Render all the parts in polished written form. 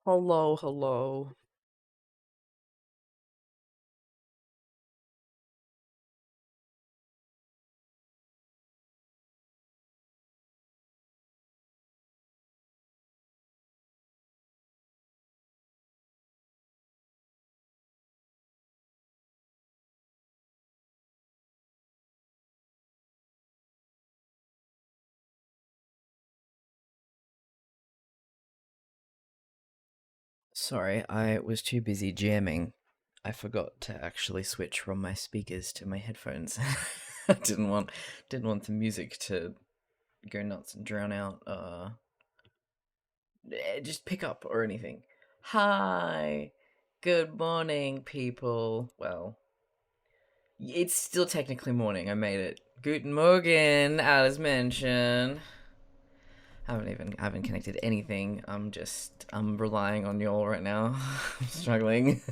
Hello, hello. Sorry, I was too busy jamming. I forgot to actually switch from my speakers to my headphones. I didn't want the music to go nuts and drown out just pick up or anything. Hi. Good morning, people. Well, it's still technically morning. I made it. Guten Morgen, as mentioned. I haven't connected anything. I'm relying on y'all right now. I'm struggling.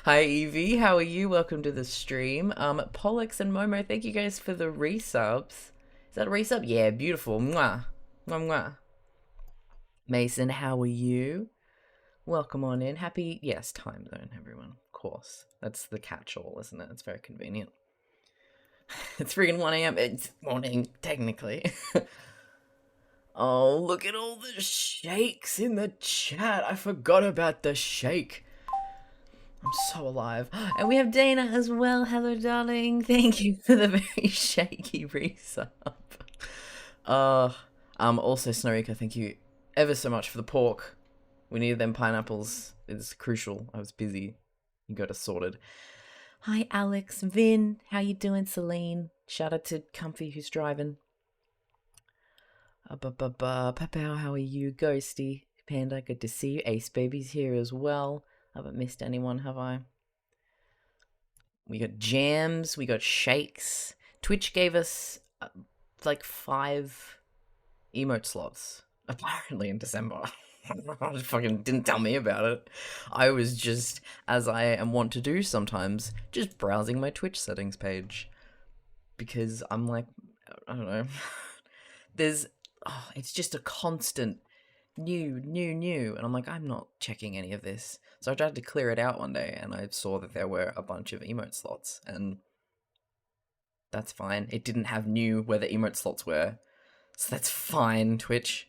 Hi Evie, how are you? Welcome to the stream. Pollux and Momo, thank you guys for the resubs. Is that a resub? Yeah, beautiful. Mwah. Mwah mwah. Mason, how are you? Welcome on in. Happy time zone, everyone. Of course. That's the catch-all, isn't it? It's very convenient. It's freaking 1 a.m. It's morning, technically. Oh, look at all the shakes in the chat. I forgot about the shake. I'm so alive. And we have Dana as well. Hello, darling. Thank you for the very shaky resub. Also, Snowika, thank you ever so much for the pork. We needed them pineapples. It's crucial. I was busy. You got us sorted. Hi, Alex. Vin. How you doing, Celine? Shout out to Comfy who's driving. Papao, how are you? Ghosty. Panda, good to see you. Ace Baby's here as well. I haven't missed anyone, have I? We got jams, we got shakes. Twitch gave us like 5 emote slots, apparently in December. Fucking didn't tell me about it. I was just, as I am wont to do sometimes, just browsing my Twitch settings page. Because I'm like, I don't know. It's just a constant new. And I'm like, I'm not checking any of this. So I tried to clear it out one day and I saw that there were a bunch of emote slots and that's fine. It didn't have new where the emote slots were. So that's fine, Twitch.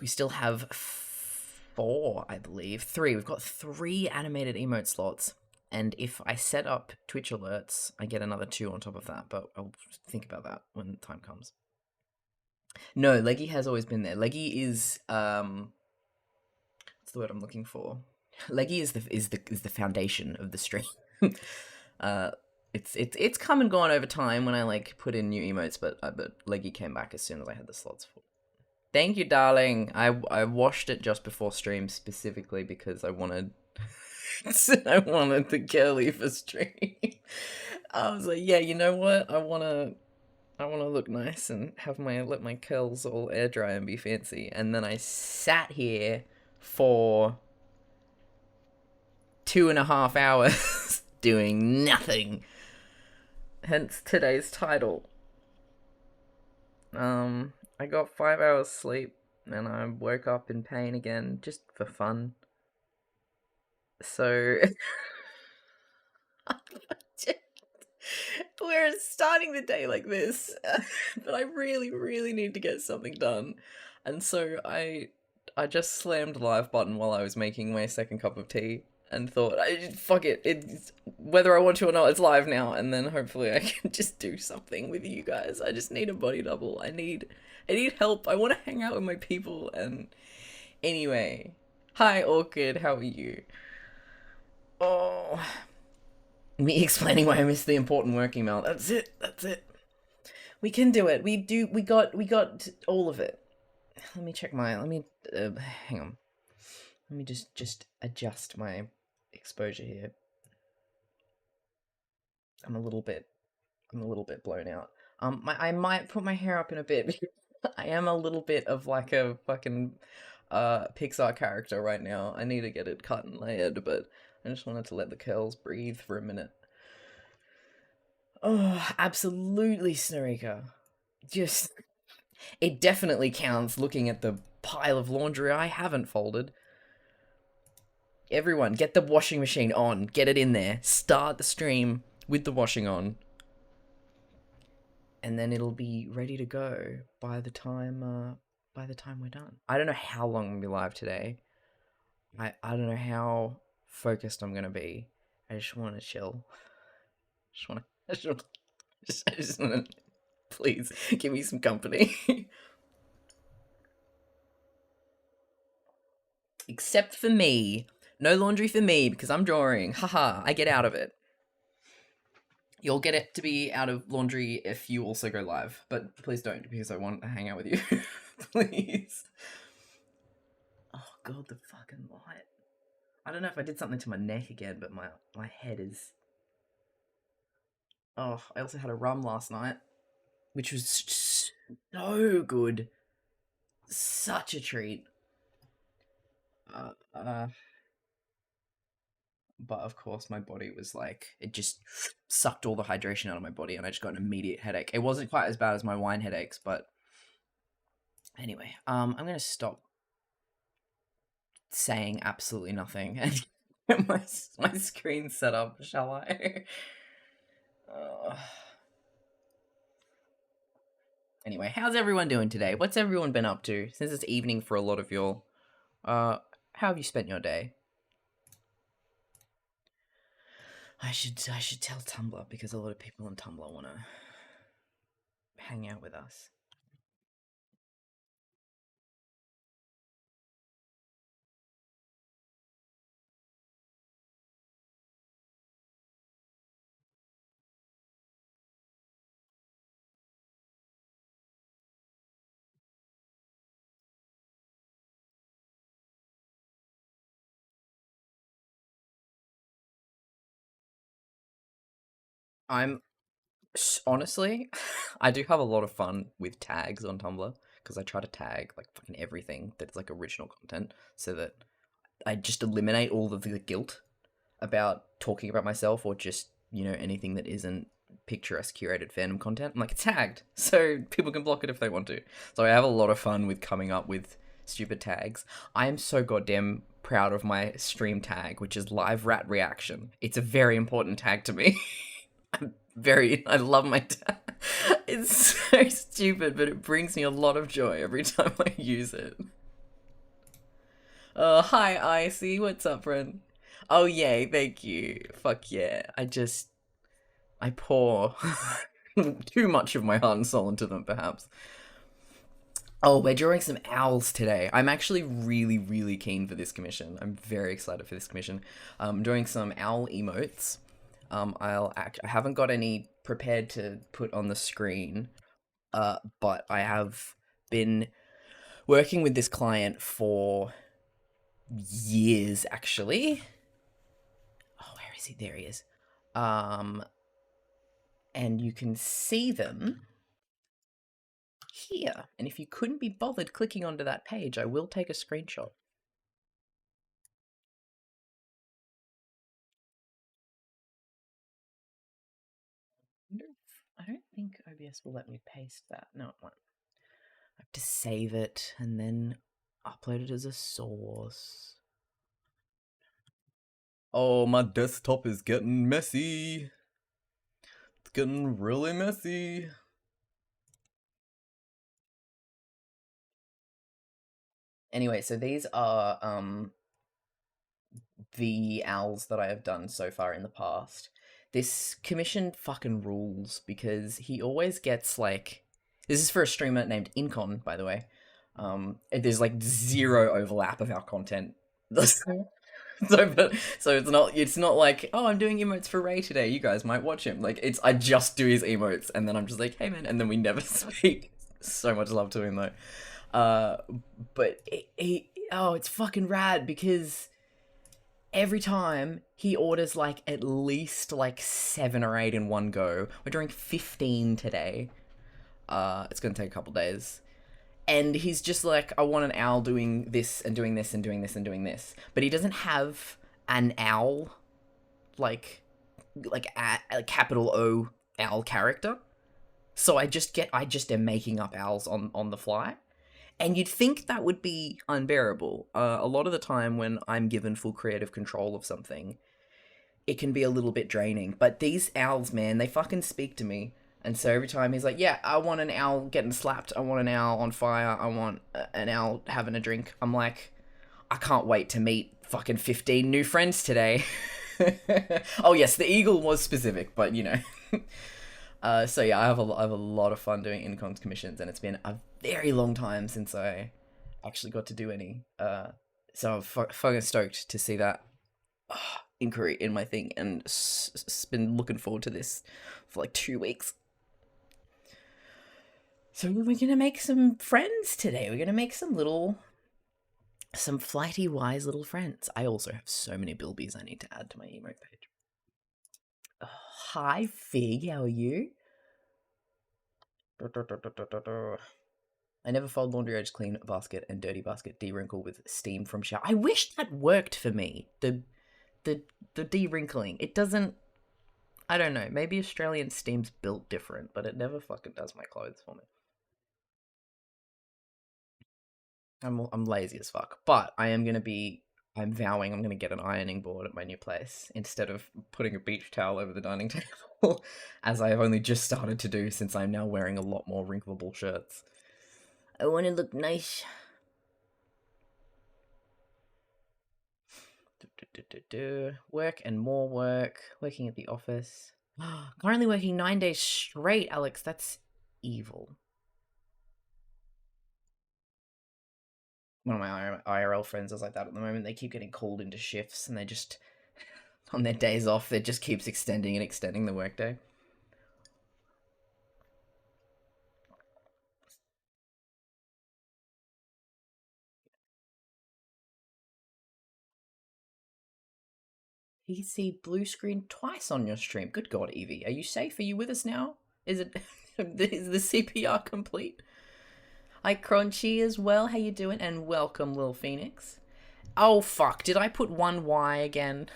We still have 4, I believe. 3. We've got 3 animated emote slots. And if I set up Twitch alerts, I get another 2 on top of that. But I'll think about that when the time comes. No, Leggy has always been there. Leggy is what's the word I'm looking for? Leggy is the foundation of the stream. It's come and gone over time when I like put in new emotes, but Leggy came back as soon as I had the slots for. Thank you, darling. I washed it just before stream specifically because I wanted the curly for stream. I was like, yeah, you know what? I wanna look nice and let my curls all air dry and be fancy. And then I sat here for 2.5 hours doing nothing. Hence today's title. I got 5 hours sleep and I woke up in pain again just for fun. So we're starting the day like this, but I really, really need to get something done. And so I just slammed the live button while I was making my second cup of tea and thought, fuck it, it's whether I want to or not, it's live now, and then hopefully I can just do something with you guys. I just need a body double. I need help. I want to hang out with my people. And anyway, hi Orchid, how are you? Oh, me explaining why I missed the important work email. That's it. We can do it. We got all of it. Let me check my. Let me hang on. Let me just adjust my exposure here. I'm a little bit blown out. I might put my hair up in a bit. I am a little bit of like a fucking Pixar character right now. I need to get it cut and layered, but I just wanted to let the curls breathe for a minute. Oh, absolutely, Snurika. Just, it definitely counts looking at the pile of laundry I haven't folded. Everyone, get the washing machine on. Get it in there. Start the stream with the washing on. And then it'll be ready to go by the time we're done. I don't know how long I'm gonna be live today. I don't know how focused I'm gonna be. I just want to chill. I just want to, please give me some company. Except for me. No laundry for me because I'm drawing. Haha, I get out of it. You'll get it to be out of laundry if you also go live. But please don't, because I want to hang out with you. Please. Oh god, the fucking light. I don't know if I did something to my neck again, but my head is... Oh, I also had a rum last night, which was so good. Such a treat. But of course my body was like, it just sucked all the hydration out of my body and I just got an immediate headache. It wasn't quite as bad as my wine headaches, but anyway, I'm going to stop saying absolutely nothing and get my screen set up, shall I? Anyway, how's everyone doing today? What's everyone been up to? Since it's evening for a lot of y'all, how have you spent your day? I should tell Tumblr, because a lot of people on Tumblr want to hang out with us. Honestly, I do have a lot of fun with tags on Tumblr, because I try to tag like fucking everything that's like original content, so that I just eliminate all of the guilt about talking about myself, or just, you know, anything that isn't picturesque curated fandom content. I'm like, it's tagged, so people can block it if they want to. So I have a lot of fun with coming up with stupid tags. I am so goddamn proud of my stream tag, which is live rat reaction. It's a very important tag to me. I love my tag. It's so stupid, but it brings me a lot of joy every time I use it. Hi Icy, what's up, friend? Oh yay, thank you. Fuck yeah. I pour too much of my heart and soul into them, perhaps. Oh, we're drawing some owls today. I'm actually really, really keen for this commission. I'm very excited for this commission. I'm doing some owl emotes. I haven't got any prepared to put on the screen, but I have been working with this client for years, actually. Oh, where is he? There he is. And you can see them here. And if you couldn't be bothered clicking onto that page, I will take a screenshot. I don't think OBS will let me paste that. No, it won't. I have to save it and then upload it as a source. Oh, my desktop is getting messy. It's getting really messy. Anyway, so these are the owls that I have done so far in the past. This commission fucking rules, because he always gets like... This is for a streamer named Incon, by the way. There's like zero overlap of our content. So it's not like, oh, I'm doing emotes for Ray today, you guys might watch him. Like, I just do his emotes and then I'm just like, hey man, and then we never speak. So much love to him though. But it's fucking rad, because every time he orders like at least like 7 or 8 in one go. We're doing 15 today. It's gonna take a couple days. And he's just like, I want an owl doing this and doing this and doing this and doing this. But he doesn't have an owl, like a capital O owl character. So I just am making up owls on the fly. And you'd think that would be unbearable. A lot of the time when I'm given full creative control of something, it can be a little bit draining. But these owls, man, they fucking speak to me. And so every time he's like, yeah, I want an owl getting slapped. I want an owl on fire. I want an owl having a drink. I'm like, I can't wait to meet fucking 15 new friends today. Oh, yes, the eagle was specific, but you know. So yeah, I have a lot of fun doing Incons commissions, and it's been a very long time since I actually got to do any. So I'm fucking stoked to see that inquiry in my thing, and been looking forward to this for like 2 weeks. So we're gonna make some friends today. We're gonna make some flighty, wise little friends. I also have so many bilbies I need to add to my emote page. Oh, hi, Fig. How are you? I never fold laundry. I just clean basket and dirty basket de-wrinkle with steam from shower. I wish that worked for me. The de-wrinkling. It doesn't. I don't know. Maybe Australian steam's built different, but it never fucking does my clothes for me. I'm lazy as fuck, but I'm vowing I'm gonna get an ironing board at my new place instead of putting a beach towel over the dining table, as I have only just started to do since I'm now wearing a lot more wrinkleable shirts. I want to look nice. Work and more work. Working at the office. Currently working 9 days straight, Alex. That's evil. One of my IRL friends is like that at the moment. They keep getting called into shifts, and they just, on their days off, it just keeps extending and extending the workday. You can see blue screen twice on your stream. Good God, Evie. Are you safe? Are you with us now? Is the CPR complete? Hi, Crunchy as well. How you doing? And welcome, Lil Phoenix. Oh, fuck. Did I put one Y again?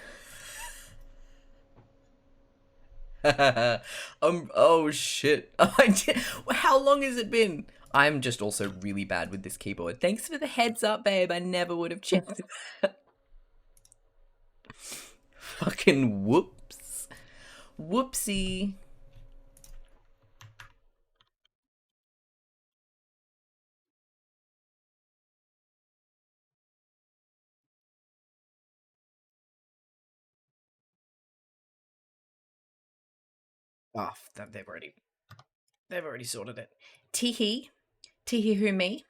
Oh, shit. How long has it been? I'm just also really bad with this keyboard. Thanks for the heads up, babe. I never would have checked that. Fucking whoops. Whoopsie. Oh, they've already sorted it. Teehee. Teehee who me?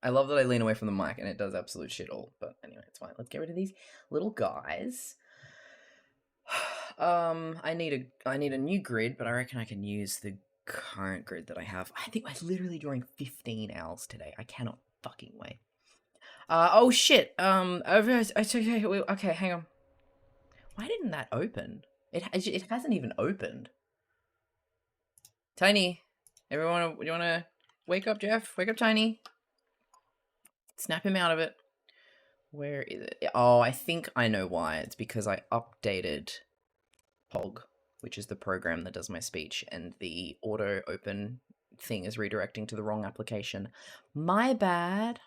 I love that I lean away from the mic and it does absolute shit all. But anyway, it's fine. Let's get rid of these little guys. I need a new grid, but I reckon I can use the current grid that I have. I think I'm literally drawing 15 owls today. I cannot fucking wait. Oh shit. Okay, hang on. Why didn't that open? It hasn't even opened. Tiny, everyone, you wanna wake up, Jeff? Wake up, Tiny. Snap him out of it. Where is it? Oh, I think I know why. It's because I updated Pog, which is the program that does my speech, and the auto open thing is redirecting to the wrong application. My bad.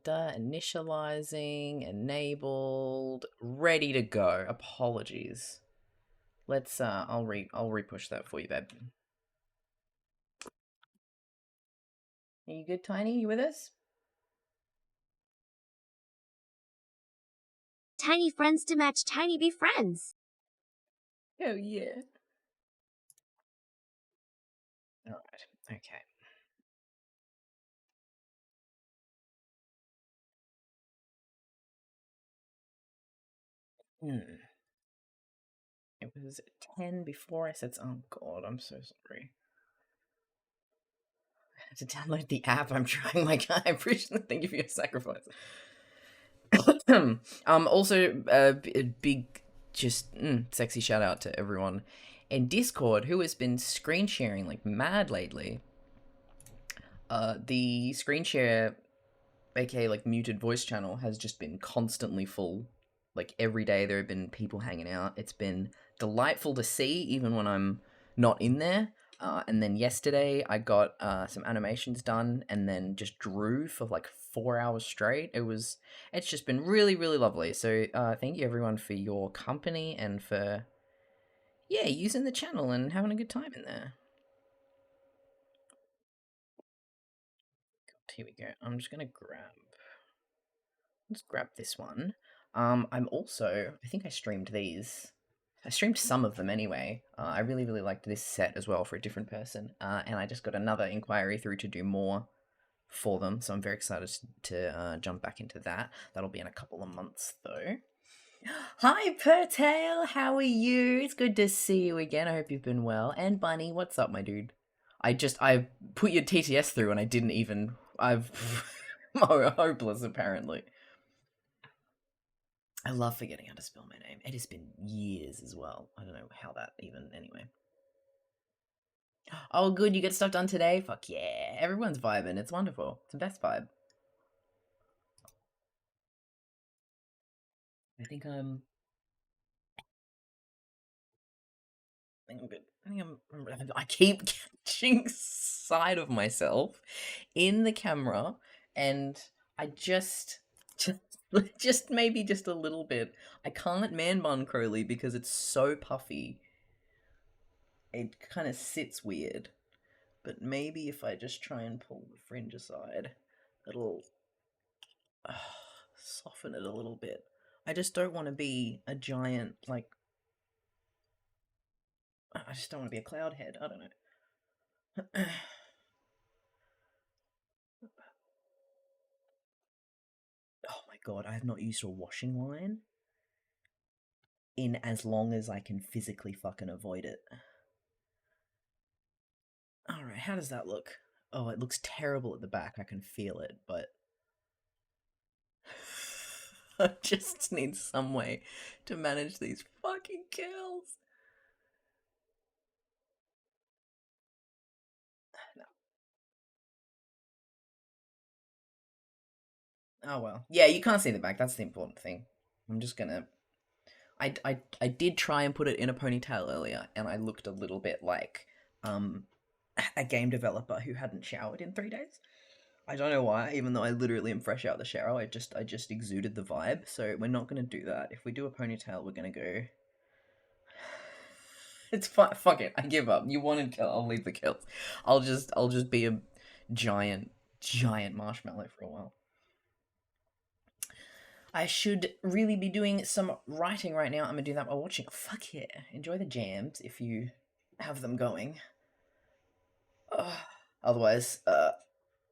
Initializing, enabled, ready to go. Apologies. Let's I'll repush that for you, babe. Are you good, Tiny? You with us? Tiny friends to match Tiny be friends. Oh yeah. Alright, okay. It was 10 before I said, oh god, I'm so sorry. I had to download the app. I'm trying, my guy. I appreciate thank you for your sacrifice. Also, a big, just sexy shout out to everyone in Discord who has been screen sharing like mad lately. The screen share aka like muted voice channel, has just been constantly full. Like every day there have been people hanging out. It's been delightful to see, even when I'm not in there. And then yesterday I got some animations done, and then just drew for like 4 hours straight. It's just been really, really lovely. So thank you everyone for your company and for using the channel and having a good time in there. Here we go. I'm just gonna let's grab this one. I'm also, I think I streamed these. I streamed some of them anyway. I really, really liked this set as well for a different person. And I just got another inquiry through to do more for them. So I'm very excited to jump back into that. That'll be in a couple of months though. Hi, Pertail. How are you? It's good to see you again. I hope you've been well. And Bunny, what's up, my dude? I put your TTS through and I didn't even. I've. Hopeless, apparently. I love forgetting how to spell my name. It has been years as well. I don't know how that even. Anyway. Oh, good. You get stuff done today? Fuck yeah. Everyone's vibing. It's wonderful. It's the best vibe. I think I'm good. I keep catching sight of myself in the camera, and I just maybe just a little bit. I can't man bun Crowley because it's so puffy. It kind of sits weird. But maybe if I just try and pull the fringe aside, it'll soften it a little bit. I just don't want to be a giant, like, I just don't want to be a cloud head. I don't know. Oh my god, I have not used a washing line in as long as I can physically fucking avoid it. Alright, how does that look? Oh, it looks terrible at the back, I can feel it, but I just need some way to manage these fucking curls. Oh well. Yeah, you can't see the back, that's the important thing. I'm just gonna... I did try and put it in a ponytail earlier, and I looked a little bit like a game developer who hadn't showered in 3 days. I don't know why, even though I literally am fresh out of the shower. I just exuded the vibe. So we're not gonna do that. If we do a ponytail, we're gonna go. It's fine. Fuck it. I give up. You wanted curl. I'll leave the curls. I'll just be a giant marshmallow for a while. I should really be doing some writing right now. I'm gonna do that while watching. Fuck yeah. Enjoy the jams if you have them going. Otherwise,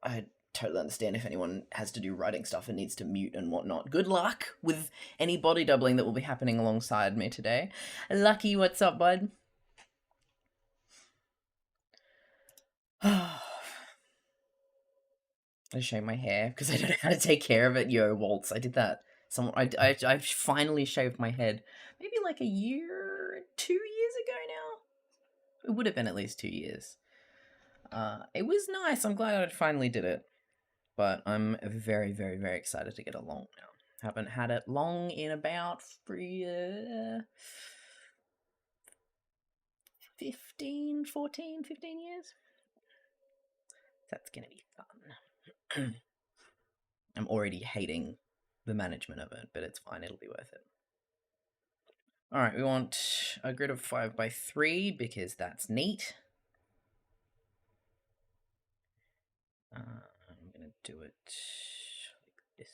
I totally understand if anyone has to do writing stuff and needs to mute and whatnot. Good luck with any body doubling that will be happening alongside me today. Lucky, what's up, bud? I shave my hair because I don't know how to take care of it. Yo, Waltz, I did that. I finally shaved my head maybe like 2 years ago now. It would have been at least 2 years. It was nice. I'm glad I finally did it. But I'm very, very, very excited to get it long now. Haven't had it long in about 15 years. That's gonna be fun. I'm already hating the management of it, but it's fine, it'll be worth it. Alright, we want a grid of 5x3 because that's neat. I'm gonna do it like this.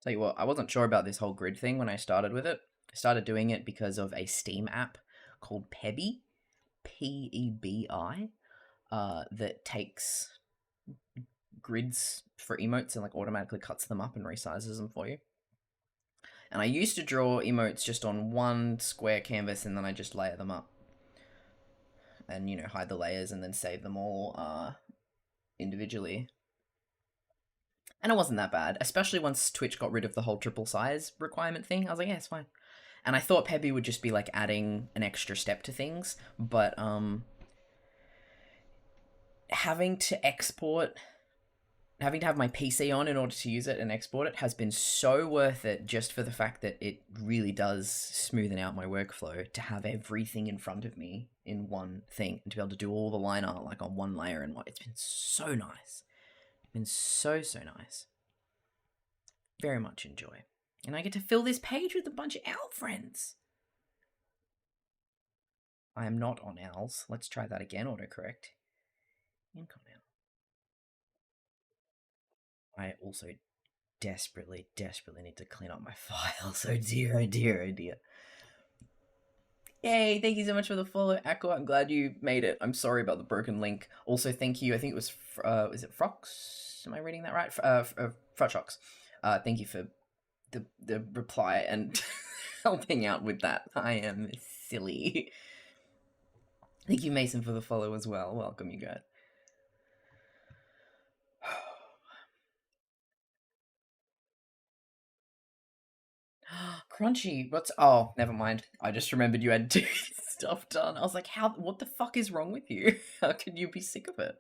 Tell you what, I wasn't sure about this whole grid thing when I started with it. I started doing it because of a Steam app called Pebi, P-E-B-I, that takes grids for emotes and like automatically cuts them up and resizes them for you. And I used to draw emotes just on one square canvas and then I just layer them up. And, you know, hide the layers and then save them all individually. And it wasn't that bad, especially once Twitch got rid of the whole triple size requirement thing. I was like, yeah, it's fine. And I thought Peppy would just be like adding an extra step to things, but having to export, having to have my PC on in order to use it and export it has been so worth it, just for the fact that it really does smoothen out my workflow to have everything in front of me in one thing and to be able to do all the line art like on one layer and what. It's been so nice. It's been so nice. Very much enjoy. And I get to fill this page with a bunch of owl friends. I am not on owls. Let's try that again. Autocorrect. Ink on owl. I also desperately need to clean up my files. Oh dear, oh dear, oh dear. Yay, thank you so much for the follow, Aqua. I'm glad you made it. I'm sorry about the broken link. Also, thank you. I think it was, is it Frox? Am I reading that right? Frotchox. Thank you for the reply and helping out with that. I am silly. Thank you, Mason, for the follow as well. Welcome, you guys. Crunchy, what's... Oh, never mind. I just remembered you had stuff done. I was like, what the fuck is wrong with you? How can you be sick of it?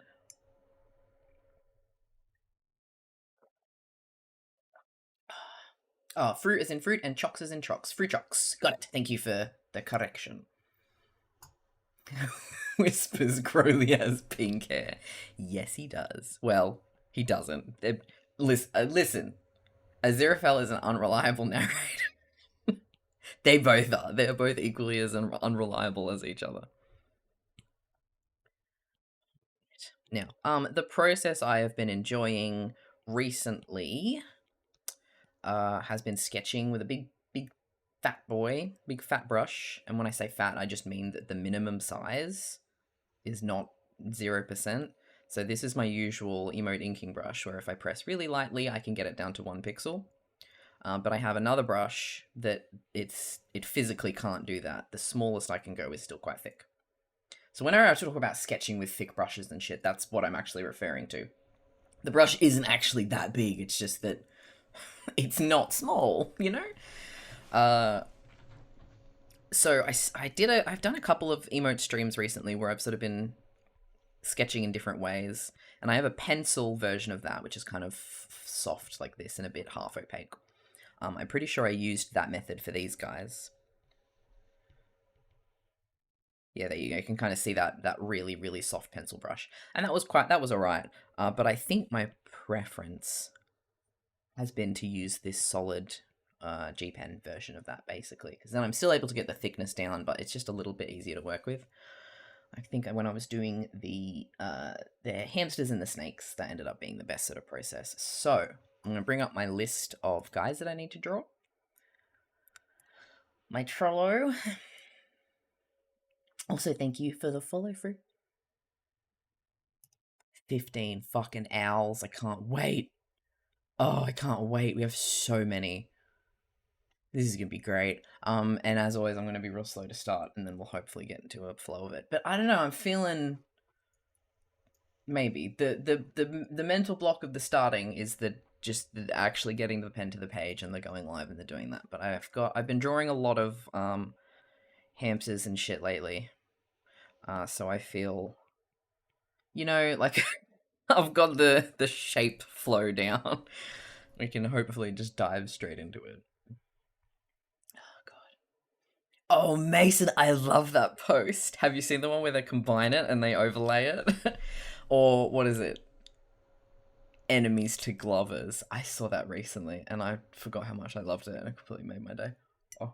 Oh, fruit is in fruit and chocks is in chocks. Fruit chocks. Got it. Thank you for the correction. Whispers Crowley has pink hair. Yes, he does. Well, he doesn't. Listen. Aziraphale is an unreliable narrator. They both are. They're both equally as unreliable as each other. Now, the process I have been enjoying recently has been sketching with a big fat brush. And when I say fat, I just mean that the minimum size is not 0%. So this is my usual emote inking brush, where if I press really lightly, I can get it down to 1 pixel. But I have another brush that it physically can't do that. The smallest I can go is still quite thick. So whenever I talk about sketching with thick brushes and shit, that's what I'm actually referring to. The brush isn't actually that big, it's just that it's not small, you know? So I've done a couple of emote streams recently where I've sort of been sketching in different ways, and I have a pencil version of that, which is kind of soft like this and a bit half opaque. I'm pretty sure I used that method for these guys. Yeah, there you go. You can kind of see that really soft pencil brush, and that was alright. But I think my preference has been to use this solid G Pen version of that, basically, because then I'm still able to get the thickness down, but it's just a little bit easier to work with. I think when I was doing the hamsters and the snakes, that ended up being the best sort of process. So I'm going to bring up my list of guys that I need to draw. My Trello. Also, thank you for the follow through. 15 fucking owls. I can't wait. Oh, I can't wait. We have so many. This is going to be great. And as always, I'm going to be real slow to start, and then we'll hopefully get into a flow of it. But I don't know, I'm feeling... Maybe. The mental block of the starting is just actually getting the pen to the page and they're going live and they're doing that. But I've been drawing a lot of hamsters and shit lately. So I feel, you know, like I've got the shape flow down. We can hopefully just dive straight into it. Oh god. Oh, Mason, I love that post. Have you seen the one where they combine it and they overlay it? Or what is it? Enemies to Glovers. I saw that recently and I forgot how much I loved it and it completely made my day. Oh.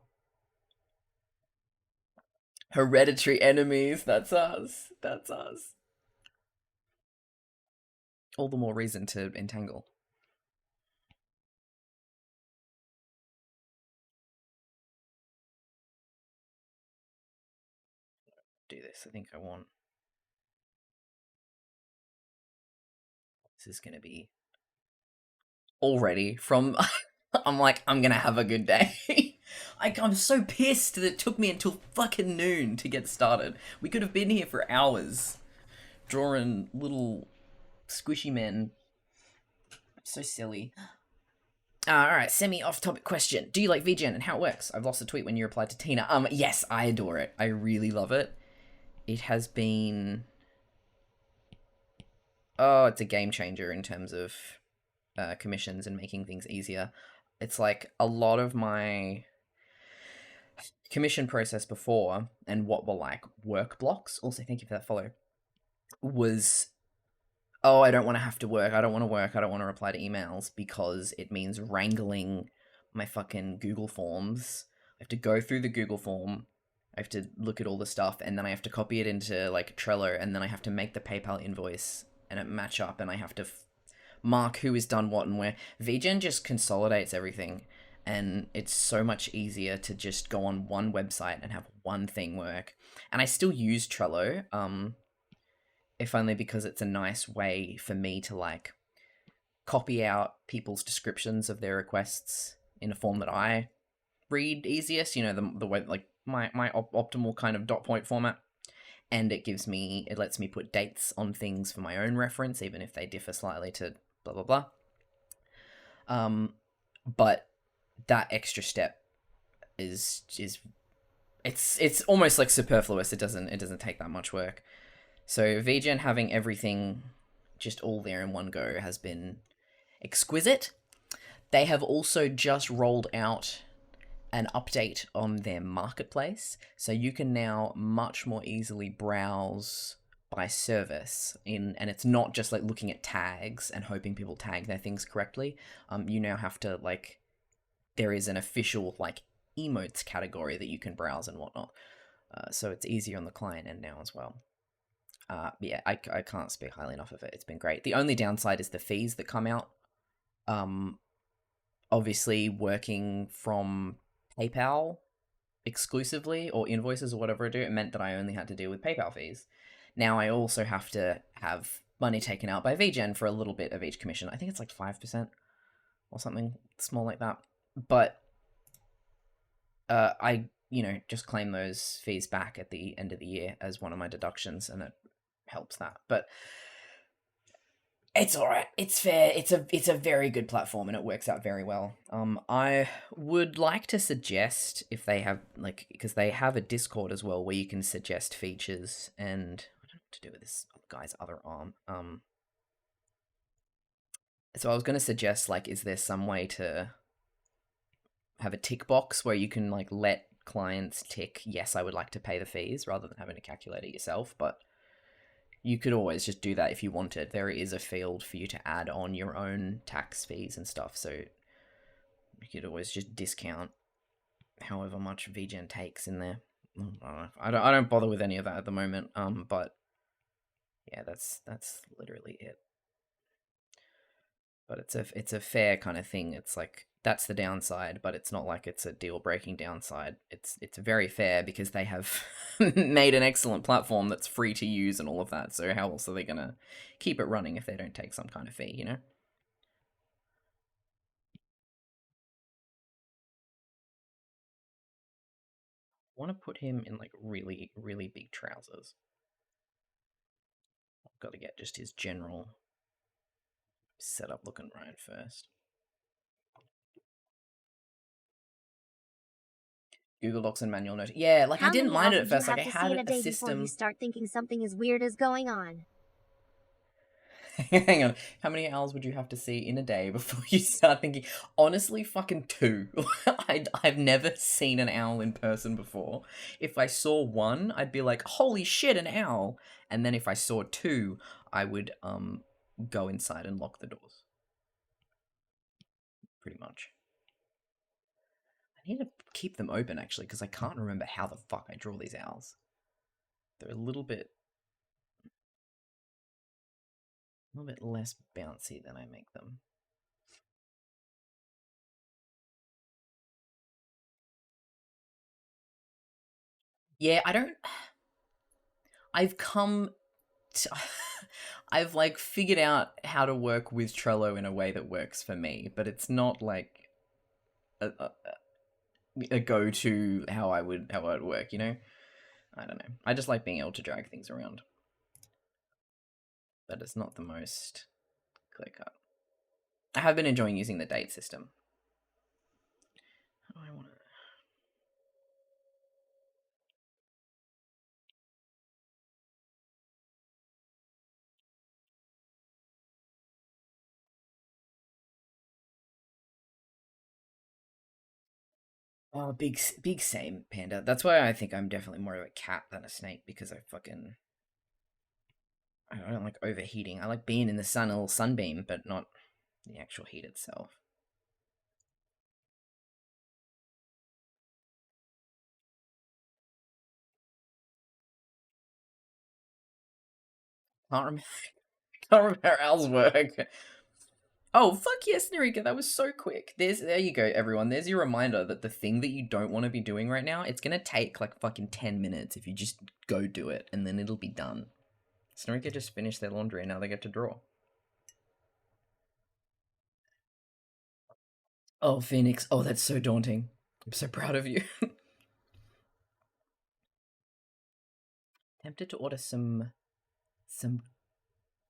Hereditary enemies. That's us. That's us. All the more reason to entangle. Do this. I think I want... This is going to be... Already from... I'm like, I'm going to have a good day. I'm so pissed that it took me until fucking noon to get started. We could have been here for hours. Drawing little squishy men. So silly. Alright, semi-off-topic question. Do you like VGen and how it works? I've lost a tweet when you replied to Tina. Yes, I adore it. I really love it. It has been... oh, it's a game changer in terms of commissions and making things easier. It's like a lot of my commission process before and what were like work blocks. Also, thank you for that follow. Was, oh, I don't want to have to work. I don't want to work. I don't want to reply to emails because it means wrangling my fucking Google Forms. I have to go through the Google form. I have to look at all the stuff, and then I have to copy it into like Trello, and then I have to make the PayPal invoice and it match up, and I have to mark who has done what and where. VGen just consolidates everything, and it's so much easier to just go on one website and have one thing work. And I still use Trello, if only because it's a nice way for me to like copy out people's descriptions of their requests in a form that I read easiest. You know, the way like my optimal kind of dot point format. And it lets me put dates on things for my own reference, even if they differ slightly to blah blah blah. But that extra step is it's almost like superfluous. It doesn't take that much work. So VGen having everything just all there in one go has been exquisite. They have also just rolled out an update on their marketplace, so you can now much more easily browse by service and it's not just like looking at tags and hoping people tag their things correctly. You now have to like, there is an official like emotes category that you can browse and whatnot, so it's easier on the client end now as well. Yeah, I can't speak highly enough of it. It's been great. The only downside is the fees that come out. Obviously working from PayPal exclusively or invoices or whatever I do, it meant that I only had to deal with PayPal fees. Now I also have to have money taken out by VGen for a little bit of each commission. I think it's like 5% or something small like that. But I, just claim those fees back at the end of the year as one of my deductions, and it helps that. But it's all right. It's fair. It's a very good platform and it works out very well. I would like to suggest if they have like, because they have a Discord as well where you can suggest features, and I don't know what to do with this guy's other arm. So I was going to suggest like, is there some way to have a tick box where you can like let clients tick yes, I would like to pay the fees rather than having to calculate it yourself, but you could always just do that if you wanted. There is a field for you to add on your own tax fees and stuff, so you could always just discount however much VGen takes in there. I don't bother with any of that at the moment. But yeah, that's literally it. But it's a fair kind of thing. It's like, that's the downside, but it's not like it's a deal breaking downside. It's very fair because they have made an excellent platform that's free to use and all of that. So how else are they gonna keep it running if they don't take some kind of fee, you know? I want to put him in like really, really big trousers. I've got to get just his general setup looking right first. Google Docs and manual notes. Yeah, like I didn't mind it at first. Like I had a system. Before you start thinking something as weird is going on? Hang on. How many owls would you have to see in a day before you start thinking? Honestly, fucking 2. I've never seen an owl in person before. If I saw 1, I'd be like, holy shit, an owl. And then if I saw 2, I would go inside and lock the doors. Pretty much. I need to keep them open, actually, because I can't remember how the fuck I draw these owls. They're a little bit less bouncy than I make them. Yeah, I don't... I've come to... I've like figured out how to work with Trello in a way that works for me, but it's not like a go-to how I would work, you know? I don't know. I just like being able to drag things around. But it's not the most clear cut. I have been enjoying using the date system. How do I want to... Oh, big same, Panda. That's why I think I'm definitely more of a cat than a snake, because I don't like overheating. I like being in the sun, a little sunbeam, but not the actual heat itself. Can't remember, can't remember how else work. Oh, fuck yes, Narika, that was so quick. There you go, everyone. There's your reminder that the thing that you don't want to be doing right now, it's gonna take like fucking 10 minutes if you just go do it, and then it'll be done. Snarika just finished their laundry and now they get to draw. Oh, Phoenix. Oh, that's so daunting. I'm so proud of you. Tempted to order some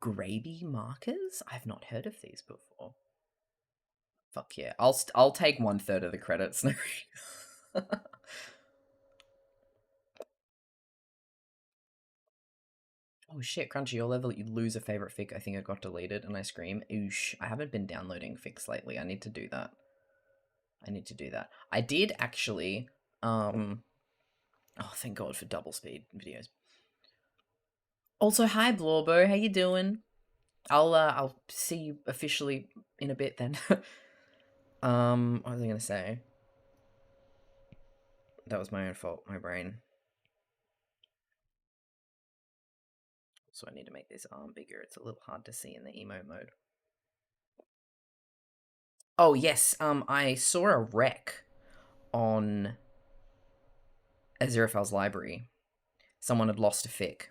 gravy markers? I've not heard of these before. Fuck yeah. I'll take 1/3 of the credits. Oh shit, Crunchy, your level, you lose a favorite fic. I think it got deleted and I scream. Oosh. I haven't been downloading fics lately. I need to do that. I did actually, oh, thank God for double speed videos. Also, hi Blorbo, how you doing? I'll see you officially in a bit then. What was I gonna say? That was my own fault, my brain. So I need to make this arm bigger. It's a little hard to see in the emo mode. Oh yes, I saw a rec on Aziraphale's library. Someone had lost a fic.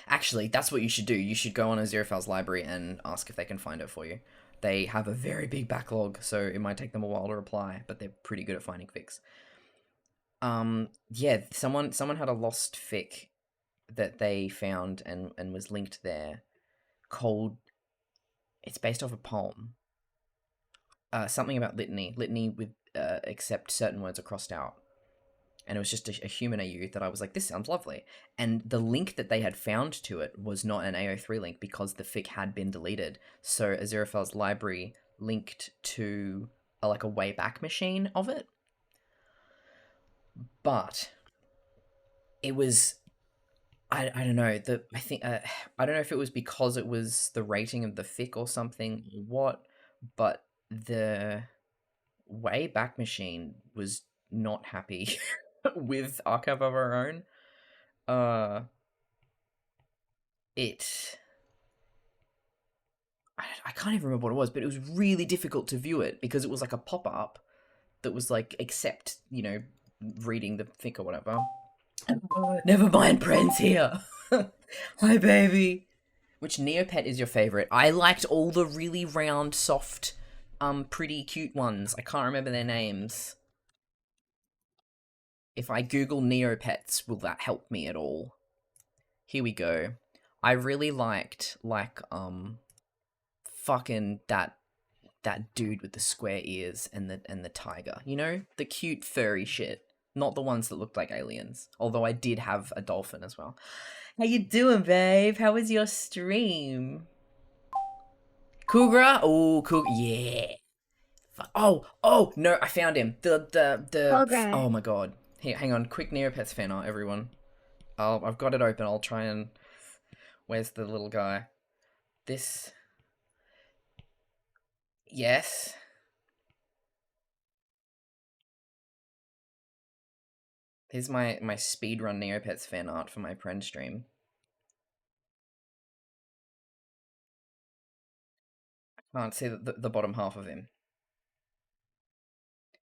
Actually, that's what you should do. You should go on Aziraphale's library and ask if they can find it for you. They have a very big backlog, so it might take them a while to reply, but they're pretty good at finding fics. Yeah, someone had a lost fic that they found and was linked there, called, it's based off a poem. Something about litany with except certain words are crossed out. And it was just a human AU that I was like, this sounds lovely. And the link that they had found to it was not an AO3 link because the fic had been deleted. So Aziraphale's library linked to like a Wayback Machine of it. But it was, I don't know, I think, I don't know if it was because it was the rating of the fic or something, what, but the Wayback Machine was not happy with Archive of Our Own. I can't even remember what it was, but it was really difficult to view it because it was like a pop-up that was like, accept, reading the fic or whatever. Never mind, Prince here. Hi, baby. Which Neopet is your favorite? I liked all the really round, soft, pretty cute ones. I can't remember their names. If I Google Neopets, will that help me at all? Here we go. I really liked, fucking that dude with the square ears and the tiger. You know, the cute furry shit. Not the ones that looked like aliens. Although I did have a dolphin as well. How you doing, babe? How was your stream? Kugra? Oh, yeah. Oh, no, I found him. Oh my god. Here, hang on. Quick Neopets fan art, everyone. I've got it open. I'll try and... Where's the little guy? This... Yes. Here's my speedrun Neopets fan art for my Pren stream. I can't see the bottom half of him.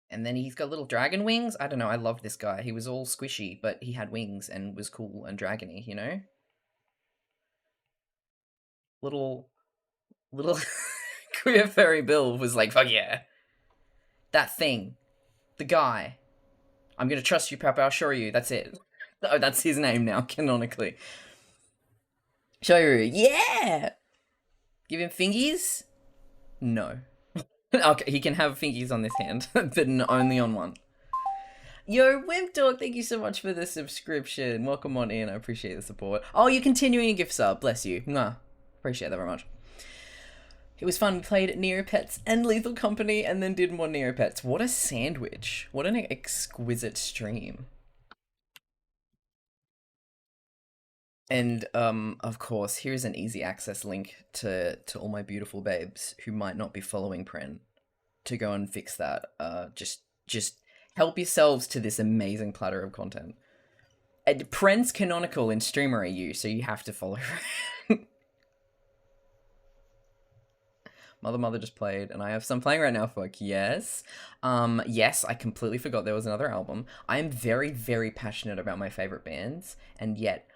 And then he's got little dragon wings. I don't know, I love this guy. He was all squishy, but he had wings and was cool and dragony, you know? Little queer fairy Bill was like, fuck yeah. That thing. The guy. I'm gonna trust you, Papa, I'll show you. That's it. Oh, that's his name now, canonically. Shoyu, yeah! Give him fingies? No. Okay, he can have fingies on this hand, but only on one. Yo, Wimp Dog, thank you so much for the subscription. Welcome on in, I appreciate the support. Oh, you're continuing a gift sub, bless you. Mwah. Appreciate that very much. It was fun. We played Neopets and Lethal Company and then did more Neopets. What a sandwich. What an exquisite stream. And of course, here's an easy access link to all my beautiful babes who might not be following Pren to go and fix that. Just help yourselves to this amazing platter of content. And Pren's canonical in Streamer AU, so you have to follow her. Mother just played, and I have some playing right now, fuck yes. Yes, I completely forgot there was another album. I am very, very passionate about my favorite bands, and yet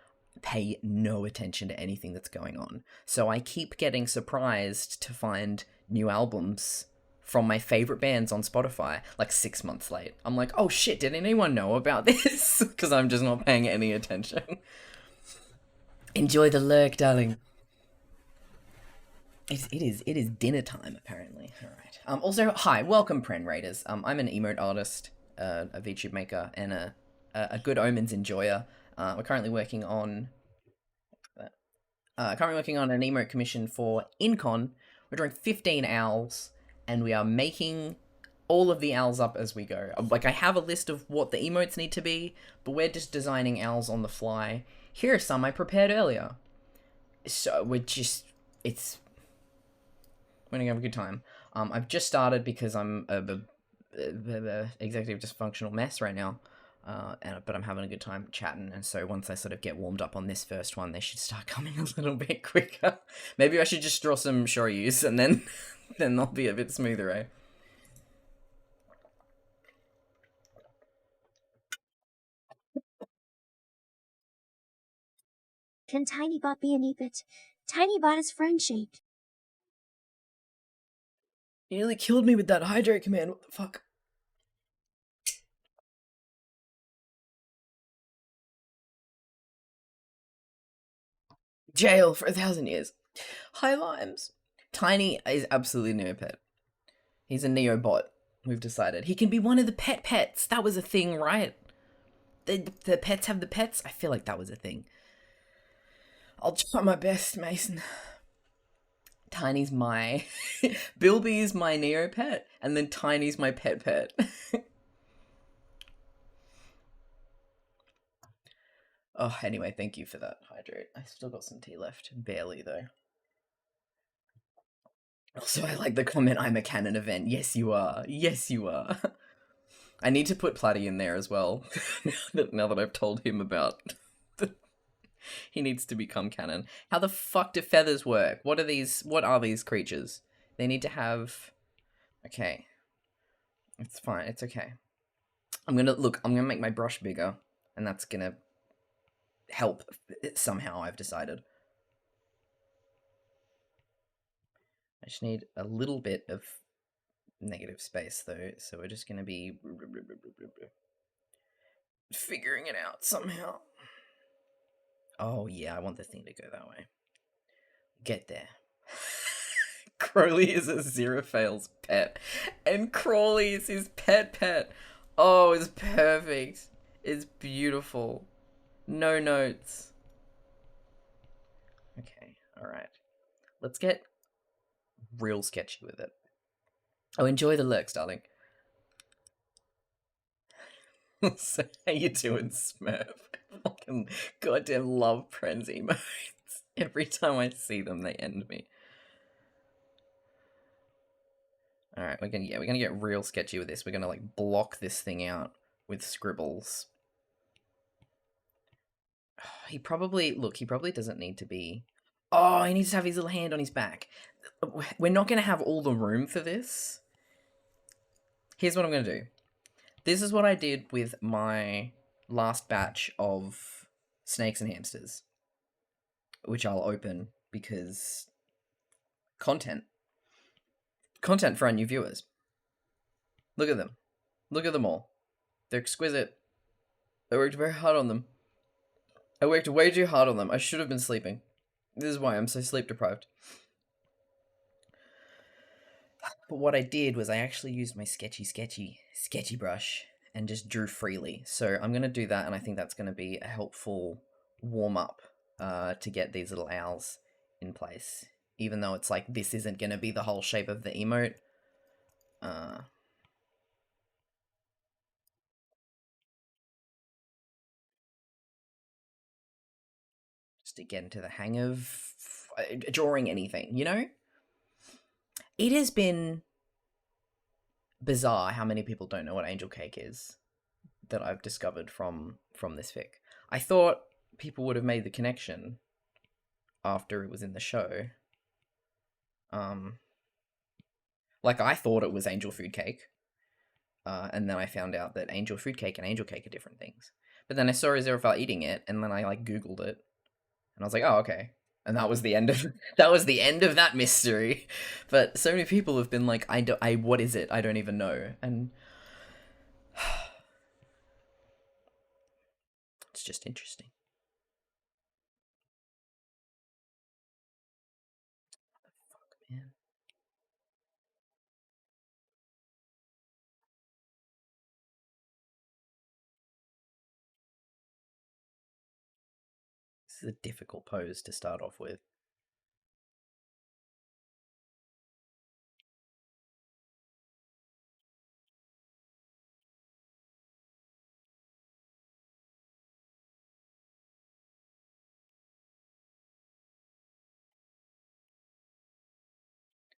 pay no attention to anything that's going on. So I keep getting surprised to find new albums from my favorite bands on Spotify, like 6 months late. I'm like, oh shit, did anyone know about this? Because I'm just not paying any attention. Enjoy the lurk, darling. It is dinner time, apparently. All right. Also, hi, welcome, Pren Raiders. I'm an emote artist, a VTube maker, and a good omens enjoyer. We're currently working on an emote commission for Incon. We're drawing 15 owls, and we are making all of the owls up as we go. Like, I have a list of what the emotes need to be, but we're just designing owls on the fly. Here are some I prepared earlier. So we're gonna have a good time. I've just started because I'm a executive dysfunctional mess right now. But I'm having a good time chatting, and so once I sort of get warmed up on this first one, they should start coming a little bit quicker. Maybe I should just draw some shoryus, and then then they'll be a bit smoother, eh? Can Tinybot be an Ebit? Tinybot is friend-shaped. You nearly killed me with that hydrate command, what the fuck? Jail for 1,000 years. Hi, Limes. Tiny is absolutely Neopet. He's a Neobot, we've decided. He can be one of the pets. That was a thing, right? The pets have the pets? I feel like that was a thing. I'll try my best, Mason. Tiny's my... Bilby's my Neopet, and then Tiny's my pet. Oh, anyway, thank you for that hydrate. I still got some tea left. Barely, though. Also, I like the comment, I'm a canon event. Yes, you are. Yes, you are. I need to put Platty in there as well. now that I've told him about... He needs to become canon. How the fuck do feathers work? What are these creatures? They need to have... Okay. It's fine. It's okay. I'm gonna make my brush bigger, and that's gonna help somehow, I've decided. I just need a little bit of negative space, though, so we're just gonna be figuring it out somehow. Oh, yeah, I want the thing to go that way. Get there. Crowley is a Zero Fails pet, and Crawley is his pet. Oh, it's perfect. It's beautiful. No notes. Okay, alright. Let's get real sketchy with it. Oh, enjoy the lurks, darling. So, how you doing, Smurf? Fucking goddamn love Pren's emotes. Every time I see them, they end me. Alright, we're gonna get real sketchy with this. We're gonna, like, block this thing out with scribbles. He probably doesn't need to be... Oh, he needs to have his little hand on his back. We're not gonna have all the room for this. Here's what I'm gonna do. This is what I did with my last batch of snakes and hamsters, which I'll open because content for our new viewers. Look at them. Look at them all. They're exquisite. I worked very hard on them. I worked way too hard on them. I should have been sleeping. This is why I'm so sleep deprived. But what I did was I actually used my sketchy brush and just drew freely. So I'm going to do that, and I think that's going to be a helpful warm-up to get these little owls in place even though it's like, this isn't gonna be the whole shape of the emote. Just to get into the hang of drawing anything, you know? It has been bizarre how many people don't know what angel cake is that I've discovered from this fic. I thought people would have made the connection after it was in the show. Like, I thought it was angel food cake, and then I found out that angel food cake and angel cake are different things. But then I saw Aziraphale eating it, and then I like Googled it, and I was like, oh, okay. And that was the end of that mystery. But so many people have been like, what is it? I don't even know. And it's just interesting. Fuck, man. This is a difficult pose to start off with.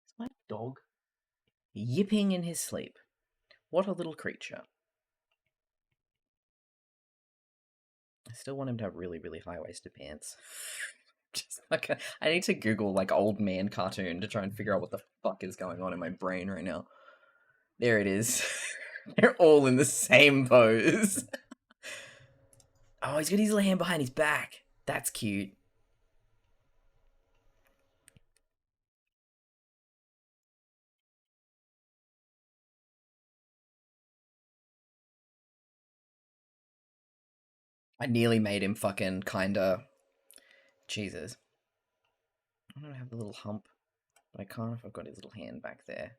Is my dog yipping in his sleep? What a little creature. I still want him to have really, really high-waisted pants. Just like I need to Google like old man cartoon to try and figure out what the fuck is going on in my brain right now. There it is. They're all in the same pose. Oh, he's got his little hand behind his back. That's cute. I nearly made him fucking kinda... Jesus. I don't have the little hump, but I can't if I've got his little hand back there.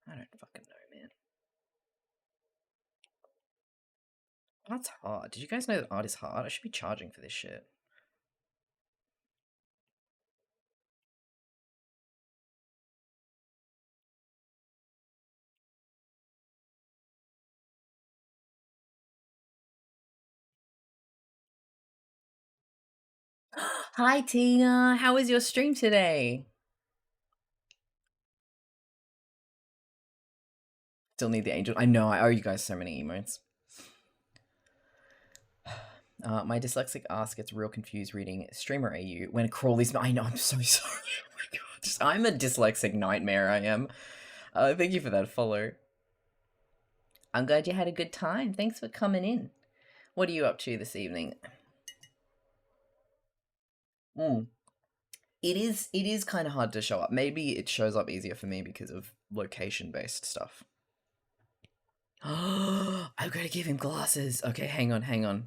I don't fucking know, man. Art's hard. Did you guys know that art is hard? I should be charging for this shit. Hi, Tina. How was your stream today? Still need the angel. I know, I owe you guys so many emotes. My dyslexic ass gets real confused reading streamer AU when Crawley's... I know, I'm so sorry. Oh my god. I'm a dyslexic nightmare, I am. Thank you for that follow. I'm glad you had a good time. Thanks for coming in. What are you up to this evening? It is kind of hard to show up. Maybe it shows up easier for me because of location-based stuff. I've got to give him glasses. Okay, hang on.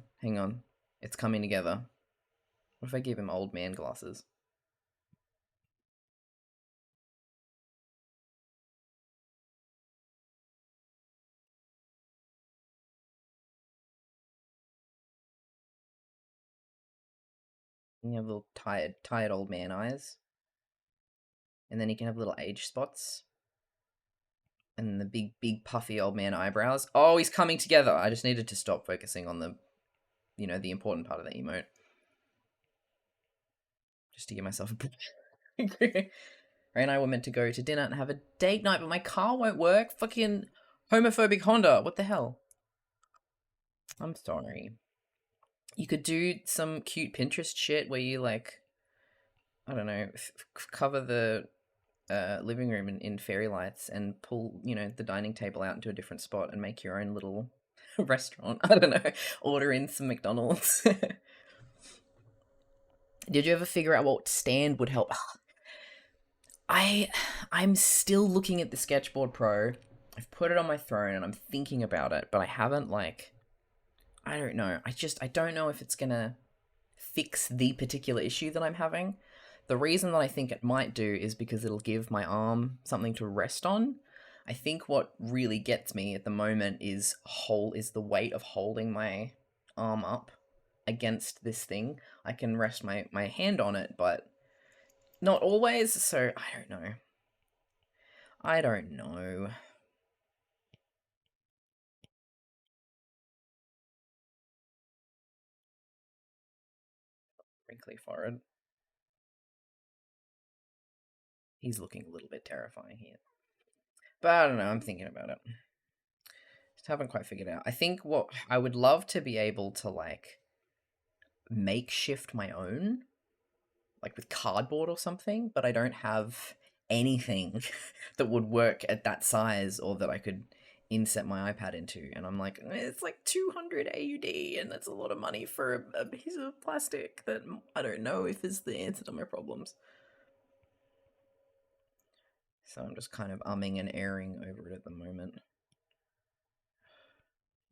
It's coming together. What if I give him old man glasses? And you have little tired old man eyes. And then he can have little age spots. And the big puffy old man eyebrows. Oh, he's coming together. I just needed to stop focusing on the, the important part of the emote. Just to give myself a Ray and I were meant to go to dinner and have a date night, but my car won't work. Fucking homophobic Honda. What the hell? I'm sorry. You could do some cute Pinterest shit where you, like, I don't know, cover the living room in fairy lights and pull, the dining table out into a different spot and make your own little restaurant. I don't know. Order in some McDonald's. Did you ever figure out what stand would help? I'm still looking at the Sketchboard Pro. I've put it on my throne and I'm thinking about it, but I haven't, like, I don't know. I don't know if it's gonna fix the particular issue that I'm having. The reason that I think it might do is because it'll give my arm something to rest on. I think what really gets me at the moment is the weight of holding my arm up against this thing. I can rest my hand on it, but Not always, so I don't know. I don't know. Wrinkly forehead. He's looking a little bit terrifying here. But I don't know, I'm thinking about it. Just haven't quite figured it out. I think what I would love to be able to like makeshift my own, like with cardboard or something, but I don't have anything that would work at that size or that I could inset my iPad into. And I'm like, it's like 200 AUD, and that's a lot of money for a piece of plastic that I don't know if is the answer to my problems. So I'm just kind of umming and erring over it at the moment.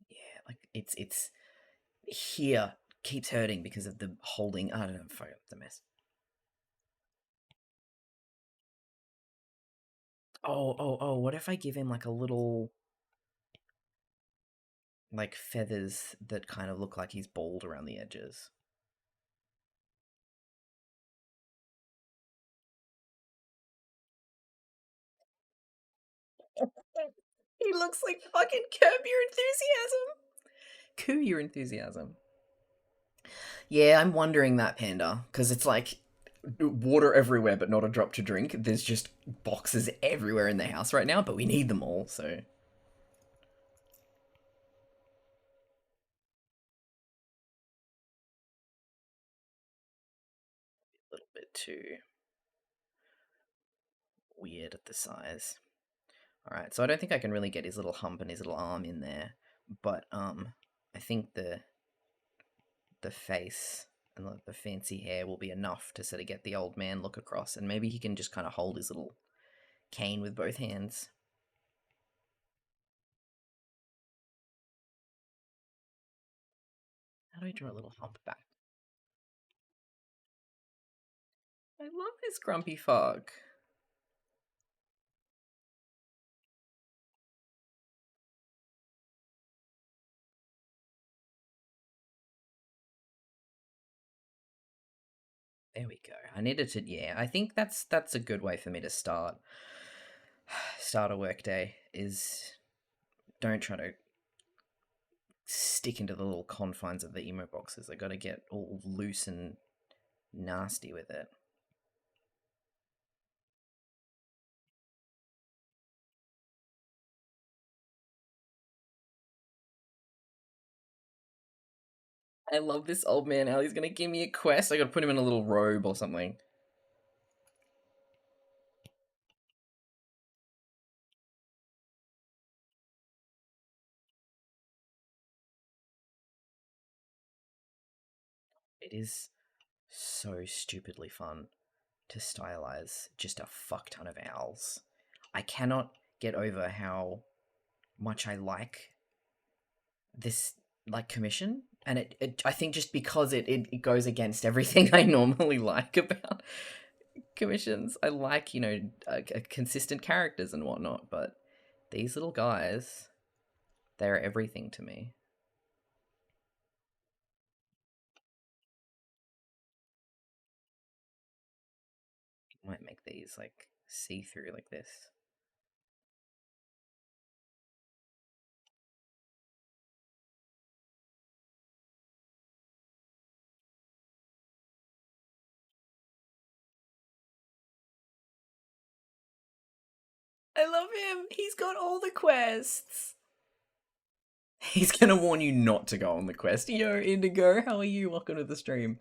Yeah, like it's here keeps hurting because of the holding. I don't know, fuck it, it's a mess. Oh, what if I give him like a little like feathers that kind of look like he's bald around the edges? He looks like fucking Curb Your Enthusiasm. Coo Your Enthusiasm. Yeah, I'm wondering that, Panda, because it's like water everywhere but not a drop to drink. There's just boxes everywhere in the house right now, but we need them all, so a little bit too weird at the size. Alright, so I don't think I can really get his little hump and his little arm in there, but I think the face and the fancy hair will be enough to sort of get the old man look across, and maybe he can just kind of hold his little cane with both hands. How do I draw a little hump back? I love this grumpy fuck. There we go. I needed to, yeah. I think that's a good way for me to start a work day. Is don't try to stick into the little confines of the emo boxes. I got to get all loose and nasty with it. I love this old man. How he's gonna give me a quest. I gotta put him in a little robe or something. It is so stupidly fun to stylize just a fuck ton of owls. I cannot get over how much I like this like commission, and it I think just because it goes against everything I normally like about commissions. I like, consistent characters and whatnot, but these little guys, they're everything to me. Might make these like see through like this. I love him. He's got all the quests. He's gonna warn you not to go on the quest. Yo, Indigo, how are you? Welcome to the stream.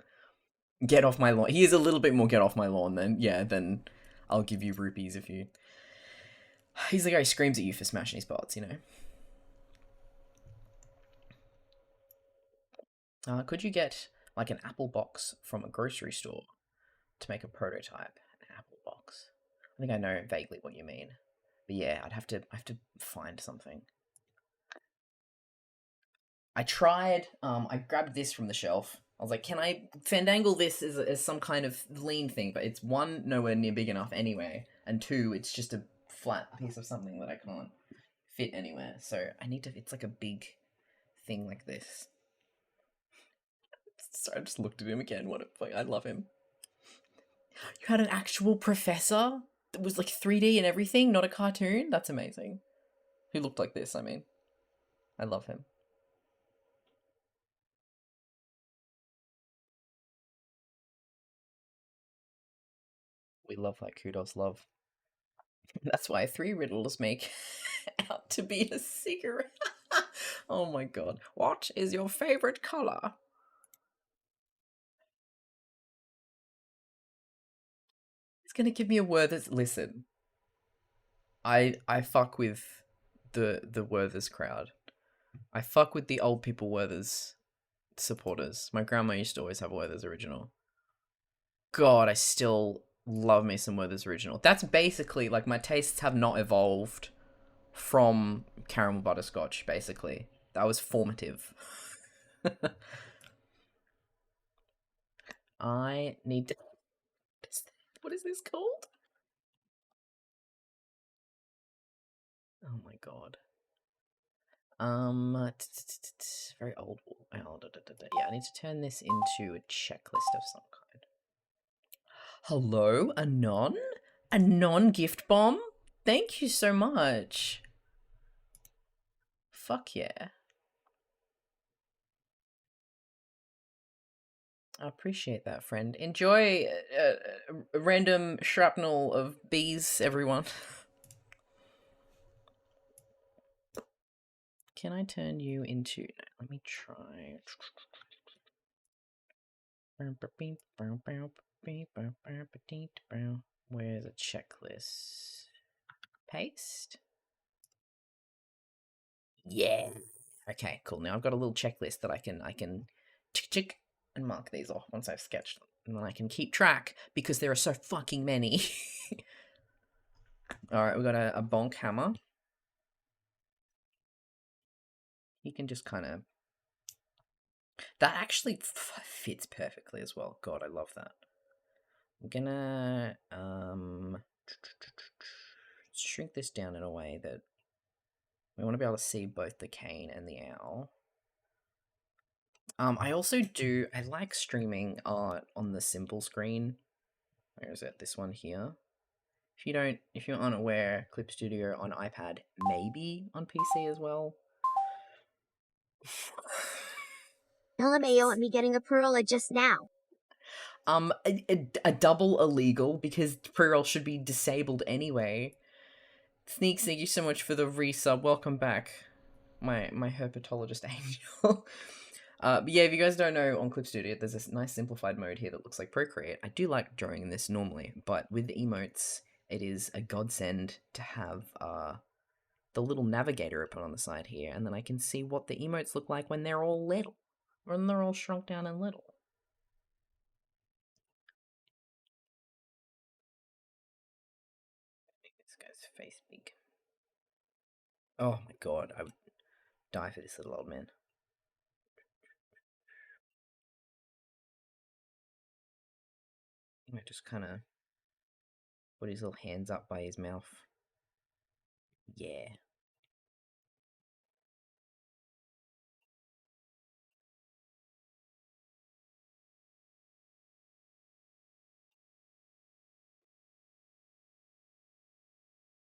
Get off my lawn. He is a little bit more get off my lawn then I'll give you rupees if you. He's the guy who screams at you for smashing his pots. Could you get like an apple box from a grocery store to make a prototype? An apple box. I think I know vaguely what you mean. But yeah, I have to find something. I tried. I grabbed this from the shelf. I was like, can I fandangle this as some kind of lean thing? But it's one, nowhere near big enough anyway, and two, it's just a flat piece of something that I can't fit anywhere. So I need to. It's like a big thing like this. Sorry, I just looked at him again. What a fuck! I love him. You had an actual professor that was like 3D and everything, not a cartoon? That's amazing. Who looked like this, I mean. I love him. We love like kudos love. That's why 3 riddles make out to be a cigarette. Oh my god. What is your favorite color? It's gonna give me a word that's listen. I fuck with the Werther's crowd. I fuck with the old people Werther's supporters. My grandma used to always have Werther's original. God, I still love me some Werther's original. That's basically like my tastes have not evolved from caramel butterscotch, basically. That was formative. I need to. What is this called? Oh my god. Very old. Yeah, I need to turn this into a checklist of some kind. Hello, Anon? A non-gift bomb? Thank you so much. Fuck yeah. I appreciate that, friend. Enjoy a random shrapnel of bees, everyone. Can I turn you into... No, let me try. Where's a checklist? Paste. Yeah. Okay, cool. Now I've got a little checklist that I can tick and mark these off once I've sketched them. And then I can keep track because there are so fucking many. Alright, we've got a bonk hammer. You can just kind of... That actually fits perfectly as well. God, I love that. I'm gonna shrink this down in a way that we want to be able to see both the cane and the owl. I also do... I like streaming art on the simple screen. Where is it? This one here. If you're unaware, Clip Studio on iPad, maybe on PC as well. LMAO at me getting a pearl just now. A double illegal because pre-roll should be disabled anyway. Sneaks, thank you so much for the resub. Welcome back, my herpetologist angel. But yeah, if you guys don't know, on Clip Studio, there's this nice simplified mode here that looks like Procreate. I do like drawing this normally, but with the emotes, it is a godsend to have the little navigator open on the side here, and then I can see what the emotes look like when they're all little, when they're all shrunk down and little. Make this guy's face big. Oh my god, I would die for this little old man. I just kind of put his little hands up by his mouth. Yeah.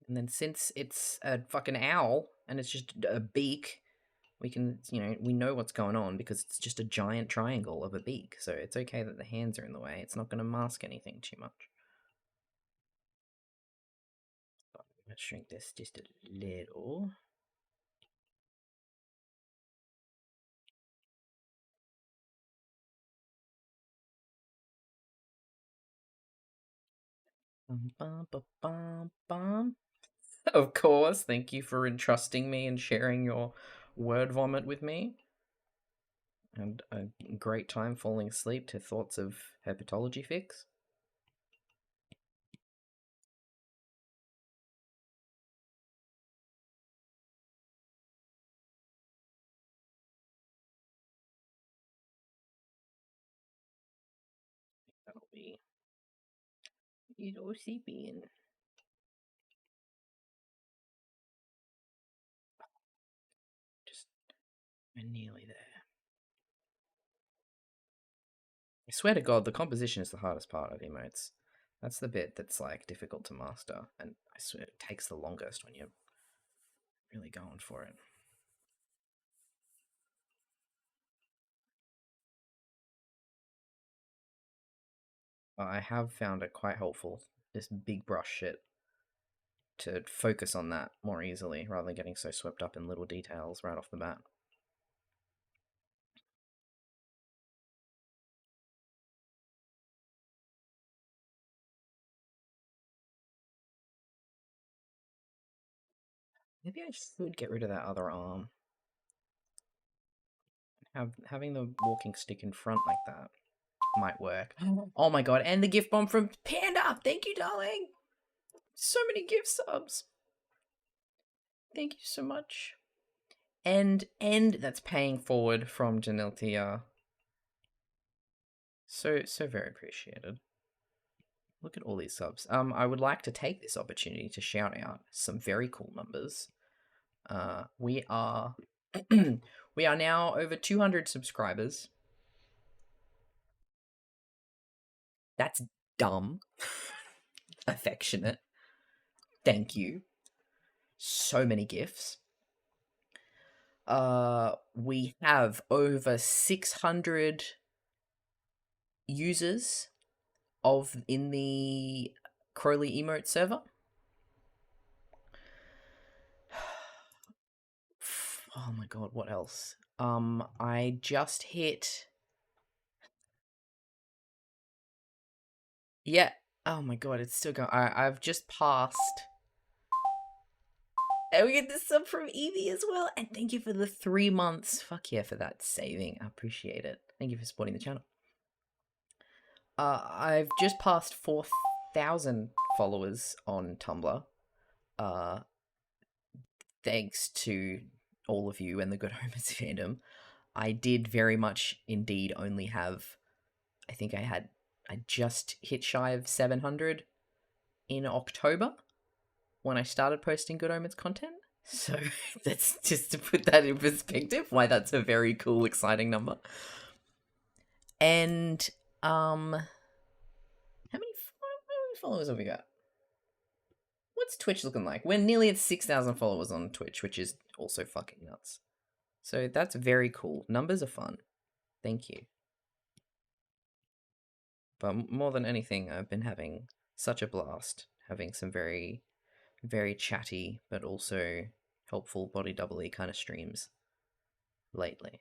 And then since it's a fucking owl and it's just a beak, we can, we know what's going on because it's just a giant triangle of a beak. So it's okay that the hands are in the way. It's not going to mask anything too much. Let's shrink this just a little. Bum, bum, bum, bum. Of course, thank you for entrusting me and sharing your word vomit with me. And a great time falling asleep to thoughts of herpetology fix. That'll be it OCP and just we're nearly there. I swear to God, the composition is the hardest part of emotes. That's the bit that's like difficult to master, and I swear it takes the longest when you're really going for it. I have found it quite helpful, this big brush shit, to focus on that more easily rather than getting so swept up in little details right off the bat. Maybe I should get rid of that other arm. Having the walking stick in front like that might work. Oh my god, and the gift bomb from Panda! Thank you, darling! So many gift subs! Thank you so much. And that's paying forward from Janiltia. So very appreciated. Look at all these subs. I would like to take this opportunity to shout out some very cool numbers. We are we are now over 200 subscribers. That's dumb. Affectionate. Thank you. So many gifts. We have over 600 users in the Crowley emote server. Oh my god, what else? I just hit... Yeah. Oh my god, it's still going. I've just passed... And we get this sub from Evie as well. And thank you for the 3 months. Fuck yeah for that saving. I appreciate it. Thank you for supporting the channel. I've just passed 4,000 followers on Tumblr. Thanks to all of you and the Good Omens fandom. I did very much indeed only have... I think I just hit shy of 700 in October when I started posting Good Omens content. So that's just to put that in perspective, why that's a very cool, exciting number. And how many followers have we got? What's Twitch looking like? We're nearly at 6,000 followers on Twitch, which is also fucking nuts. So that's very cool. Numbers are fun. Thank you. But more than anything, I've been having such a blast, having some very, very chatty, but also helpful body doubly kind of streams lately.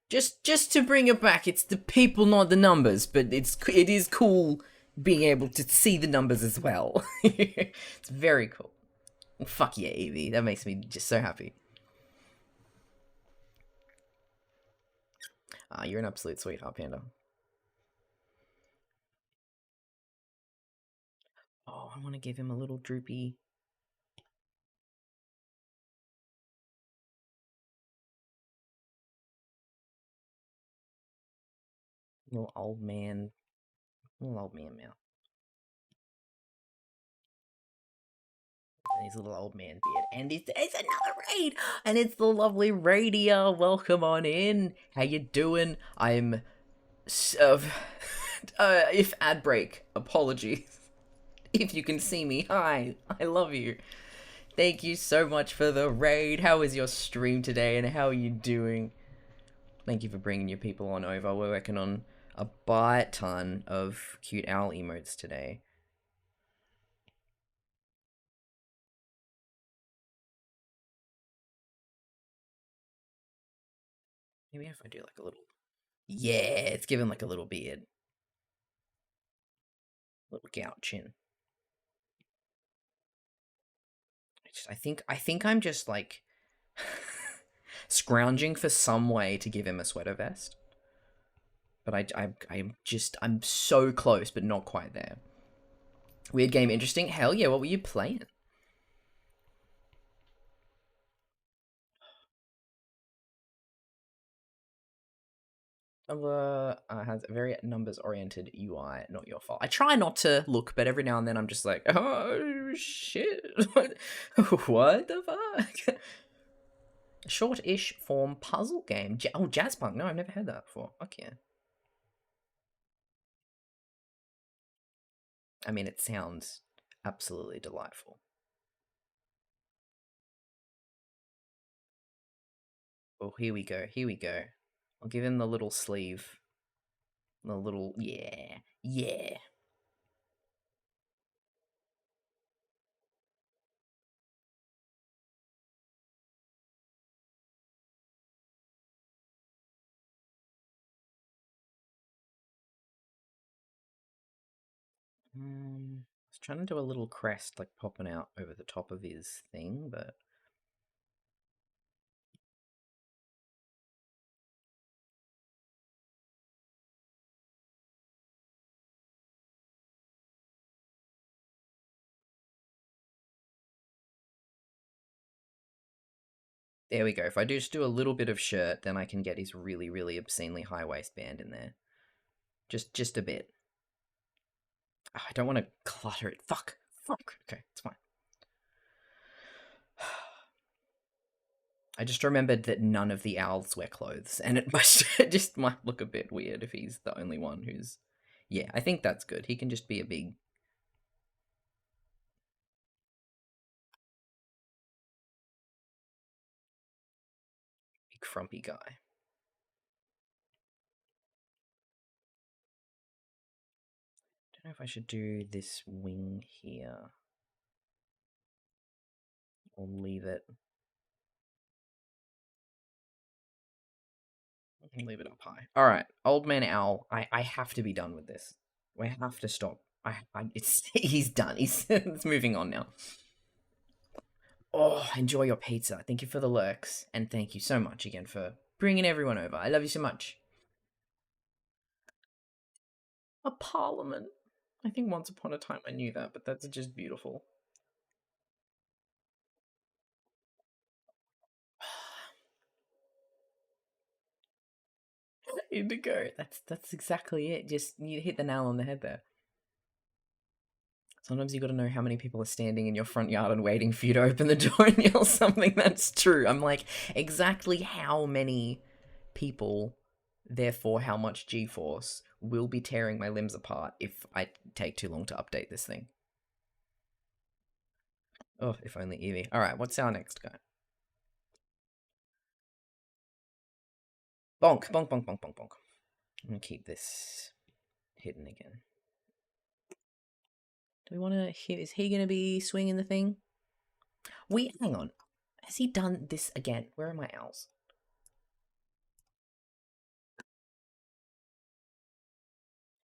Just to bring it back, it's the people, not the numbers, but it is cool being able to see the numbers as well. It's very cool. Fuck yeah, Evie. That makes me just so happy. You're an absolute sweetheart, Panda. Oh, I want to give him a little droopy... Little old man mouth. And his little old man beard. And it's another raid! And it's the lovely Raidia. Welcome on in. How you doing? I'm... if ad break, apologies. If you can see me, hi. I love you. Thank you so much for the raid. How was your stream today and how are you doing? Thank you for bringing your people on over. We're working on a bite ton of cute owl emotes today. Maybe if I do like a little... Yeah, it's giving like a little beard. Little gout chin. I think I'm just like scrounging for some way to give him a sweater vest. But I'm so close, but not quite there. Weird game, interesting. Hell yeah, what were you playing? Has a very numbers-oriented UI, not your fault. I try not to look, but every now and then I'm just like, oh, shit. What the fuck? Short-ish form puzzle game. Oh, Jazzpunk. No, I've never heard that before. Fuck yeah. I mean, it sounds absolutely delightful. Oh, here we go. Here we go. I'll give him the little sleeve. The little, yeah, yeah. I was trying to do a little crest, like popping out over the top of his thing, but there we go. If I just do a little bit of shirt, then I can get his really, really obscenely high waistband in there. Just a bit. Oh, I don't want to clutter it. Fuck. Okay, it's fine. I just remembered that none of the owls wear clothes, and it just might look a bit weird if he's the only one who's. Yeah, I think that's good. He can just be a big frumpy guy. Don't know if I should do this wing here or leave it. Leave it up high. All right, old man owl. I have to be done with this. We have to stop. It's he's done. It's moving on now. Oh, enjoy your pizza. Thank you for the lurks, and thank you so much again for bringing everyone over. I love you so much. A parliament. I think once upon a time I knew that, but that's just beautiful. Indigo. That's exactly it. Just you hit the nail on the head there. Sometimes you got to know how many people are standing in your front yard and waiting for you to open the door and yell something that's true. I'm like, exactly how many people, therefore how much G-force, will be tearing my limbs apart if I take too long to update this thing. Oh, if only Eevee. Alright, what's our next guy? Bonk, bonk, bonk, bonk, bonk, bonk. I'm gonna keep this hidden again. Do we want to... Is he gonna be swinging the thing? Wait, hang on. Has he done this again? Where are my owls?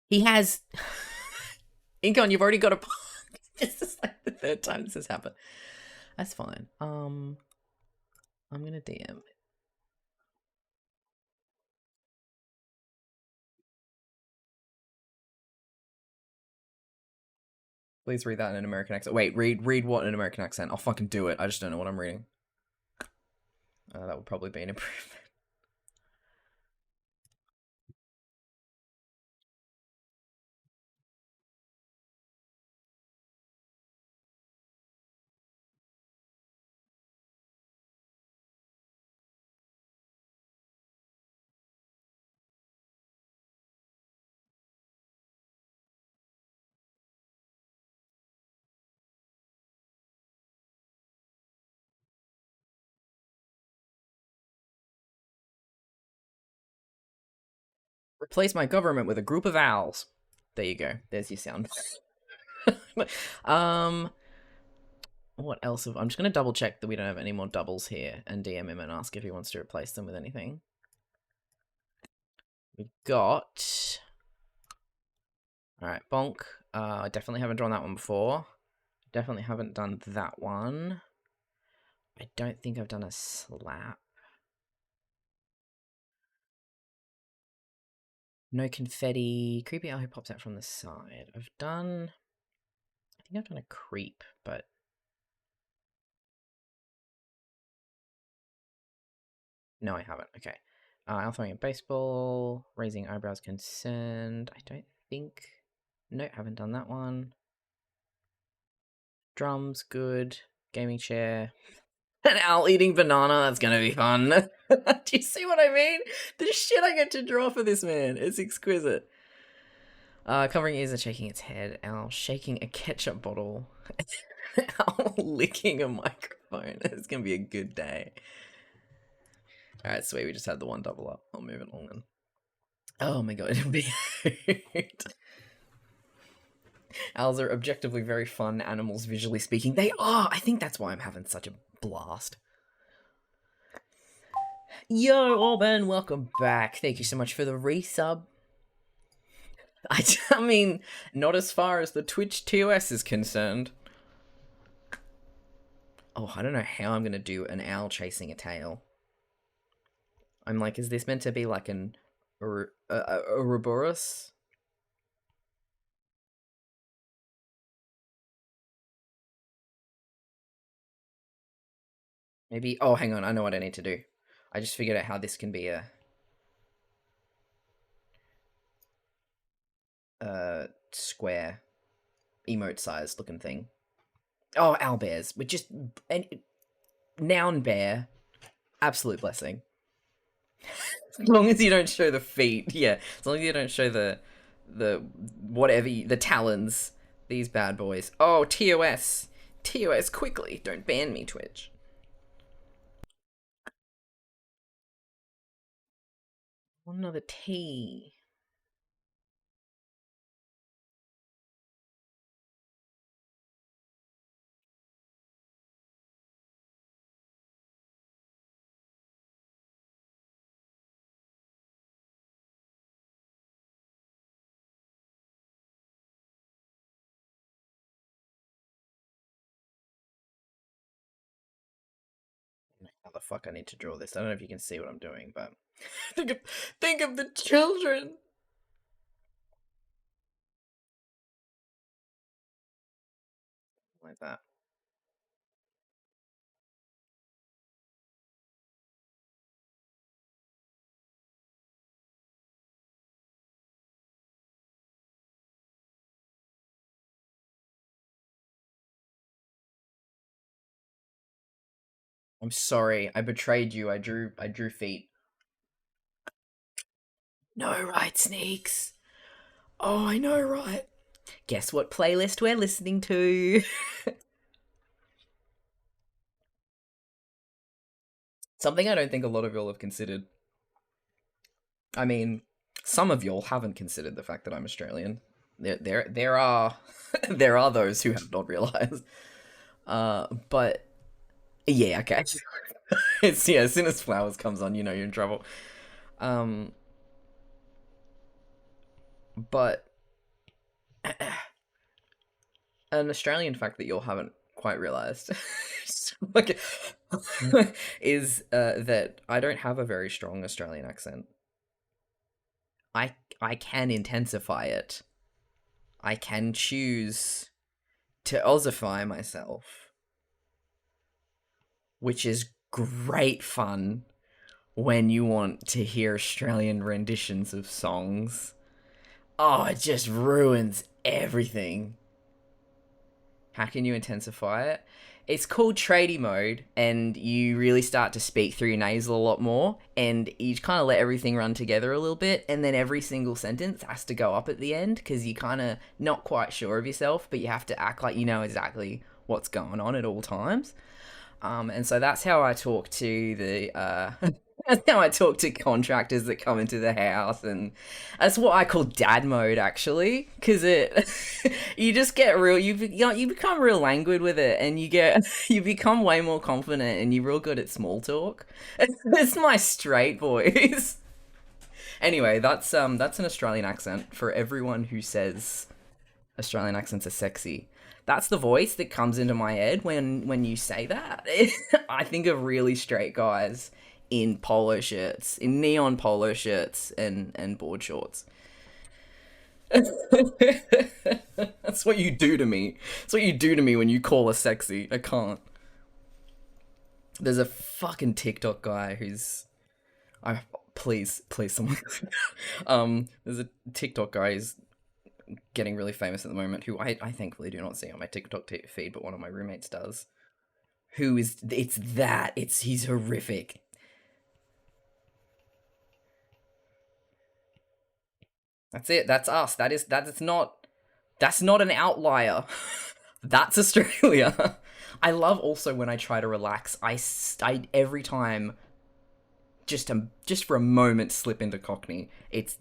He has... Incon, you've already got a... This is like the third time this has happened. That's fine. I'm gonna DM. Please read that in an American accent. Wait, read what in an American accent? I'll fucking do it. I just don't know what I'm reading. That would probably be an improvement. Replace my government with a group of owls. There you go. There's your sound. What else? I'm just gonna double check that we don't have any more doubles here and DM him and ask if he wants to replace them with anything. We've got... Alright, bonk. I definitely haven't drawn that one before. Definitely haven't done that one. I don't think I've done a slap. No confetti. Creepy owl who pops out from the side. I think I've done a creep, but... No, I haven't. Okay. Owl throwing a baseball. Raising eyebrows concerned. I don't think... No, haven't done that one. Drums, good. Gaming chair. An owl eating banana, that's gonna be fun. Do you see what I mean? The shit I get to draw for this man is exquisite. Covering ears and shaking its head. Owl shaking a ketchup bottle. Owl licking a microphone. It's gonna be a good day. Alright, sweet. We just had the one double up. I'll move it along then. Oh my god, it'll be Owls are objectively very fun animals, visually speaking. They are! I think that's why I'm having such a blast. Yo, Orban, welcome back. Thank you so much for the resub. I mean, not as far as the Twitch TOS is concerned. Oh, I don't know how I'm going to do an owl chasing a tail. I'm like, is this meant to be like an Ouroboros? Maybe, oh, hang on, I know what I need to do. I just figured out how this can be a square, emote-sized looking thing. Oh, owlbears. We're just... noun bear. Absolute blessing. As long as you don't show the feet. Yeah, as long as you don't show the whatever, the talons. These bad boys. Oh, TOS. TOS, quickly. Don't ban me, Twitch. Want another T. How the fuck I need to draw this? I don't know if you can see what I'm doing, but think of the children. Like that. I'm sorry, I betrayed you. I drew feet. No, right, Sneaks. Oh, I know, right. Guess what playlist we're listening to? Something I don't think a lot of y'all have considered. I mean, some of y'all haven't considered the fact that I'm Australian. There are there are those who have not realized. But yeah, okay. It's yeah, as soon as Flowers comes on, you know you're in trouble. But an Australian fact that you all haven't quite realized like, is that I don't have a very strong Australian accent. I can intensify it. I can choose to Aussify myself, which is great fun when you want to hear Australian renditions of songs. Oh, it just ruins everything. How can you intensify it? It's called tradie mode, and you really start to speak through your nasal a lot more, and you kind of let everything run together a little bit, and then every single sentence has to go up at the end, because you're kind of not quite sure of yourself, but you have to act like you know exactly what's going on at all times. And so that's how I talk to the that's how I talk to contractors that come into the house, and that's what I call dad mode actually, because it you just get real you become real languid with it, and you become way more confident, and you're real good at small talk. It's my straight voice. Anyway, that's an Australian accent for everyone who says Australian accents are sexy. That's the voice that comes into my head when you say that. I think of really straight guys in polo shirts, in neon polo shirts and board shorts. That's what you do to me. That's what you do to me when you call us sexy. I can't. There's a fucking TikTok guy who's I please someone there's a TikTok guy who's getting really famous at the moment, who I thankfully do not see on my TikTok feed, but one of my roommates does. Who is he's horrific. That's it. That's us. That's not an outlier. That's Australia. I love also when I try to relax. I every time just for a moment slip into Cockney. It's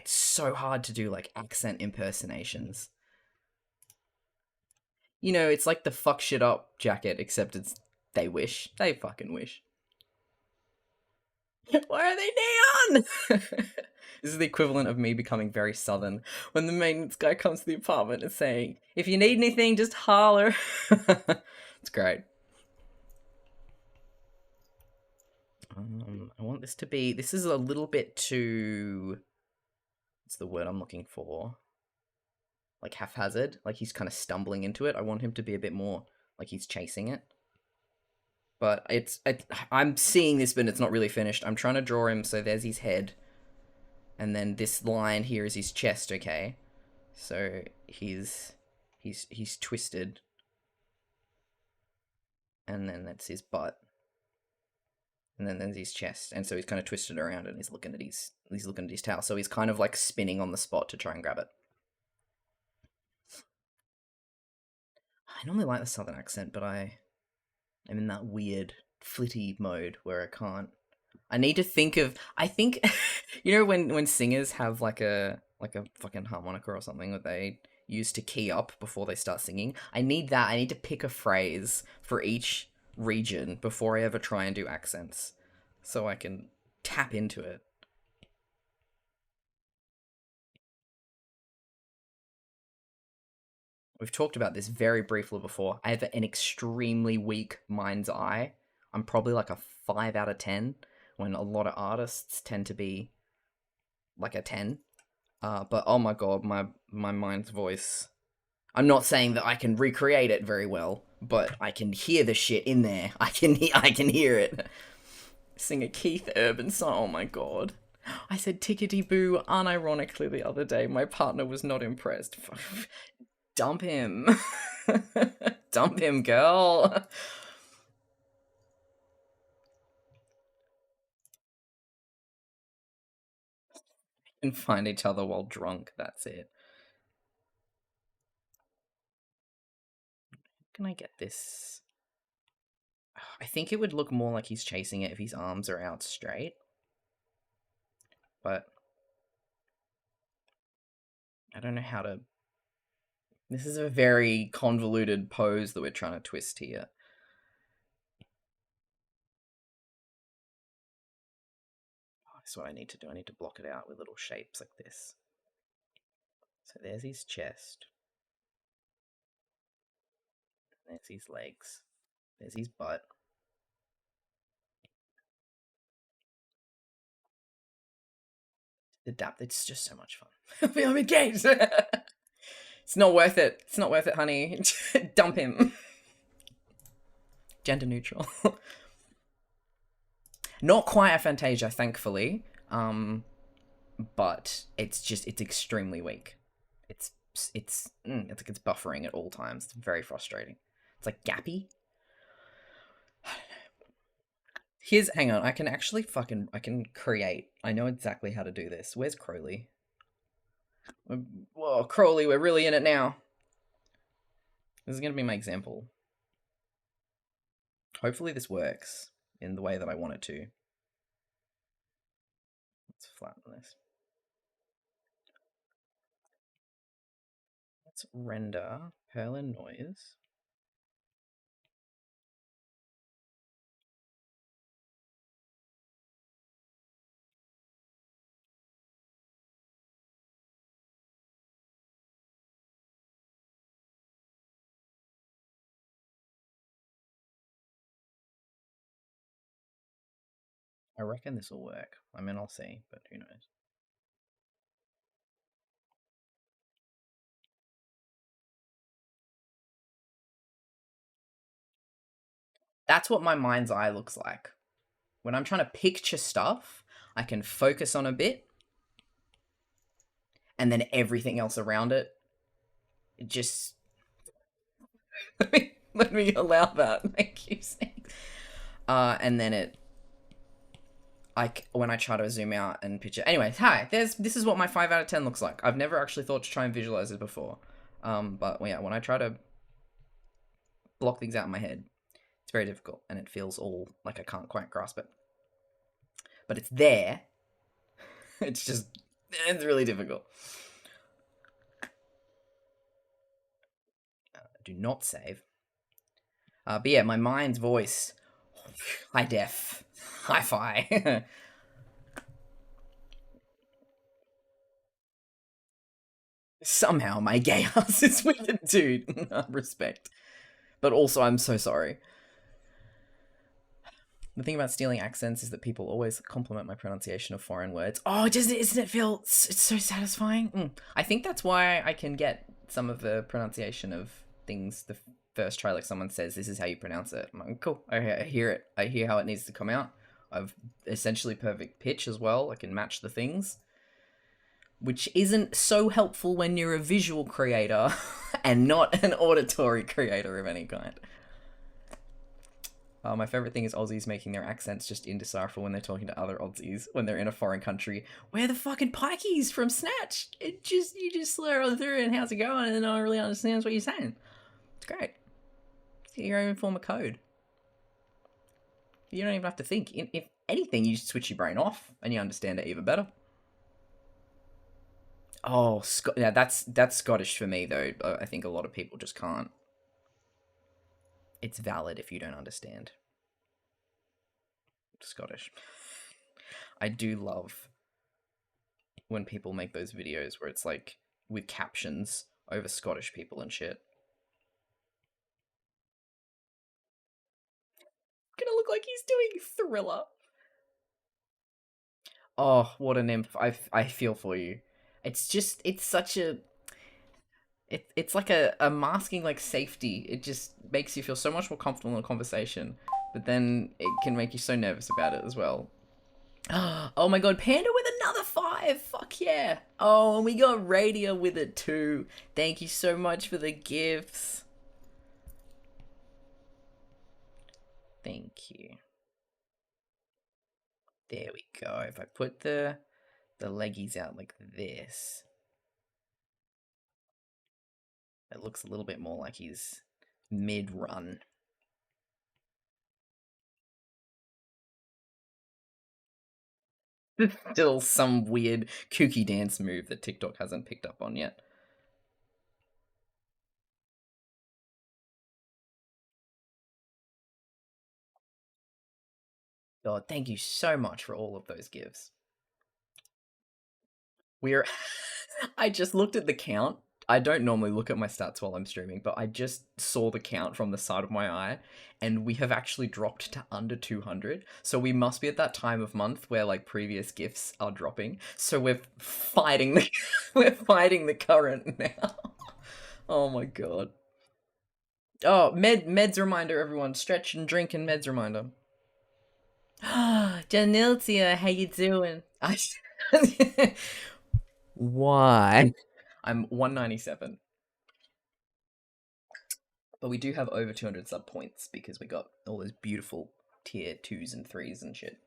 so hard to do like accent impersonations. You know, it's like the fuck shit up jacket, except it's they wish. They fucking wish. Why are they neon? This is the equivalent of me becoming very southern when the maintenance guy comes to the apartment and saying, "If you need anything, just holler." It's great. I want this to be. This is a little bit too. What's the word I'm looking for? Like haphazard. Like he's kind of stumbling into it. I want him to be a bit more like he's chasing it. But I'm seeing this, but it's not really finished. I'm trying to draw him. So there's his head, and then this line here is his chest. Okay, so he's twisted, and then that's his butt. And then there's his chest, and so he's kind of twisted around, and he's looking at his tail. So he's kind of like spinning on the spot to try and grab it. I normally like the southern accent, but I'm in that weird flitty mode where I can't. I need to think of. I think, you know, when singers have like a fucking harmonica or something that they use to key up before they start singing. I need that. I need to pick a phrase for each region before I ever try and do accents, so I can tap into it. We've talked about this very briefly before. I have an extremely weak mind's eye. I'm probably like a 5 out of 10, when a lot of artists tend to be like a 10. But oh my god, my mind's voice. I'm not saying that I can recreate it very well, but I can hear the shit in there. I can hear it. Sing a Keith Urban song. Oh my god. I said tickety boo unironically the other day. My partner was not impressed. Dump him. Dump him, girl. And find each other while drunk. That's it. Can I get this? I think it would look more like he's chasing it if his arms are out straight. But I don't know how to. This is a very convoluted pose that we're trying to twist here. Oh, that's what I need to do. I need to block it out with little shapes like this. So there's his chest. There's his legs. There's his butt. Adapt. It's just so much fun. I'm engaged. It's not worth it. It's not worth it, honey. Dump him. Gender neutral. Not quite a Fantasia, thankfully. But it's extremely weak. It's like it's buffering at all times. It's very frustrating. It's like gappy. Hang on, I can create. I know exactly how to do this. Where's Crowley? Whoa, Crowley, we're really in it now. This is going to be my example. Hopefully this works in the way that I want it to. Let's flatten this. Let's render Perlin noise. I reckon this will work. I mean, I'll see, but who knows. That's what my mind's eye looks like. When I'm trying to picture stuff, I can focus on a bit, and then everything else around it, just let me allow that. Thank you. And then when I try to zoom out and picture. Anyway, hi. This is what my 5 out of 10 looks like. I've never actually thought to try and visualize it before. But yeah, when I try to block things out in my head, it's very difficult, and it feels all like I can't quite grasp it. But it's there. It's really difficult. Do not save. But yeah, my mind's voice. High def. Hi-fi. Somehow my gay ass is with it, dude. Respect. But also, I'm so sorry. The thing about stealing accents is that people always compliment my pronunciation of foreign words. Oh, isn't it feel... It's so satisfying? I think that's why I can get some of the pronunciation of things the first try. Like someone says, this is how you pronounce it. I'm like, cool. I hear it. I hear how it needs to come out. I've essentially perfect pitch as well. I can match the things. Which isn't so helpful when you're a visual creator and not an auditory creator of any kind. My favorite thing is Aussies making their accents just indecipherable when they're talking to other Aussies when they're in a foreign country. Where the fucking pikeys from Snatch? You just slur on through and how's it going, and no one really understands what you're saying. It's great. It's your own form of code. You don't even have to think. If anything, you just switch your brain off and you understand it even better. Oh, yeah, that's Scottish for me though. I think a lot of people just can't. It's valid if you don't understand Scottish. I do love when people make those videos where it's like with captions over Scottish people and shit. Gonna look like he's doing Thriller. Oh, what an imp. I feel for you. It's such a... It's like a masking like safety. It just makes you feel so much more comfortable in a conversation, but then it can make you so nervous about it as well. Oh my god, Panda with another 5! Fuck yeah! Oh, and we got Radio with it too. Thank you so much for the gifts. Thank you. There we go. If I put the leggies out like this, it looks a little bit more like he's mid-run. Still some weird kooky dance move that TikTok hasn't picked up on yet. God, thank you so much for all of those gifts. I just looked at the count. I don't normally look at my stats while I'm streaming, but I just saw the count from the side of my eye, and we have actually dropped to under 200. So we must be at that time of month where like previous gifts are dropping. So we're fighting the current now. Oh my god. Oh, meds reminder, everyone. Stretch and drink and meds reminder. Janiltia, how you doing? Why? I'm 197. But we do have over 200 sub points because we got all those beautiful tier 2s and 3s and shit.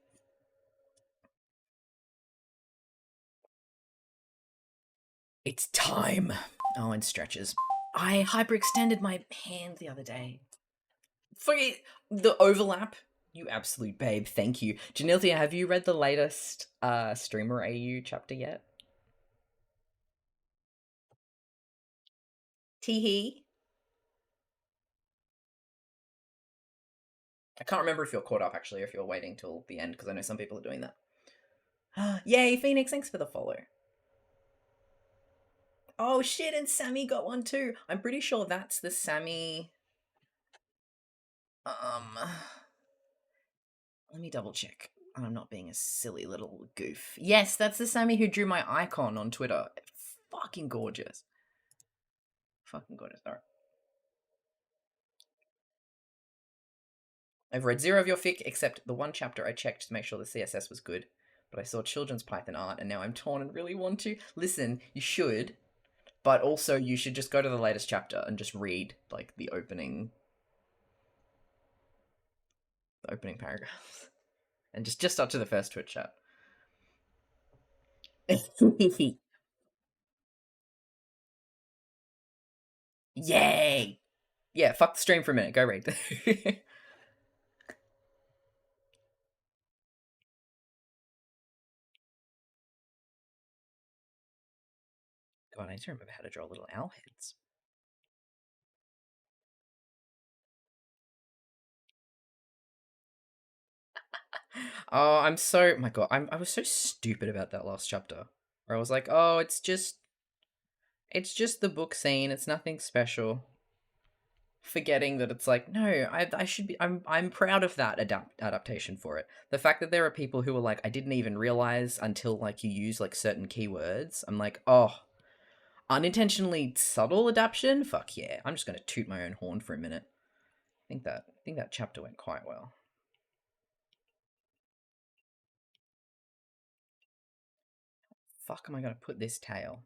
It's time. Oh, and stretches. I hyperextended my hand the other day. Forget the overlap. You absolute babe. Thank you. Janilthia, have you read the latest Streamer AU chapter yet? Teehee. I can't remember if you're caught up, actually, or if you're waiting till the end, because I know some people are doing that. Yay, Phoenix, thanks for the follow. Oh shit, and Sammy got one too. I'm pretty sure that's the Sammy... Let me double check. I'm not being a silly little goof. Yes, that's the Sammy who drew my icon on Twitter. Fucking gorgeous. Fucking gorgeous. Alright. I've read 0 of your fic, except the one chapter I checked to make sure the CSS was good. But I saw children's Python art, and now I'm torn and really want to. Listen, you should, but also you should just go to the latest chapter and just read, like, the opening paragraphs. And just up to the first Twitch chat. Yay! Yeah, fuck the stream for a minute. Go read. God, I need to remember how to draw little owl heads. Oh, I'm so my god, I was so stupid about that last chapter. Where I was like, oh, it's just the book scene. It's nothing special. Forgetting that it's like, no, I should be. I'm proud of that adaptation for it. The fact that there are people who are like, I didn't even realize until like you use like certain keywords. I'm like, oh, unintentionally subtle adaptation. Fuck yeah! I'm just gonna toot my own horn for a minute. I think that chapter went quite well. Fuck, am I gonna put this tail?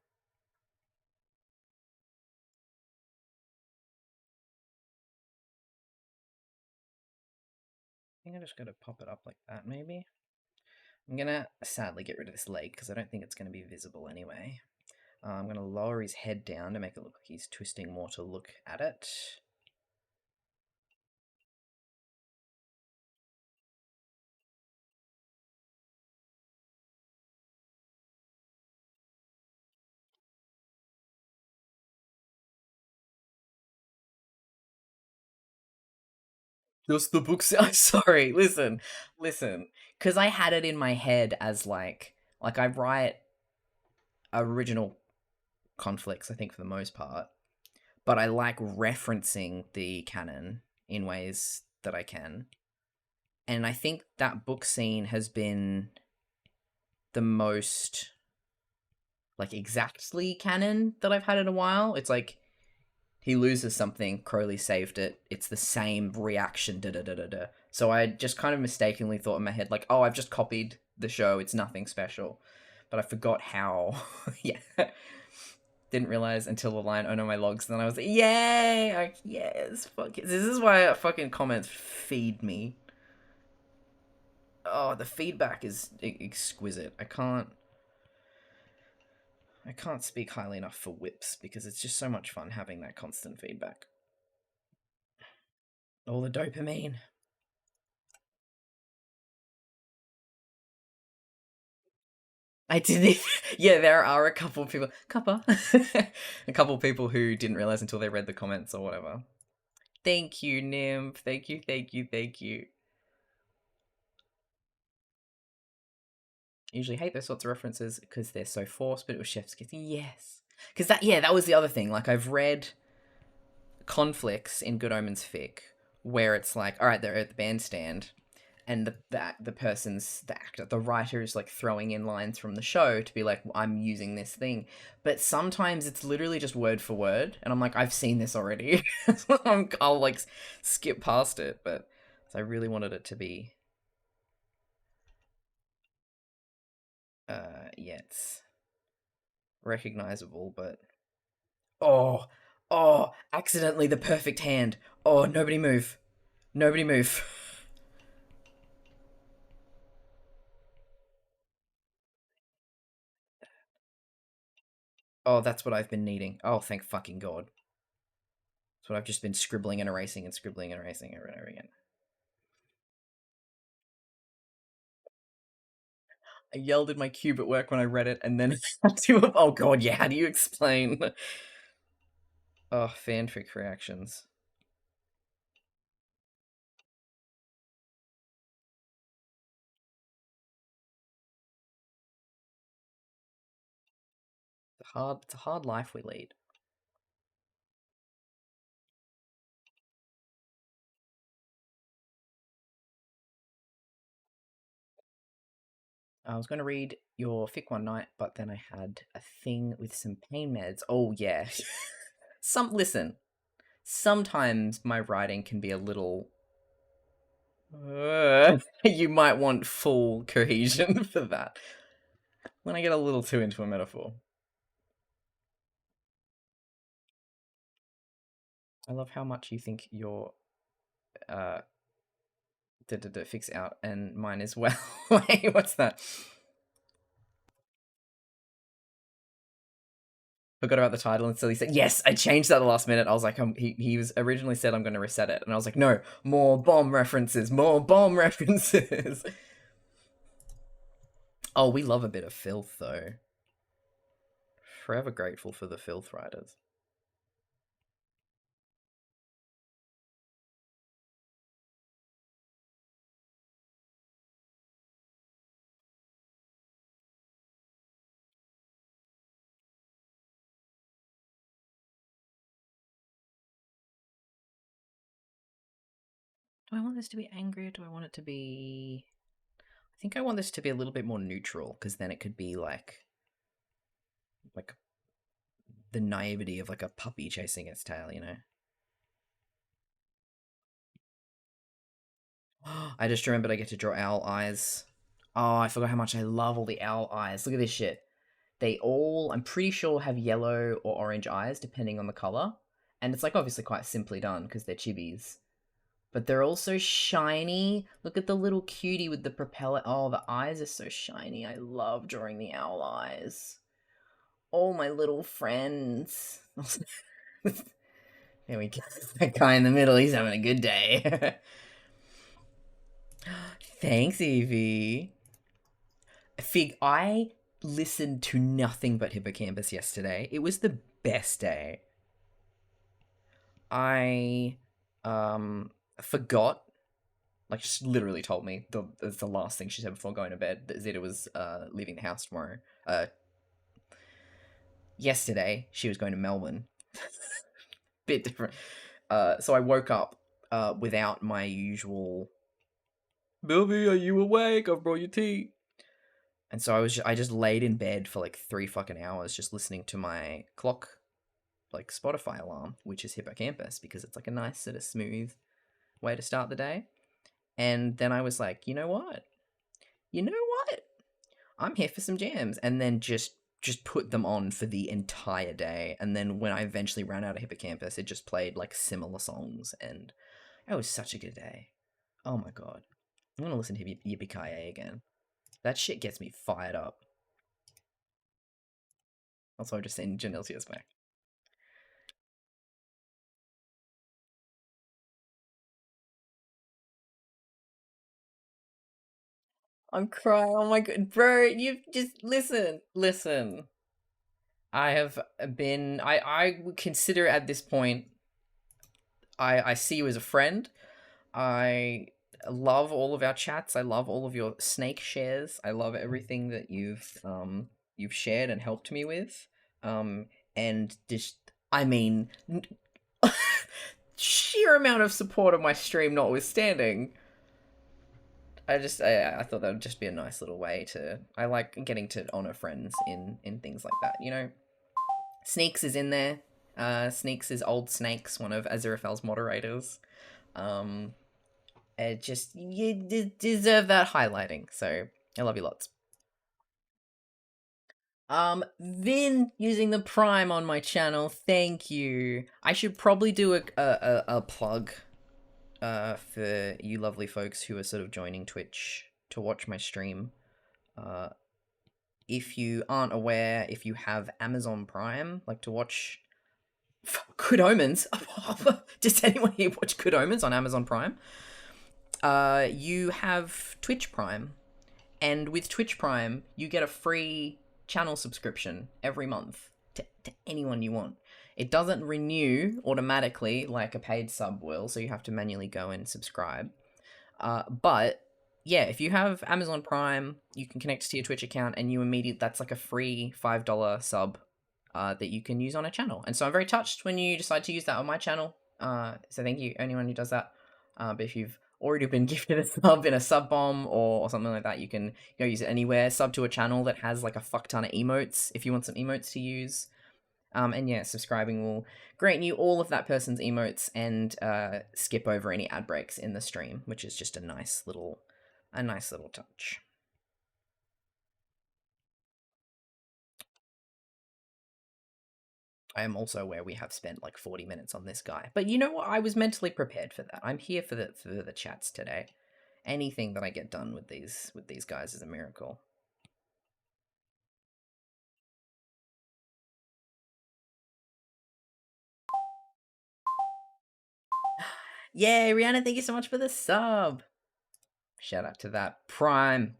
I think I just gotta pop it up like that, maybe. I'm gonna sadly get rid of this leg because I don't think it's gonna be visible anyway. I'm gonna lower his head down to make it look like he's twisting more to look at it. Just the books. I'm sorry. Listen. Because I had it in my head as like I write original conflicts. I think for the most part, but I like referencing the canon in ways that I can. And I think that book scene has been the most like exactly canon that I've had in a while. It's like he loses something, Crowley saved it. It's the same reaction, da da da da da. So I just kind of mistakenly thought in my head, like, oh, I've just copied the show. It's nothing special. But I forgot how. Yeah. Didn't realize until the line, oh no, my logs. And then I was like, yay! Like, yes, fuck it. This is why fucking comments feed me. Oh, the feedback is exquisite. I can't speak highly enough for whips because it's just so much fun having that constant feedback. All the dopamine. I didn't. Yeah, there are a couple of people, a couple of people who didn't realize until they read the comments or whatever. Thank you, Nymph. Thank you, thank you, thank you. Usually hate those sorts of references because they're so forced, but it was Chef's Kiss. Yes, because that was the other thing. Like I've read conflicts in Good Omens fic where it's like, all right, they're at the bandstand, and the person's the actor, the writer is like throwing in lines from the show to be like, I'm using this thing, but sometimes it's literally just word for word, and I'm like, I've seen this already. I'll like skip past it, but so I really wanted it to be, yeah, it's recognizable, but oh, accidentally the perfect hand. Oh, nobody move, nobody move. Oh, that's what I've been needing. Oh, thank fucking god. That's what I've just been scribbling and erasing and scribbling and erasing over and over again. I yelled in my cube at work when I read it, and then oh god, yeah, how do you explain? Oh, fanfic reactions. It's a hard life we lead. I was going to read your fic one night, but then I had a thing with some pain meds. Oh yeah. Listen. Sometimes my writing can be a little. You might want full cohesion for that. When I get a little too into a metaphor. I love how much you think your fix out, and mine as well. Wait, what's that? Forgot about the title, and Silly said, yes, I changed that at the last minute. I was like, he was originally said I'm going to reset it, and I was like, no, more bomb references, more bomb references. Oh, we love a bit of filth, though. Forever grateful for the filth writers. Do I want this to be angry, or do I want it to be... I think I want this to be a little bit more neutral, because then it could be like the naivety of like a puppy chasing its tail, you know? I just remembered I get to draw owl eyes. Oh, I forgot how much I love all the owl eyes. Look at this shit. They all, I'm pretty sure, have yellow or orange eyes, depending on the color. And it's like obviously quite simply done because they're chibis. But they're all so shiny. Look at the little cutie with the propeller. Oh, the eyes are so shiny. I love drawing the owl eyes. Oh, my little friends. There we go. That guy in the middle, he's having a good day. Thanks, Evie. Fig, I listened to nothing but Hippocampus yesterday. It was the best day. I forgot, like, she literally told me it's the last thing she said before going to bed, that Zeta was leaving the house tomorrow. Yesterday she was going to Melbourne. Bit different. So I woke up without my usual Bilby, are you awake? I've brought you tea. And so I just laid in bed for like 3 fucking hours just listening to my clock, like Spotify alarm, which is Hippocampus, because it's like a nice sort of smooth way to start the day. And then I was like, you know what? I'm here for some jams. And then just put them on for the entire day. And then when I eventually ran out of Hippocampus, it just played like similar songs, and it was such a good day. Oh my god. I'm gonna listen to Yippee-Ki-Yay again. That shit gets me fired up. Also, I've just seen Janelsia's back. I'm crying. Oh my god, bro! You just listen. I have been. I would consider at this point. I see you as a friend. I love all of our chats. I love all of your snake shares. I love everything that you've shared and helped me with. And just, I mean, sheer amount of support of my stream notwithstanding, I thought that would just be a nice little way to. I like getting to honor friends in things like that. You know, Sneaks is in there. Sneaks is Old Snakes, one of Aziraphale's moderators. It just, you deserve that highlighting. So I love you lots. Vin using the Prime on my channel. Thank you. I should probably do a plug for you lovely folks who are sort of joining Twitch to watch my stream. If you aren't aware, if you have Amazon Prime, like to watch Good Omens, does anyone here watch Good Omens on Amazon Prime? You have Twitch Prime, and with Twitch Prime, you get a free channel subscription every month to anyone you want. It doesn't renew automatically like a paid sub will, so you have to manually go and subscribe. But yeah, if you have Amazon Prime, you can connect to your Twitch account, and that's like a free $5 sub that you can use on a channel. And so I'm very touched when you decide to use that on my channel. So thank you, anyone who does that. But if you've already been gifted a sub in a sub bomb or something like that, you can go use it anywhere. Sub to a channel that has like a fuck ton of emotes if you want some emotes to use. And yeah, subscribing will grant you all of that person's emotes and skip over any ad breaks in the stream, which is just a nice little touch. I am also aware we have spent like 40 minutes on this guy, but you know what? I was mentally prepared for that. I'm here for the chats today, Anything that I get done with these guys is a miracle. Yay, Rihanna, thank you so much for the sub. Shout out to that Prime.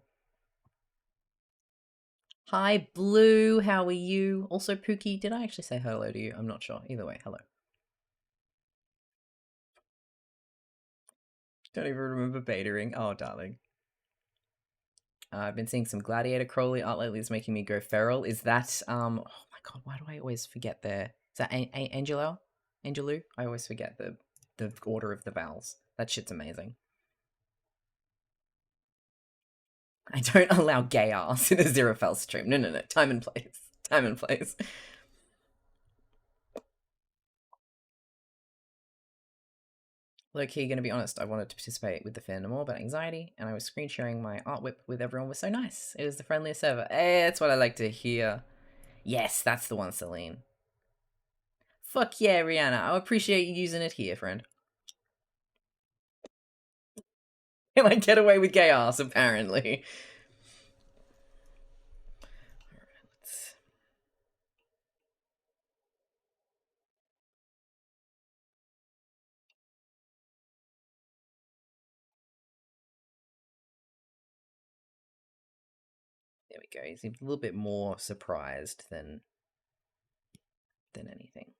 Hi, Blue, how are you? Also, Pookie, did I actually say hello to you? I'm not sure. Either way, hello. Don't even remember betaing. Oh, darling. I've been seeing some Gladiator Crowley art lately. It's making me go feral. Is that, oh my god, why do I always forget their... Is that Angelo? Angelou? I always forget the order of the vowels. That shit's amazing. I don't allow gay ass in a Zero Fel stream. No. Time and place. Time and place. Low-key, gonna be honest, I wanted to participate with the fandom more about anxiety, and I was screen sharing my art whip with everyone. It was so nice. It was the friendliest server. Hey, that's what I like to hear. Yes, that's the one, Celine. Fuck yeah, Rihanna. I appreciate you using it here, friend. Can I get away with gay ass, apparently? There we go. He seems a little bit more surprised than anything.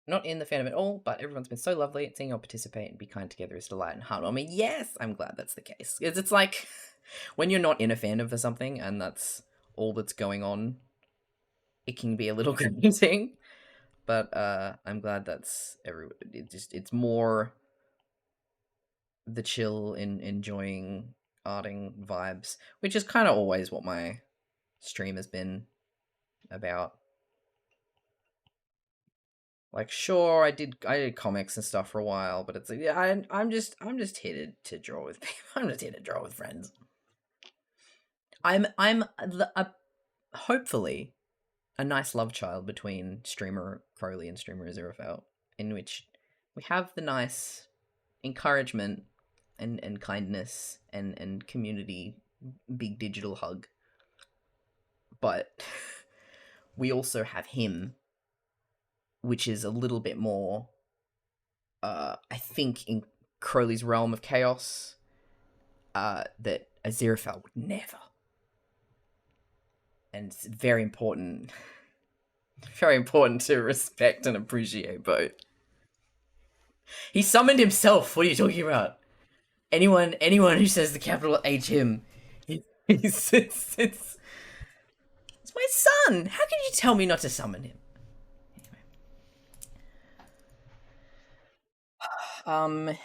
Not in the fandom at all, but everyone's been so lovely. Seeing you all participate and be kind together is a delight and heartwarming. Yes, I'm glad that's the case. It's like when you're not in a fandom for something and that's all that's going on, it can be a little confusing. But I'm glad that's it's more the chill in enjoying arting vibes, which is kind of always what my stream has been about. Like, sure, I did comics and stuff for a while, but it's like, yeah, I'm just here to draw with people. I'm just here to draw with friends. I'm hopefully a nice love child between streamer Crowley and streamer Aziraphale, in which we have the nice encouragement and kindness and community big digital hug, but we also have him, which is a little bit more, I think, in Crowley's realm of chaos, that Aziraphale would never. And it's very important to respect and appreciate both. He summoned himself. What are you talking about? Anyone who says the capital H him, it's my son. How can you tell me not to summon him? Anyway.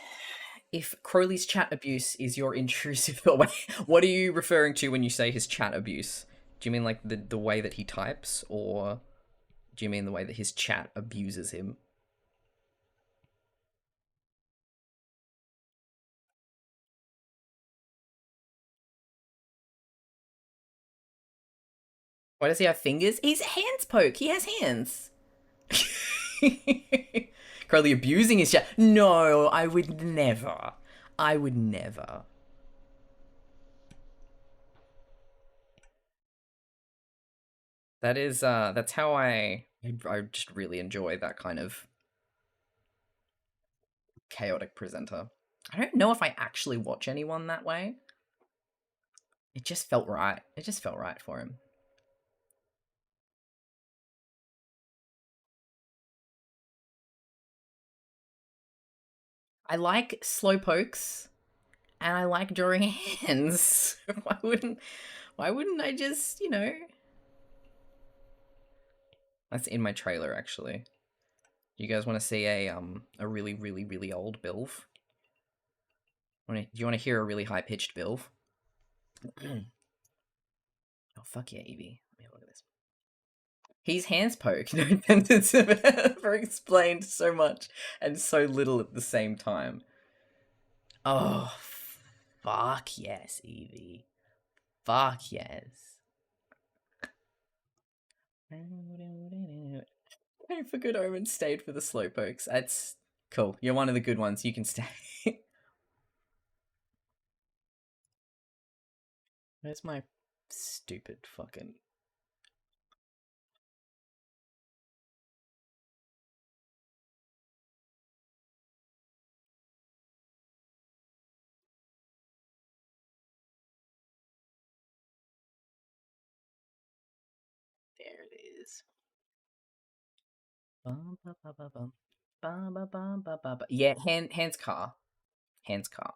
If Crowley's chat abuse is your intrusive thought, what are you referring to when you say his chat abuse? Do you mean like the way that he types, or do you mean the way that his chat abuses him? Why does he have fingers? He's hands poke. He has hands. Crowley abusing his chat. No, I would never. I would never. That is, that's how I just really enjoy that kind of chaotic presenter. I don't know if I actually watch anyone that way. It just felt right. It just felt right for him. I like slow pokes, and I like drawing hands. why wouldn't I just, you know? That's in my trailer, actually. You guys want to see a really, really, really old bilf? Do you want to hear a really high-pitched bilf? Oh, fuck yeah, Evie. Let me have a look at this. He's hands poked. No sentence have ever explained so much and so little at the same time. Oh, fuck yes, Evie. Fuck yes. for good omens stayed for the slowpokes. That's cool. You're one of the good ones. You can stay. Where's my stupid fucking... There it is. Bum, ba, ba, ba, bum. Bum, ba, bum, ba, ba, ba. Yeah, hands car. Hands car.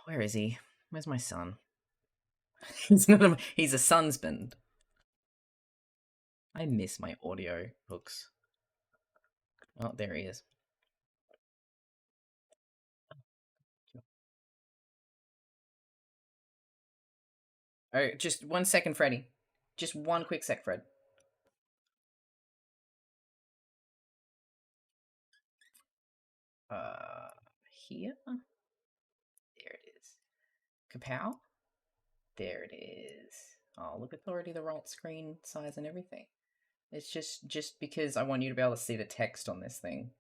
Where is he? Where's my son? He's not a, he's a sunsband. I miss my audio hooks. Oh, there he is. Oh, just 1 second, Freddy. Just one quick sec, Fred. Here? There it is. Kapow? There it is. Oh, look, it's already the right screen size and everything. It's just because I want you to be able to see the text on this thing.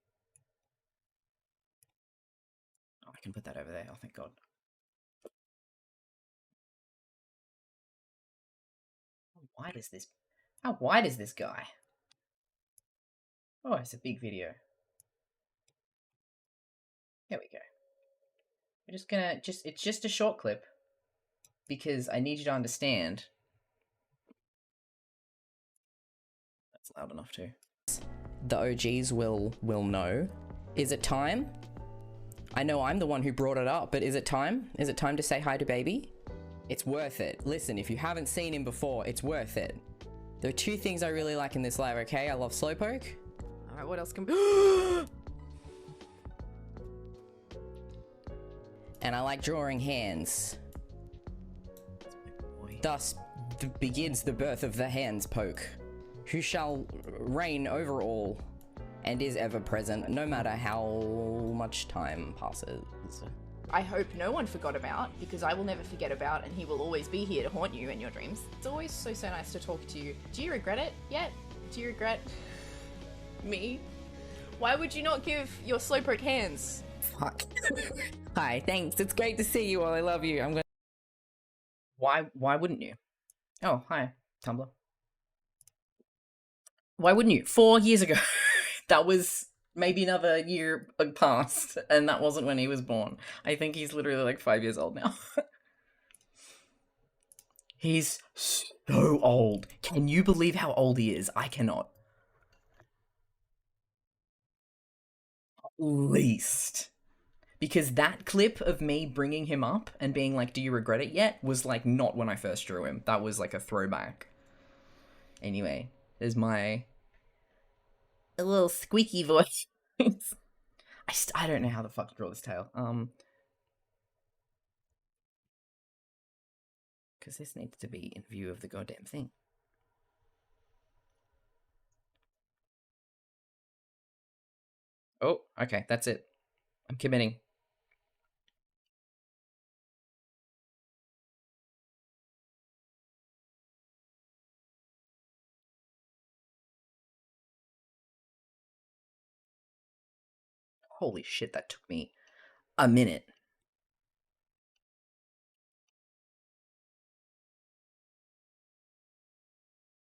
Oh, I can put that over there. Oh, thank God. How wide is this guy? Oh, it's a big video. There we go. We're just gonna it's just a short clip because I need you to understand. That's loud enough too. The OGs will know. Is it time? I know I'm the one who brought it up, but is it time? Is it time to say hi to baby? It's worth it. Listen, if you haven't seen him before, it's worth it. There are 2 things I really like in this live, okay? I love Slowpoke. Alright, what else can... And I like drawing hands. Thus begins the birth of the hands poke, who shall reign over all and is ever present, no matter how much time passes. I hope no one forgot about, because I will never forget about, and he will always be here to haunt you in your dreams. It's always so nice to talk to you. Do you regret it yet? Do you regret me? Why would you not give your slowpoke hands? Fuck. Hi, thanks. It's great to see you all. I love you. I'm gonna... Why wouldn't you? Oh, hi, Tumblr. Why wouldn't you? 4 years ago. That was maybe another year past, and that wasn't when he was born. I think he's literally like 5 years old now. He's so old. Can you believe how old he is? I cannot. At least. Because that clip of me bringing him up and being like, do you regret it yet? Was like not when I first drew him. That was like a throwback. Anyway, there's my... a little squeaky voice. I don't know how the fuck to draw this tail. Because this needs to be in view of the goddamn thing. Oh, okay, that's it. I'm committing. Holy shit, that took me a minute.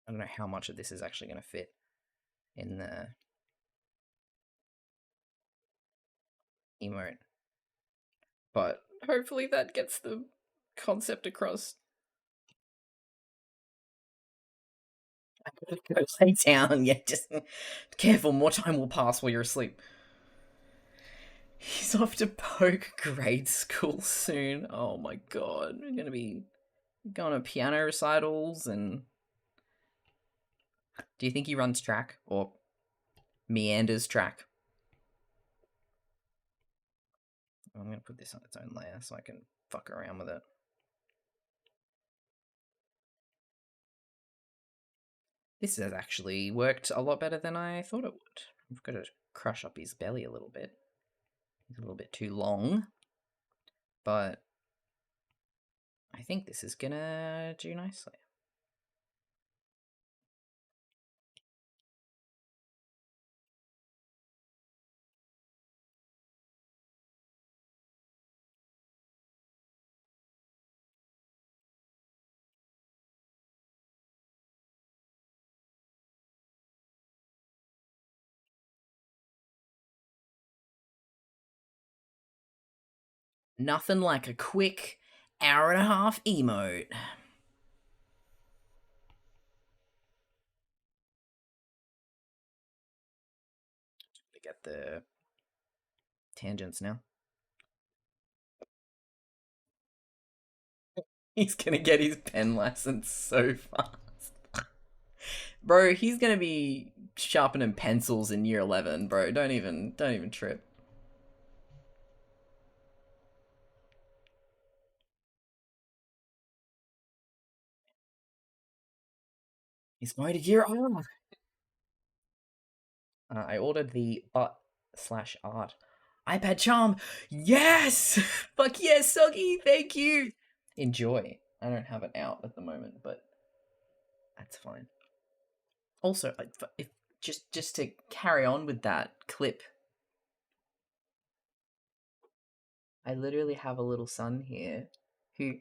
I don't know how much of this is actually going to fit in the emote. But hopefully that gets the concept across. I'm gonna go lay down. Yeah, just careful, more time will pass while you're asleep. He's off to poke grade school soon. Oh my god. We're gonna be going to piano recitals and... Do you think he runs track? Or meanders track? I'm gonna put this on its own layer so I can fuck around with it. This has actually worked a lot better than I thought it would. I've got to crush up his belly a little bit. He's a little bit too long. But I think this is gonna do nicely. Nothing like a quick hour and a half emote. To get the tangents now. He's gonna get his pen license so fast. Bro, he's gonna be sharpening pencils in year 11, bro. Don't even trip. He's going to year on. I ordered the butt/art iPad charm. Yes! Fuck yes, Soggy. Thank you. Enjoy. I don't have it out at the moment, but that's fine. Also, if just to carry on with that clip, I literally have a little son here who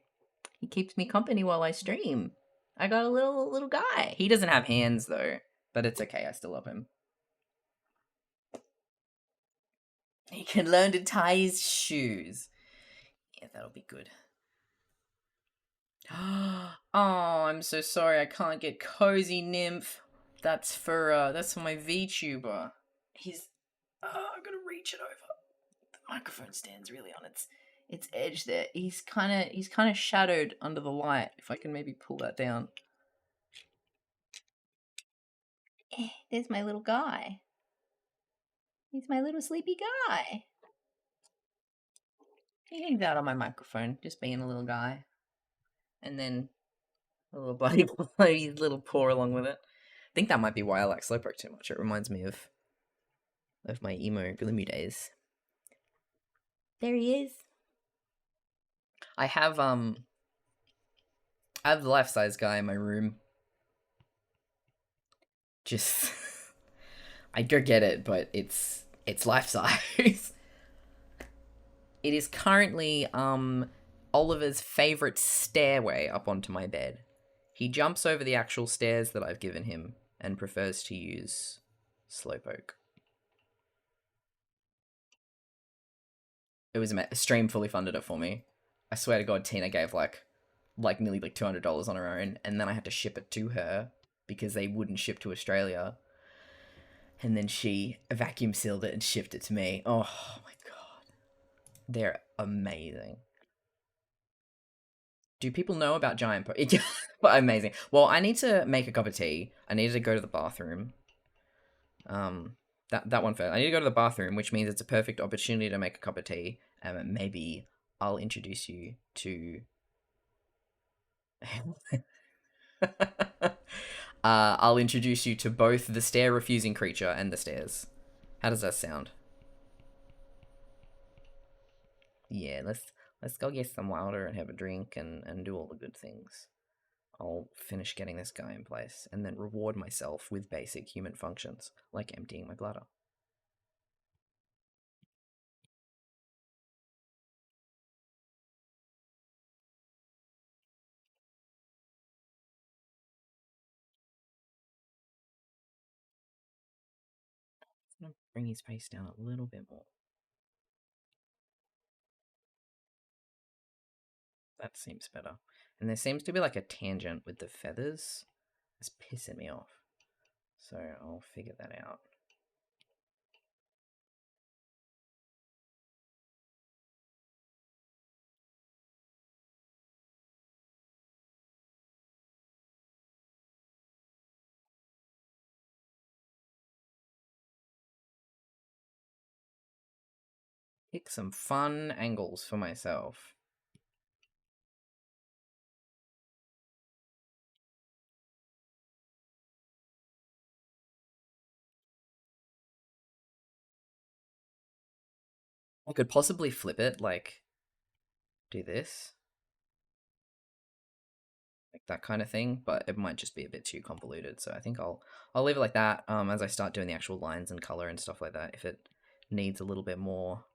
he keeps me company while I stream. I got a little guy. He doesn't have hands though, but it's okay. I still love him. He can learn to tie his shoes. Yeah, that'll be good. Oh, I'm so sorry. I can't get Cozy Nymph. That's for my VTuber. He's I'm gonna reach it over. The microphone stands really on its edge there. He's kind of shadowed under the light. If I can maybe pull that down. There's my little guy. He's my little sleepy guy. He hangs out on my microphone, just being a little guy. And then a little buddy his little paw along with it. I think that might be why I like Slowpoke too much. It reminds me of my emo gloomy days. There he is. I have the life-size guy in my room. Just I don't get it, but it's life-size. It is currently Oliver's favorite stairway up onto my bed. He jumps over the actual stairs that I've given him and prefers to use Slowpoke. It was a stream fully funded it for me. I swear to God, Tina gave like nearly like $200 on her own, and then I had to ship it to her because they wouldn't ship to Australia. And then she vacuum sealed it and shipped it to me. Oh my God. They're amazing. Do people know about giant but amazing. Well, I need to make a cup of tea. I need to go to the bathroom. That one first. I need to go to the bathroom, which means it's a perfect opportunity to make a cup of tea. Maybe I'll introduce you to I'll introduce you to both the stare-refusing creature and the stairs. How does that sound? Yeah, let's go get some water and have a drink and do all the good things. I'll finish getting this guy in place and then reward myself with basic human functions, like emptying my bladder. I'm gonna bring his face down a little bit more. That seems better. And there seems to be like a tangent with the feathers. It's pissing me off. So I'll figure that out. Pick some fun angles for myself. I could possibly flip it, like, do this. Like that kind of thing, but it might just be a bit too convoluted, so I think I'll leave it like that as I start doing the actual lines and color and stuff like that. If it needs a little bit more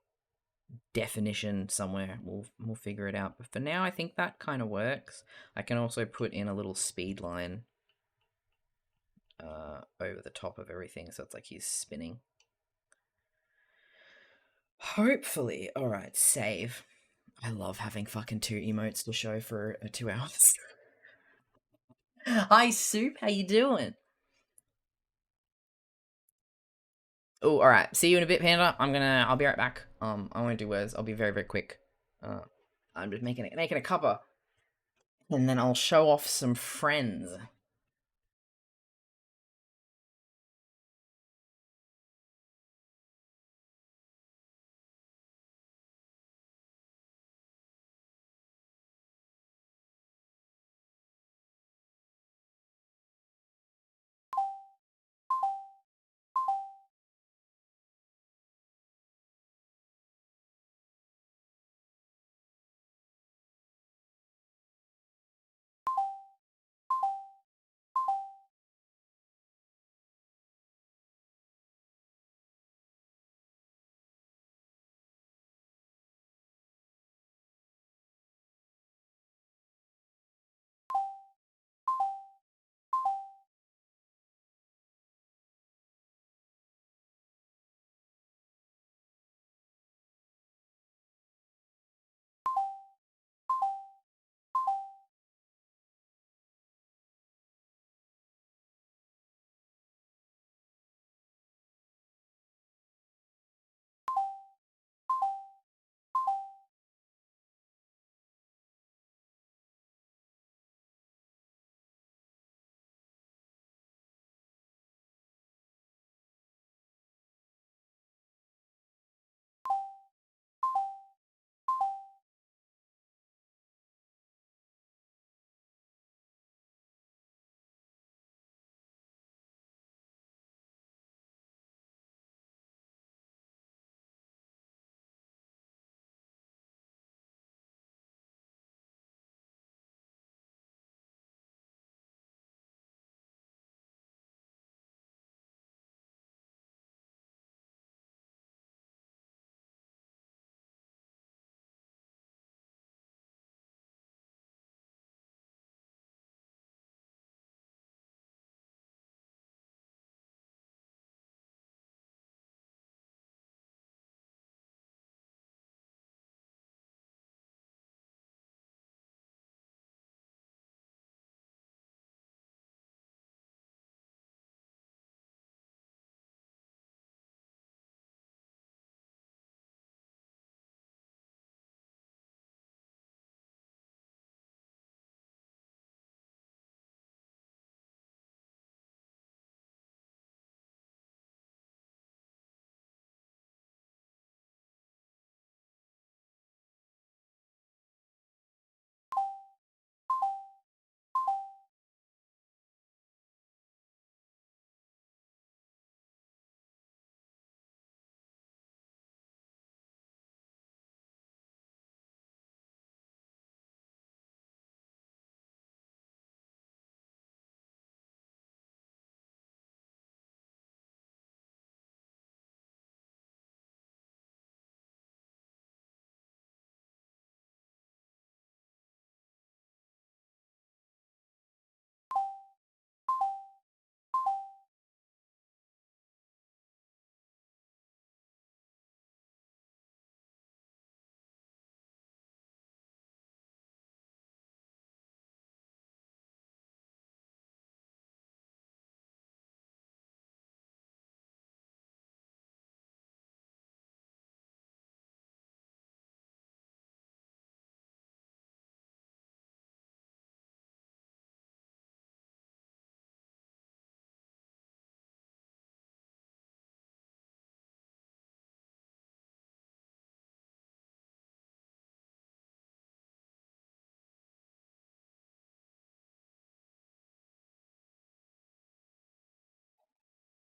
definition somewhere, we'll figure it out. But for now, I think that kind of works. I can also put in a little speed line over the top of everything, so it's like he's spinning. Hopefully, all right, save. I love having fucking 2 emotes to show for 2 hours. Hi, Soup. How you doing? Oh, all right. See you in a bit, Panda. I'll be right back. I won't do words. I'll be very, very quick. I'm just making a cover, and then I'll show off some friends.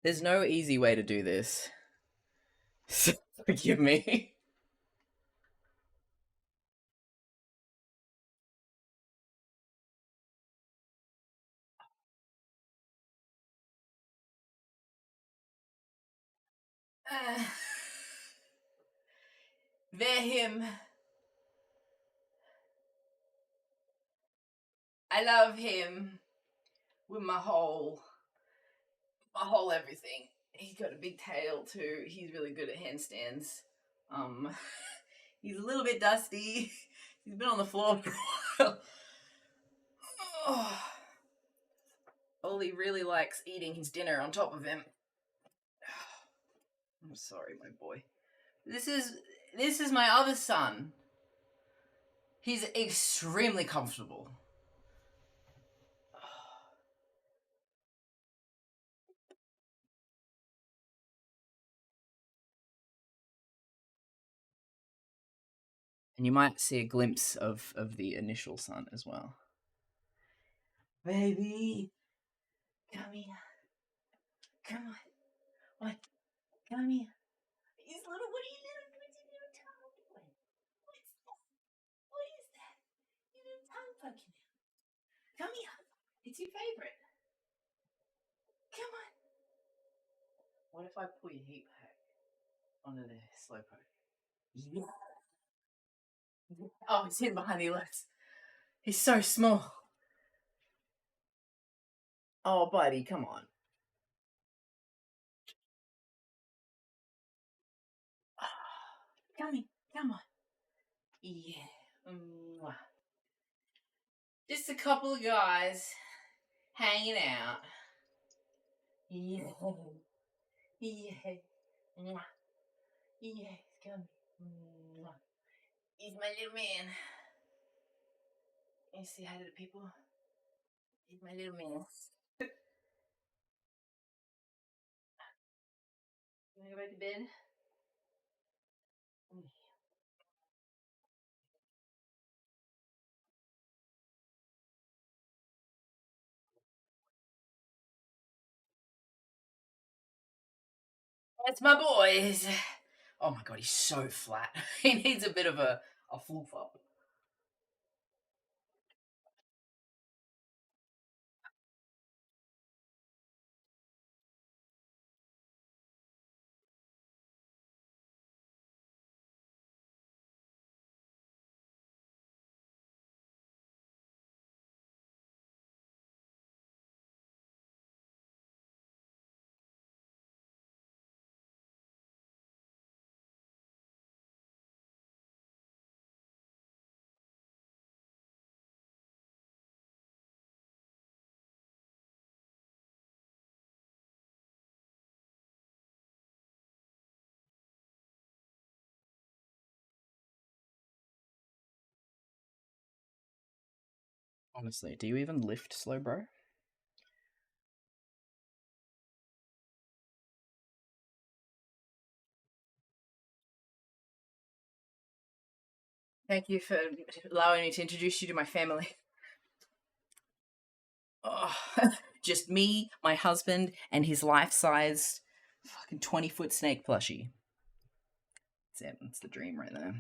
There's no easy way to do this. So forgive me. They're him. I love him with my whole everything. He's got a big tail too. He's really good at handstands. Um, He's a little bit dusty. He's been on the floor for a while. Oh. Ollie really likes eating his dinner on top of him. I'm sorry, my boy. This is my other son. He's extremely comfortable. And you might see a glimpse of the initial son as well. Baby, come here. Come on. What? Come here. He's little. What are you little? What's your little tongue doing? What's that? What is that? Your little tongue poking out. Come here. It's your favorite. Come on. What if I pull your heat pack onto the slowpoke? Yeah. Oh, he's hidden behind the alerts. He's so small. Oh, buddy, come on. Come on. Yeah. Mwah. Just a couple of guys hanging out. Yeah. Yeah. Mwah. Yeah, come. Mwah. He's my little man. You say hi to the people? He's my little man. You wanna go back to bed? That's my boys. Oh my god, he's so flat. He needs a bit of a fluff up. Honestly, do you even lift slow, bro? Thank you for allowing me to introduce you to my family. Oh, just me, my husband, and his life-sized fucking 20-foot snake plushie. That's it. That's the dream right there.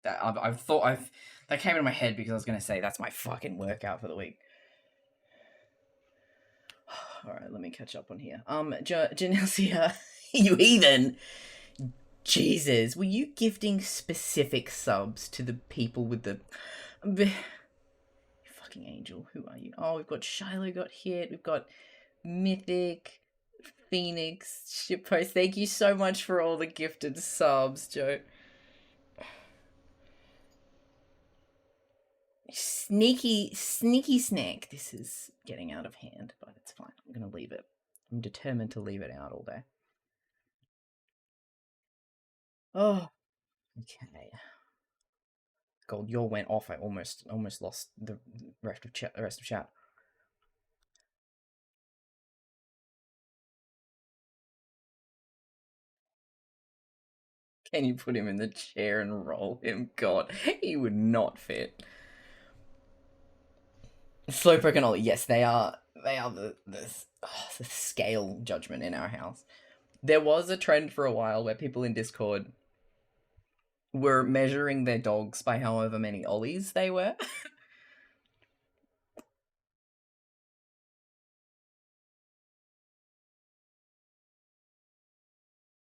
That came into my head because I was going to say that's my fucking workout for the week. All right, let me catch up on here. Janelsia, you heathen. Jesus, were you gifting specific subs to the people with the... You fucking angel, who are you? Oh, we've got Shiloh got hit, we've got Mythic, Phoenix, Shitpost. Thank you so much for all the gifted subs, Joe. Sneaky snack. This is getting out of hand, but it's fine. I'm gonna leave it. I'm determined to leave it out all day. Oh, okay. God, your went off. I almost lost the rest of chat. Can you put him in the chair and roll him? God, he would not fit. Slowpoke and Ollie, yes, they are the scale judgment in our house. There was a trend for a while where people in Discord were measuring their dogs by however many Ollies they were.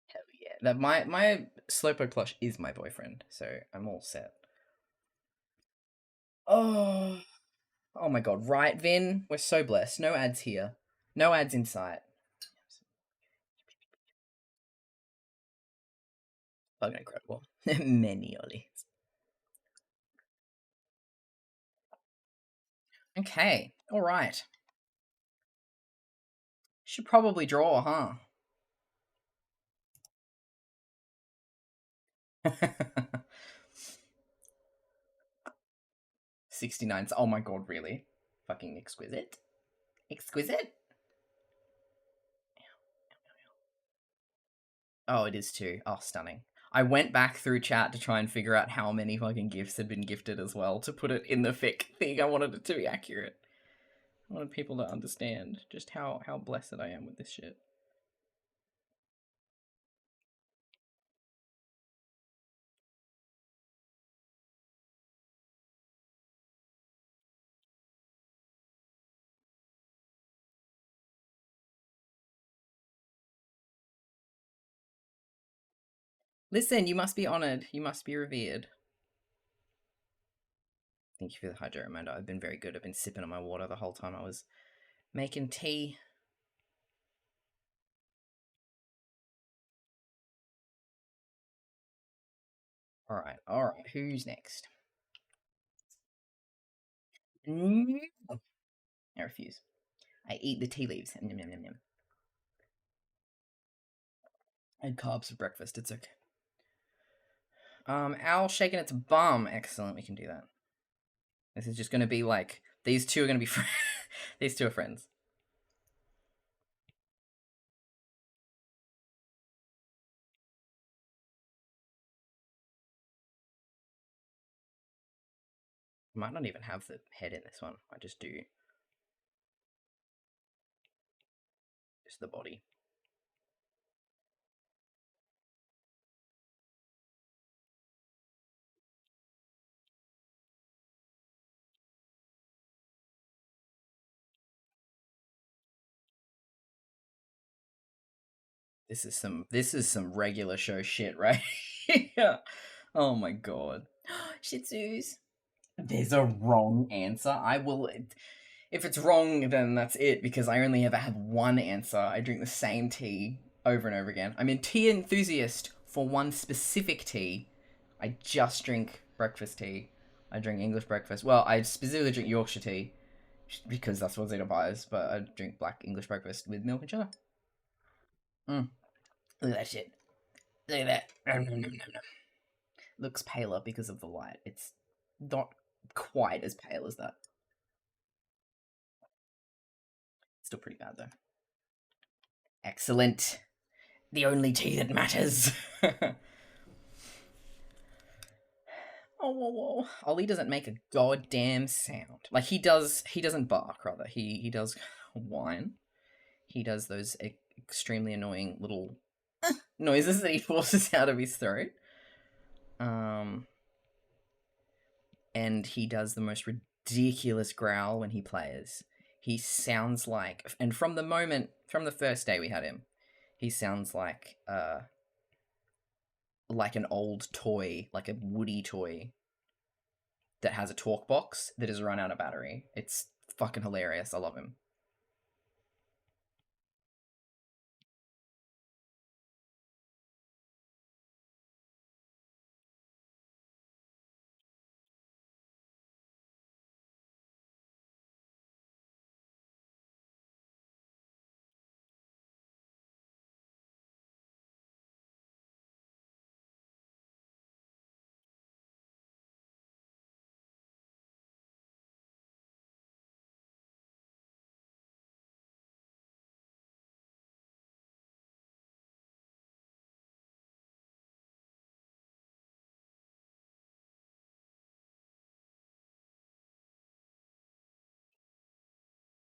Hell yeah. That my Slowpoke plush is my boyfriend, so I'm all set. Oh my god, right, Vin? We're so blessed. No ads here. No ads in sight. Fucking incredible. Many ollies. Okay, alright. Should probably draw, huh? 69. Oh my god, really? Fucking exquisite. Exquisite? Oh, it is too. Oh, stunning. I went back through chat to try and figure out how many fucking gifts had been gifted as well to put it in the fic thing. I wanted it to be accurate. I wanted people to understand just how blessed I am with this shit. Listen, you must be honoured. You must be revered. Thank you for the hydrate reminder. I've been very good. I've been sipping on my water the whole time I was making tea. Alright, alright. Who's next? I refuse. I eat the tea leaves. Yum, yum, yum, yum. I had carbs for breakfast. It's okay. Owl shaking its bum. Excellent. We can do that. This is just going to be like, these two are going to be friends. These two are friends. I might not even have the head in this one. I just do just the body. This is some regular show shit, right? Yeah. Oh my god. Shih Tzus. There's a wrong answer. I will. If it's wrong, then that's it, because I only ever have one answer. I drink the same tea over and over again. I'm a tea enthusiast for one specific tea. I just drink breakfast tea. I drink English breakfast. Well, I specifically drink Yorkshire tea because that's what Zeta buys, but I drink black English breakfast with milk and sugar. Look at that shit. Look at that. Nom, nom, nom, nom. Looks paler because of the light. It's not quite as pale as that. Still pretty bad though. Excellent. The only tea that matters. Oh, whoa, whoa. Ollie doesn't make a goddamn sound. Like, he doesn't bark, rather. He does whine. He does those extremely annoying little noises that he forces out of his throat. And he does the most ridiculous growl when he plays. He sounds like, and from the first day we had him, he sounds like an old toy, like a Woody toy that has a talk box that has run out of battery. It's fucking hilarious. I love him.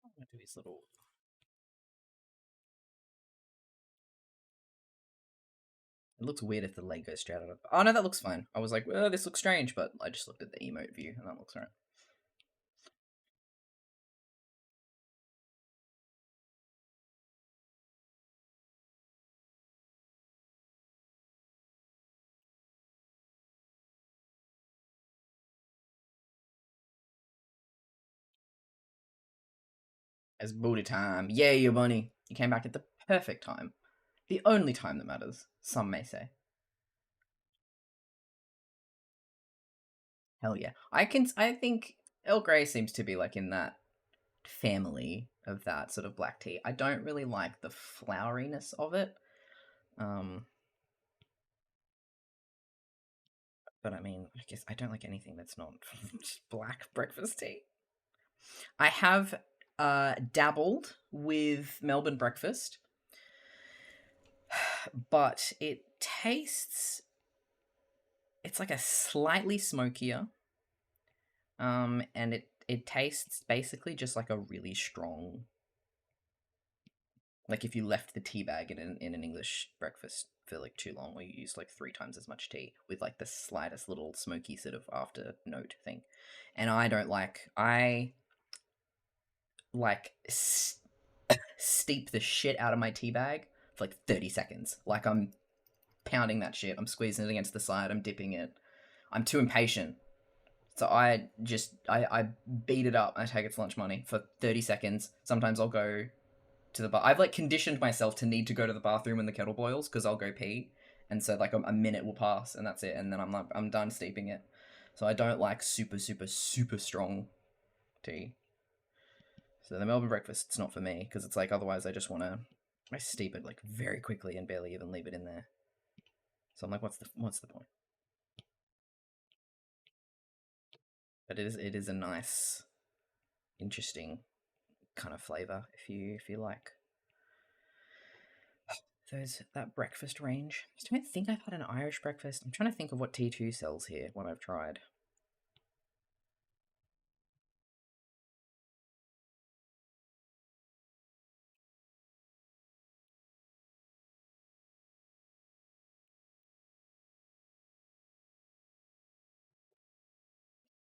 I'm gonna do his little. It looks weird if the leg goes straight out of. Oh no, that looks fine. I was like, well, this looks strange, but I just looked at the emote view and that looks right. It's booty time. Yay, you bunny. You came back at the perfect time. The only time that matters, some may say. Hell yeah. I think Earl Grey seems to be like in that family of that sort of black tea. I don't really like the floweriness of it. But I mean, I guess I don't like anything that's not just black breakfast tea. I have dabbled with Melbourne breakfast, but it tastes, it's like a slightly smokier, and it tastes basically just like a really strong, like if you left the tea bag in an English breakfast for like too long, or you use like 3 times as much tea with like the slightest little smoky sort of after note thing. And I like steep the shit out of my tea bag for like 30 seconds. Like I'm pounding that shit. I'm squeezing it against the side. I'm dipping it. I'm too impatient. So I beat it up. I take its lunch money for 30 seconds. Sometimes I'll go to the bar. I've like conditioned myself to need to go to the bathroom when the kettle boils because I'll go pee. And so like a minute will pass and that's it. And then I'm done steeping it. So I don't like super, super, super strong tea. So the Melbourne breakfast, it's not for me because it's like otherwise I steep it like very quickly and barely even leave it in there. So I'm like, what's the point? But it is a nice, interesting kind of flavor if you like that breakfast range. I don't think I've had an Irish breakfast. I'm trying to think of what T2 sells here, what I've tried.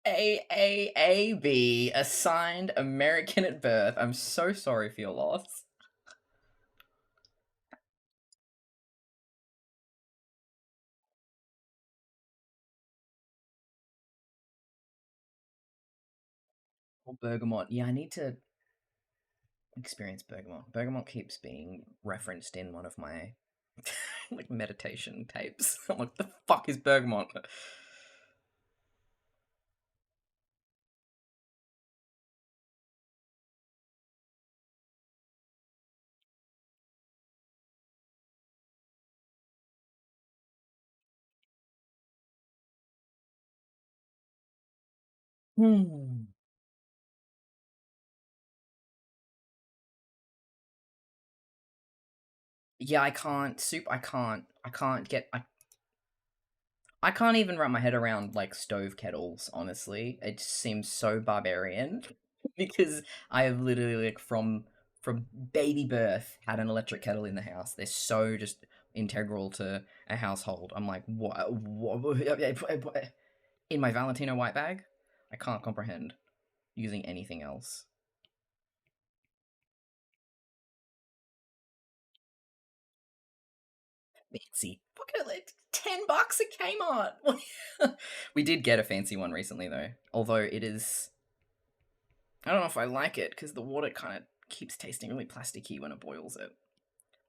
AAAB, assigned American at birth. I'm so sorry for your loss. Or bergamot. Yeah, I need to experience bergamot. Bergamot keeps being referenced in one of my like meditation tapes. I'm like, the fuck is bergamot? Hmm. Yeah, I can't soup. I can't get. I can't even wrap my head around like stove kettles. Honestly, it just seems so barbarian because I have literally like from baby birth had an electric kettle in the house. They're so just integral to a household. I'm like, what? In my Valentino white bag, I can't comprehend using anything else. Fancy. Fuck it, like $10 at Kmart. We did get a fancy one recently though. Although it is, I don't know if I like it because the water kind of keeps tasting really plasticky when it boils it.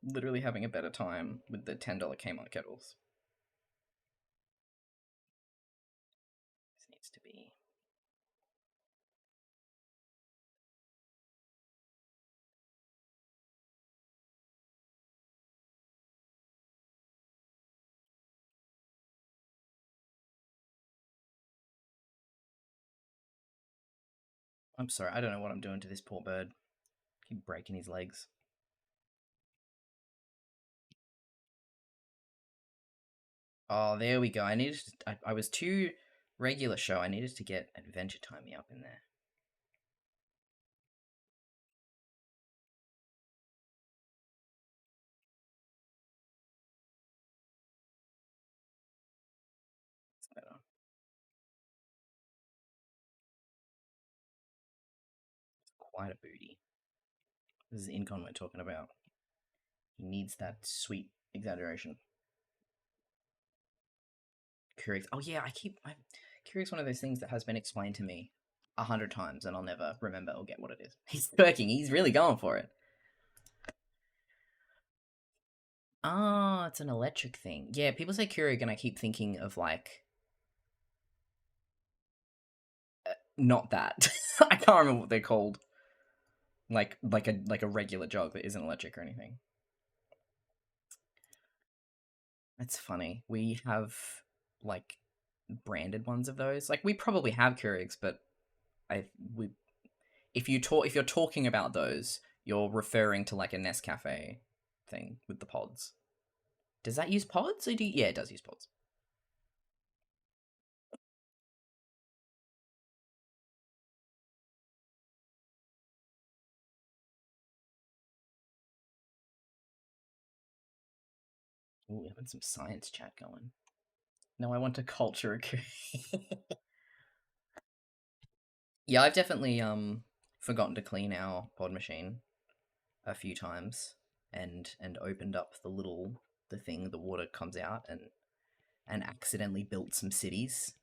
Literally having a better time with the $10 Kmart kettles. This needs to be. I'm sorry, I don't know what I'm doing to this poor bird. Keep breaking his legs. Oh, there we go. I was too regular show. I needed to get Adventure Time Me up in there. It's better. Quite a booty. This is the incon we're talking about. He needs that sweet exaggeration. Curious. Oh yeah, Curious. One of those things that has been explained to me 100 times, and I'll never remember or get what it is. He's twerking. He's really going for it. Oh, it's an electric thing. Yeah, people say Keurig, and I keep thinking of like not that. I can't remember what they're called. Like a regular jug that isn't electric or anything. That's funny. We have like branded ones of those. Like we probably have Keurigs, but if you're talking about those, you're referring to like a Nescafe thing with the pods. Does that use pods? Or yeah, it does use pods. Ooh, having some science chat going. No, I want to culture a Keurig. Yeah, I've definitely forgotten to clean our pod machine a few times and opened up the thing the water comes out and accidentally built some cities.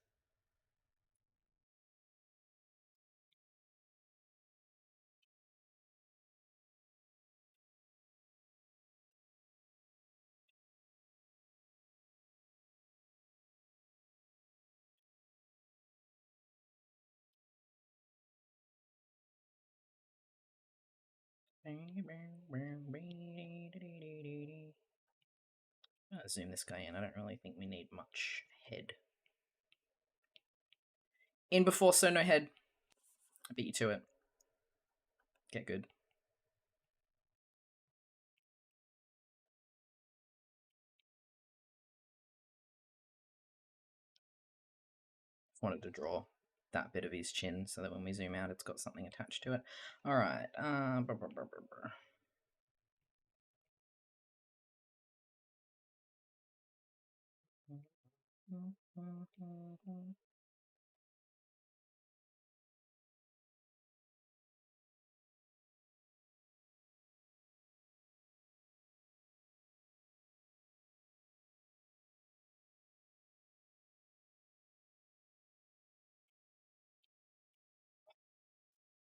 I'll zoom this guy in. I don't really think we need much head. In before, so no head. I beat you to it. Get good. Wanted to draw that bit of his chin so that when we zoom out, it's got something attached to it. All right.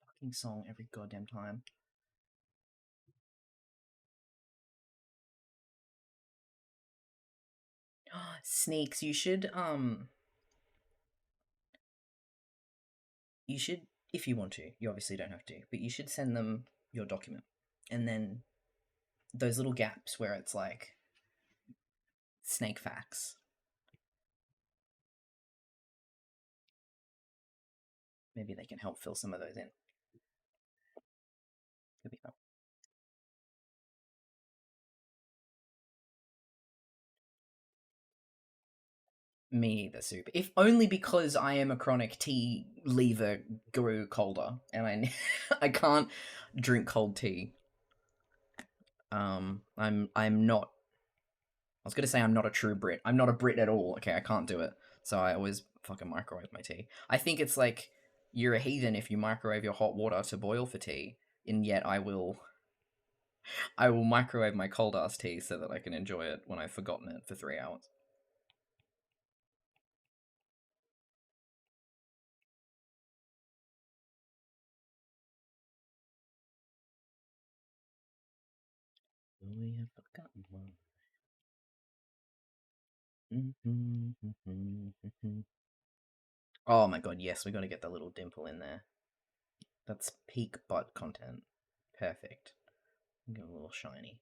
Fucking song every goddamn time. Sneaks, you should if you want to, you obviously don't have to, but you should send them your document. And then those little gaps where it's like snake facts. Maybe they can help fill some of those in. Could be help. Me either, Soup. If only because I am a chronic tea lever grew colder, and I can't drink cold tea. I'm not. I was gonna say I'm not a true Brit. I'm not a Brit at all. Okay, I can't do it. So I always fucking microwave my tea. I think it's like you're a heathen if you microwave your hot water to boil for tea, and yet I will microwave my cold ass tea so that I can enjoy it when I've forgotten it for 3 hours. We have forgotten one. Oh my god, yes, we gotta get the little dimple in there. That's peak butt content. Perfect. Get a little shiny.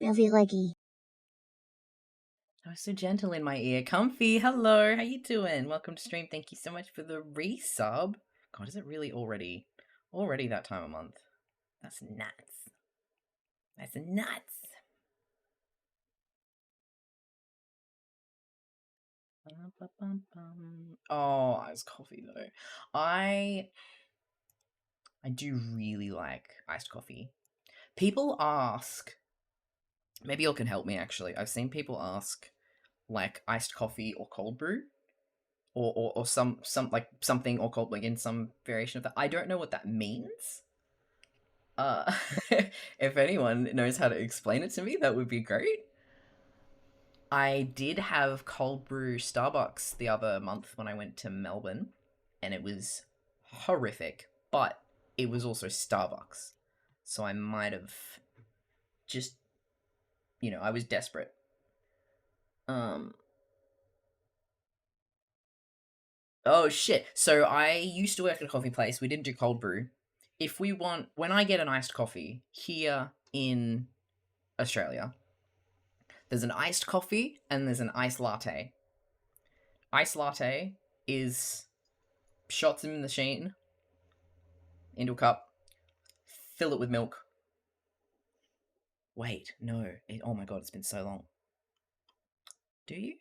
Really leggy. Oh, so gentle in my ear. Comfy, hello, how you doing? Welcome to stream. Thank you so much for the resub. God, is it really already that time of month? That's nuts. That's nuts. Oh, iced coffee though. I do really like iced coffee. People ask, maybe you can help me actually. I've seen people ask like iced coffee or cold brew. Or some like something or cold like in some variation of that. I don't know what that means. If anyone knows how to explain it to me, that would be great. I did have cold brew Starbucks the other month when I went to Melbourne, and it was horrific, but it was also Starbucks. So I might have just, I was desperate. Oh shit. So I used to work at a coffee place. We didn't do cold brew. When I get an iced coffee here in Australia, there's an iced coffee and there's an iced latte. Iced latte is shots in the machine into a cup, fill it with milk. Wait, no. Oh my god, it's been so long. Do you?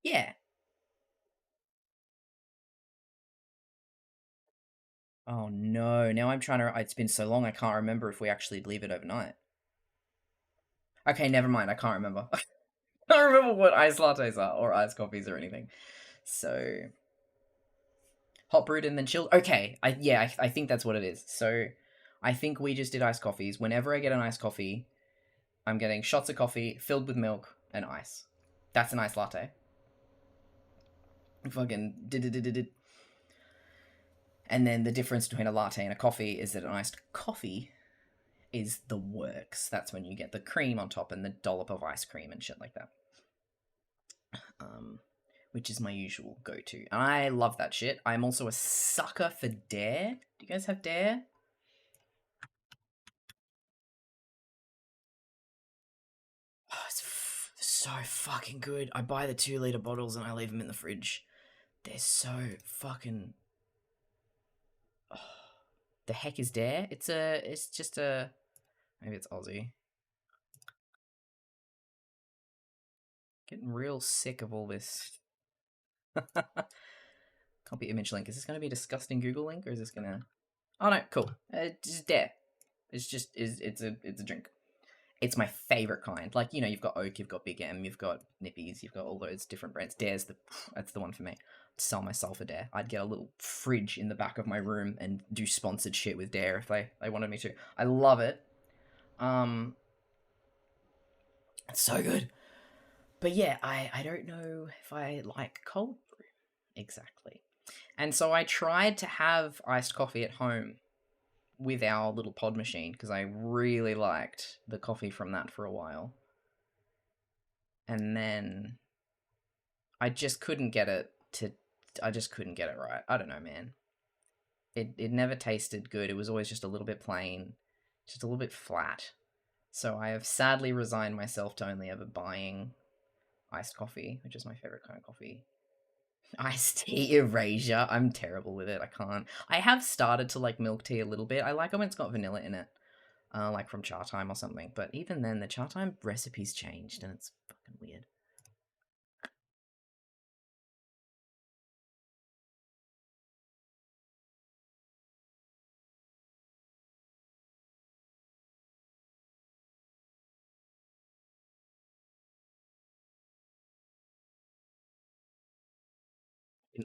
Yeah. Oh no, now I'm trying to. It's been so long, I can't remember if we actually leave it overnight. Okay, never mind, I can't remember. I can't remember what iced lattes are, or iced coffees or anything. So. Hot brewed and then chilled? Okay, I think that's what it is. So, I think we just did iced coffees. Whenever I get an iced coffee, I'm getting shots of coffee filled with milk and ice. That's an iced latte. Fucking did. And then the difference between a latte and a coffee is that an iced coffee is the works. That's when you get the cream on top and the dollop of ice cream and shit like that. Which is my usual go-to. And I love that shit. I'm also a sucker for Dare. Do you guys have Dare? Oh, it's so fucking good. I buy the 2-liter bottles and I leave them in the fridge. They're so fucking... Oh, the heck is Dare? It's just a... Maybe it's Aussie. Getting real sick of all this. Copy image link. Is this going to be a disgusting Google link, or is this going to... Oh no, cool. Just Dare. It's a drink. It's my favorite kind. Like, you've got Oak, you've got Big M, you've got Nippies, you've got all those different brands. That's the one for me. I'd sell myself a Dare. I'd get a little fridge in the back of my room and do sponsored shit with Dare if they wanted me to. I love it. It's so good. But yeah, I don't know if I like cold brew exactly. And so I tried to have iced coffee at home with our little pod machine because I really liked the coffee from that for a while. And then I just couldn't get it right. I don't know, man. It never tasted good. It was always just a little bit plain, just a little bit flat. So I have sadly resigned myself to only ever buying iced coffee, which is my favorite kind of coffee. Iced tea erasure. I'm terrible with it. I can't. I have started to like milk tea a little bit. I like it when it's got vanilla in it. Like from Cha Time or something. But even then, the Cha Time recipe's changed and it's fucking weird.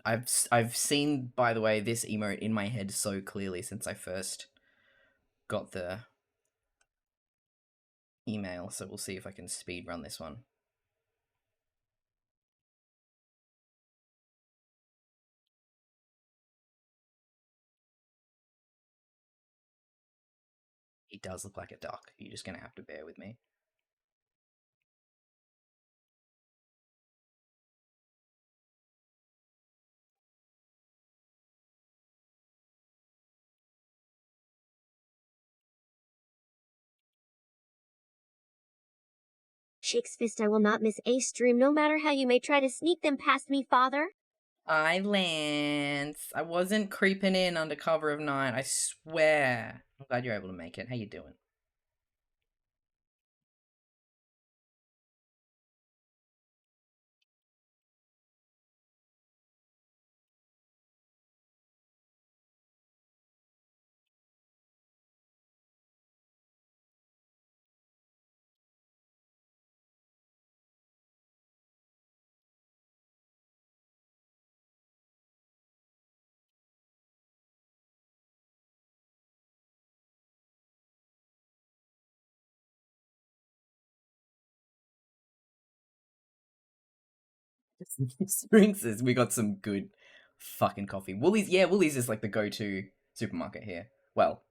I've seen, by the way, this emote in my head so clearly since I first got the email, so we'll see if I can speed run this one. It does look like a duck. You're just gonna have to bear with me. Shake's fist, I will not miss a stream, no matter how you may try to sneak them past me, father. Hi, Lance. I wasn't creeping in under cover of night, I swear. I'm glad you're able to make it. How you doing? experiences. We got some good fucking coffee. Woolies, yeah, Woolies is like the go-to supermarket here. Well,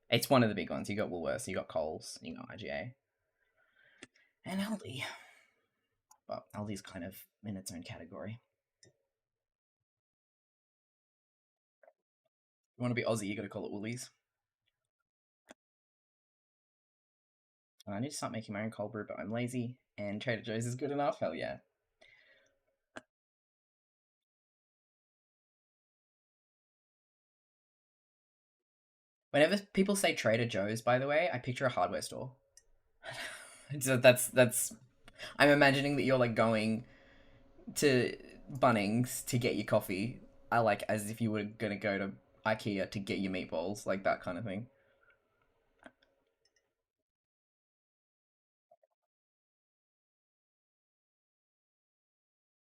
it's one of the big ones. You got Woolworths, you got Coles, you got IGA, and Aldi. Well, Aldi's kind of in its own category. You want to be Aussie, you got to call it Woolies. I need to start making my own cold brew, but I'm lazy, and Trader Joe's is good enough. Hell yeah. Whenever people say Trader Joe's, by the way, I picture a hardware store. So that's. I'm imagining that you're like going to Bunnings to get your coffee. I like as if you were gonna go to IKEA to get your meatballs, like that kind of thing.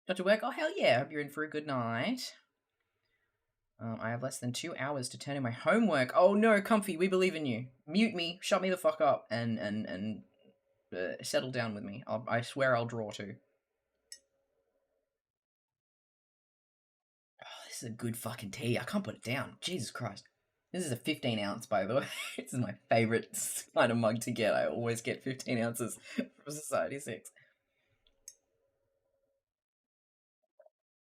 Got to work? Oh hell yeah! Hope you're in for a good night. I have less than 2 hours to turn in my homework. Oh no, Comfy, we believe in you. Mute me, shut me the fuck up, and settle down with me. I swear I'll draw too. Oh, this is a good fucking tea. I can't put it down. Jesus Christ. This is a 15 ounce, by the way. This is my favorite kind of mug to get. I always get 15 ounces from Society 6.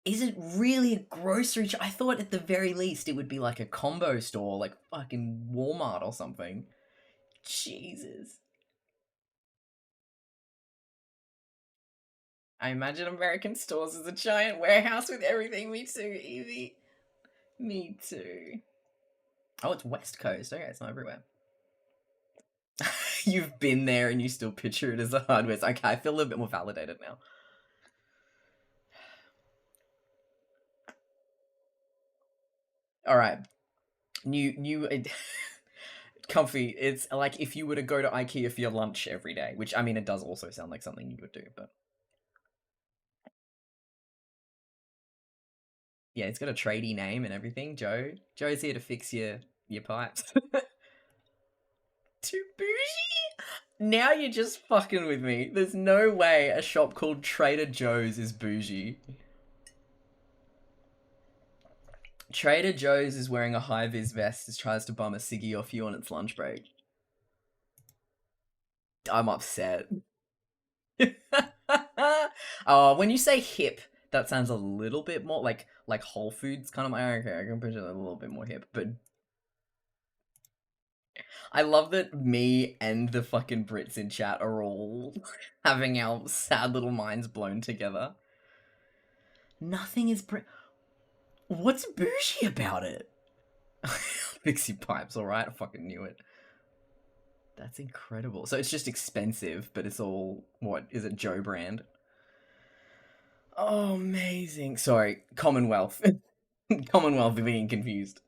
Is it really a grocery? I thought at the very least it would be like a combo store, like fucking Walmart or something. Jesus. I imagine American stores as a giant warehouse with everything. Me too, Evie. Me too. Oh, it's West Coast. Okay, it's not everywhere. You've been there and you still picture it as a hardware. Okay, I feel a little bit more validated now. All right, new. Comfy. It's like if you were to go to IKEA for your lunch every day, which I mean, it does also sound like something you would do, but yeah, it's got a tradie name and everything. Joe. Joe's here to fix your pipes. Too bougie? Now you're just fucking with me. There's no way a shop called Trader Joe's is bougie. Trader Joe's is wearing a high-vis vest as tries to bum a ciggy off you on its lunch break. I'm upset. Oh, when you say hip, that sounds a little bit more like Whole Foods kind of. Okay, I can picture it a little bit more hip, but I love that me and the fucking Brits in chat are all having our sad little minds blown together. Nothing is What's bougie about it? Fix your pipes, alright? I fucking knew it. That's incredible. So it's just expensive, but it's all, what, is it Joe brand? Oh, amazing. Sorry, Commonwealth. Commonwealth being confused.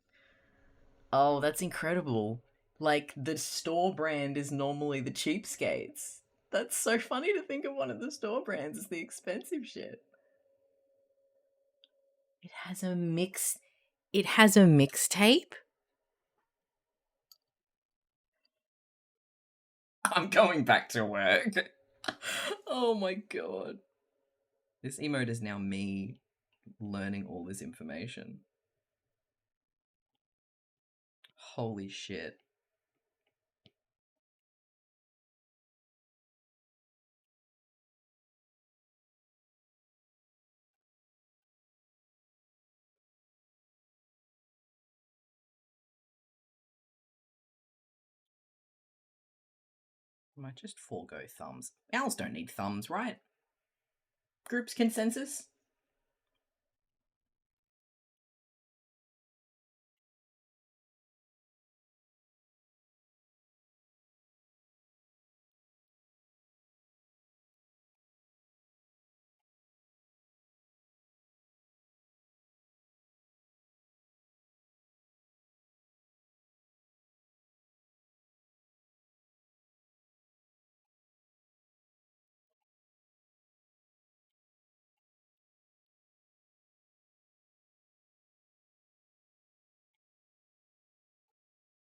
Oh, that's incredible. Like, the store brand is normally the cheapskates. That's so funny to think of one of the store brands as the expensive shit. It has a mix. It has a mixtape? I'm going back to work. Oh my god. This emote is now me learning all this information. Holy shit. I might just forego thumbs. Owls don't need thumbs, right? Group's consensus?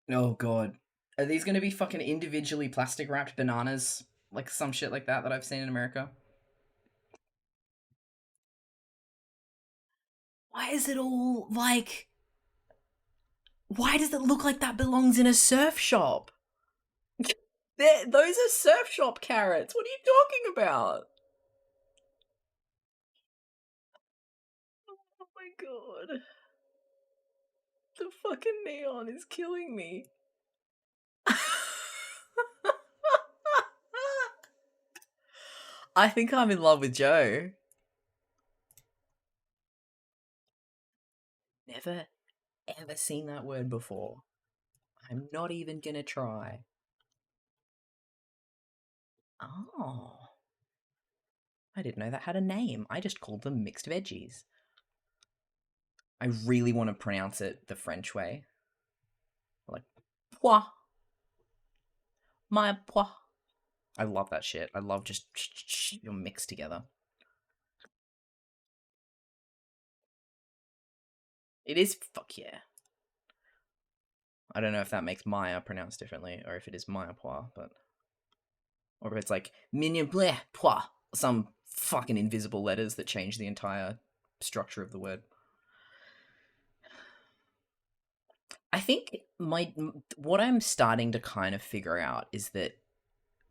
Oh god. Are these gonna be fucking individually plastic wrapped bananas? Like some shit like that I've seen in America? Why is it all like... Why does it look like that belongs in a surf shop? Those are surf shop carrots. What are you talking about? Oh my god. The fucking neon is killing me. I think I'm in love with Joe. Never, ever seen that word before. I'm not even gonna try. Oh. I didn't know that had a name. I just called them mixed veggies. I really want to pronounce it the French way. Like, pois. My pois. I love that shit. I love just you're mixed together. It is fuck yeah. I don't know if that makes Maya pronounced differently or if it is Maya pois, but or if it's like mignon bleh pois, some fucking invisible letters that change the entire structure of the word. I think what I'm starting to kind of figure out is that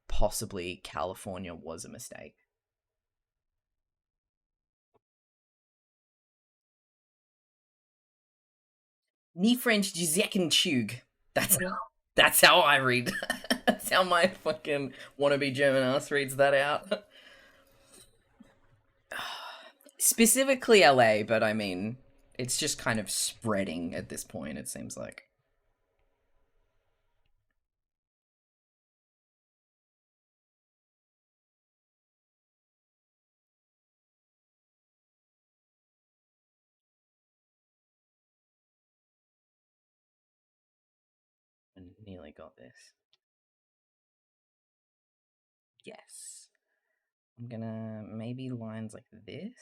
possibly California was a mistake. Ni French du Zeckenchug. That's how I read. That's how my fucking wannabe German ass reads that out. Specifically LA, but I mean, it's just kind of spreading at this point, it seems like. I nearly got this. Yes. I'm gonna maybe lines like this.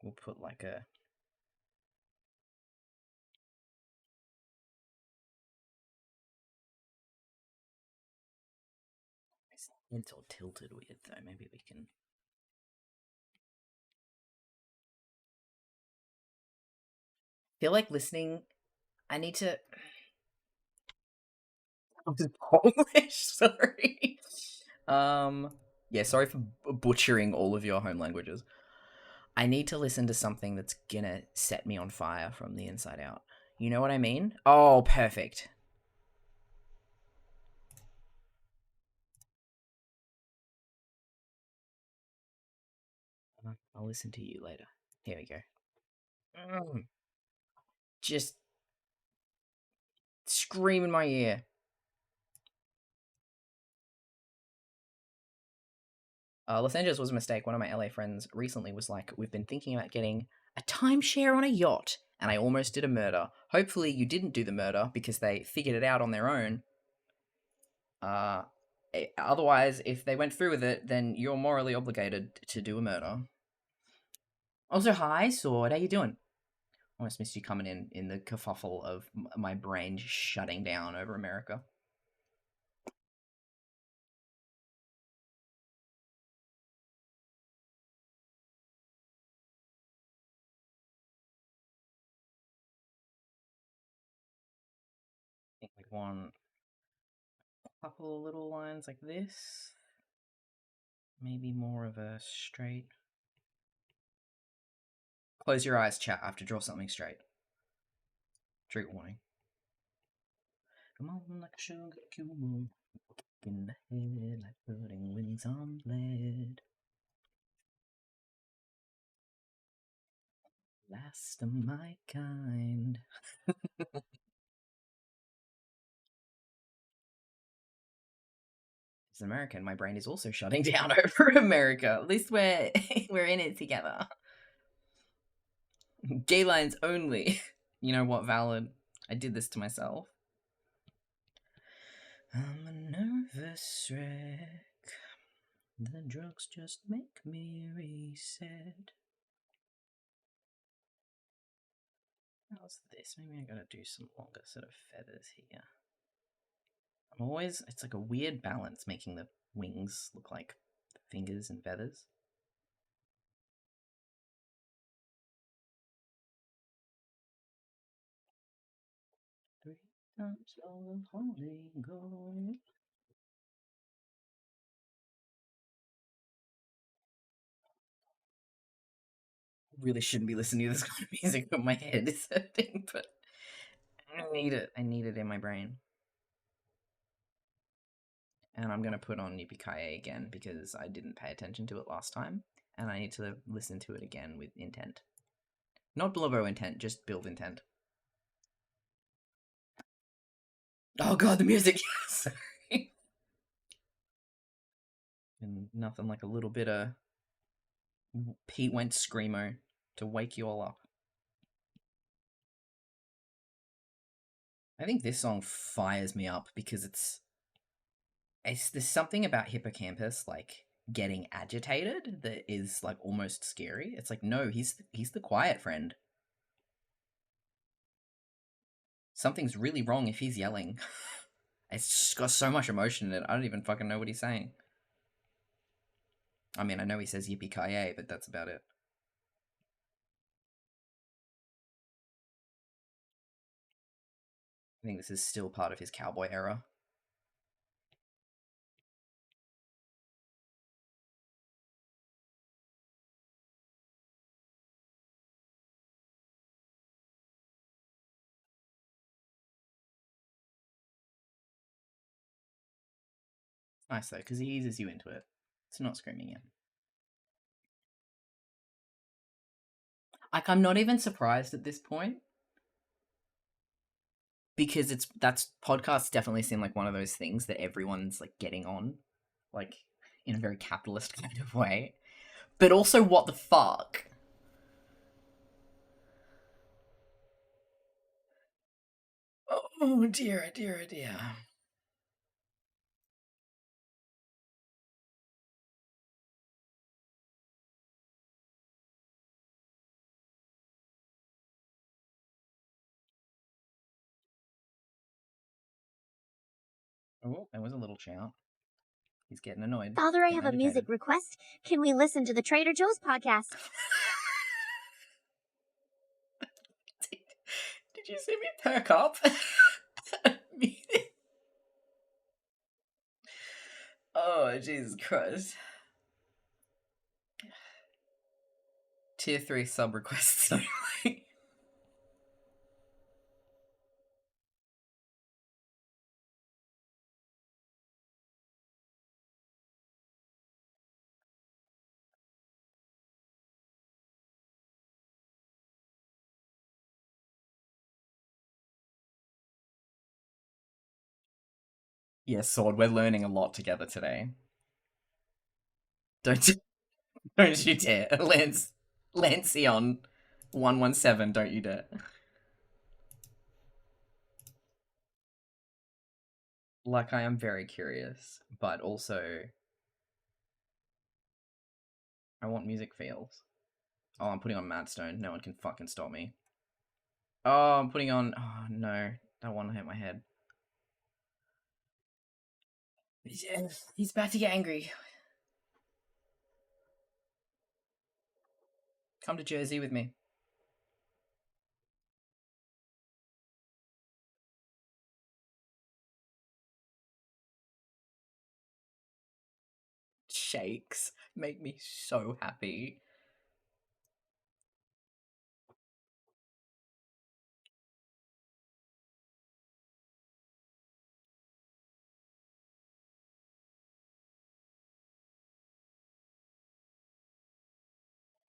We'll put like a... It's all tilted weird though, maybe we can... feel like listening... I need to... I'm just Polish, sorry. Yeah, sorry for butchering all of your home languages. I need to listen to something that's gonna set me on fire from the inside out. You know what I mean? Oh, perfect. I'll listen to you later. Here we go. Just scream in my ear. Los Angeles was a mistake. One of my LA friends recently was like, we've been thinking about getting a timeshare on a yacht, and I almost did a murder. Hopefully you didn't do the murder because they figured it out on their own. Otherwise, if they went through with it, then you're morally obligated to do a murder. Also, hi, Sword. How you doing? Almost missed you coming in the kerfuffle of my brain shutting down over America. I think like one couple of little lines like this. Maybe more of a straight. Close your eyes, chat. I have to draw something straight. Trigger warning. Come on, like a sugar cube. In the head, like putting wings on lead. Last of my kind. As an American, my brain is also shutting down over America. At least we're in it together. Gay lines only. You know what, Valid? I did this to myself. I'm a nervous wreck. The drugs just make me reset. How's this? Maybe I gotta do some longer sort of feathers here. I'm always... It's like a weird balance making the wings look like fingers and feathers. Really shouldn't be listening to this kind of music, but my head is hurting. But I need it. I need it in my brain. And I'm gonna put on Yippee again because I didn't pay attention to it last time, and I need to listen to it again with intent. Not Blobo intent, just build intent. Oh god, the music! Sorry. And nothing like a little bit of Pete Wentz screamo to wake you all up. I think this song fires me up because there's something about Hippocampus like getting agitated that is like almost scary. It's like, no, he's the quiet friend. Something's really wrong if he's yelling. It's just got so much emotion in it. I don't even fucking know what he's saying. I mean, I know he says yippee-ki-yay, but that's about it. I think this is still part of his cowboy era. Nice though, because he eases you into it. It's not screaming in. Like, I'm not even surprised at this point. Because that's podcasts definitely seem like one of those things that everyone's like getting on. Like, in a very capitalist kind of way. But also, what the fuck? Oh dear, oh dear, oh dear. Oh, there was a little shout. He's getting annoyed. Father, I Getting have a music agitated. request. Can we listen to the Trader Joe's podcast? Did you see me perk up? Oh, Jesus Christ. Tier 3 sub requests only. Yes, Sword, we're learning a lot together today. Don't you dare. Lancion 117, don't you dare. Like, I am very curious, but also I want music feels. Oh, I'm putting on Madstone. No one can fucking stop me. Oh, I'm putting on... Oh, no. Don't want to hit my head. He's about to get angry. Come to Jersey with me. Shakes make me so happy.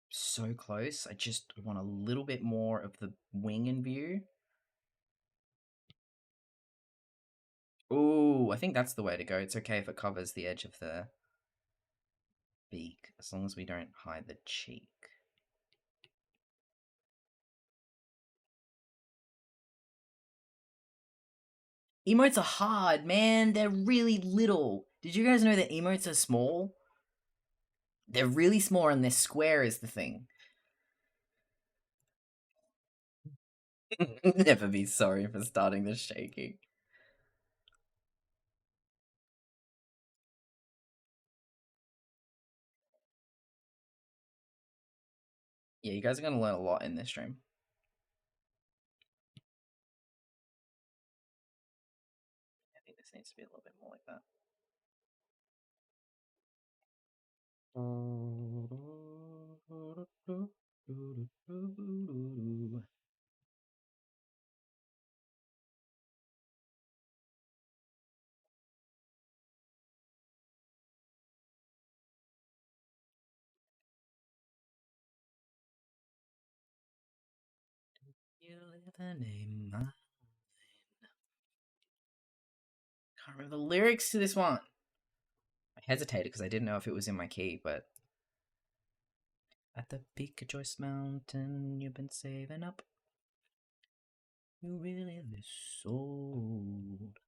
So close. I just want a little bit more of the wing in view. Ooh, I think that's the way to go. It's okay if it covers the edge of the beak, as long as we don't hide the cheek. Emotes are hard, man. They're really little. Did you guys know that emotes are small? They're really small and they're square is the thing. Never be sorry for starting the shaking. Yeah, you guys are gonna learn a lot in this stream. needs to be a little bit more like that. You live in a mine. Can't remember the lyrics to this one. I hesitated because I didn't know if it was in my key, but at the peak of Joyce Mountain, you've been saving up. You really this sold.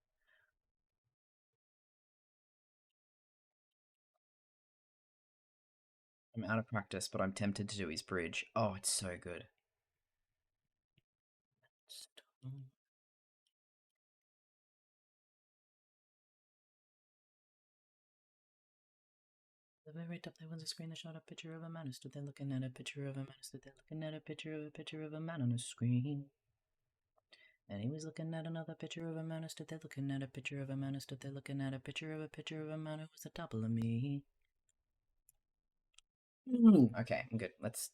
I'm out of practice, but I'm tempted to do his bridge. Oh, it's so good. The very top there was a screen that showed a picture of a man who stood there looking at a picture of a man who stood there looking at a picture of a man on a screen. And he was looking at another picture of a man who stood there looking at a picture of a man who stood there looking at a picture of a man who was the double of me. Okay, I'm good. Let's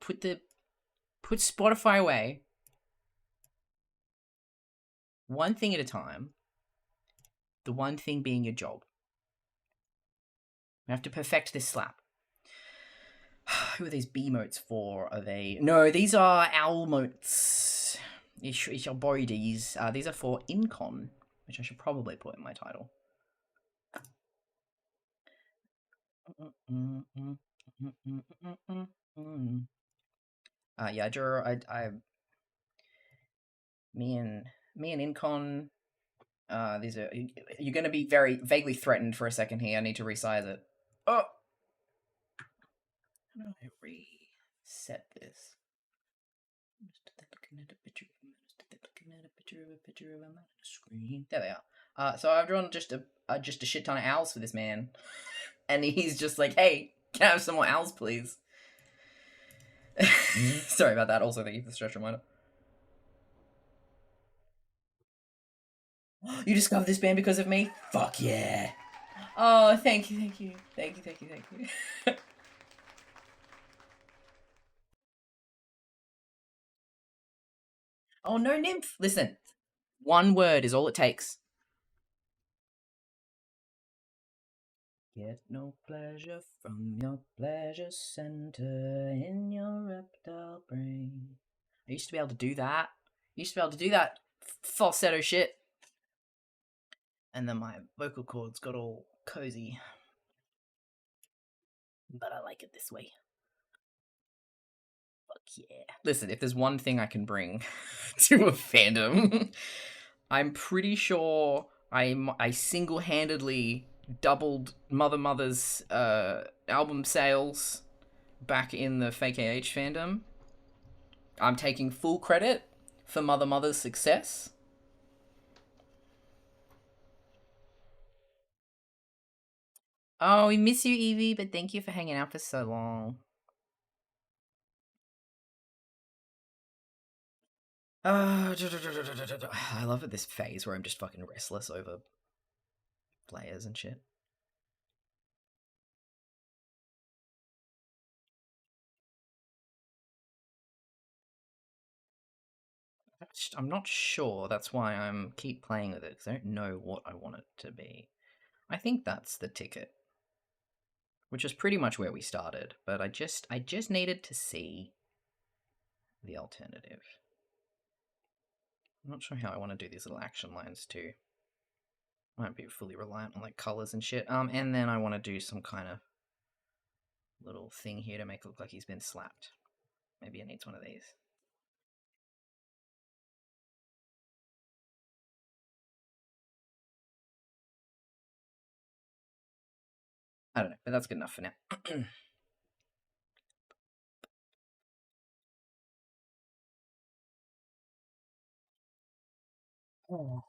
put Spotify away. One thing at a time. The one thing being your job. We have to perfect this slap. Who are these B motes for? Are they? No, these are owl motes. Ich are bodies. These are for Incon, which I should probably put in my title. Yeah, me and Incon. These are. You're going to be very vaguely threatened for a second here. I need to resize it. Oh, how do I reset this? Looking at a picture of a man on a screen. There they are. So I've drawn just a shit ton of owls for this man, and he's just like, "Hey, can I have some more owls, please?" Sorry about that. Also, thank you for the stretch reminder. You discovered this band because of me? Fuck yeah! Oh, thank you. Oh no, nymph! Listen, one word is all it takes. Get no pleasure from your pleasure center in your reptile brain. I used to be able to do that. Falsetto shit. And then my vocal cords got all cozy. But I like it this way. Fuck yeah. Listen, if there's one thing I can bring to a fandom, I'm pretty sure I single-handedly doubled Mother's album sales back in the Fake AH fandom. I'm taking full credit for Mother's success. Oh, we miss you, Evie, but thank you for hanging out for so long. I love it, this phase where I'm just fucking restless over players and shit. I'm not sure. That's why I'm keep playing with it, because I don't know what I want it to be. I think that's the ticket, which is pretty much where we started, but I just needed to see the alternative. I'm not sure how I want to do these little action lines too. Might be fully reliant on like colors and shit. And then I want to do some kind of little thing here to make it look like he's been slapped. Maybe it needs one of these. I don't know, but that's good enough for now. Oh.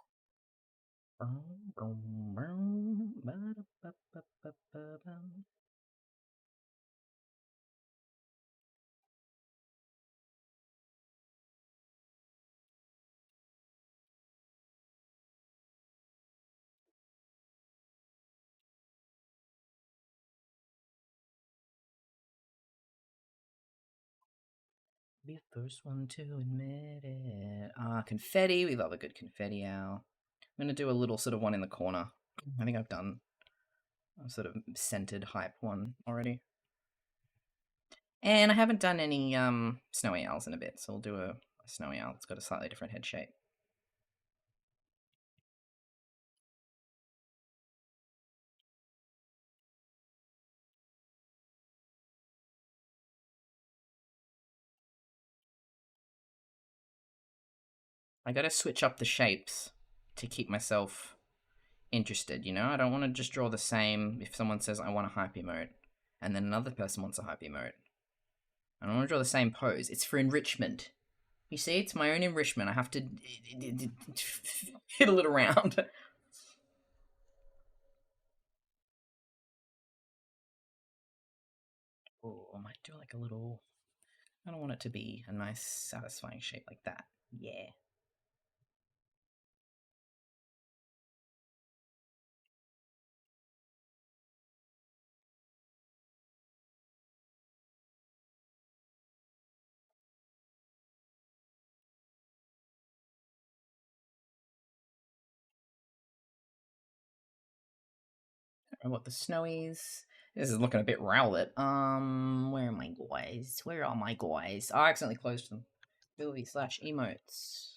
Be the first one to admit it. Confetti. We love a good confetti owl. I'm gonna do a little sort of one in the corner. I think I've done a sort of scented hype one already. And I haven't done any snowy owls in a bit, so I'll do a snowy owl that's got a slightly different head shape. I gotta switch up the shapes to keep myself interested, you know? I don't want to just draw the same if someone says I want a hype emote, and then another person wants a hype emote. I don't want to draw the same pose. It's for enrichment. You see, it's my own enrichment. I have to fiddle it around. Oh, I might do like a little... I don't want it to be a nice, satisfying shape like that. Yeah. What the snowies? This is looking a bit rowlet. Where are my guys? Where are my guys? I accidentally closed them. Ability slash emotes.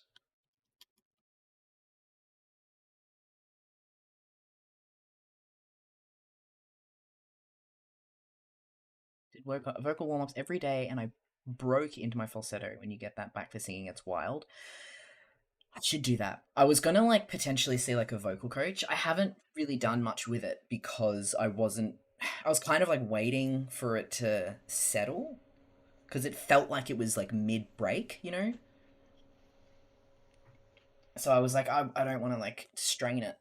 Did vocal warm ups every day, and I broke into my falsetto. When you get that back for singing, it's wild. I should do that. I was gonna like potentially see like a vocal coach. I haven't really done much with it because I wasn't. I was kind of like waiting for it to settle because it felt like it was like mid break, you know. So I was like, I don't want to like strain it.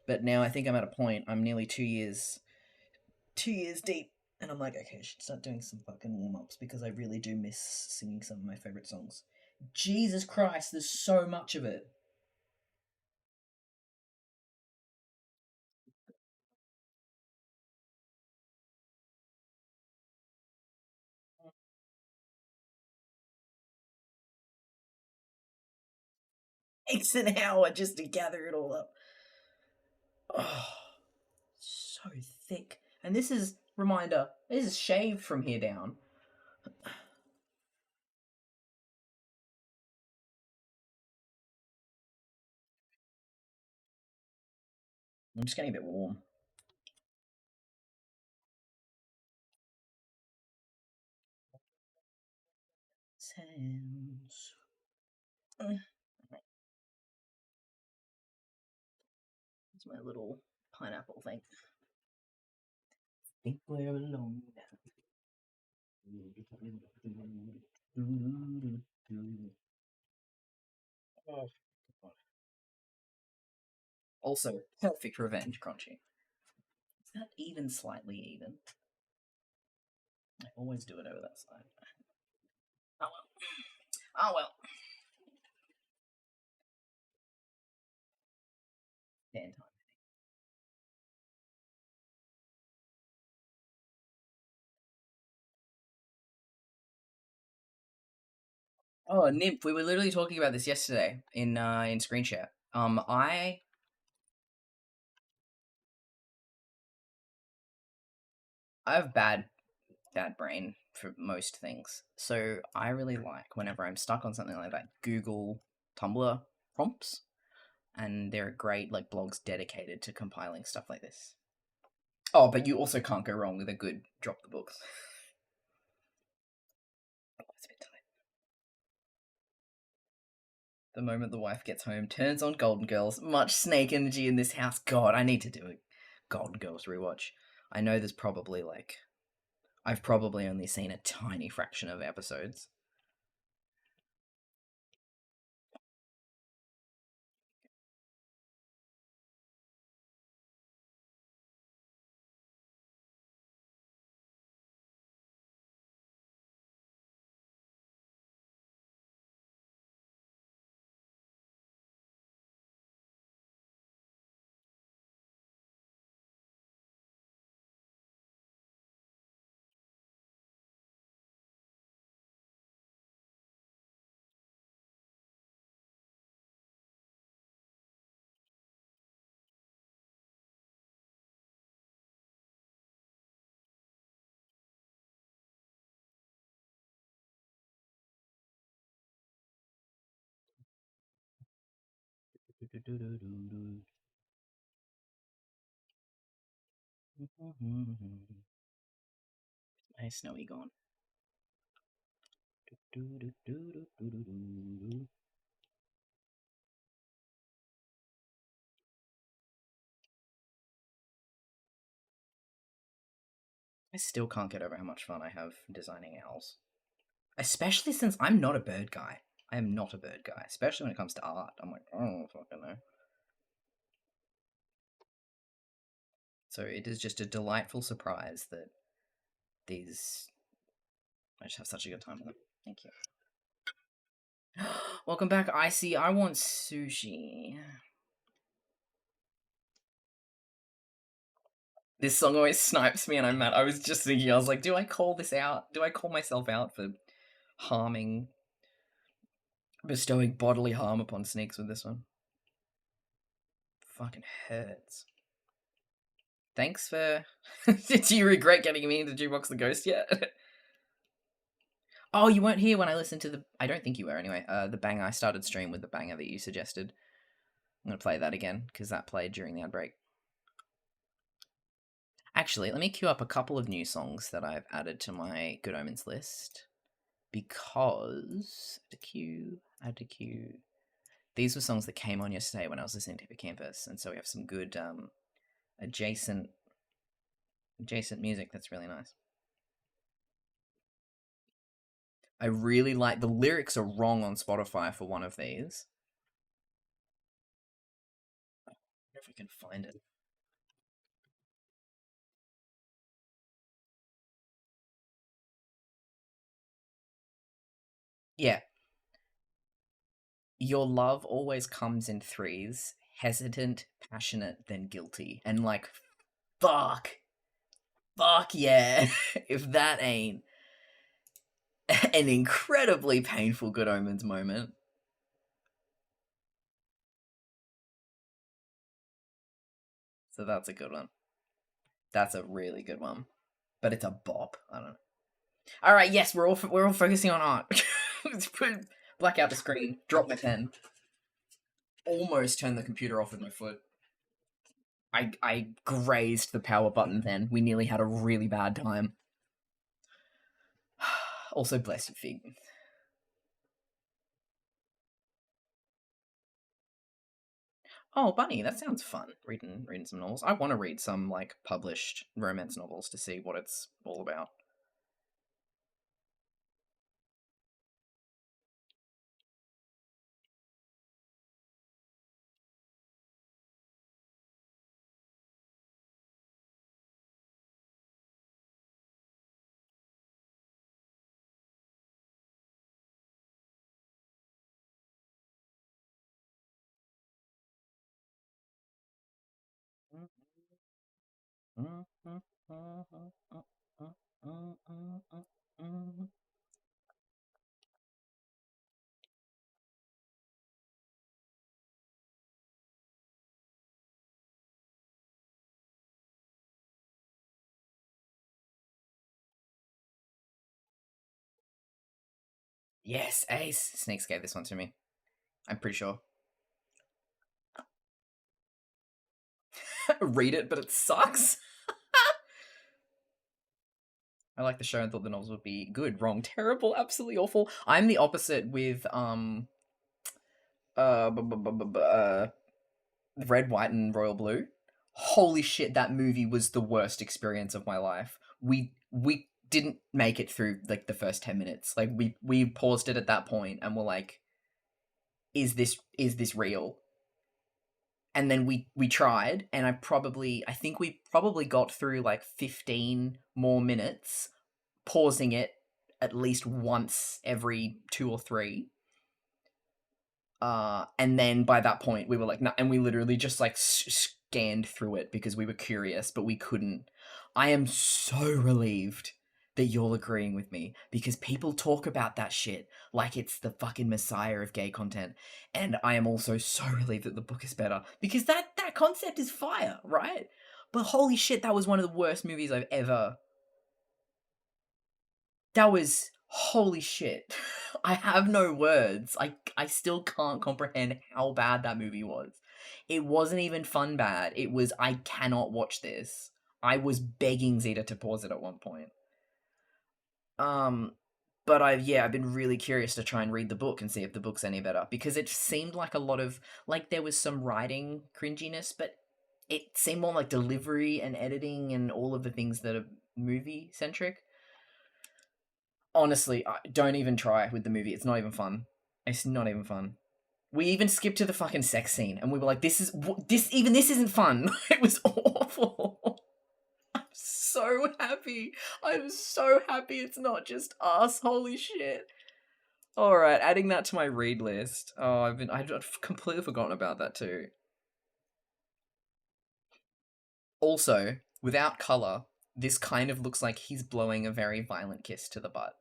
But now I think I'm at a point. I'm nearly 2 years deep, and I'm like, okay, I should start doing some fucking warm ups because I really do miss singing some of my favorite songs. Jesus Christ, there's so much of it. Takes an hour just to gather it all up. Oh, so thick. And this is, reminder, this is shaved from here down. I'm just getting a bit warm. Hands. It's my little pineapple thing. Think we're alone now. Oh, God. Also, perfect revenge, Crunchy. Is that even slightly even? I always do it over that side. Oh well. Oh well. Dan time. Oh, Nymph, we were literally talking about this yesterday in screen share. I have bad brain for most things. So I really like whenever I'm stuck on something like that, Google Tumblr prompts, and there are great like blogs dedicated to compiling stuff like this. Oh, but you also can't go wrong with a good drop the books. Oh, it's a bit tight. The moment the wife gets home, turns on Golden Girls. Much snake energy in this house. God, I need to do a Golden Girls rewatch. I know there's probably like I've probably only seen a tiny fraction of episodes. My snowy gone. I still can't get over how much fun I have designing owls. Especially since I'm not a bird guy. I am not a bird guy, especially when it comes to art. I'm like, I don't fucking know. So it is just a delightful surprise that these. I just have such a good time with them. Thank you. Welcome back, Icy. I want sushi. This song always snipes me and I'm mad. I was just thinking, I was like, do I call this out? Do I call myself out for harming, bestowing bodily harm upon sneaks with this one? Fucking hurts. Thanks for... Do you regret getting me into Jukebox the Ghost yet? Oh, you weren't here when I listened to the... I don't think you were anyway. The banger. I started stream with the banger that you suggested. I'm going to play that again, because that played during the ad-break. Actually, let me queue up a couple of new songs that I've added to my Good Omens list. Because... Add to queue. These were songs that came on yesterday when I was listening to Hippocampus, and so we have some good adjacent music that's really nice. I really like... The lyrics are wrong on Spotify for one of these. I wonder if I can find it. Yeah. Your love always comes in threes. Hesitant, passionate, then guilty. And like, fuck. Fuck yeah. If that ain't an incredibly painful Good Omens moment. So that's a good one. That's a really good one. But it's a bop. I don't know. All right, yes, we're all focusing on art. Black out the screen. Drop my pen. Almost turned the computer off with my foot. I grazed the power button then. We nearly had a really bad time. Also, bless you, Fig. Oh, Bunny, that sounds fun. Reading some novels. I want to read some like published romance novels to see what it's all about. Yes, Ace. Snakes gave this one to me. I'm pretty sure. Read it, but it sucks. I like the show and thought the novels would be good, wrong, terrible, absolutely awful. I'm the opposite with Red, White, and Royal Blue. Holy shit, that movie was the worst experience of my life. We didn't make it through like the first 10 minutes. Like we paused it at that point and were like, is this real? And then we tried, and I think we probably got through like 15 more minutes, pausing it at least once every 2 or 3. And then by that point we were like, no, and we literally just like scanned through it because we were curious, but we couldn't. I am so relieved that you're agreeing with me, because people talk about that shit like it's the fucking messiah of gay content, and I am also so relieved that the book is better, because that concept is fire, right? But holy shit, that was one of the worst movies I've ever... That was... Holy shit. I have no words. I still can't comprehend how bad that movie was. It wasn't even fun bad. It was, I cannot watch this. I was begging Zeta to pause it at one point. But I've been really curious to try and read the book and see if the book's any better, because it seemed like a lot of, like, there was some writing cringiness, but it seemed more like delivery and editing and all of the things that are movie centric. Honestly, don't even try with the movie. It's not even fun. It's not even fun. We even skipped to the fucking sex scene, and we were like, this isn't fun." It was awful. I'm so happy. I'm so happy it's not just us. Holy shit. All right, adding that to my read list. Oh, I've completely forgotten about that too. Also, without color, this kind of looks like he's blowing a very violent kiss to the butt.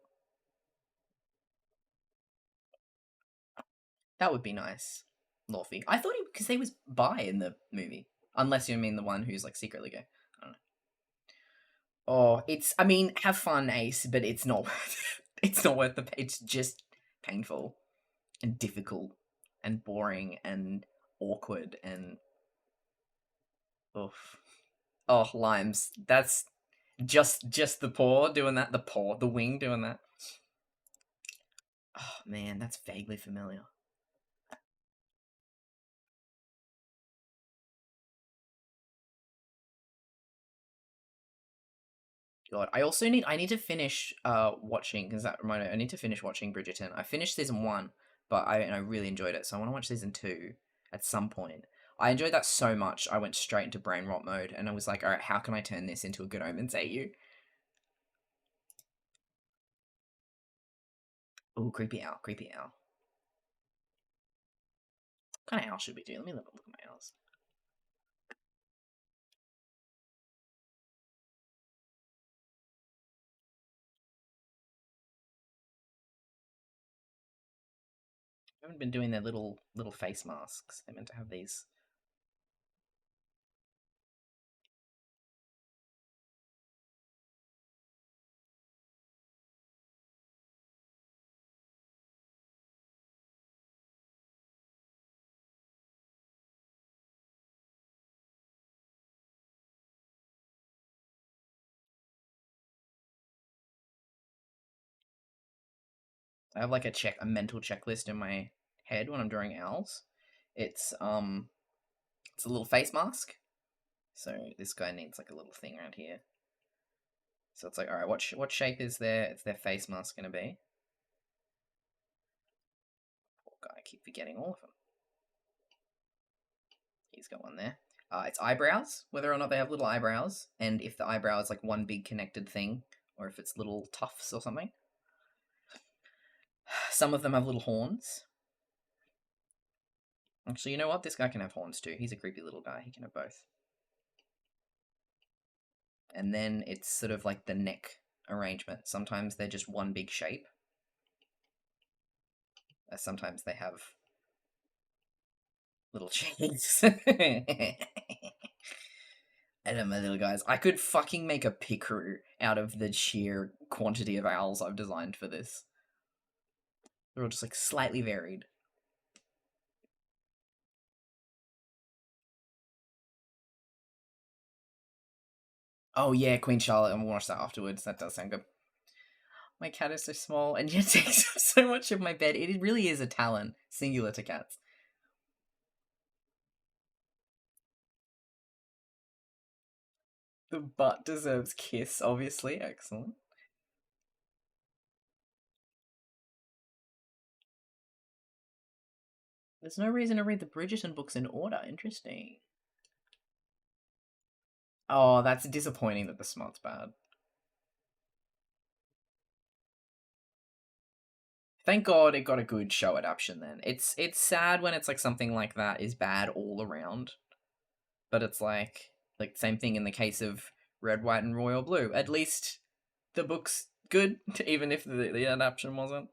That would be nice. Lorphy. I thought because he was bi in the movie. Unless you mean the one who's like secretly gay. I don't know. Oh, I mean, have fun, Ace, but it's not worth it. It's not worth it's just painful and difficult and boring and awkward and oof. Oh, limes. That's just the paw doing that. The wing doing that. Oh man, that's vaguely familiar. God, I need to finish watching, because that reminded me, I need to finish watching Bridgerton. I finished season 1, but I really enjoyed it, so I want to watch season 2 at some point. I enjoyed that so much, I went straight into brainrot mode, and I was like, alright, how can I turn this into a Good Omens AU? Ooh, creepy owl, creepy owl. What kind of owl should we do? Let me look at my owls. I haven't been doing their little face masks. They're meant to have these. I have like a mental checklist in my head when I'm drawing owls. It's a little face mask. So this guy needs like a little thing around here. So it's like, all right, what shape is their face mask gonna be? Poor guy, I keep forgetting all of them. He's got one there. It's eyebrows, whether or not they have little eyebrows, and if the eyebrow is like one big connected thing, or if it's little tufts or something. Some of them have little horns. Actually, you know what? This guy can have horns too. He's a creepy little guy. He can have both. And then it's sort of like the neck arrangement. Sometimes they're just one big shape. Sometimes they have little cheeks. And then my little guys. I could fucking make a pickeroo out of the sheer quantity of owls I've designed for this. They're all just like slightly varied. Oh yeah, Queen Charlotte. I'm gonna watch that afterwards. That does sound good. My cat is so small and yet takes up so much of my bed. It really is a talent, singular to cats. The butt deserves kiss, obviously. Excellent. There's no reason to read the Bridgerton books in order. Interesting. Oh, that's disappointing that the smut's bad. Thank God it got a good show adaptation then. It's sad when it's like something like that is bad all around. But it's like same thing in the case of Red, White, and Royal Blue. At least the book's good, even if the adaptation wasn't.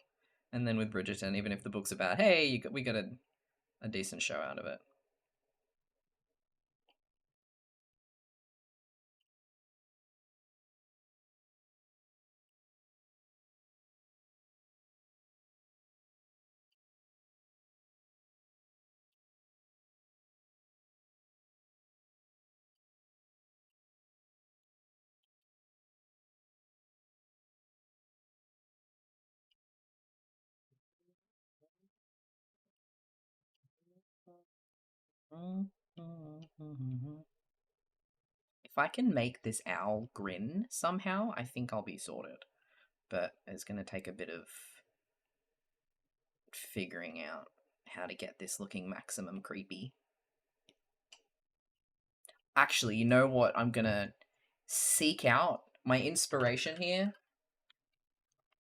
And then with Bridgerton, even if the book's about, hey, we got a decent show out of it. If I can make this owl grin somehow, I think I'll be sorted. But it's going to take a bit of figuring out how to get this looking maximum creepy. Actually, you know what? I'm going to seek out my inspiration here.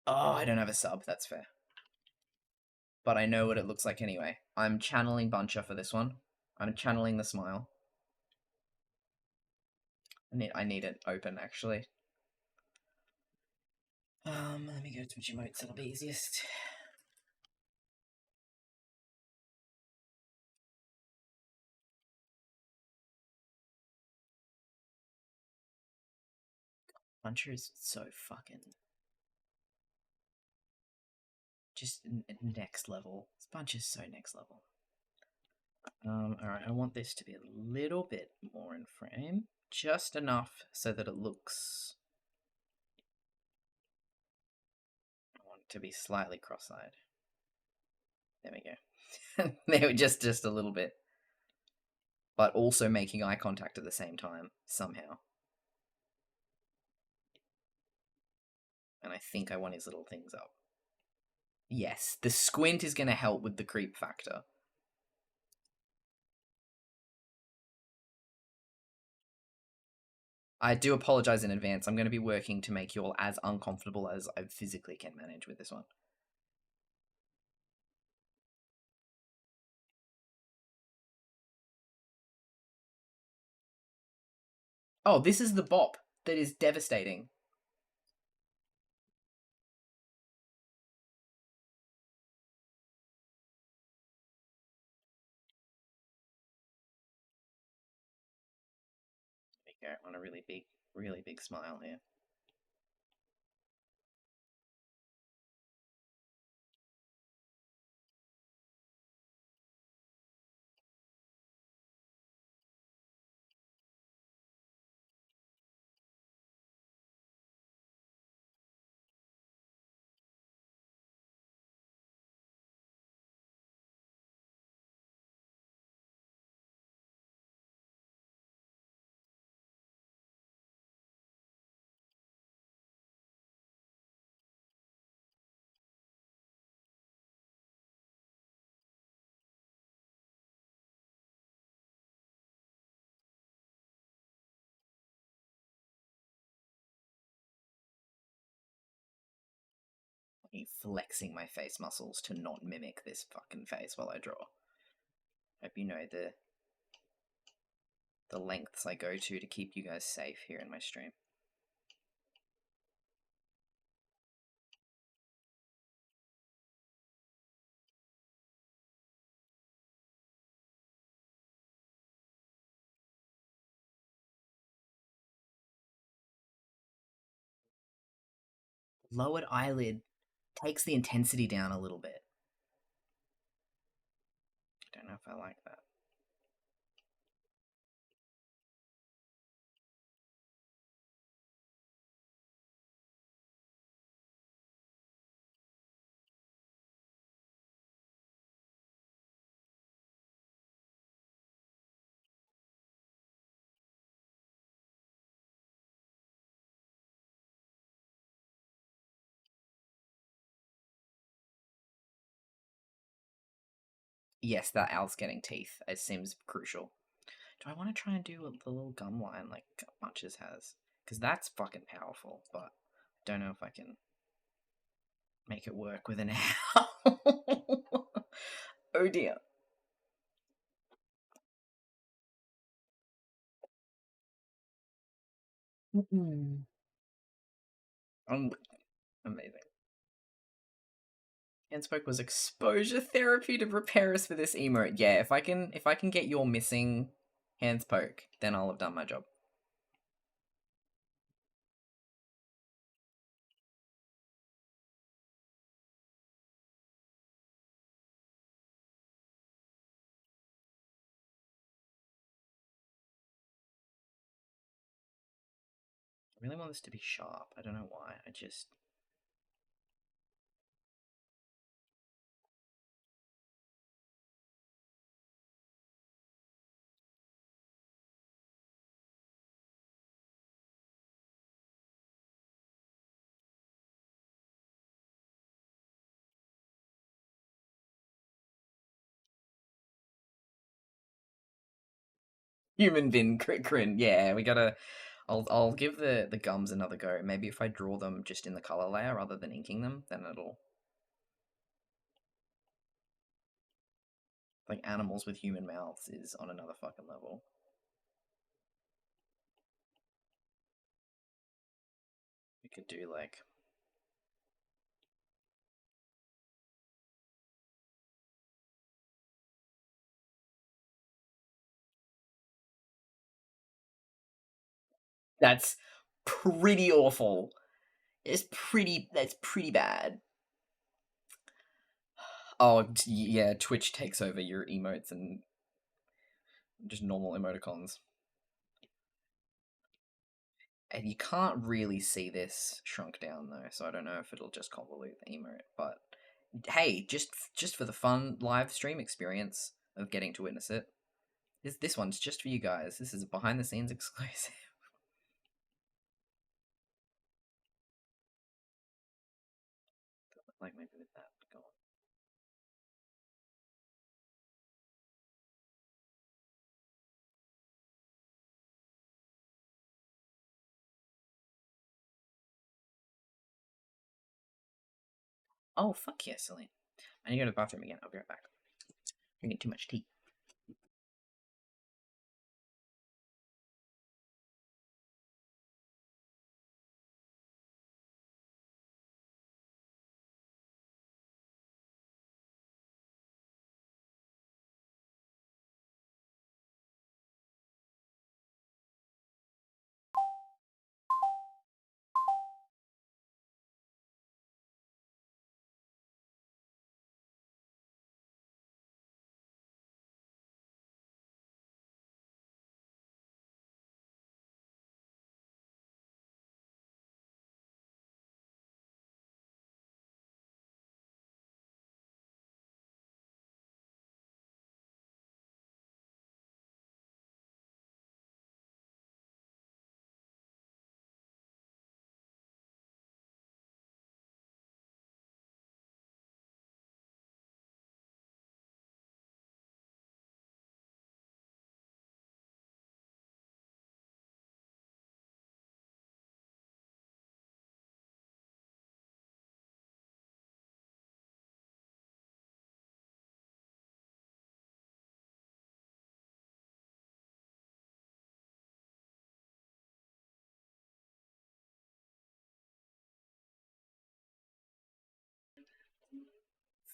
Oh, I don't have a sub. That's fair. But I know what it looks like anyway. I'm channeling Buncher for this one. I'm channeling the smile. I need it open, actually. Let me go to Twitch emotes, it'll be easiest. Buncher is so fucking... just next level. This Buncher is so next level. Alright, I want this to be a little bit more in frame. Just enough so that it looks... I want it to be slightly cross-eyed. There we go. There, just a little bit. But also making eye contact at the same time, somehow. And I think I want his little things up. Yes, the squint is going to help with the creep factor. I do apologize in advance. I'm going to be working to make you all as uncomfortable as I physically can manage with this one. Oh, this is the bop that is devastating. There you go, on a really big smile here. Flexing my face muscles to not mimic this fucking face while I draw. Hope you know the lengths I go to keep you guys safe here in my stream. Lowered eyelid takes the intensity down a little bit. I don't know if I like that. Yes, that owl's getting teeth. It seems crucial. Do I want to try and do the little gum line like Bunches has? Because that's fucking powerful, but I don't know if I can make it work with an owl. Oh dear. Amazing. Handspoke was exposure therapy to prepare us for this emote. Yeah, if I can get your missing Handspoke, then I'll have done my job. I really want this to be sharp. I don't know why. I just... Human bin crin. Yeah, we gotta. I'll give the gums another go. Maybe if I draw them just in the color layer rather than inking them, then it'll. Like animals with human mouths is on another fucking level. We could do like. That's pretty awful. That's pretty bad. Oh, yeah, Twitch takes over your emotes and just normal emoticons. And you can't really see this shrunk down though, so I don't know if it'll just convolute the emote. But hey, just for the fun live stream experience of getting to witness it, this one's just for you guys. This is a behind the scenes exclusive. Like maybe with that, go on. Oh fuck yeah, Celine. I need to go to the bathroom again. I'll be right back. Drinking too much tea.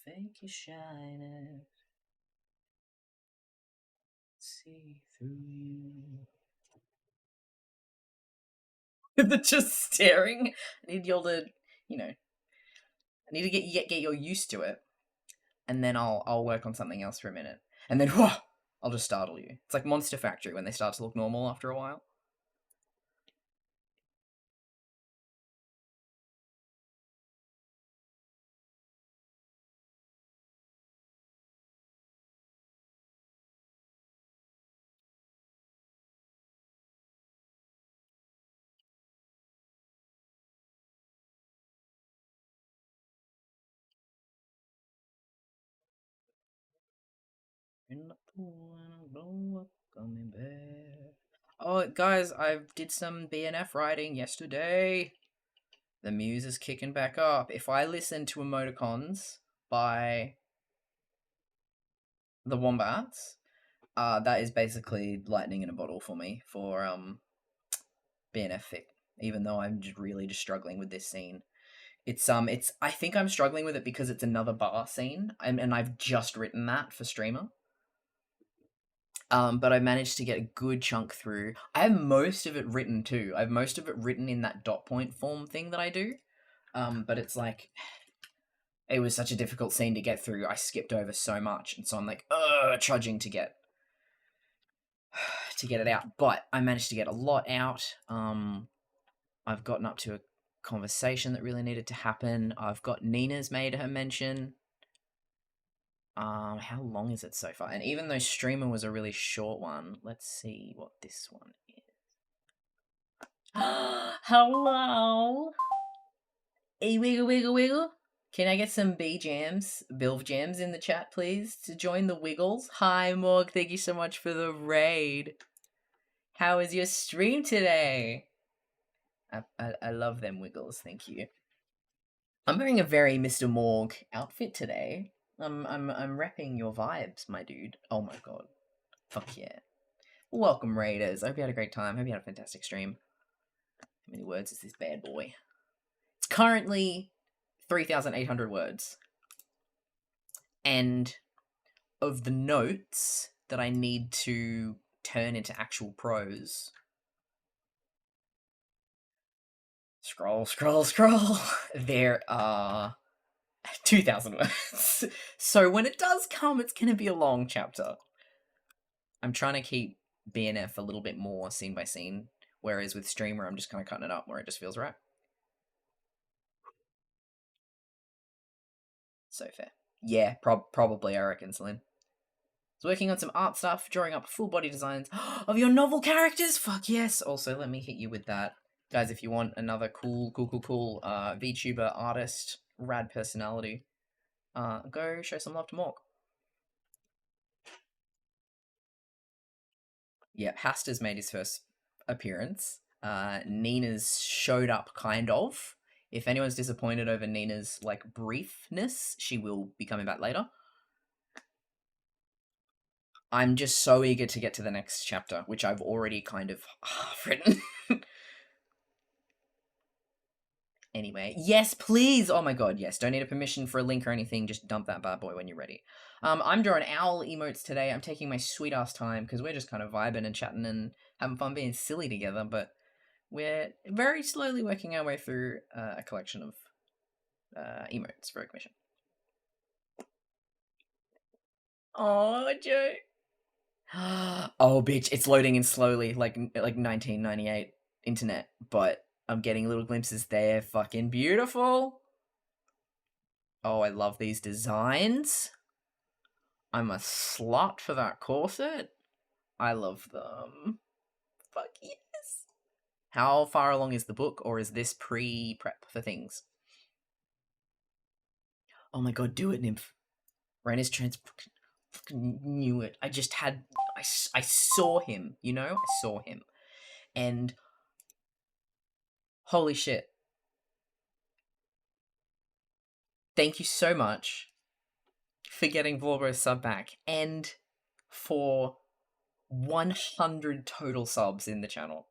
Fake you shining, see through you. They're just staring. I need y'all to, I need to get y'all used to it, and then I'll work on something else for a minute, and then whoa, I'll just startle you. It's like Monster Factory when they start to look normal after a while. In the pool and I blow up gummy bear. Oh, guys, I did some BNF writing yesterday. The muse is kicking back up. If I listen to emoticons by the Wombats, that is basically lightning in a bottle for me for BNF fic. Even though I'm just really just struggling with this scene. It's I think I'm struggling with it because it's another bar scene, and I've just written that for streamer. But I managed to get a good chunk through. I have most of it written too. I have most of it written in that dot point form thing that I do. But it's like it was such a difficult scene to get through. I skipped over so much, and so I'm like, trudging to get it out. But I managed to get a lot out. I've gotten up to a conversation that really needed to happen. I've got Nina's made her mention. How long is it so far? And even though streamer was a really short one, let's see what this one is. Hello. A wiggle wiggle wiggle. Can I get some B jams, Bilv jams in the chat, please, to join the wiggles? Hi, Morg. Thank you so much for the raid. How was your stream today? I love them wiggles, thank you. I'm wearing a very Mr. Morg outfit today. I'm repping your vibes, my dude. Oh my god. Fuck yeah. Welcome, Raiders. I hope you had a great time. Hope you had a fantastic stream. How many words is this bad boy? It's currently 3,800 words. And of the notes that I need to turn into actual prose. Scroll. There are 2,000 words. So when it does come, it's going to be a long chapter. I'm trying to keep BNF a little bit more scene by scene, whereas with Streamer, I'm just kind of cutting it up where it just feels right. So fair. Yeah, probably, I reckon, Celine. I was working on some art stuff, drawing up full body designs of your novel characters. Fuck yes. Also, let me hit you with that. Guys, if you want another cool VTuber artist, rad personality, go show some love to Morg. Yeah, Haster's made his first appearance. Nina's showed up, kind of. If anyone's disappointed over Nina's, like, briefness, she will be coming back later. I'm just so eager to get to the next chapter, which I've already kind of half written. Anyway, yes, please! Oh my god, yes. Don't need a permission for a link or anything, just dump that bad boy when you're ready. I'm drawing owl emotes today. I'm taking my sweet-ass time, because we're just kind of vibing and chatting and having fun being silly together, but we're very slowly working our way through a collection of emotes for a commission. Oh, Joe. Oh, bitch, it's loading in slowly, like 1998 internet, but I'm getting little glimpses there. Fucking beautiful. Oh, I love these designs. I'm a slut for that corset. I love them. Fuck yes. How far along is the book, or is this pre-prep for things? Oh my god, do it, Nymph. Raina's fucking knew it. I just had... I saw him, you know? I saw him. And... holy shit. Thank you so much for getting Vorbo's sub back, and for 100 total subs in the channel.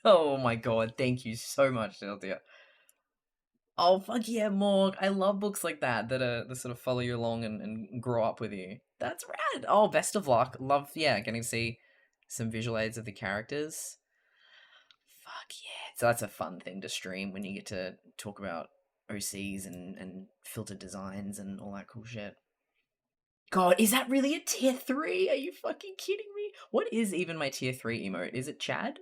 Oh my god, thank you so much, Deltia. Oh, fuck yeah, Morg. I love books like that that sort of follow you along and grow up with you. That's rad. Oh, best of luck. Love, yeah, getting to see some visual aids of the characters. Fuck yeah. So that's a fun thing to stream when you get to talk about OCs and filtered designs and all that cool shit. God, is that really a tier 3? Are you fucking kidding me? What is even my tier 3 emote? Is it Chad?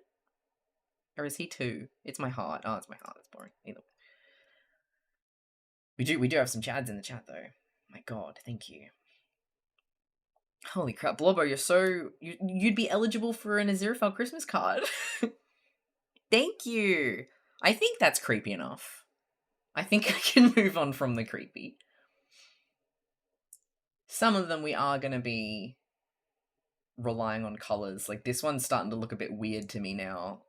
Or is he 2? It's my heart. Oh, it's my heart. That's boring. Either way. We do have some Chads in the chat though. My god, thank you. Holy crap, Blobbo, you're so... You'd be eligible for an Aziraphale Christmas card. Thank you! I think that's creepy enough. I think I can move on from the creepy. Some of them we are going to be relying on colours. Like, this one's starting to look a bit weird to me now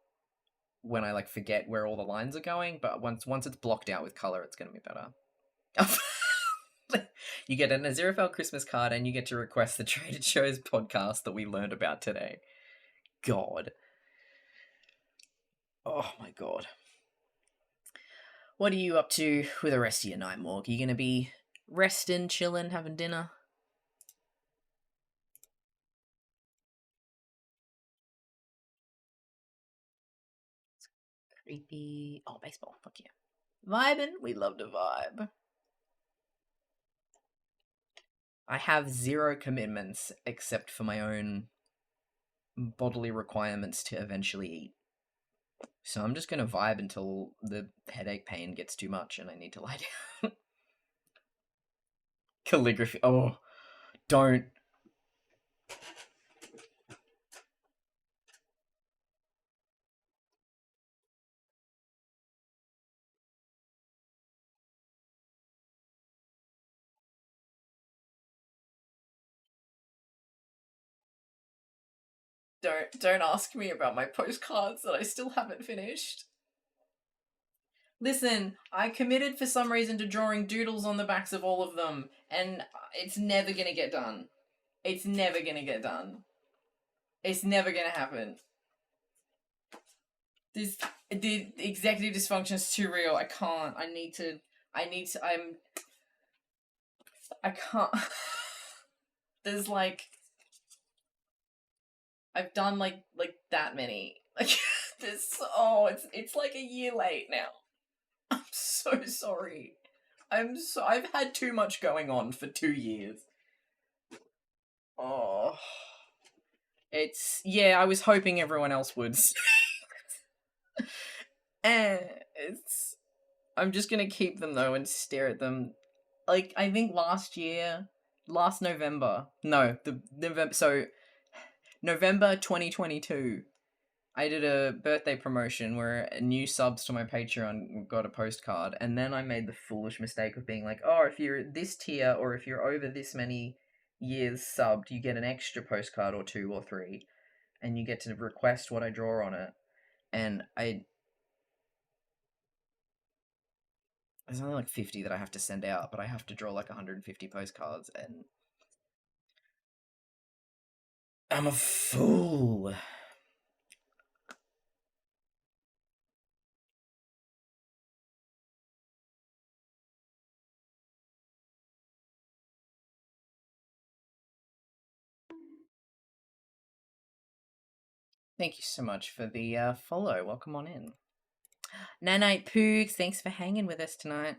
when I, like, forget where all the lines are going, but once it's blocked out with colour, it's going to be better. You get an Aziraphale Christmas card and you get to request the Trader Joe's podcast that we learned about today. God. Oh my god. What are you up to with the rest of your night, Morg? Are you going to be resting, chilling, having dinner? Creepy. Oh, baseball. Fuck yeah. Vibing. We love to vibe. I have 0 commitments except for my own bodily requirements to eventually eat. So I'm just going to vibe until the headache pain gets too much and I need to lie down. Calligraphy. Oh, don't. Don't ask me about my postcards that I still haven't finished. Listen, I committed for some reason to drawing doodles on the backs of all of them, and it's never gonna get done. It's never gonna get done. It's never gonna happen. The executive dysfunction is too real. I can't. I can't. There's like, I've done like that many. Like, it's like a year late now. I'm so sorry. I've had too much going on for 2 years. Oh. I was hoping everyone else would. I'm just gonna keep them though and stare at them. Like, I think last November, November 2022, I did a birthday promotion where new subs to my Patreon got a postcard, and then I made the foolish mistake of being like, oh, if you're this tier, or if you're over this many years subbed, you get an extra postcard or 2 or 3, and you get to request what I draw on it. And there's only like 50 that I have to send out, but I have to draw like 150 postcards, and I'm a fool. Thank you so much for the follow. Welcome on in. Nanite Poogs, thanks for hanging with us tonight.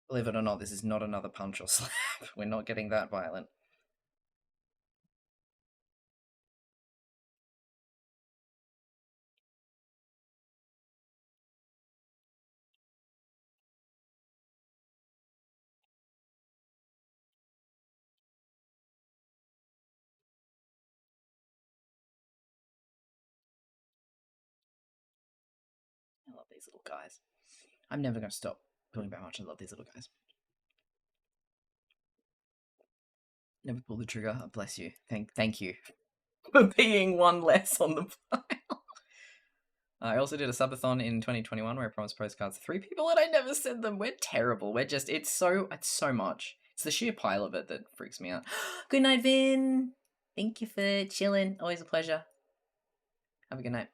Believe it or not, this is not another punch or slap. We're not getting that violent. I love these little guys. I'm never going to stop talking about how much I love these little guys. Never pull the trigger. Oh, bless you. Thank you for being one less on the pile. I also did a subathon in 2021 where I promised postcards to 3 people and I never sent them. We're terrible. We're just, it's so much. It's the sheer pile of it that freaks me out. Good night, Vin. Thank you for chilling. Always a pleasure. Have a good night.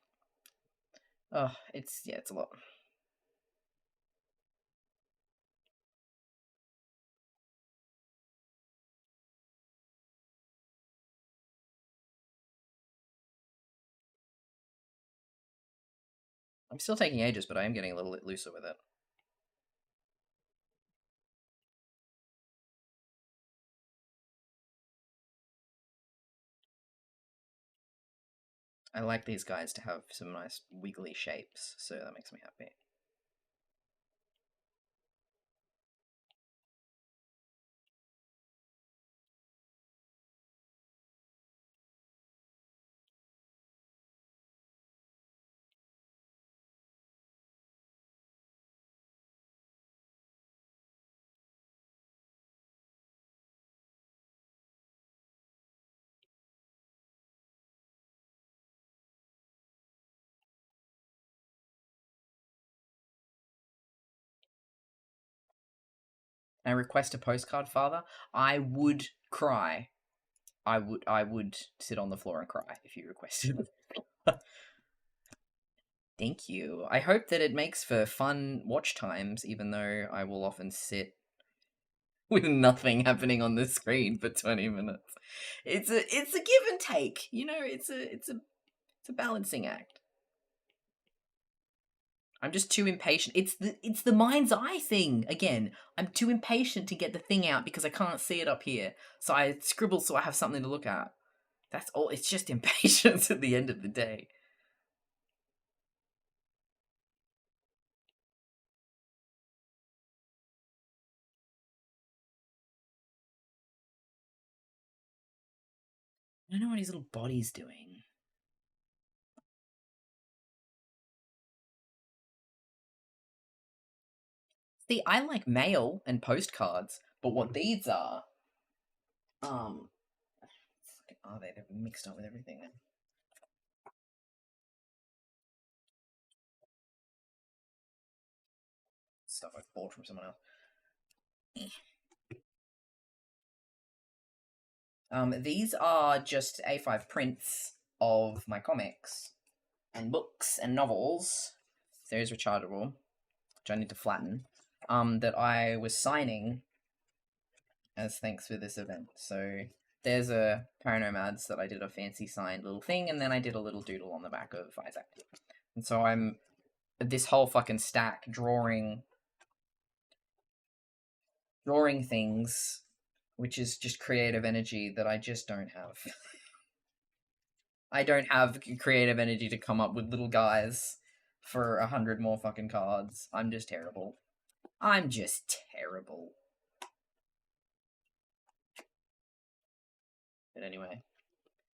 Oh, it's a lot. I'm still taking ages, but I am getting a little looser with it. I like these guys to have some nice wiggly shapes, so that makes me happy. I request a postcard, Father. I would cry. I would sit on the floor and cry if you requested it. Thank you. I hope that it makes for fun watch times, even though I will often sit with nothing happening on the screen for 20 minutes. It's a give and take, you know. It's a balancing act. I'm just too impatient. It's the mind's eye thing again. I'm too impatient to get the thing out because I can't see it up here. So I scribble so I have something to look at. That's all. It's just impatience at the end of the day. I don't know what his little body's doing. See, I like mail and postcards, but what these are, are they? They're mixed up with everything. Stuff I've bought from someone else. These are just A5 prints of my comics and books and novels. There is rechargeable, which I need to flatten. That I was signing as thanks for this event. So there's a Paranomads that I did a fancy signed little thing, and then I did a little doodle on the back of Isaac. And so I'm this whole fucking stack drawing things, which is just creative energy that I just don't have. I don't have creative energy to come up with little guys for 100 more fucking cards. I'm just terrible. I'm just terrible. But anyway,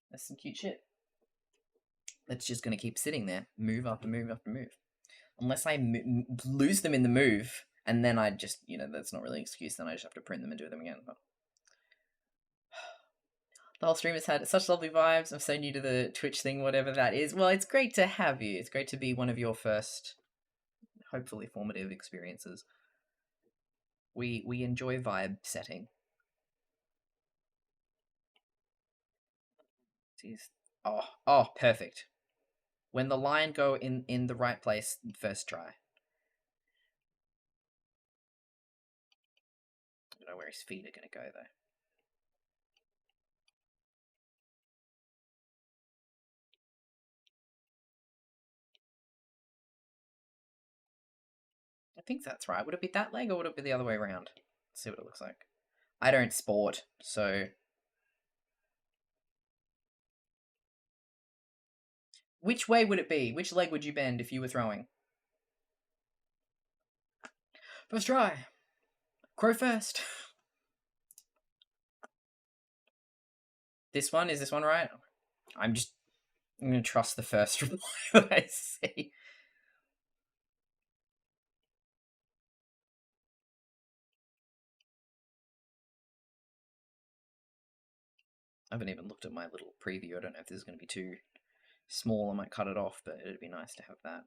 that's some cute shit. That's just gonna keep sitting there, move after move after move. Unless I lose them in the move, and then I just, that's not really an excuse, then I just have to print them and do them again. But the whole stream has had such lovely vibes. I'm so new to the Twitch thing, whatever that is. Well, it's great to have you. It's great to be one of your first, hopefully, formative experiences. We enjoy vibe setting. Jeez. Oh, perfect. When the line go in the right place, first try. I don't know where his feet are going to go, though. I think that's right. Would it be that leg or would it be the other way around? Let's see what it looks like. I don't sport, so... Which way would it be? Which leg would you bend if you were throwing? First try. Crow first. Is this one right? I'm going to trust the first reply that I see. I haven't even looked at my little preview. I don't know if this is going to be too small. I might cut it off, but it'd be nice to have that.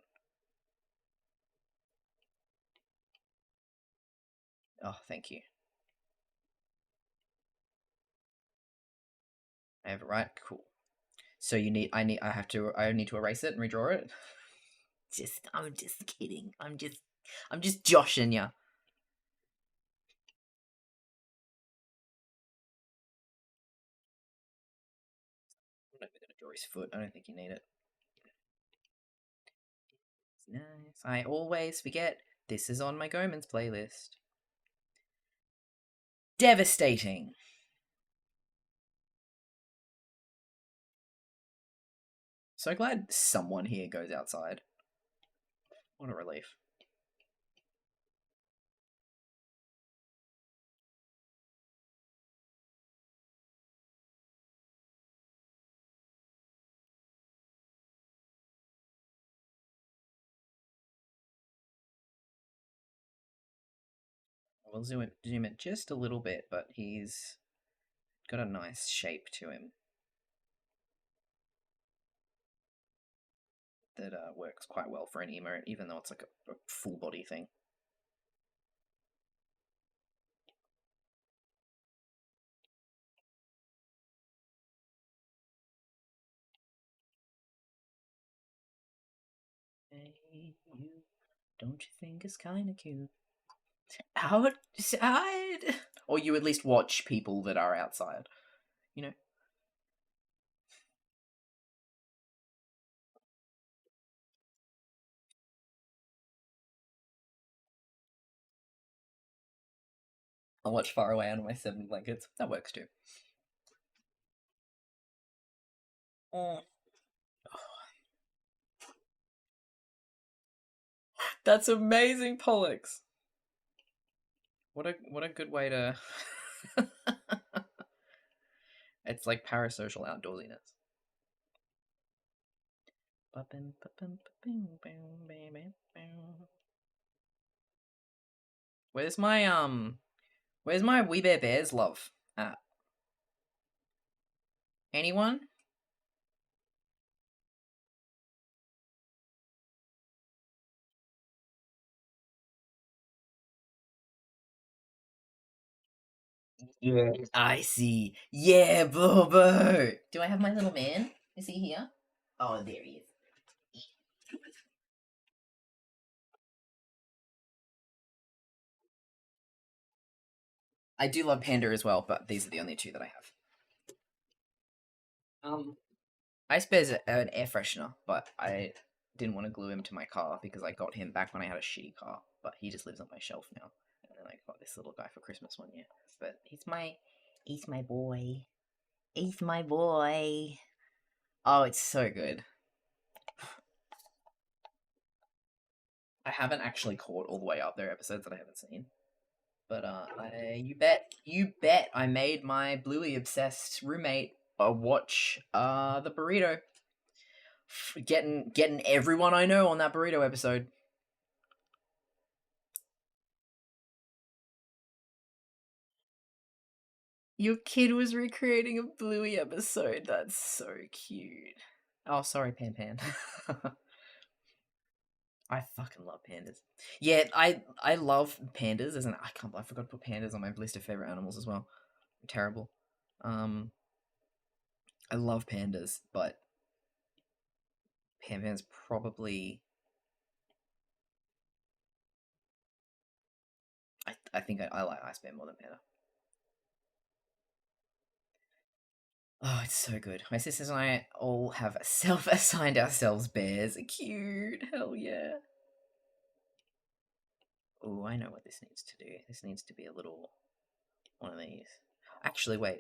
Oh, thank you. I have it right? Cool. So I need to erase it and redraw it? I'm just kidding. I'm just joshing ya. I'm not even gonna draw his foot. I don't think you need it. It's nice. I always forget. This is on my Gomans playlist. Devastating. So glad someone here goes outside. What a relief. We'll zoom it just a little bit, but he's got a nice shape to him that works quite well for an emote, even though it's like a full body thing. Hey, you, don't you think it's kind of cute? Outside? Or you at least watch people that are outside, you know? I'll watch Far Away under my 7 blankets. That works too. Mm. That's amazing, Pollux. What a good way to. It's like parasocial outdoorsiness. Where's my We Bear Bears love at? Anyone? Yeah, I see. Yeah, Bobo. Do I have my little man? Is he here? Oh, there he is. I do love Panda as well, but these are the only two that I have. Ice Bear's an air freshener, but I didn't want to glue him to my car because I got him back when I had a shitty car. But he just lives on my shelf now, and then I got this little guy for Christmas one year. But he's my boy. He's my boy. Oh, it's so good. I haven't actually caught all the way up. There are episodes that I haven't seen. But you bet I made my Bluey obsessed roommate watch the burrito. Getting everyone I know on that burrito episode. Your kid was recreating a Bluey episode. That's so cute. Oh, sorry, Pan Pan. I fucking love pandas. Yeah, I love pandas. I forgot to put pandas on my list of favorite animals as well. I'm terrible. I love pandas, but Pan Pan's probably. I think I like Ice Bear more than Panda. Oh, it's so good. My sisters and I all have self-assigned ourselves bears. Cute. Hell yeah. Oh, I know what this needs to do. This needs to be a little one of these. Actually, wait.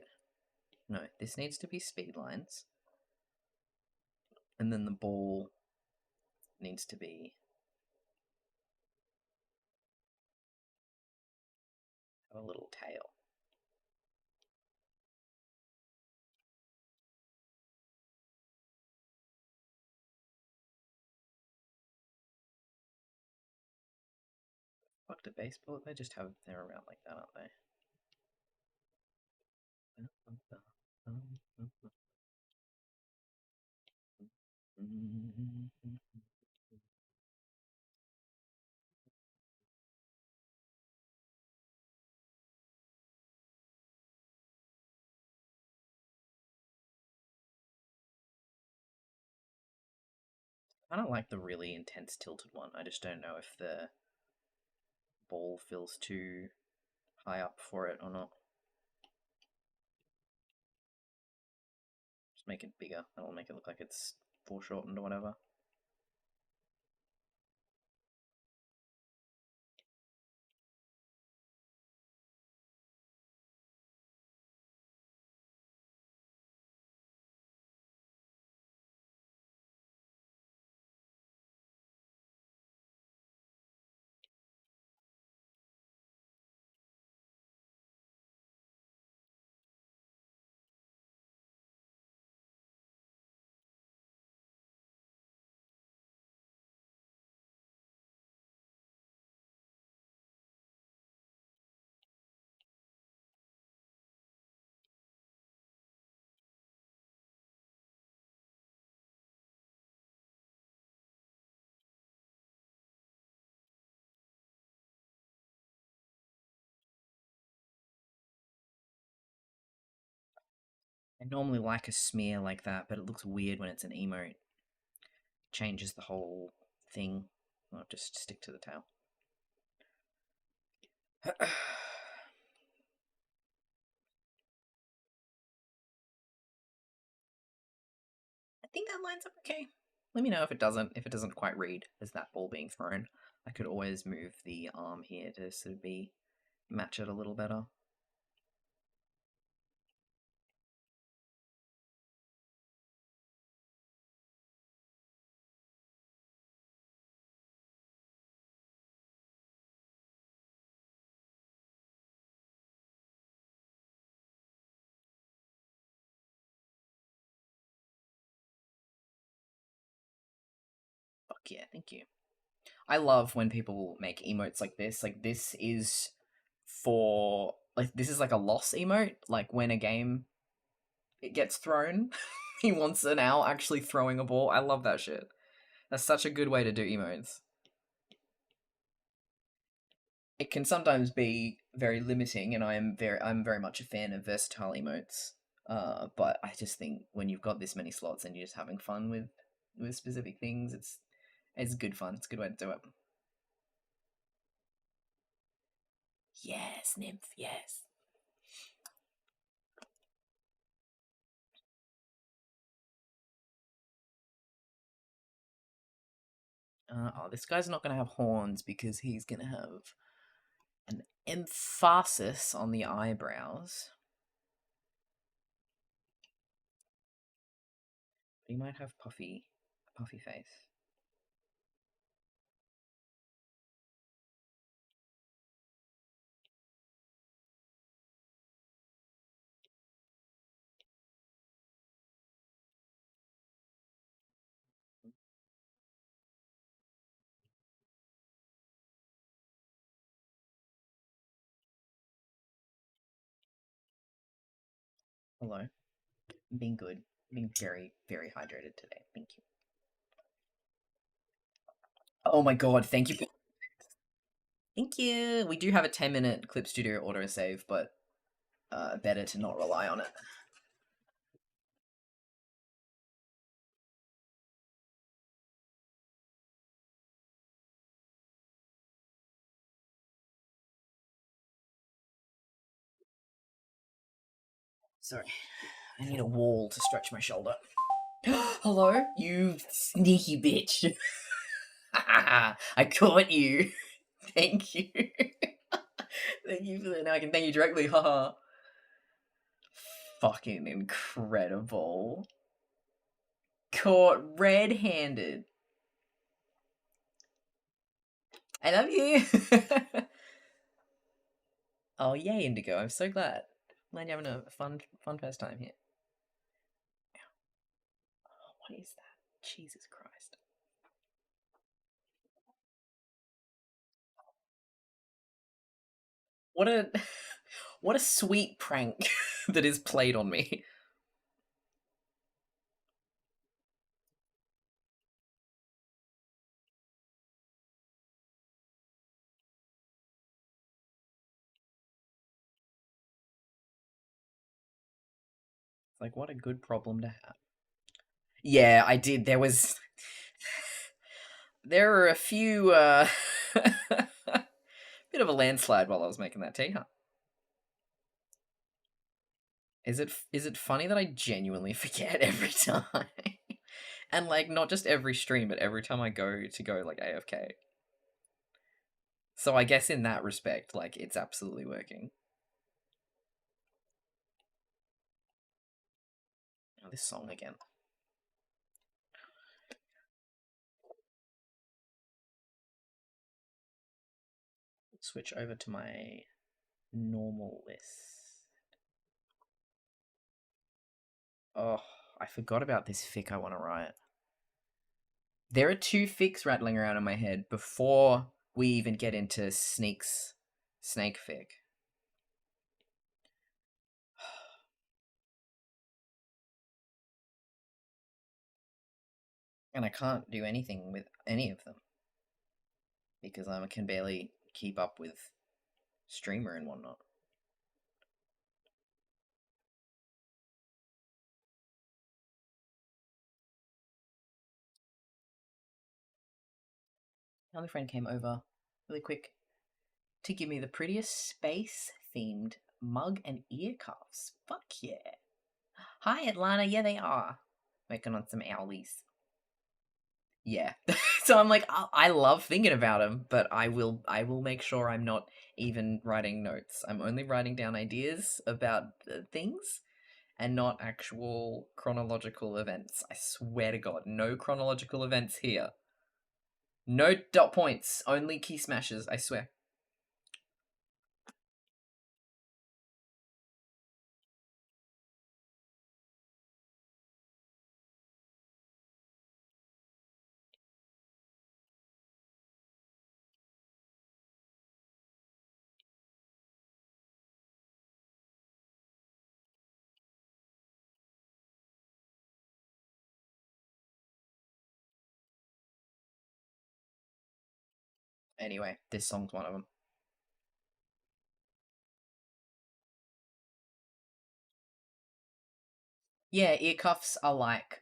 No, this needs to be speed lines. And then the ball needs to be a little tail. Fuck the baseball. They just have they're around like that, aren't they? I don't like the really intense tilted one. I just don't know if the ball feels too high up for it or not. Just make it bigger. That'll make it look like it's foreshortened or whatever. I normally like a smear like that, but it looks weird when it's an emote. Changes the whole thing. I'll just stick to the tail. I think that lines up okay. Let me know if it doesn't quite read as that ball being thrown. I could always move the arm here to sort of match it a little better. yeah, thank you. I love when people make emotes like this. Like, this is for, like, this is like a loss emote. Like, when a game, it gets thrown, he wants an owl actually throwing a ball. I love that shit. That's such a good way to do emotes. It can sometimes be very limiting, and I'm very much a fan of versatile emotes. But I just think when you've got this many slots and you're just having fun with specific things, it's good fun. It's a good way to do it. Yes, nymph. Yes. Oh, this guy's not gonna have horns because he's gonna have an emphasis on the eyebrows. He might have a puffy face. Hello. I'm being good. I'm being very, very hydrated today. Thank you. Oh my god, thank you. Thank you. We do have a 10-minute Clip Studio autosave, but better to not rely on it. Sorry. I need a wall to stretch my shoulder. Hello? You sneaky bitch. I caught you. Thank you. Thank you for that. Now I can thank you directly. Haha. Fucking incredible. Caught red-handed. I love you. Oh, yay, Indigo. I'm so glad. Glad you're having a fun first time here. Oh, what is that? Jesus Christ. What a what a sweet prank that is played on me. Like, what a good problem to have. Yeah, I did. There were a few bit of a landslide while I was making that tea, huh? Is it funny that I genuinely forget every time? And like not just every stream, but every time I go like AFK. So I guess in that respect, like it's absolutely working. Oh, this song again. Switch over to my normal list. Oh, I forgot about this fic I want to write. There are 2 fics rattling around in my head before we even get into Snake's snake fic. And I can't do anything with any of them because I can barely keep up with streamer and whatnot. Another friend came over really quick to give me the prettiest space-themed mug and ear cuffs. Fuck yeah. Hi, Atlanta. Yeah, they are. Working on some owlies. Yeah. So I'm like, I love thinking about them, but I will make sure I'm not even writing notes. I'm only writing down ideas about things and not actual chronological events. I swear to God, no chronological events here. No dot points, only key smashes, I swear. Anyway, this song's one of them. Yeah, ear cuffs are like,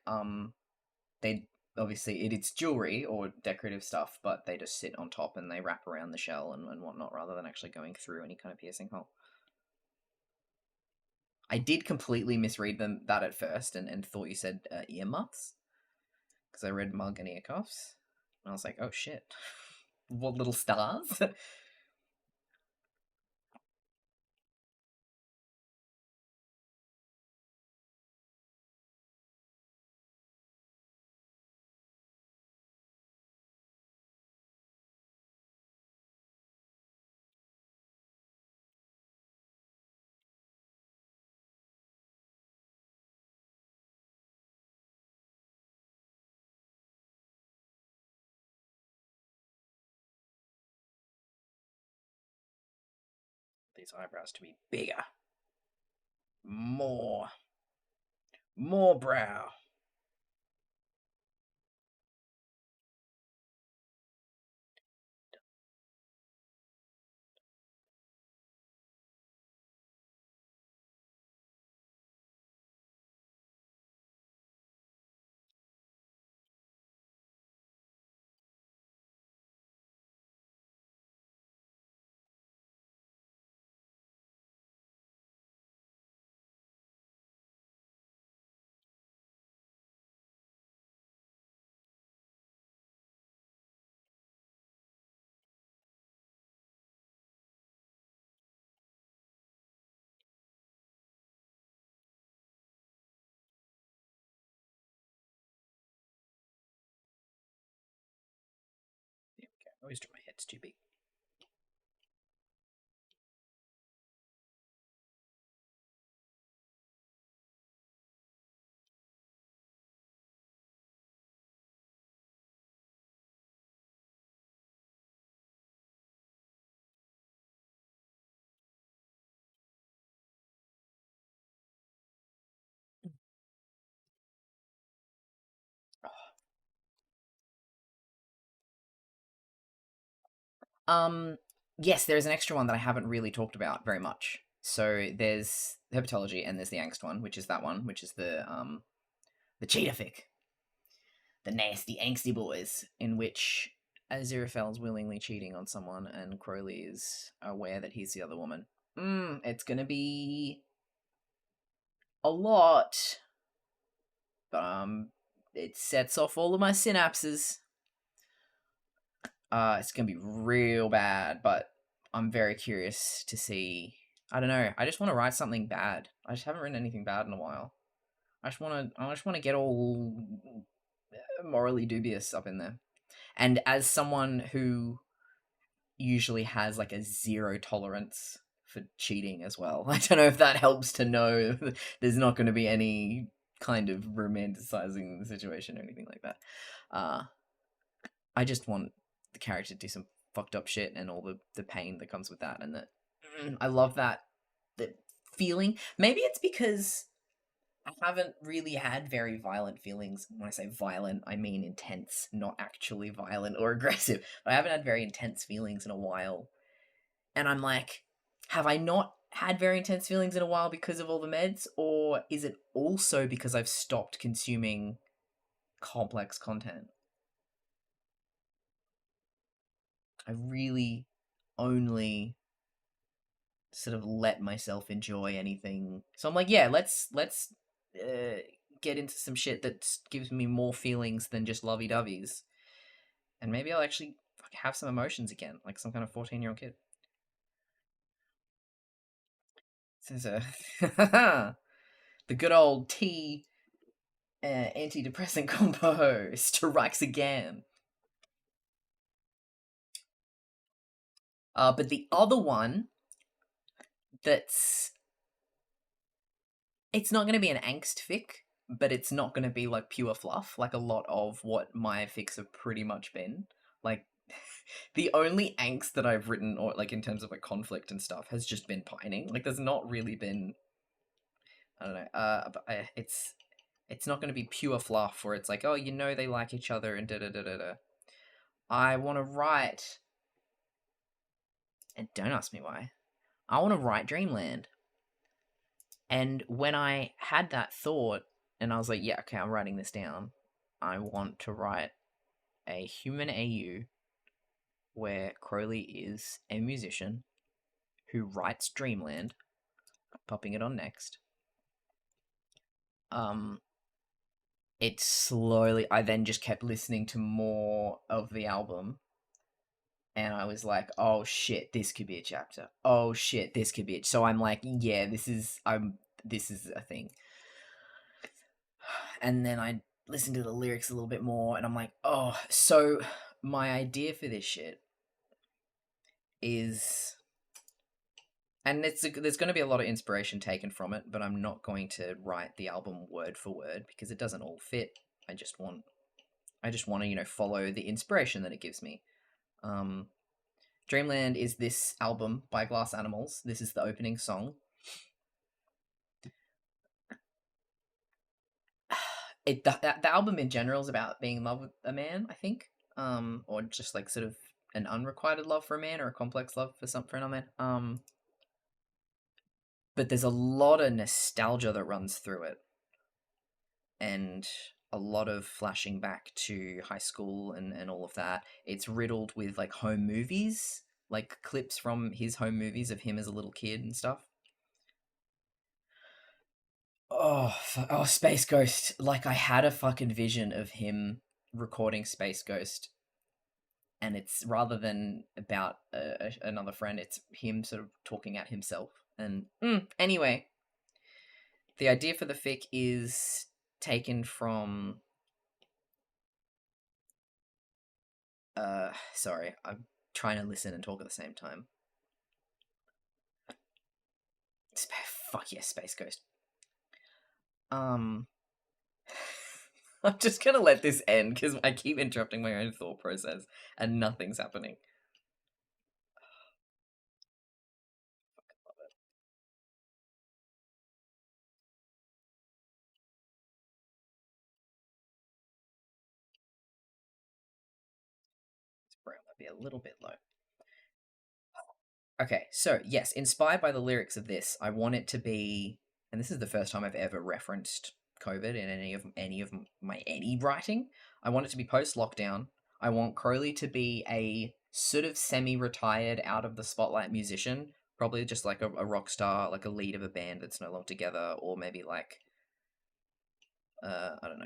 they obviously it's jewelry or decorative stuff, but they just sit on top and they wrap around the shell and whatnot rather than actually going through any kind of piercing hole. I did completely misread that at first and thought you said earmuffs because I read mug and ear cuffs, and I was like, oh shit, what little stars? These eyebrows to be bigger, more brow. There we go. I always do my head's too big. Yes, there's an extra one that I haven't really talked about very much. So there's herpetology and there's the angst one, which is that one, which is the cheetah fic, the nasty angsty boys, in which Aziraphale's willingly cheating on someone and Crowley is aware that he's the other woman. It's gonna be a lot, but it sets off all of my synapses. It's gonna be real bad, but I'm very curious to see. I don't know. I just want to write something bad. I just haven't written anything bad in a while. I just want to get all morally dubious up in there. And as someone who usually has like a zero tolerance for cheating as well, I don't know if that helps to know there's not going to be any kind of romanticizing the situation or anything like that. I just want the character to do some fucked up shit and all the pain that comes with that, and that I love that feeling. Maybe it's because I haven't really had very violent feelings. When I say violent, I mean intense, not actually violent or aggressive. But I haven't had very intense feelings in a while. And I'm like, have I not had very intense feelings in a while because of all the meds? Or is it also because I've stopped consuming complex content? I really only sort of let myself enjoy anything. So I'm like, yeah, let's get into some shit that gives me more feelings than just lovey-doveys, and maybe I'll actually have some emotions again, like some kind of 14-year-old kid. This is the good old tea antidepressant combo strikes again. But the other one that's it's not going to be an angst fic, but it's not going to be like pure fluff, like a lot of what my fics have pretty much been. Like, the only angst that I've written, or like in terms of like conflict and stuff, has just been pining. Like, there's not really been, I don't know. But it's not going to be pure fluff where it's like, oh, they like each other and da da da da da. I want to write And don't ask me why. I want to write Dreamland. And when I had that thought, and I was like, yeah, okay, I'm writing this down. I want to write a human AU where Crowley is a musician who writes Dreamland, popping it on next. It slowly, I then just kept listening to more of the album, and I was like, oh shit, this could be a chapter. Oh shit, this could be it. So I'm like, yeah, this is a thing. And then I listened to the lyrics a little bit more, and I'm like, oh, so my idea for this shit is, and there's going to be a lot of inspiration taken from it, but I'm not going to write the album word for word because it doesn't all fit. I just want to, follow the inspiration that it gives me. Dreamland is this album by Glass Animals. This is the opening song. The album in general is about being in love with a man, I think, or just like sort of an unrequited love for a man or a complex love for another man. But there's a lot of nostalgia that runs through it, and a lot of flashing back to high school and all of that. It's riddled with like home movies, like clips from his home movies of him as a little kid and stuff. Oh, Space Ghost. Like, I had a fucking vision of him recording Space Ghost, and it's rather than about another friend, it's him sort of talking at himself. And anyway, the idea for the fic is taken from. Sorry, I'm trying to listen and talk at the same time. Fuck yes, Space Ghost. I'm just gonna let this end because I keep interrupting my own thought process and nothing's happening. This braille might be a little bit low. Okay, so yes, inspired by the lyrics of this, I want it to be, and this is the first time I've ever referenced COVID in any of my writing. I want it to be post lockdown. I want Crowley to be a sort of semi-retired, out of the spotlight musician, probably just like a rock star, like a lead of a band that's no longer together, or maybe like I don't know,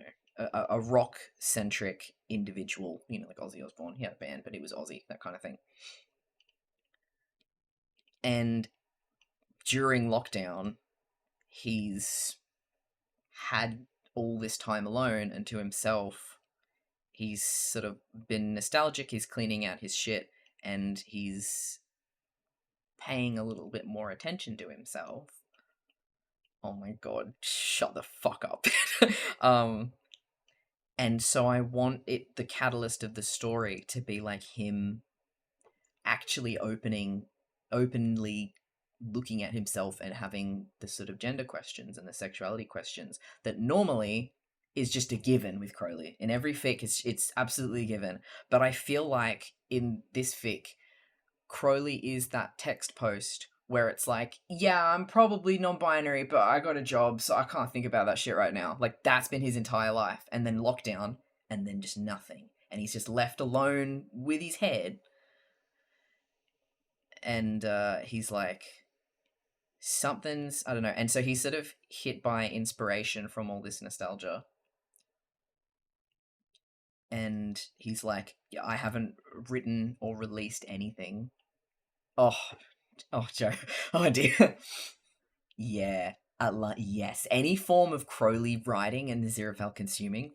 a rock centric individual. Like Ozzy Osbourne, he had a band, but he was Ozzy, that kind of thing. And during lockdown, he's had all this time alone and to himself. He's sort of been nostalgic, he's cleaning out his shit, and he's paying a little bit more attention to himself. Oh my god, shut the fuck up. And so I want the catalyst of the story to be like him actually openly looking at himself and having the sort of gender questions and the sexuality questions that normally is just a given with Crowley. In every fic, it's absolutely a given. But I feel like in this fic, Crowley is that text post where it's like, yeah, I'm probably non-binary, but I got a job, so I can't think about that shit right now. Like, that's been his entire life. And then lockdown, and then just nothing. And he's just left alone with his head. And he's like, something's, I don't know. And so he's sort of hit by inspiration from all this nostalgia. And he's like, yeah, I haven't written or released anything. Oh, Joe. Oh, dear. Yeah. Yes. Any form of Crowley writing and Aziraphale consuming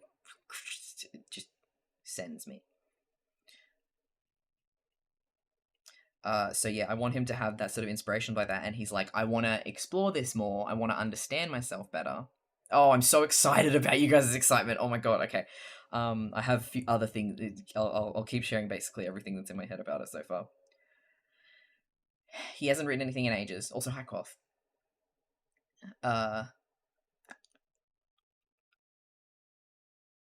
just sends me. So yeah, I want him to have that sort of inspiration by that, and he's like, I want to explore this more. I want to understand myself better. Oh, I'm so excited about you guys' excitement. Oh my god. Okay. I have a few other things. I'll keep sharing basically everything that's in my head about it so far. He hasn't written anything in ages. Also, hi, Quoth.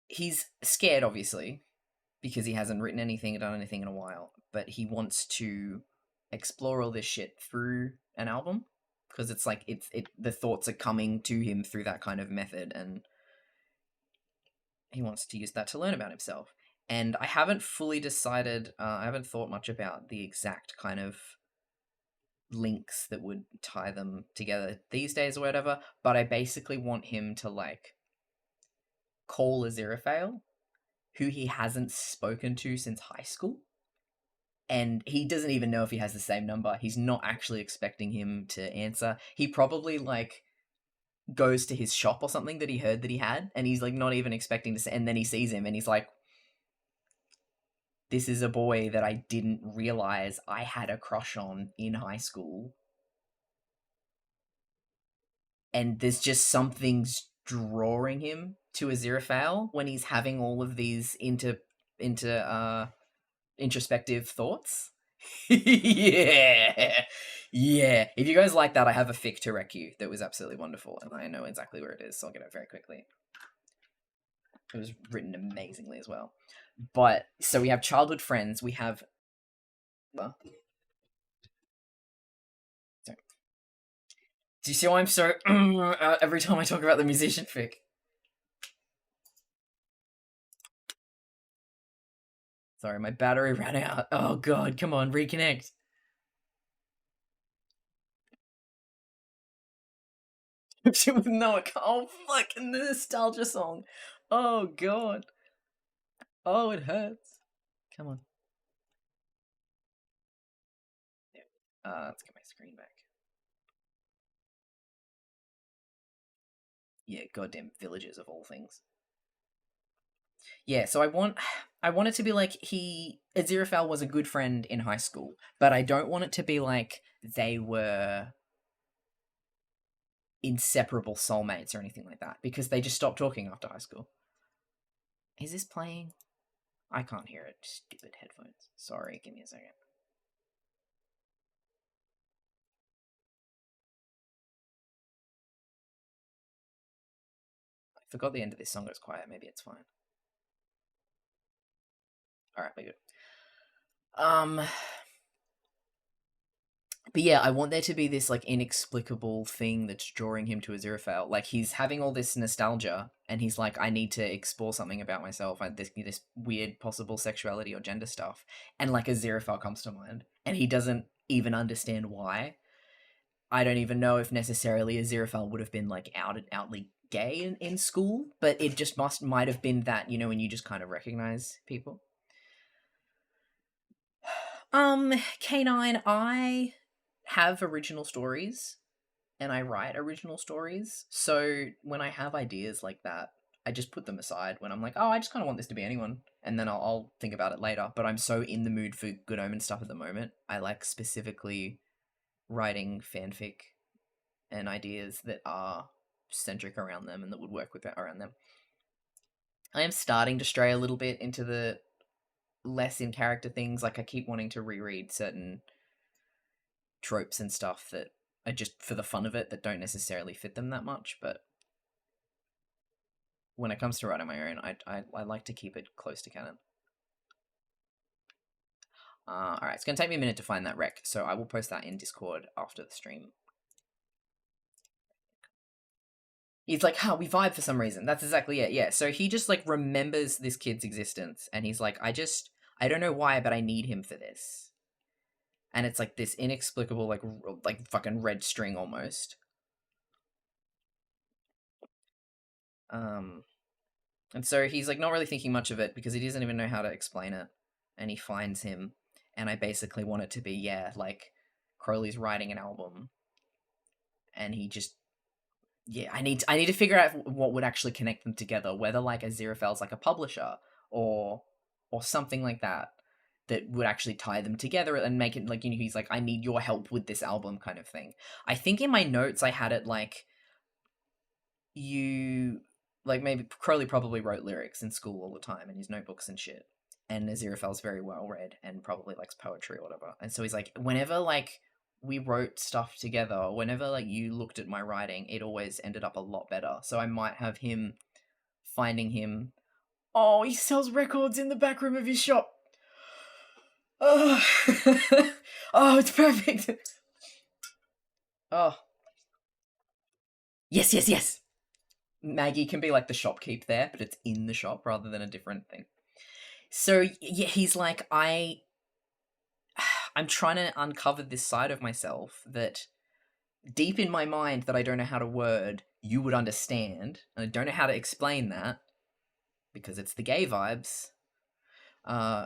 He's scared, obviously, because he hasn't written anything or done anything in a while, but he wants to explore all this shit through an album, because it's like the thoughts are coming to him through that kind of method, and he wants to use that to learn about himself. And I haven't fully decided, I haven't thought much about the exact kind of links that would tie them together these days or whatever, but I basically want him to like call Aziraphale, who he hasn't spoken to since high school, and he doesn't even know if he has the same number. He's not actually expecting him to answer. He probably like goes to his shop or something that he heard that he had, and he's like not even expecting to see, and then he sees him and he's like, this is a boy that I didn't realize I had a crush on in high school. And there's just something's drawing him to Aziraphale when he's having all of these introspective thoughts. Yeah. Yeah. If you guys like that, I have a fic to rec you that was absolutely wonderful, and I know exactly where it is, so I'll get it very quickly. It was written amazingly as well. But, so we have childhood friends, we have... Sorry. Do you see why I'm so... every time I talk about the musician fic? Sorry, my battery ran out. Oh god, come on, reconnect. No, oh, fucking the nostalgia song. Oh god. Oh, it hurts. Come on. Let's get my screen back. Yeah, goddamn villages of all things. Yeah, so I want it to be like Aziraphale was a good friend in high school, but I don't want it to be like they were inseparable soulmates or anything like that, because they just stopped talking after high school. Is this playing? I can't hear it. Stupid headphones. Sorry, give me a second. I forgot the end of this song goes quiet. Maybe it's fine. Alright, we're good. But yeah, I want there to be this like inexplicable thing that's drawing him to Aziraphale. Like he's having all this nostalgia, and he's like, I need to explore something about myself, this weird possible sexuality or gender stuff. And like Aziraphale comes to mind, and he doesn't even understand why. I don't even know if necessarily Aziraphale would have been like outly gay in school, but it just might have been that, you know, when you just kind of recognize people. K9, I have original stories, and I write original stories, so when I have ideas like that, I just put them aside when I'm like, oh, I just kind of want this to be anyone, and then I'll think about it later. But I'm so in the mood for Good Omen stuff at the moment. I like specifically writing fanfic and ideas that are centric around them and that would work with around them. I am starting to stray a little bit into the less in character things. Like I keep wanting to reread certain tropes and stuff that are just for the fun of it, that don't necessarily fit them that much. But when it comes to writing my own, I like to keep it close to canon. Alright, it's going to take me a minute to find that rec, so I will post that in Discord after the stream. He's like, we vibe for some reason. That's exactly it, yeah. So he just, like, remembers this kid's existence, and he's like, I don't know why, but I need him for this. And it's, like, this inexplicable, like fucking red string, almost. And so he's, like, not really thinking much of it, because he doesn't even know how to explain it. And he finds him, and I basically want it to be, yeah, like, Crowley's writing an album, and he just... Yeah, I need to figure out what would actually connect them together, whether like Aziraphale's like a publisher or something like that would actually tie them together and make it like, you know, he's like, I need your help with this album kind of thing. I think in my notes I had it like, maybe Crowley probably wrote lyrics in school all the time in his notebooks and shit, and Aziraphale's very well read and probably likes poetry or whatever, and so he's like, whenever like we wrote stuff together, whenever like you looked at my writing, it always ended up a lot better. So I might have him finding him. Oh, he sells records in the back room of his shop. Oh, oh, it's perfect. Oh, yes, yes, yes. Maggie can be like the shopkeep there, but it's in the shop rather than a different thing. So yeah, he's like, I'm trying to uncover this side of myself that deep in my mind that I don't know how to word, you would understand, and I don't know how to explain that because it's the gay vibes. Uh,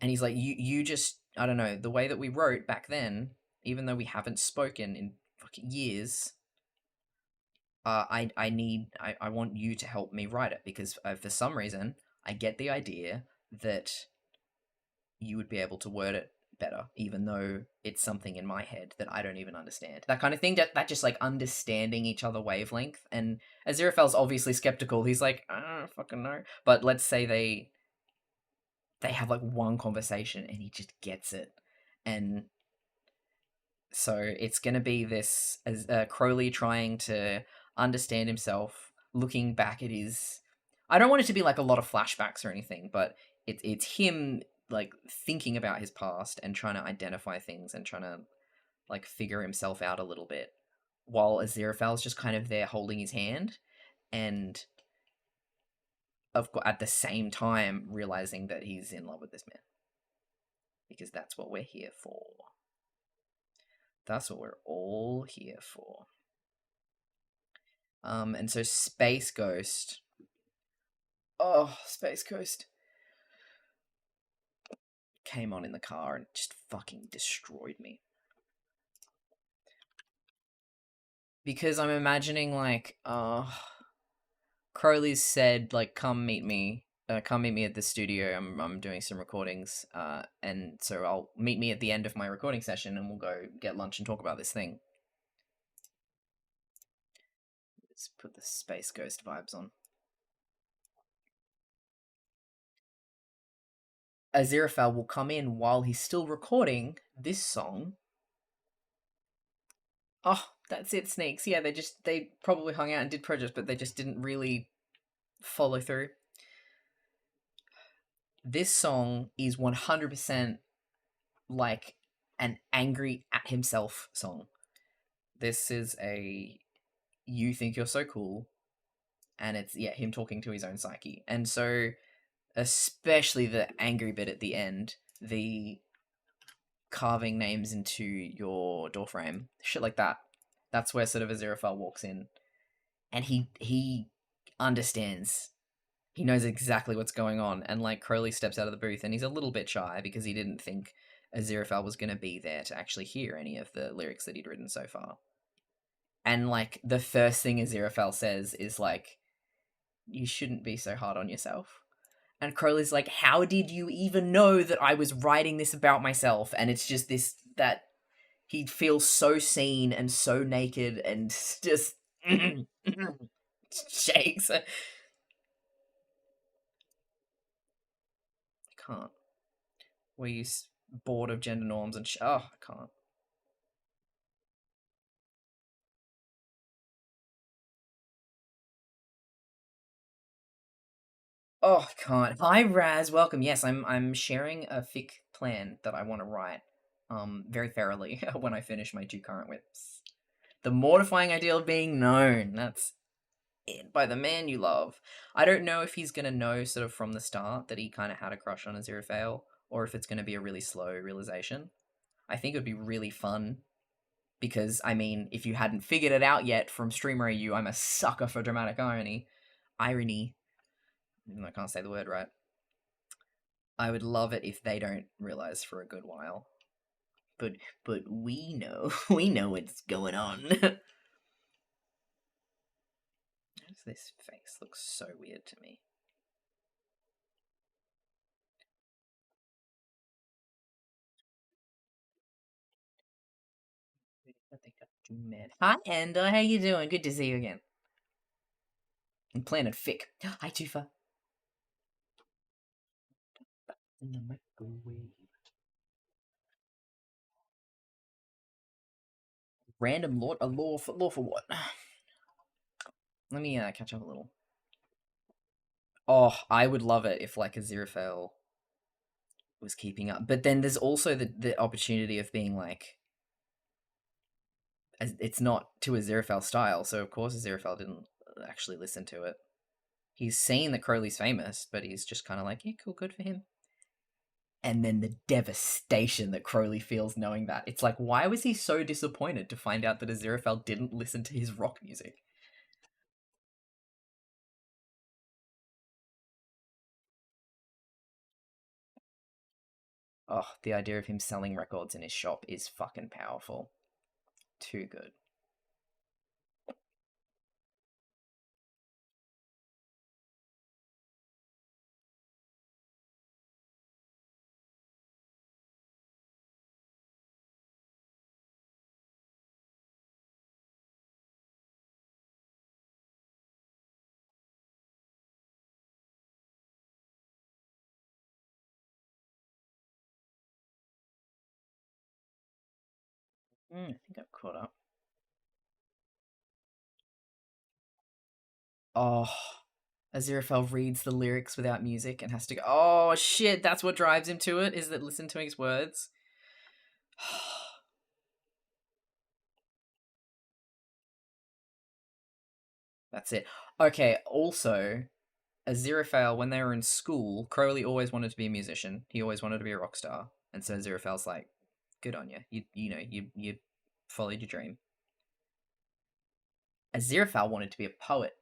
and he's like, you just, I don't know, the way that we wrote back then, even though we haven't spoken in fucking years, I want you to help me write it because for some reason I get the idea that you would be able to word it better, even though it's something in my head that I don't even understand. That kind of thing, that just like understanding each other wavelength. And Aziraphale's obviously skeptical. He's like, I don't fucking know. But let's say they have like one conversation and he just gets it. And so it's going to be this as Crowley trying to understand himself, looking back at his. I don't want it to be like a lot of flashbacks or anything, but it's him like thinking about his past and trying to identify things and trying to like figure himself out a little bit, while Aziraphale's just kind of there holding his hand, and at the same time realizing that he's in love with this man because that's what we're here for. That's what we're all here for. And so Space Ghost. Oh, Space Ghost came on in the car and just fucking destroyed me. Because I'm imagining like, Crowley's said like, come meet me at the studio. I'm doing some recordings, and so I'll meet me at the end of my recording session, and we'll go get lunch and talk about this thing. Let's put the Space Ghost vibes on. Aziraphale will come in while he's still recording this song. Oh, that's it, Sneaks. Yeah, they probably hung out and did projects, but they just didn't really follow through. This song is 100% like an angry at himself song. This is a you think you're so cool, and it's him talking to his own psyche. And so especially the angry bit at the end, the carving names into your doorframe, shit like that. That's where sort of Aziraphale walks in, and he understands. He knows exactly what's going on, and like Crowley steps out of the booth, and he's a little bit shy because he didn't think Aziraphale was going to be there to actually hear any of the lyrics that he'd written so far. And like the first thing Aziraphale says is like, "You shouldn't be so hard on yourself." And Crowley's like, "How did you even know that I was writing this about myself?" And it's just this that he feels so seen and so naked and just shakes. I can't. Were you bored of gender norms and oh, I can't. Oh, I can't. Hi, Raz. Welcome. Yes, I'm sharing a fic plan that I want to write, very thoroughly when I finish my 2 current whips. The mortifying ideal of being known. That's it, by the man you love. I don't know if he's gonna know sort of from the start that he kind of had a crush on Aziraphale, or if it's gonna be a really slow realization. I think it would be really fun because, I mean, if you hadn't figured it out yet from Streamer AU, I'm a sucker for dramatic irony. I can't say the word right. I would love it if they don't realize for a good while. But we know. We know what's going on. This face looks so weird to me. Hi, Ender. How you doing? Good to see you again. I'm Planet Fic. Hi, Tufa. In the microwave. Random lore. A lore for what? Let me catch up a little. Oh, I would love it if like Aziraphale was keeping up. But then there's also the opportunity of being like, it's not to Aziraphale style, so of course Aziraphale didn't actually listen to it. He's seen that Crowley's famous, but he's just kind of like, yeah, cool, good for him. And then the devastation that Crowley feels knowing that. It's like, why was he so disappointed to find out that Aziraphale didn't listen to his rock music? Oh, the idea of him selling records in his shop is fucking powerful. Too good. I think I've caught up. Oh, Aziraphale reads the lyrics without music and has to go, oh shit, that's what drives him to it, is that listen to his words. That's it. Okay, also, Aziraphale, when they were in school, Crowley always wanted to be a musician. He always wanted to be a rock star. And so Aziraphale's like, good on you. You followed your dream. Aziraphale wanted to be a poet.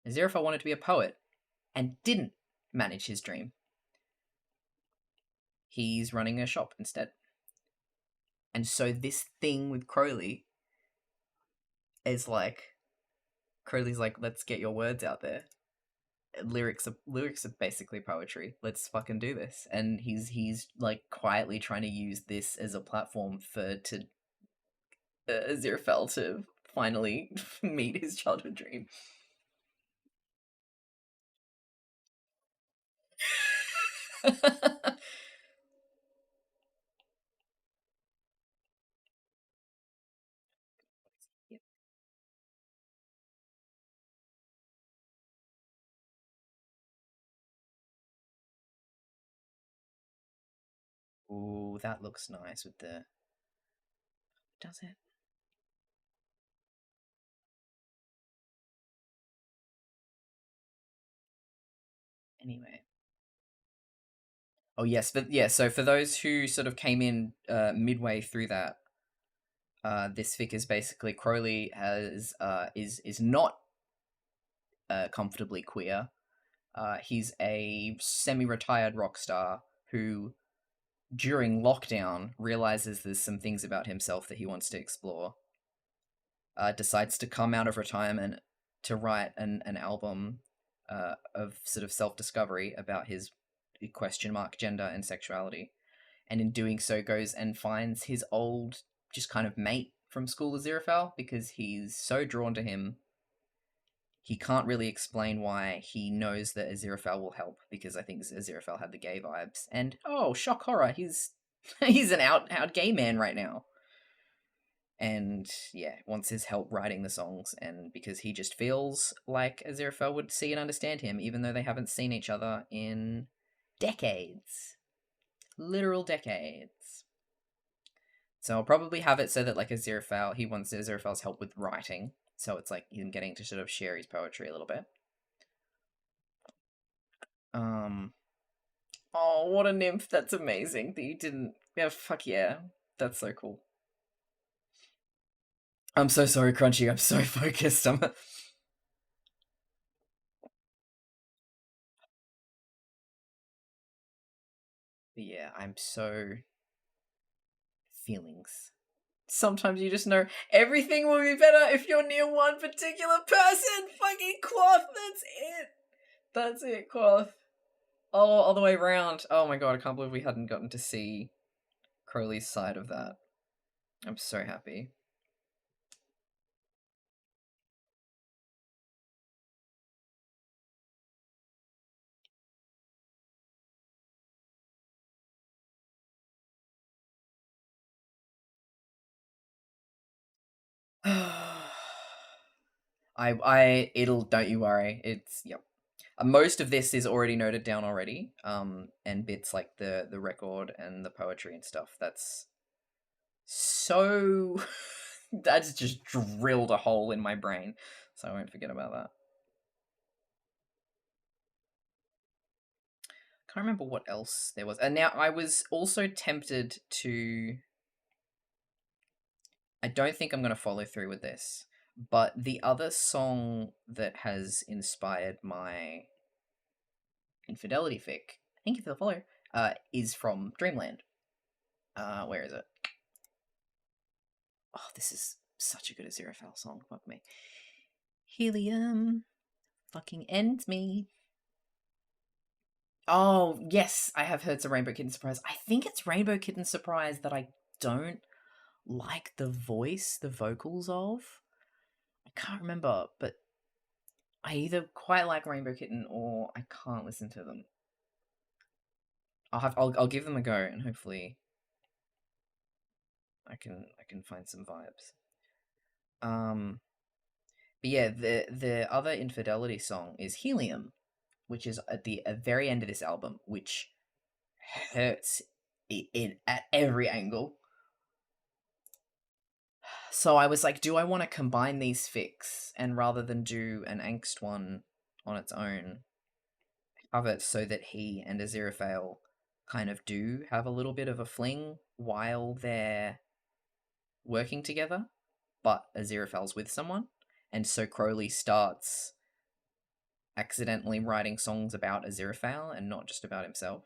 Aziraphale wanted to be a poet and didn't manage his dream. He's running a shop instead. And so this thing with Crowley is like, Crowley's like, let's get your words out there. Lyrics are basically poetry. Let's fucking do this. And he's like quietly trying to use this as a platform for Aziraphale to finally meet his childhood dream. Ooh, that looks nice with the... Does it? Anyway. Oh yes, but yeah, so for those who sort of came in midway through that, this fic is basically Crowley is not comfortably queer. He's a semi-retired rock star who, during lockdown, realizes there's some things about himself that he wants to explore. Decides to come out of retirement to write an album of sort of self-discovery about his question mark gender and sexuality, and in doing so goes and finds his old just kind of mate from school, Aziraphale, because he's so drawn to him. He can't really explain why. He knows that Aziraphale will help because I think Aziraphale had the gay vibes, and oh, shock horror, he's he's an out gay man right now. And yeah, wants his help writing the songs, and because he just feels like Aziraphale would see and understand him, even though they haven't seen each other in decades. Literal decades. So I'll probably have it so that like Aziraphale, he wants Aziraphale's help with writing, so it's like him getting to sort of share his poetry a little bit. Oh, what a nymph, that's amazing that you didn't... Yeah, fuck yeah. That's so cool. I'm so sorry, Crunchy. I'm so focused. Yeah, I'm so... Feelings. Sometimes you just know everything will be better if you're near one particular person. Fucking Quoth, that's it. That's it, Quoth. Oh, all the way around. Oh my god, I can't believe we hadn't gotten to see Crowley's side of that. I'm so happy. It'll, don't you worry. It's, yep. Most of this is already noted down already, and bits like the record and the poetry and stuff. That's so... that's just drilled a hole in my brain, so I won't forget about that. Can't remember what else there was. And now I was also tempted to... I don't think I'm going to follow through with this, but the other song that has inspired my infidelity fic, thank you for the follow, is from Dreamland. Where is it? Oh, this is such a good Aziraphale song. Fuck me. Helium fucking ends me. Oh, yes, I have heard some Rainbow Kitten Surprise. I think it's Rainbow Kitten Surprise that I don't like the vocals of. I can't remember, but I either quite like Rainbow Kitten or I can't listen to them. I'll give them a go and hopefully I can find some vibes. But yeah, the other infidelity song is Helium, which is at the very end of this album, which hurts at every angle. So I was like, do I want to combine these fics and rather than do an angst one on its own, have it so that he and Aziraphale kind of do have a little bit of a fling while they're working together, but Aziraphale's with someone, and so Crowley starts accidentally writing songs about Aziraphale and not just about himself.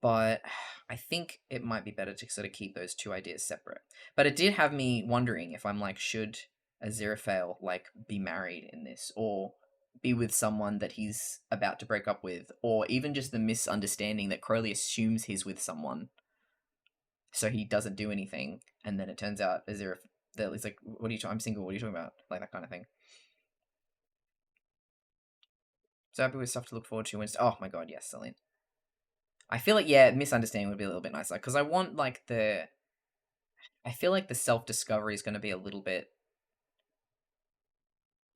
But I think it might be better to sort of keep those two ideas separate. But it did have me wondering if I'm like, should Aziraphale like be married in this, or be with someone that he's about to break up with, or even just the misunderstanding that Crowley assumes he's with someone, so he doesn't do anything, and then it turns out Aziraphale that he's like, "What are you? I'm single. What are you talking about?" Like that kind of thing. So happy with stuff to look forward to. Oh my god, yes, Celine. I feel like, yeah, misunderstanding would be a little bit nicer, because I want, like, I feel like the self-discovery is going to be a little bit...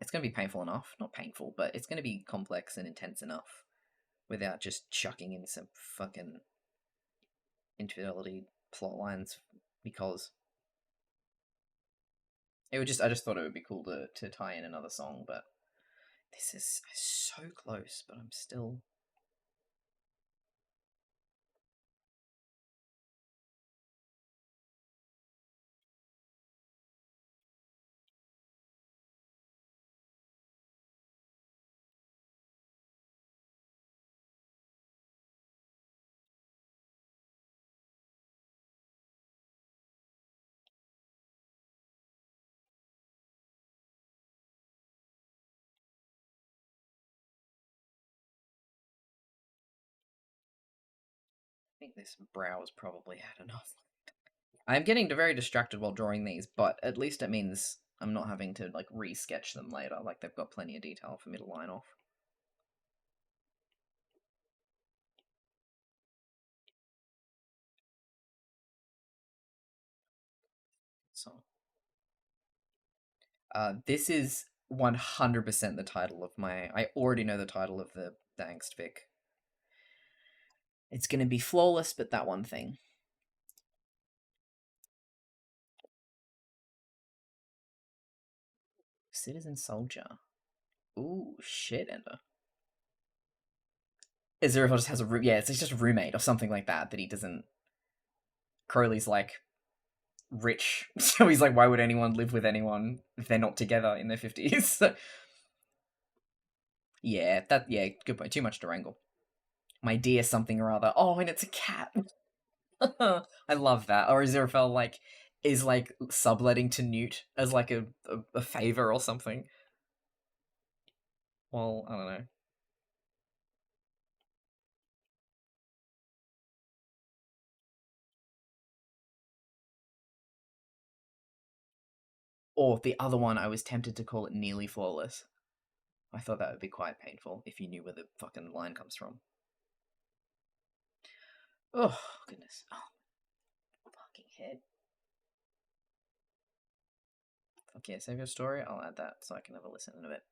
It's going to be painful enough. Not painful, but it's going to be complex and intense enough without just chucking in some fucking infidelity plot lines, because... I just thought it would be cool to tie in another song, but this is so close, but I'm still... I think this brow has probably had enough. I'm getting very distracted while drawing these, but at least it means I'm not having to, like, re-sketch them later. Like, they've got plenty of detail for me to line off. So, this is 100% the title of my... I already know the title of the angst fic. It's gonna be flawless, but that one thing. Citizen Soldier. Ooh, shit, Ender. Aziraphale just has a room... Yeah, it's just a roommate or something like that he doesn't... Crowley's, like, rich, so he's like, why would anyone live with anyone if they're not together in their 50s? Yeah, good point. Too much to wrangle. My dear something or other. Oh, and it's a cat. I love that. Or Aziraphale, like, is, like, subletting to Newt as, like, a favor or something. Well, I don't know. Or the other one, I was tempted to call it Nearly Flawless. I thought that would be quite painful if you knew where the fucking line comes from. Oh, goodness. Oh, fucking head. Fuck yeah, save your story. I'll add that so I can have a listen in a bit.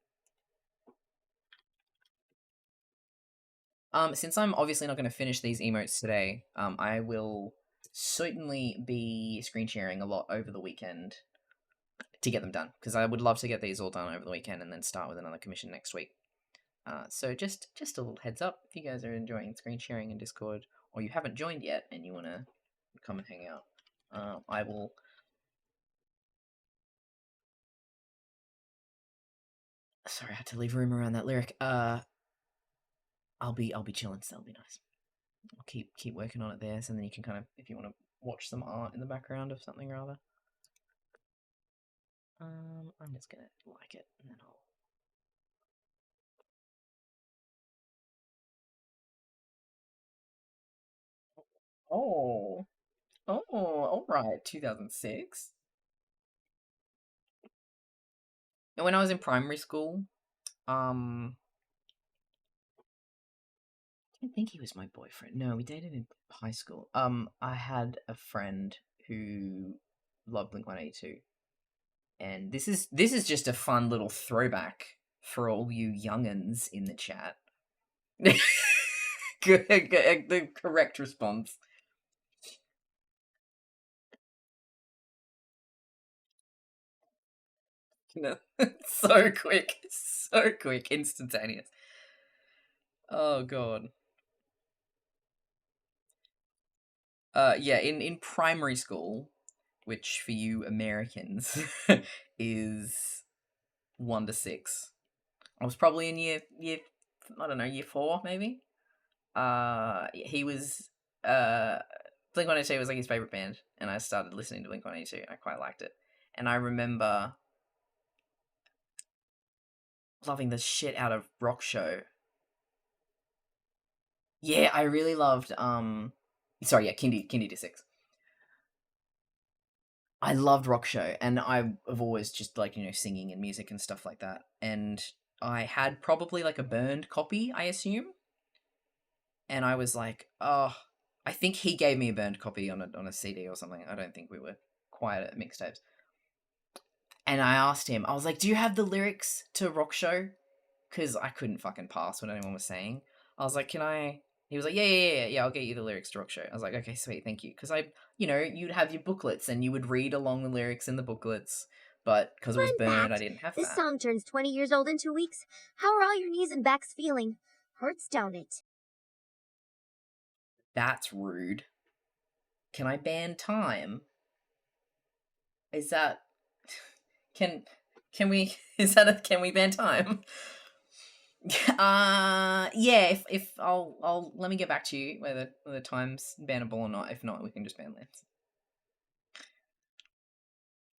Since I'm obviously not going to finish these emotes today, I will certainly be screen sharing a lot over the weekend to get them done, because I would love to get these all done over the weekend and then start with another commission next week. So just a little heads up, if you guys are enjoying screen sharing in Discord, or you haven't joined yet and you want to come and hang out, I will. Sorry, I had to leave room around that lyric. I'll be chilling, so that'll be nice. I'll keep working on it there, so then you can kind of, if you want to watch some art in the background of something or other. I'm just gonna like it, and then I'll. Oh, all right, 2006. And when I was in primary school, I don't think he was my boyfriend. No, we dated in high school. I had a friend who loved Blink-182, and this is just a fun little throwback for all you young'uns in the chat. The correct response. No, so quick, instantaneous. Oh god. Yeah, in primary school, which for you Americans is 1 to 6. I was probably in year I don't know, year 4 maybe. He was Blink-182 was like his favorite band, and I started listening to Blink-182. I quite liked it, and I remember loving the shit out of Rock Show. Yeah, I really loved sorry, yeah, Kindy to 6. I loved Rock Show, and I've always just like, singing and music and stuff like that. And I had probably like a burned copy, I assume. And I was like, oh, I think he gave me a burned copy on a CD or something. I don't think we were quiet at mixtapes. And I asked him, I was like, do you have the lyrics to Rock Show? Because I couldn't fucking pass what anyone was saying. I was like, can I? He was like, yeah, I'll get you the lyrics to Rock Show. I was like, okay, sweet, thank you. Because you'd have your booklets and you would read along the lyrics in the booklets. But because it was Fun burned, I fact, didn't have this that. song turns 20 years old in 2 weeks. How are all your knees and backs feeling? Hurts, don't it? That's rude. Can I ban time? Is that... Can we... Is that a... Can we ban time? Yeah, if I'll let me get back to you whether the time's bannable or not. If not, we can just ban Lance.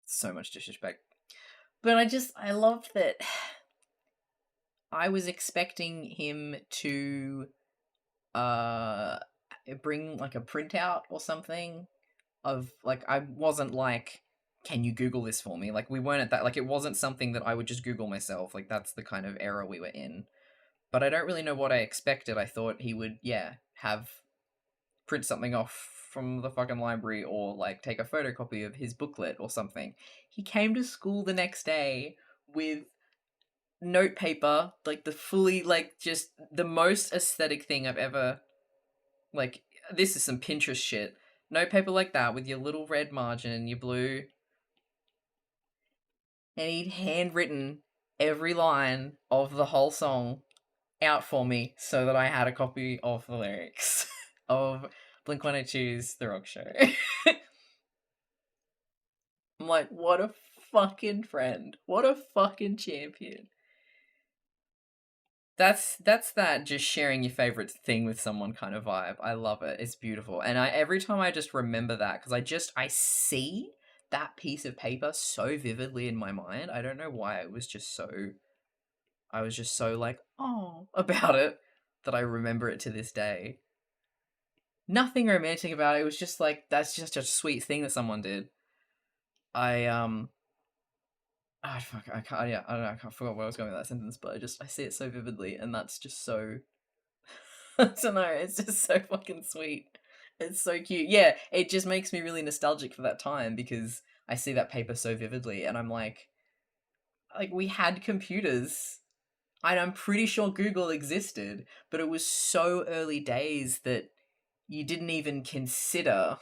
So much disrespect. But I love that I was expecting him to bring like a printout or something of like, I wasn't like, can you Google this for me? Like, we weren't at that, like, it wasn't something that I would just Google myself. Like, that's the kind of era we were in. But I don't really know what I expected. I thought he would, print something off from the fucking library, or like take a photocopy of his booklet or something. He came to school the next day with note paper, like the fully, like, just the most aesthetic thing I've ever, like, this is some Pinterest shit. Note paper like that with your little red margin and your blue. And he'd handwritten every line of the whole song out for me so that I had a copy of the lyrics of Blink-182's The Rock Show. I'm like, what a fucking friend. What a fucking champion. That's that just sharing your favorite thing with someone kind of vibe. I love it. It's beautiful. And every time I just remember that, because I see that piece of paper so vividly in my mind. I don't know why. I was just so like, oh, about it, that I remember it to this day. Nothing romantic about it. It was just like, that's just a sweet thing that someone did. Oh, fuck, I can't, yeah, I don't know, I can't forget where I was going with that sentence, but I see it so vividly, and that's just so, I don't know, it's just so fucking sweet. It's so cute. Yeah, it just makes me really nostalgic for that time, because I see that paper so vividly, and I'm like, we had computers. I'm pretty sure Google existed, but it was so early days that you didn't even consider.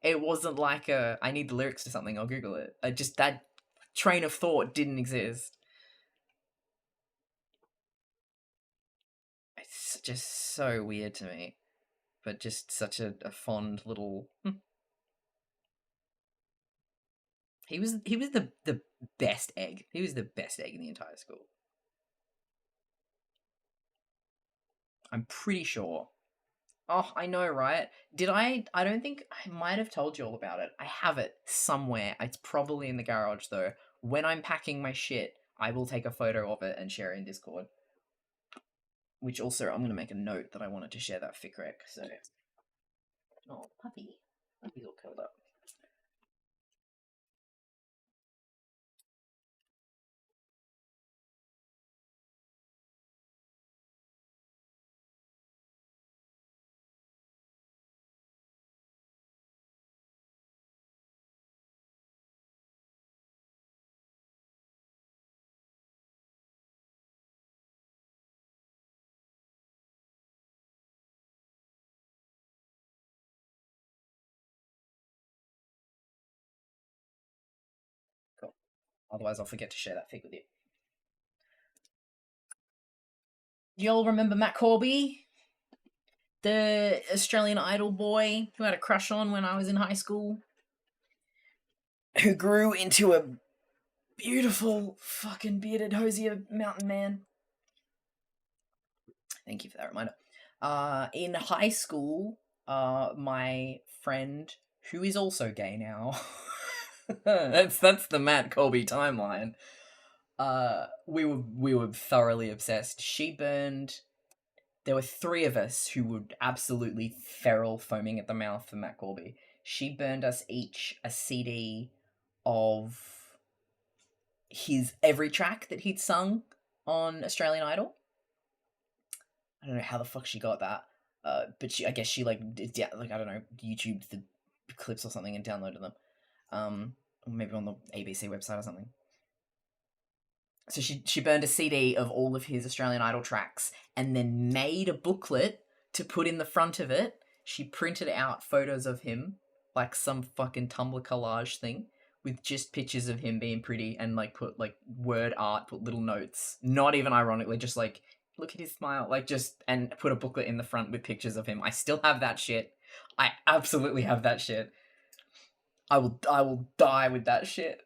It wasn't like I need the lyrics to something, I'll Google it. Just that train of thought didn't exist. It's just so weird to me, but just such a fond little. He was the best egg. He was the best egg in the entire school. I'm pretty sure. Oh, I know, right? Did I? I don't think I might have told you all about it. I have it somewhere. It's probably in the garage though. When I'm packing my shit, I will take a photo of it and share it in Discord. Which also, I'm gonna make a note that I wanted to share that fic rec. So, oh, puppy's all curled up. Cool. Otherwise, I'll forget to share that fic with you. You all remember Matt Corby? The Australian Idol boy who I had a crush on when I was in high school? Who grew into a beautiful fucking bearded Hosier mountain man. Thank you for that reminder. In high school, my friend, who is also gay now, that's the Matt Colby timeline. We were thoroughly obsessed. She burned. There were 3 of us who were absolutely feral, foaming at the mouth for Matt Corby. She burned us each a CD of his every track that he'd sung on Australian Idol. I don't know how the fuck she got that, but I guess she like I don't know, YouTubed the clips or something and downloaded them, or maybe on the ABC website or something. So she burned a CD of all of his Australian Idol tracks and then made a booklet to put in the front of it. She printed out photos of him, like some fucking Tumblr collage thing, with just pictures of him being pretty and like put like word art, put little notes, not even ironically, just like, look at his smile, like just, and put a booklet in the front with pictures of him. I still have that shit. I absolutely have that shit. I will die with that shit.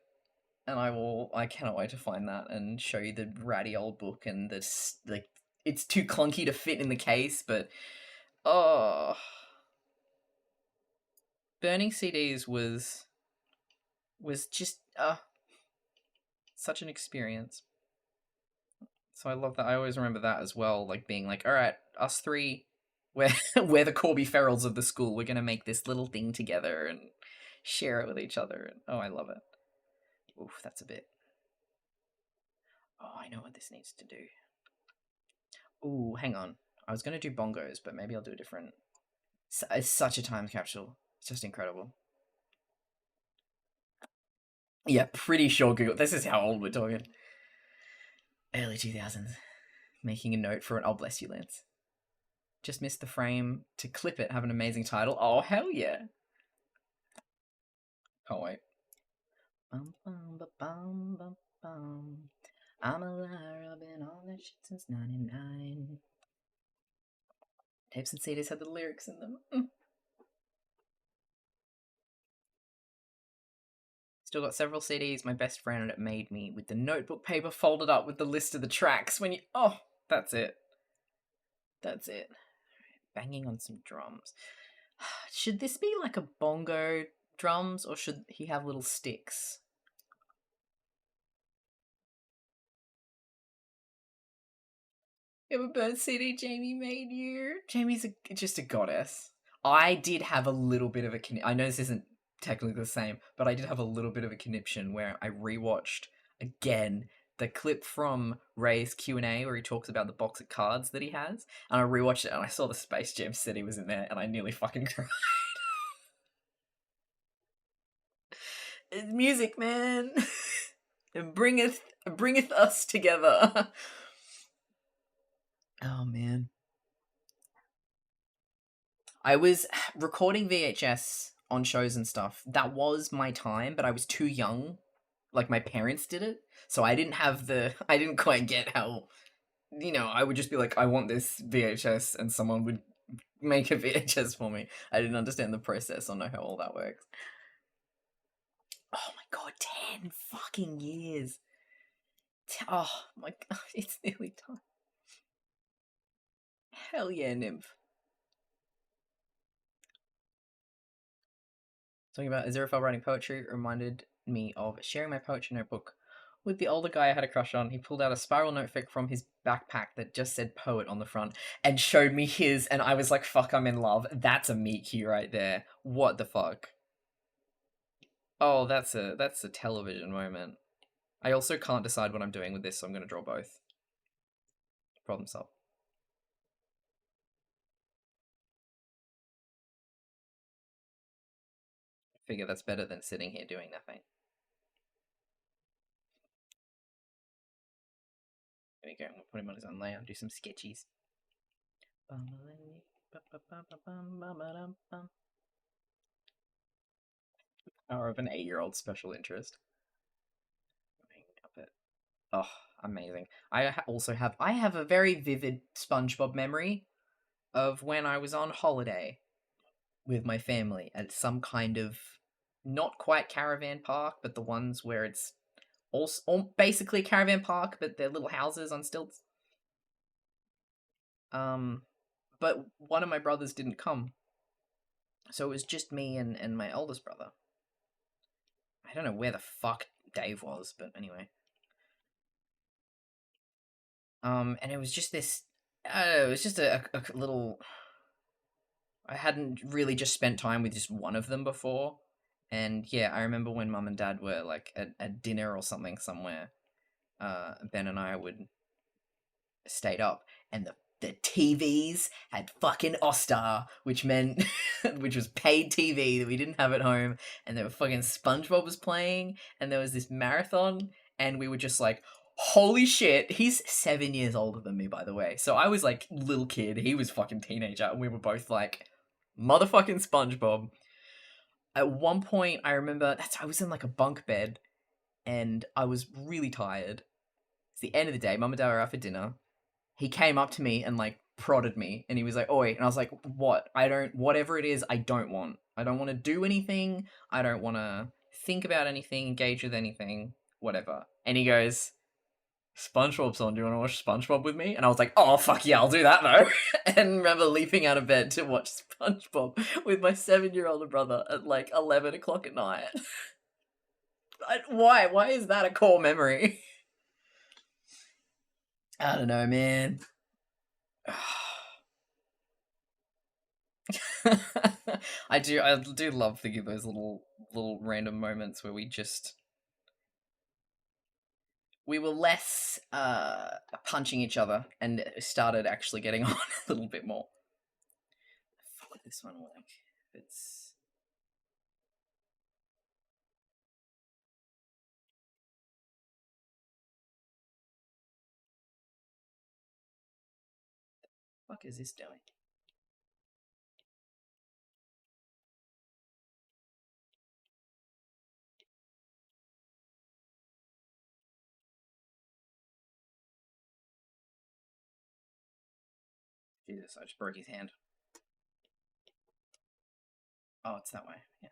And I cannot wait to find that and show you the ratty old book and this, like, it's too clunky to fit in the case, but, oh. Burning CDs was just, such an experience. So I love that. I always remember that as well, like being like, all right, us 3, we're the Corby Ferals of the school. We're going to make this little thing together and share it with each other. And, oh, I love it. Oof, that's a bit. Oh, I know what this needs to do. Ooh, hang on. I was going to do bongos, but maybe I'll do a different. It's such a time capsule. It's just incredible. Yeah, pretty sure Google. This is how old we're talking. Early 2000s. Making a note for an. Oh, bless you, Lance. Just missed the frame to clip it. Have an amazing title. Oh, hell yeah. Oh, wait. Bum, bum, bum, bum, bum. I'm a liar, I've been on that shit since 99. Tapes and CDs had the lyrics in them. Still got several CDs my best friend made me with the notebook paper folded up with the list of the tracks when you. Oh, that's it. That's it. Banging on some drums. Should this be like a bongo drums or should he have little sticks? You have a bird CD Jamie made you. Jamie's just a goddess. I did have a little bit of a. I know this isn't technically the same, but I did have a little bit of a conniption where I rewatched again the clip from Ray's Q&A where he talks about the box of cards that he has, and I rewatched it and I saw the Space Jam city was in there and I nearly fucking cried. It's music, man. It bringeth us together. Oh man. I was recording VHS on shows and stuff. That was my time, but I was too young. Like my parents did it, so I didn't have the. I didn't quite get how. I would just be like, I want this VHS, and someone would make a VHS for me. I didn't understand the process or know how all that works. Oh my god, 10 fucking years. Oh my god, it's nearly time. Hell yeah, nymph. Talking about Aziraphale writing poetry reminded me of sharing my poetry notebook with the older guy I had a crush on. He pulled out a spiral notebook from his backpack that just said poet on the front and showed me his, and I was like, fuck, I'm in love. That's a meet cute right there. What the fuck? Oh, that's a television moment. I also can't decide what I'm doing with this, so I'm gonna draw both. Problem solved. Figure that's better than sitting here doing nothing. There we go. We'll put him on his own layer and do some sketchies. Power of an 8-year-old special interest. Oh, amazing. I have a very vivid SpongeBob memory of when I was on holiday with my family at some kind of not quite caravan park, but the ones where it's also basically a caravan park, but they're little houses on stilts. But one of my brothers didn't come, so it was just me and my oldest brother. I don't know where the fuck Dave was, but anyway. And it was just this. It was just a little. I hadn't really just spent time with just one of them before, and yeah, I remember when Mum and Dad were like at dinner or something somewhere. Ben and I would stayed up, and the TVs had fucking Ostar, which meant which was paid TV that we didn't have at home, and there were fucking SpongeBob was playing, and there was this marathon, and we were just like, holy shit, he's 7 years older than me, by the way. So I was like little kid, he was fucking teenager, and we were both like, motherfucking SpongeBob. At one point, I remember I was in like a bunk bed, and I was really tired. It's the end of the day. Mum and Dad were out for dinner. He came up to me and like prodded me, and he was like, "Oi!" And I was like, "What? Whatever it is, I don't want. I don't want to do anything. I don't want to think about anything, engage with anything, whatever." And he goes, SpongeBob's on. Do you want to watch SpongeBob with me? And I was like, oh, fuck yeah, I'll do that though. And remember leaping out of bed to watch SpongeBob with my 7-year-old brother at like 11 o'clock at night. Why? Why is that a core memory? I don't know, man. I do love thinking of those little random moments where we were less punching each other and started actually getting on a little bit more. Fuck with this one, like it's. What the fuck is this doing? Jesus, I just broke his hand. Oh, it's that way. Yeah.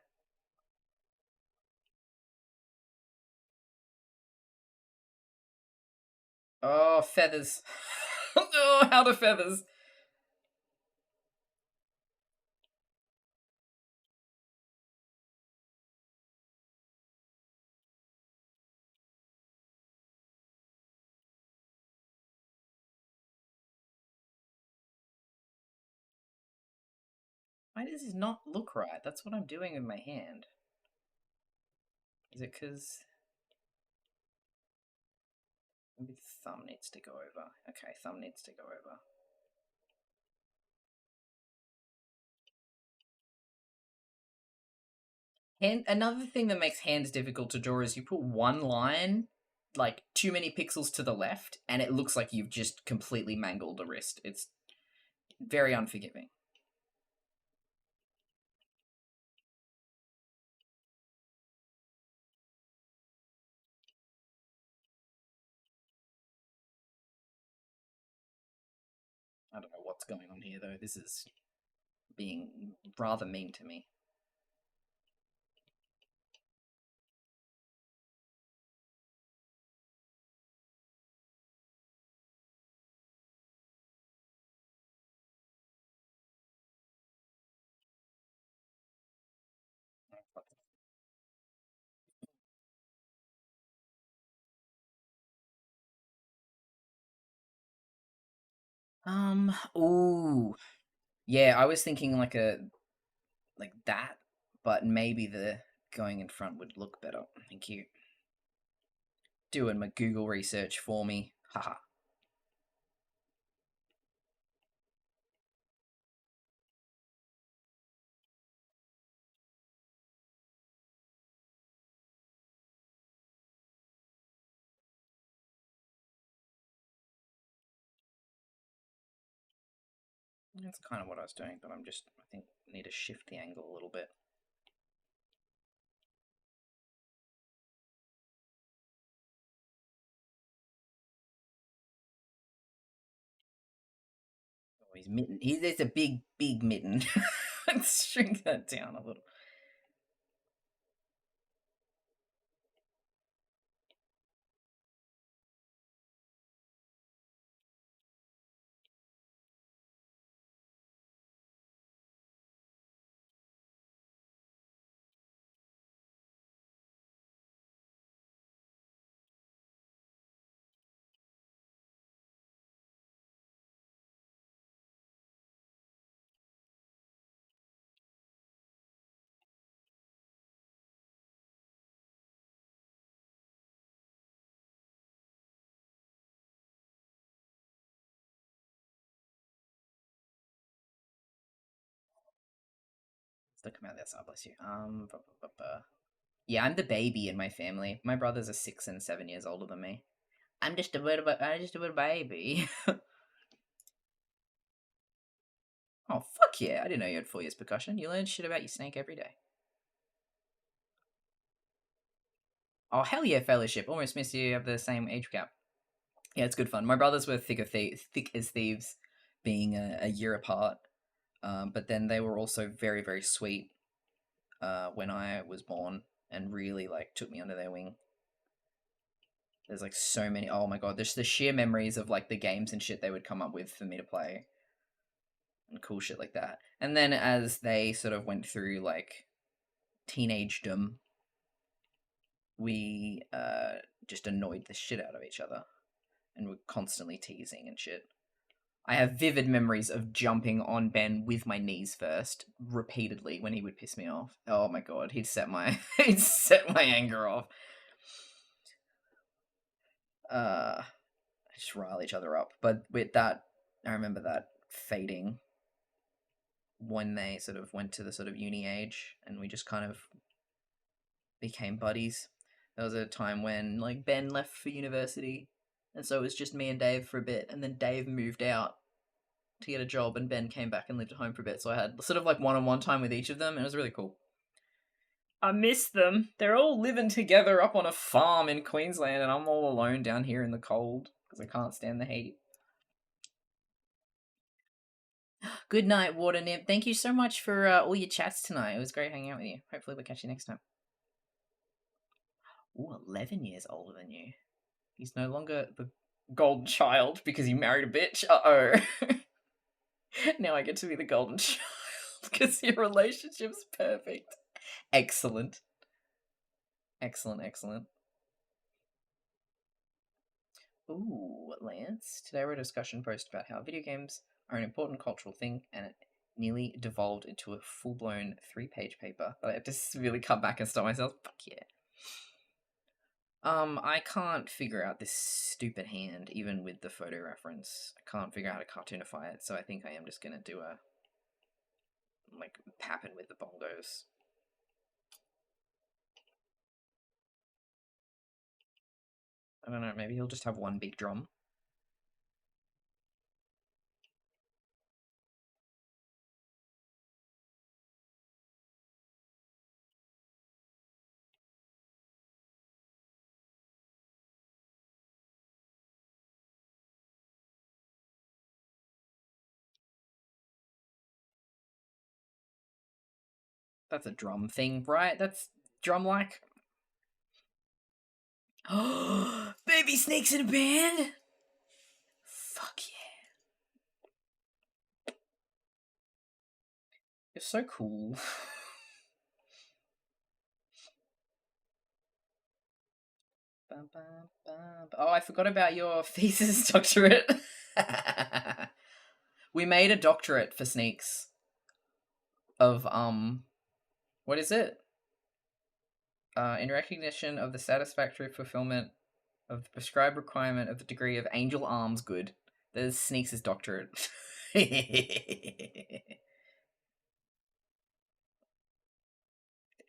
Oh, feathers. Oh, how do feathers? Why does this not look right? That's what I'm doing with my hand. Is it because... Maybe thumb needs to go over. Okay, thumb needs to go over. And another thing that makes hands difficult to draw is you put one line like too many pixels to the left, and it looks like you've just completely mangled the wrist. It's very unforgiving. I don't know what's going on here, though. This is being rather mean to me. Ooh. Yeah, I was thinking like that, but maybe the going in front would look better. Thank you. Doing my Google research for me. Haha. That's kind of what I was doing, but I think, need to shift the angle a little bit. Oh, he's mitten. There's a big, big mitten. Let's shrink that down a little. Let's come out there, so bless you. Yeah, I'm the baby in my family. My brothers are 6 and 7 years older than me. I'm just a little baby. Oh, fuck yeah. I didn't know you had 4 years percussion. You learn shit about your snake every day. Oh, hell yeah, fellowship. Almost missed you have the same age gap. Yeah, it's good fun. My brothers were thick as thieves, being a year apart. But then they were also very, very sweet when I was born, and really like took me under their wing. There's like so many. Oh my god, there's the sheer memories of like the games and shit they would come up with for me to play, and cool shit like that. And then as they sort of went through like teenagedom, we just annoyed the shit out of each other, and were constantly teasing and shit. I have vivid memories of jumping on Ben with my knees first, repeatedly, when he would piss me off. Oh my god, he'd set my he'd set my anger off. Just rile each other up. But with that, I remember that fading when they sort of went to the sort of uni age, and we just kind of became buddies. There was a time when like Ben left for university, and so it was just me and Dave for a bit, and then Dave moved out to get a job, and Ben came back and lived at home for a bit. So I had sort of like one-on-one time with each of them, and it was really cool. I miss them. They're all living together up on a farm in Queensland, and I'm all alone down here in the cold because I can't stand the heat. Good night, Water Nymph. Thank you so much for all your chats tonight. It was great hanging out with you. Hopefully we'll catch you next time. Ooh, 11 years older than you. He's no longer the golden child because he married a bitch. Uh-oh. Now I get to be the golden child because your relationship's perfect. Excellent. Excellent, excellent. Ooh, Lance. Today I wrote a discussion post about how video games are an important cultural thing, and it nearly devolved into a full-blown 3-page paper. But I had to really come back and stop myself. Fuck yeah. I can't figure out this stupid hand, even with the photo reference. I can't figure out how to cartoonify it, so I think I am just gonna do a, like, papping with the bongos. I don't know, maybe he'll just have one big drum. That's a drum thing, right? That's drum-like. Oh, baby snakes in a band? Fuck yeah. You're so cool. Oh, I forgot about your thesis doctorate. We made a doctorate for Sneaks of what is it? In recognition of the satisfactory fulfillment of the prescribed requirement of the degree of angel arms good. There's Sneaks' doctorate.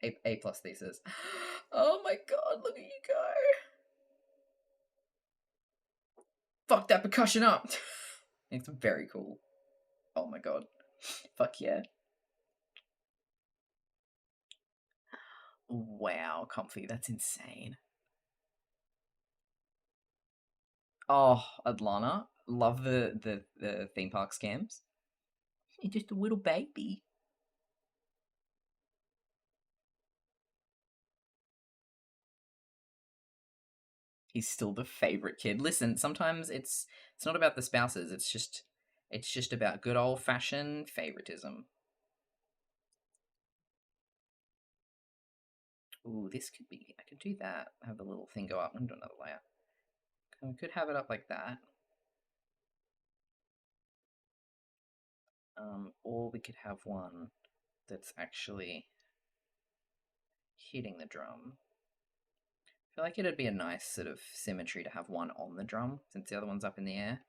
A plus thesis. Oh my god, look at you go. Fuck that percussion up. It's very cool. Oh my god. Fuck yeah. Wow, comfy. That's insane. Oh, Atlanta. Love the theme park scams. You're just a little baby. He's still the favorite kid. Listen, sometimes it's not about the spouses. It's just about good old fashioned favoritism. Ooh, this could be. I could do that. Have the little thing go up. I'm gonna do another layer. We could have it up like that. Or we could have one that's actually hitting the drum. I feel like it'd be a nice sort of symmetry to have one on the drum since the other one's up in the air.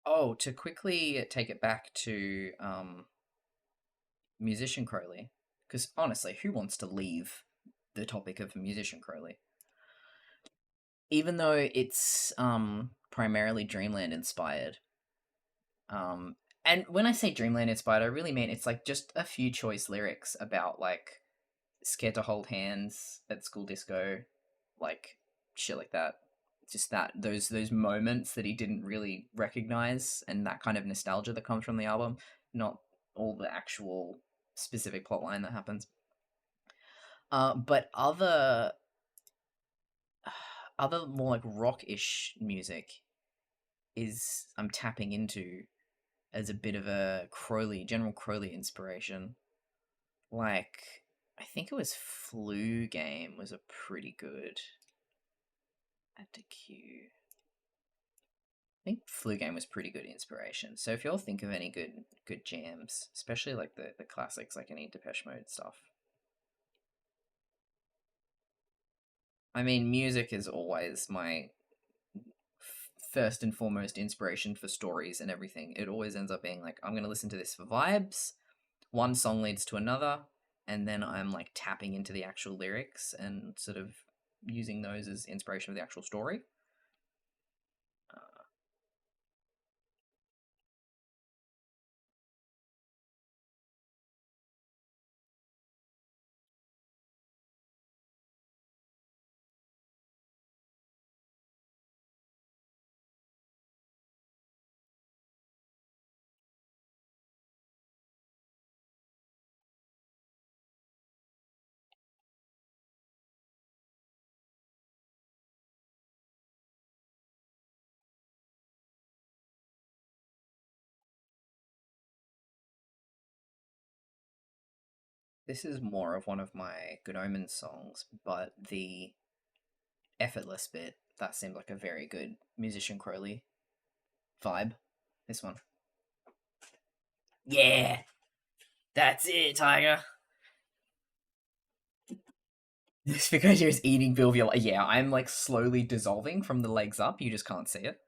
Oh, to quickly take it back to Musician Crowley, because honestly, who wants to leave the topic of Musician Crowley? Even though it's primarily Dreamland inspired, and when I say Dreamland inspired, I really mean it's like just a few choice lyrics about like scared to hold hands at school disco, like shit like that. Just that those moments that he didn't really recognize, and that kind of nostalgia that comes from the album, not all the actual specific plotline that happens. But other more like rock-ish music is I'm tapping into as a bit of a General Crowley inspiration. Like, I think it was Flu Game was a pretty good. Add to queue. I think Flu Game was pretty good inspiration. So if y'all think of any good jams, especially like the classics, like any Depeche Mode stuff. I mean, music is always my first and foremost inspiration for stories and everything. It always ends up being like, I'm going to listen to this for vibes. One song leads to another, and then I'm like tapping into the actual lyrics and sort of using those as inspiration for the actual story. This is more of one of my Good Omens songs, but the effortless bit, that seemed like a very good Musician Crowley vibe. This one. Yeah! That's it, Tiger! This because you're eating Bill Viola. Yeah, I'm like slowly dissolving from the legs up. You just can't see it.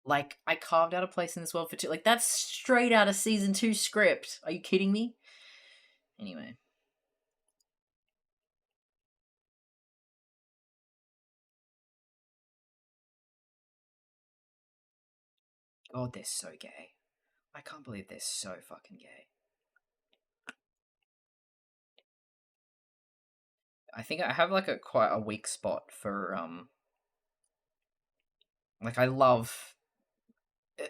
Like, I carved out a place in this world for two. Like, that's straight out of season 2 script. Are you kidding me? Anyway. God, they're so gay. I can't believe they're so fucking gay. I think I have like quite a weak spot for like, I love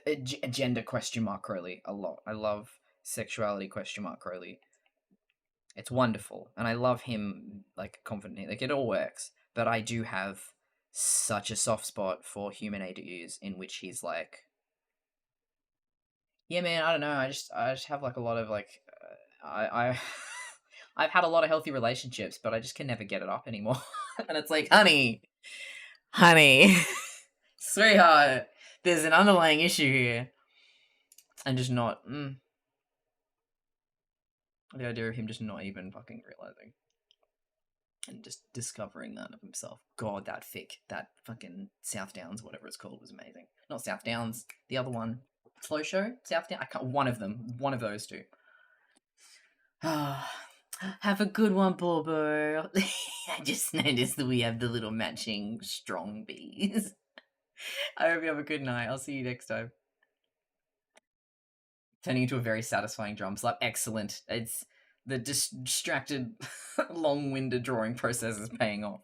a gender question mark Crowley a lot. I love sexuality question mark Crowley. It's wonderful, and I love him like confidently. Like, it all works, but I do have such a soft spot for human ADUs in which he's like, yeah, man, I don't know. I just have like a lot of like, I I've had a lot of healthy relationships, but I just can never get it up anymore. And it's like, honey, sweetheart, there's an underlying issue here. And just not, the idea of him just not even fucking realizing. And just discovering that of himself. God, that fic, that fucking South Downs, whatever it's called, was amazing. Not South Downs, the other one. Slow Show? South Downs? I can't, one of them. One of those two. Have a good one, Bobo. I just noticed that we have the little matching strong bees. I hope you have a good night. I'll see you next time. Turning into a very satisfying drum slap. Excellent. It's the distracted, long-winded drawing process is paying off.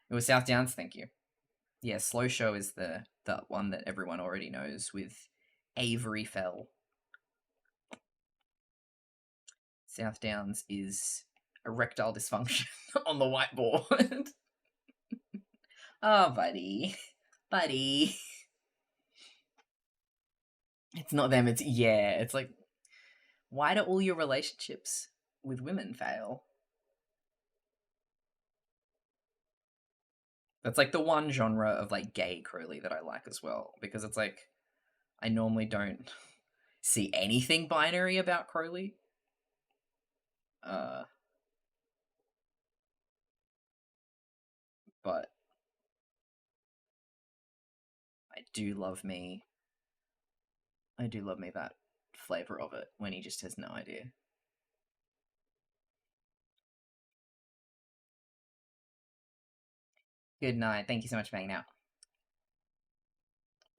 It was South Downs, thank you. Yeah, Slow Show is the one that everyone already knows with Avery Fell. South Downs is erectile dysfunction on the whiteboard. Oh, buddy. Buddy. It's not them, it's, yeah, it's like, why do all your relationships with women fail? That's like the one genre of like gay Crowley that I like as well, because it's like, I normally don't see anything binary about Crowley. But I do love me that flavor of it when he just has no idea. Good night. Thank you so much for hanging out.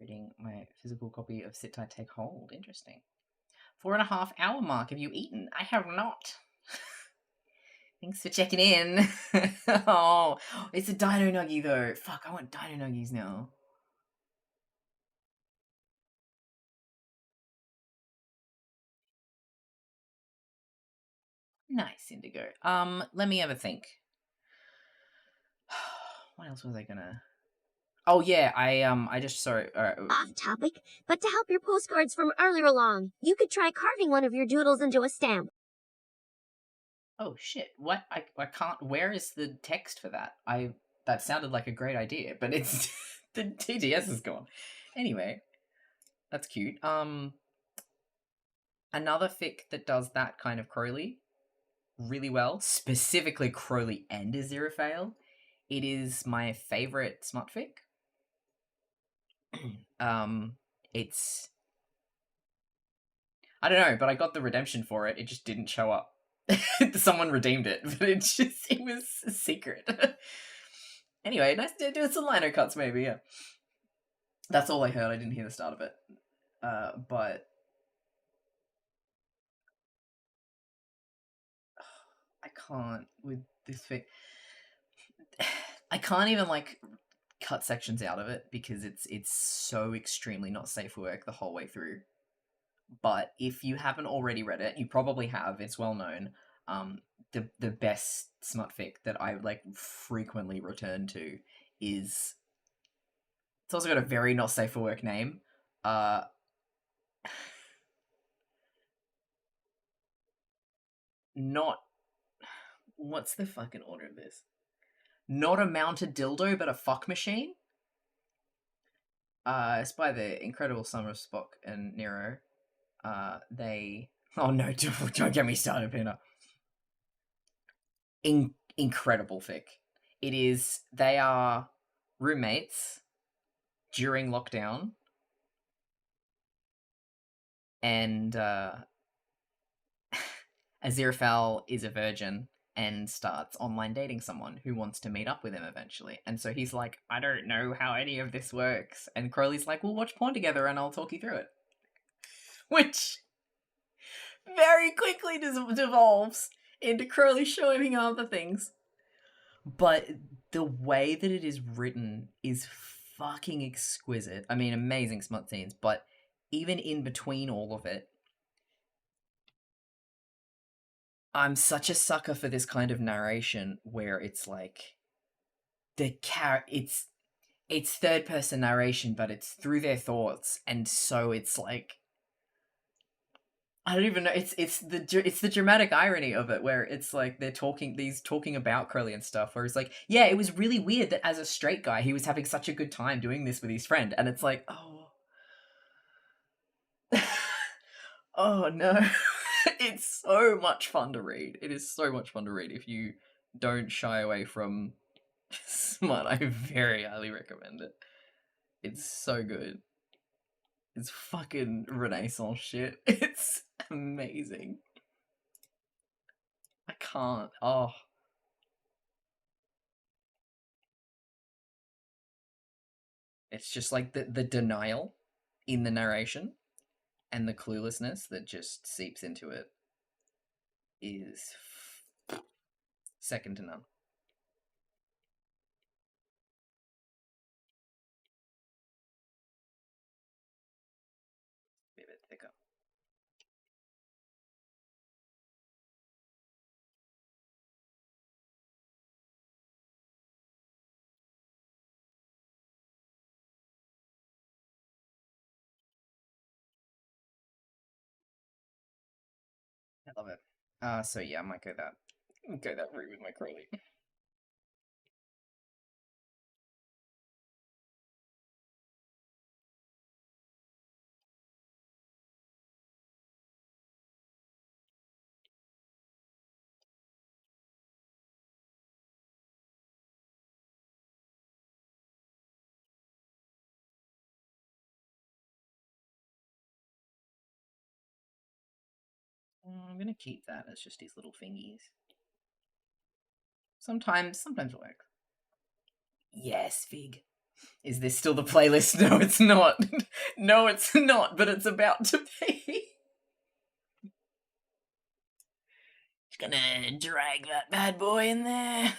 Reading my physical copy of Sit Tight Take Hold. Interesting. 4.5 hour mark. Have you eaten? I have not. Thanks for checking in. Oh, it's a Dino Nuggie though. Fuck, I want Dino Nuggies now. Nice, Indigo. Let me have a think. What else was I gonna... Oh yeah, I just, sorry. Off topic, but to help your postcards from earlier along, you could try carving one of your doodles into a stamp. Oh shit! What? I can't. Where is the text for that? That sounded like a great idea, but it's the TTS is gone. Anyway, that's cute. Another fic that does that kind of Crowley really well, specifically Crowley and Aziraphale. It is my favorite smut fic. It's, I don't know, but I got the redemption for it. It just didn't show up. Someone redeemed it, but it was a secret. Anyway, nice to do some lino cuts, maybe, yeah. That's all I heard. I didn't hear the start of it. But I can't with this fic. I can't even like cut sections out of it because it's so extremely not safe for work the whole way through. But if you haven't already read it, you probably have. It's well known. The best smut fic that I like frequently return to is, it's also got a very not safe for work name. Not, what's the fucking order of this? Not a mounted dildo, but a fuck machine. It's by the incredible Summer of Spock and Nero. They. Oh no! Don't get me started, Peter. Incredible fic. It is. They are roommates during lockdown, and Aziraphale is a virgin and starts online dating someone who wants to meet up with him eventually. And so he's like, I don't know how any of this works. And Crowley's like, we'll watch porn together and I'll talk you through it. Which very quickly devolves into Crowley showing him other things. But the way that it is written is fucking exquisite. I mean, amazing smut scenes, but even in between all of it, I'm such a sucker for this kind of narration where it's like it's third person narration, but it's through their thoughts, and so it's like I don't even know. It's the dramatic irony of it, where it's like they're talking about Crowley and stuff. Where it's like, yeah, it was really weird that as a straight guy, he was having such a good time doing this with his friend, and it's like, oh, oh no, it's so much fun to read. It is so much fun to read. If you don't shy away from smut, I very highly recommend it. It's so good. It's fucking Renaissance shit. It's amazing. I can't. Oh. It's just like the denial in the narration and the cluelessness that just seeps into it is second to none. Be a bit thicker. I love it. So yeah, I might go that route with my Crowley. I'm gonna keep that as just his little fingies. Sometimes it works. Yes, Fig. Is this still the playlist? No, it's not. No, it's not, but it's about to be. Just gonna drag that bad boy in there.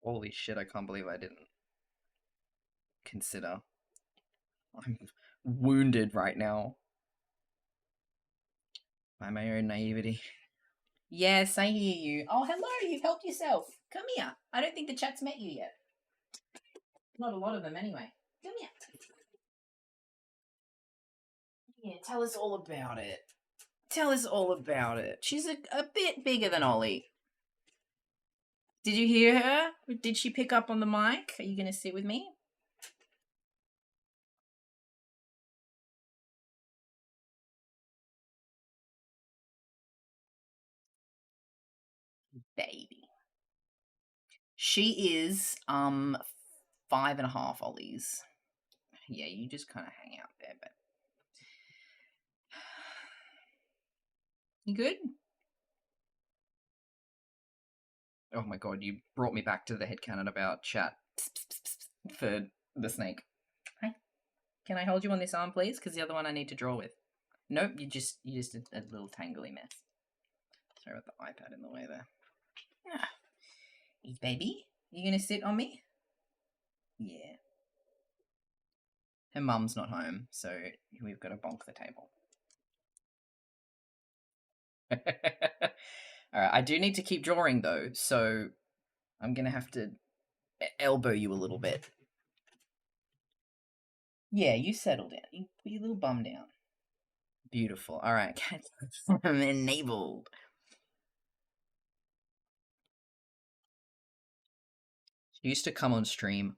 Holy shit, I can't believe I didn't consider. I'm wounded right now by my own naivety. Yes, I hear you. Oh, hello, you've helped yourself. Come here. I don't think the chat's met you yet. Not a lot of them, anyway. Come here. Yeah, tell us all about it. Tell us all about it. She's a bit bigger than Ollie. Did you hear her? Did she pick up on the mic? Are you going to sit with me? Baby. She is 5.5 Ollies. Yeah, you just kind of hang out there, but you good? Oh my god, you brought me back to the headcanon about chat for the snake. Hi. Can I hold you on this arm, please? Because the other one I need to draw with. Nope, you're just a little tangly mess. Sorry about the iPad in the way there. Ah. Baby, you gonna sit on me? Yeah. Her mum's not home, so we've got to bonk the table. Alright, I do need to keep drawing though, so I'm gonna have to elbow you a little bit. Yeah, you settle down. You put your little bum down. Beautiful. All right, I'm enabled. She used to come on stream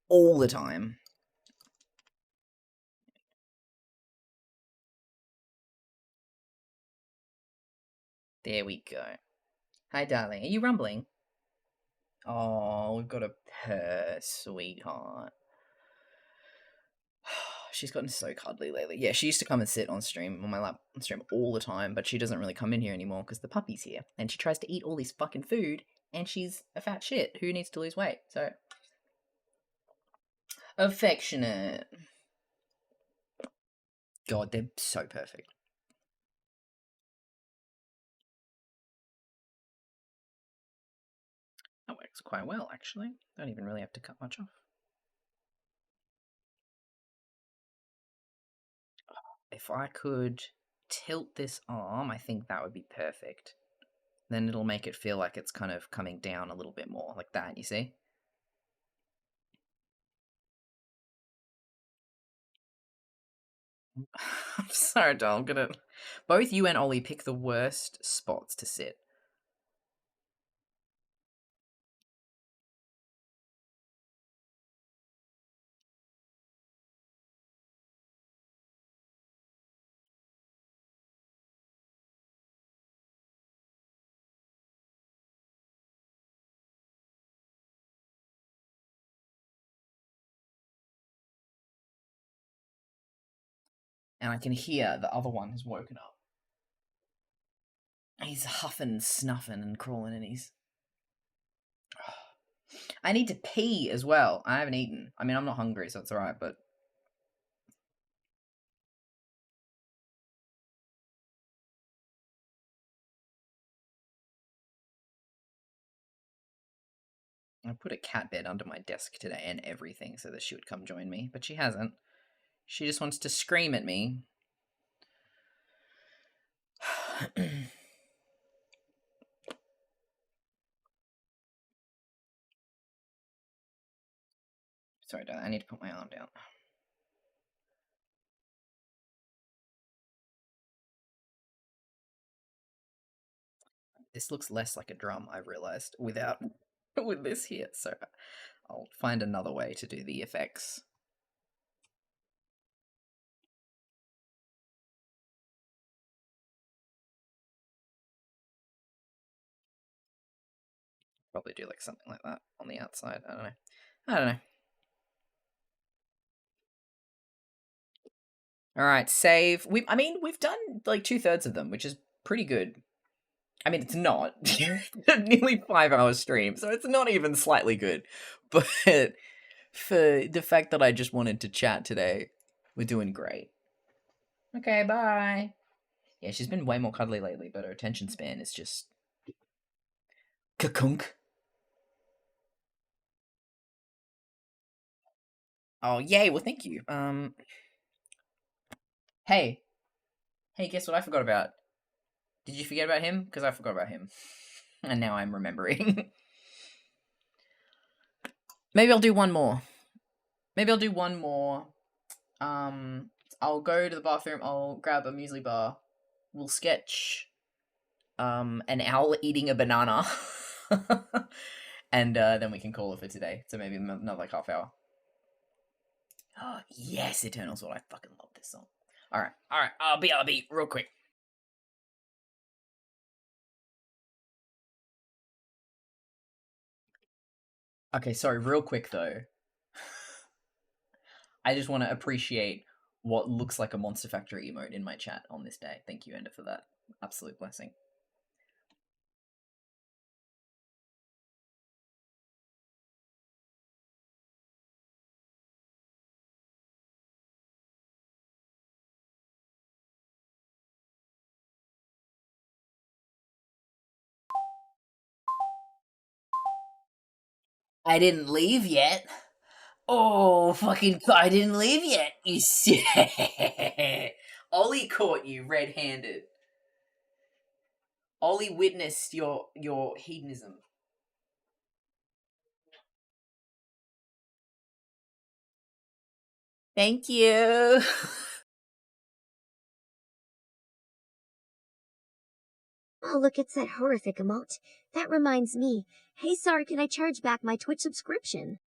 all the time. There we go. Hi, darling. Are you rumbling? Oh, we've got a purr, sweetheart. She's gotten so cuddly lately. Yeah, she used to come and sit on stream, on my lap, on stream all the time, but she doesn't really come in here anymore because the puppy's here. And she tries to eat all this fucking food, and she's a fat shit who needs to lose weight, so... Affectionate. God, they're so perfect. That works quite well, actually. Don't even really have to cut much off. If I could tilt this arm, I think that would be perfect. Then it'll make it feel like it's kind of coming down a little bit more, like that, you see? I'm sorry, doll. I'm gonna... Both you and Ollie pick the worst spots to sit. And I can hear the other one has woken up. He's huffing and snuffing and crawling and he's... I need to pee as well. I haven't eaten. I mean, I'm not hungry, so it's alright, but... I put a cat bed under my desk today and everything so that she would come join me, but she hasn't. She just wants to scream at me. Sorry, darling, I need to put my arm down. This looks less like a drum, I've realised, without with this here, so I'll find another way to do the effects. Probably do like something like that on the outside. I don't know. All right, save. I mean, we've done like 2/3 of them, which is pretty good. I mean, it's not nearly 5 hours stream, so it's not even slightly good. But for the fact that I just wanted to chat today, we're doing great. Okay, bye. Yeah, she's been way more cuddly lately, but her attention span is just kakunk. Oh, yay! Well, thank you. Hey, guess what I forgot about? Did you forget about him? Because I forgot about him, and now I'm remembering. Maybe I'll do one more. I'll go to the bathroom. I'll grab a muesli bar. We'll sketch an owl eating a banana. And then we can call it for today. So maybe another like half hour. Oh, yes, Eternal Sword. I fucking love this song. Alright. I'll be real quick. Okay, sorry, real quick though. I just want to appreciate what looks like a Monster Factory emote in my chat on this day. Thank you, Ender, for that. Absolute blessing. I didn't leave yet. Oh, fucking! I didn't leave yet. You see, Ollie caught you red-handed. Ollie witnessed your hedonism. Thank you. Oh, look, it's that horrific emote. That reminds me. Hey, sorry, can I charge back my Twitch subscription?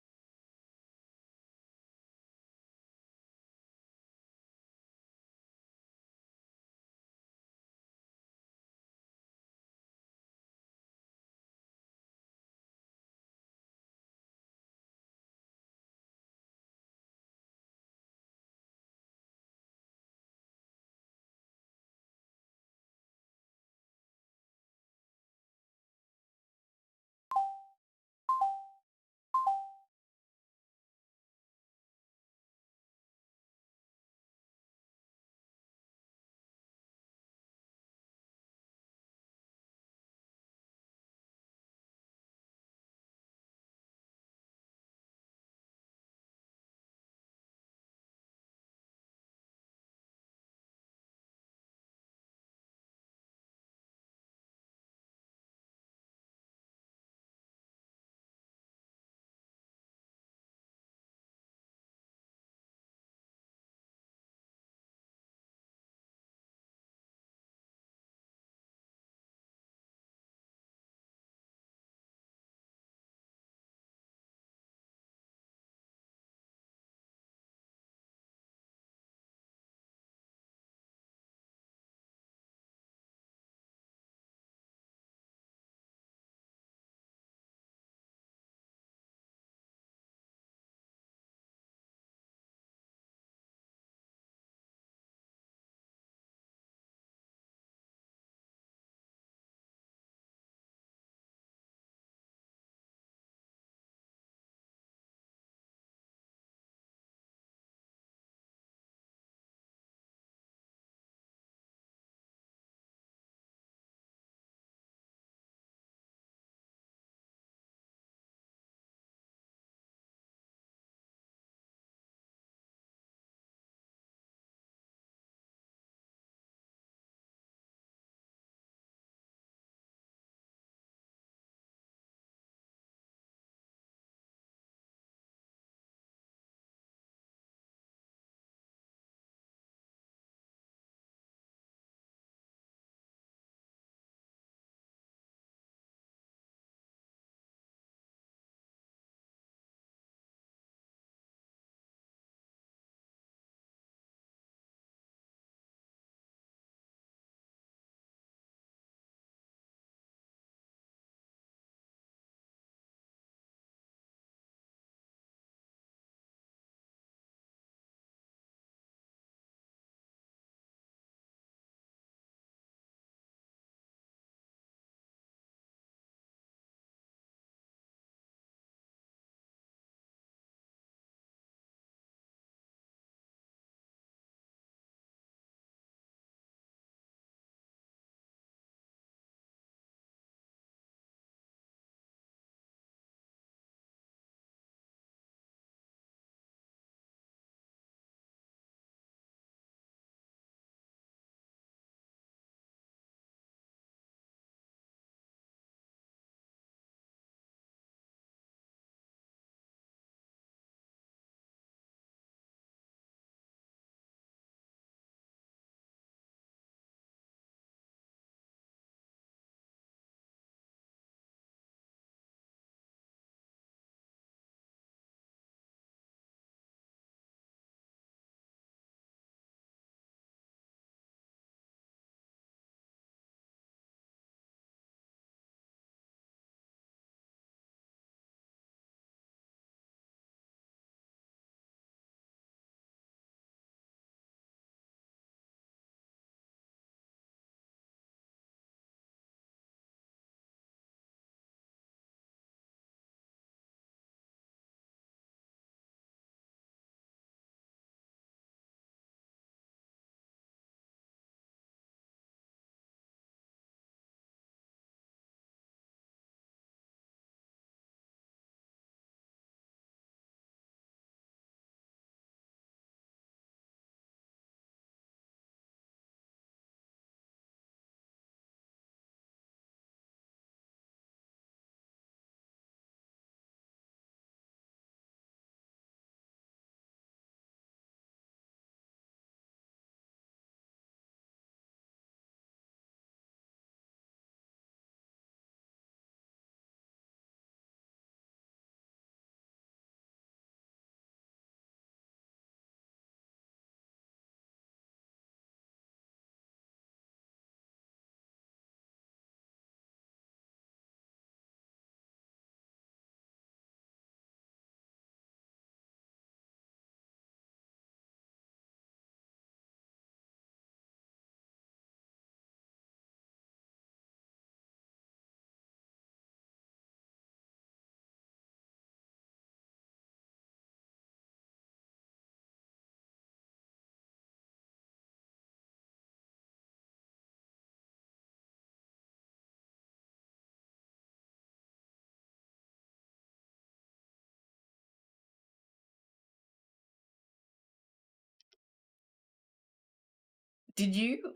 Did you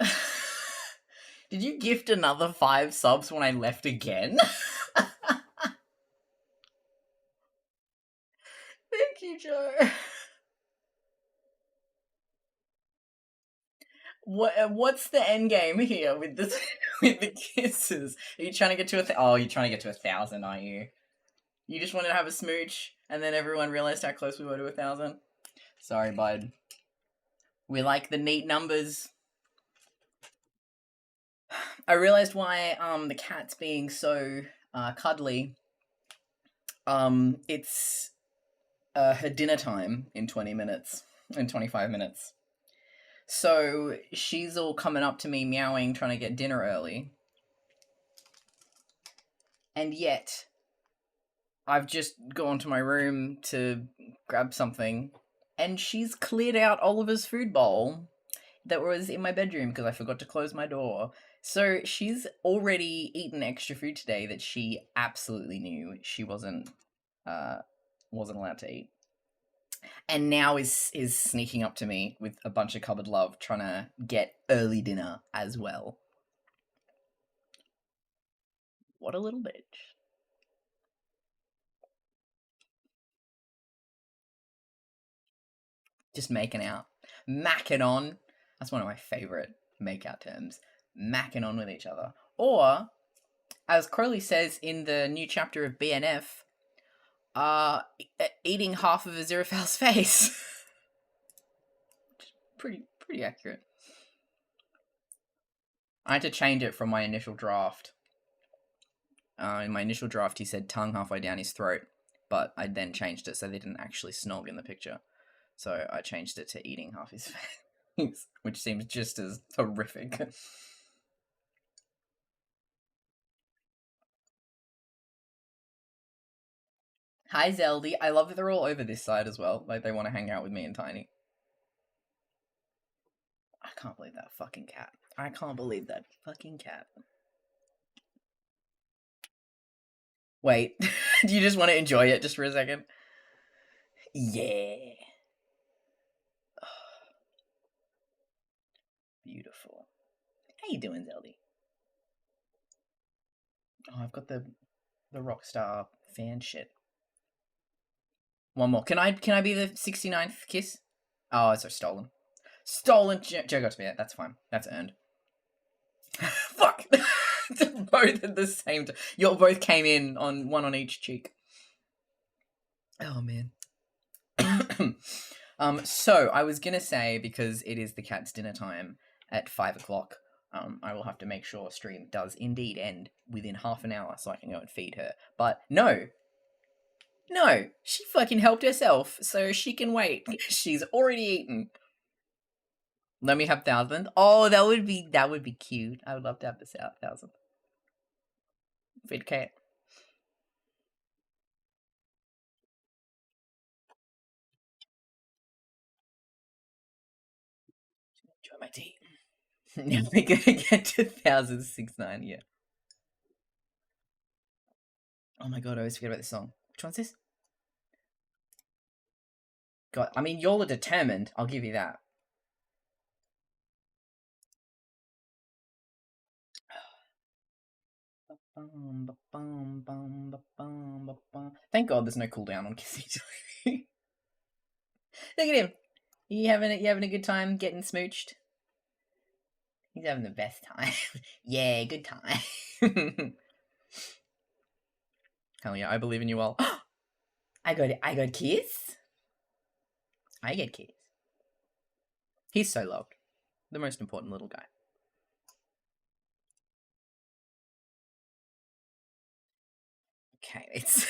did you gift another 5 subs when I left again? Thank you, Joe. What's the end game here with this with the kisses? Are you trying to get to oh, you're trying to get to 1,000, are you? You just wanted to have a smooch, and then everyone realized how close we were to 1,000. Sorry, bud. We like the neat numbers. I realized why the cat's being so cuddly. It's her dinner time in 20 minutes, in 25 minutes. So she's all coming up to me meowing, trying to get dinner early. And yet, I've just gone to my room to grab something, and she's cleared out Oliver's food bowl that was in my bedroom because I forgot to close my door. So she's already eaten extra food today that she absolutely knew she wasn't allowed to eat. And now is sneaking up to me with a bunch of cupboard love, trying to get early dinner as well. What a little bitch. Just making out. Macking on. That's one of my favourite make-out terms. Macking on with each other. Or, as Crowley says in the new chapter of BNF, eating half of Aziraphale's face. Pretty accurate. I had to change it from my initial draft. In my initial draft, he said tongue halfway down his throat, but I then changed it so they didn't actually snog in the picture. So I changed it to eating half his face, which seems just as horrific. Hi, Zeldy. I love that they're all over this side as well. Like, they want to hang out with me and Tiny. I can't believe that fucking cat. I can't believe that fucking cat. Wait, do you just want to enjoy it just for a second? Yeah. Beautiful. How you doing, Zeldy? Oh, I've got the Rockstar fan shit. One more. Can I be the 69th kiss? Oh, it's stolen. Stolen. Joe got to be it. That's fine. That's earned. Fuck. Both at the same time. You both came in on one on each cheek. Oh man. So I was gonna say, because it is the cat's dinner time at 5 o'clock, I will have to make sure stream does indeed end within half an hour so I can go and feed her. But no, she fucking helped herself, so she can wait. She's already eaten. Let me have 1,000. Oh, that would be cute. I would love to have this 1,000. Feed cat. Enjoy my tea. Now we're gonna get to 1,069, yeah. Oh my god, I always forget about this song. Which one's this? God, I mean, y'all are determined. I'll give you that. Thank God there's no cooldown on Kissy. Look at him. You having a good time getting smooched? He's having the best time. Yeah, good time. Hell yeah, I believe in you all. I got kiss. I get kiss. He's so loved. The most important little guy. Okay, it's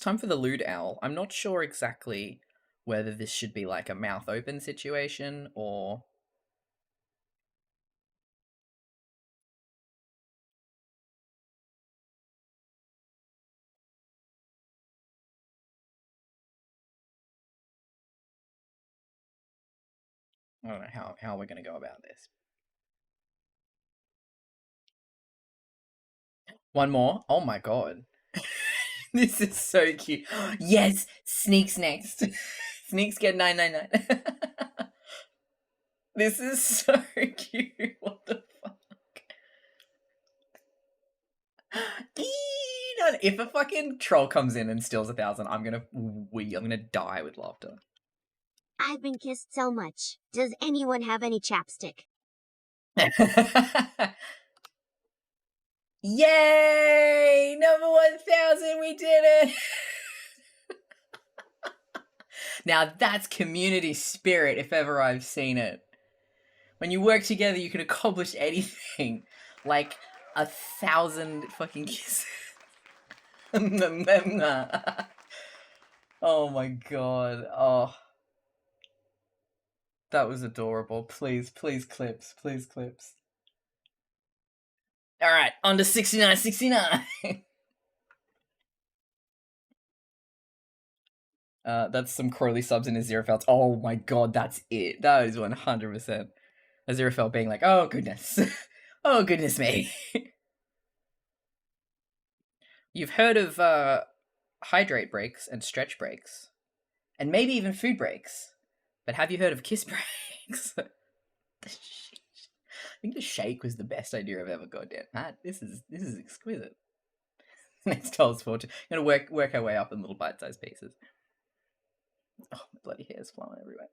time for the lewd owl. I'm not sure exactly whether this should be like a mouth open situation or... I don't know how we're going to go about this. One more. Oh my god. This is so cute. Yes! Sneak's next. Sneaks get 999. This is so cute. What the fuck? If a fucking troll comes in and steals 1,000, I'm gonna die with laughter. I've been kissed so much. Does anyone have any chapstick? Yay! Number 1,000, we did it! Now that's community spirit if ever I've seen it. When you work together, you can accomplish anything. Like 1,000 fucking kisses. Oh my god. Oh. That was adorable. Please, please clips. Please clips. Alright, on to 6969. That's some Crowley subs in Aziraphale. Oh my god, that's it. That is 100%. Aziraphale being like, oh goodness. Oh goodness me. You've heard of hydrate breaks and stretch breaks. And maybe even food breaks. But have you heard of kiss breaks? I think the shake was the best idea I've ever got down. Matt, this is exquisite. Next Tell's Fortune. I'm gonna work our way up in little bite-sized pieces. Oh, my bloody hair's flowing everywhere.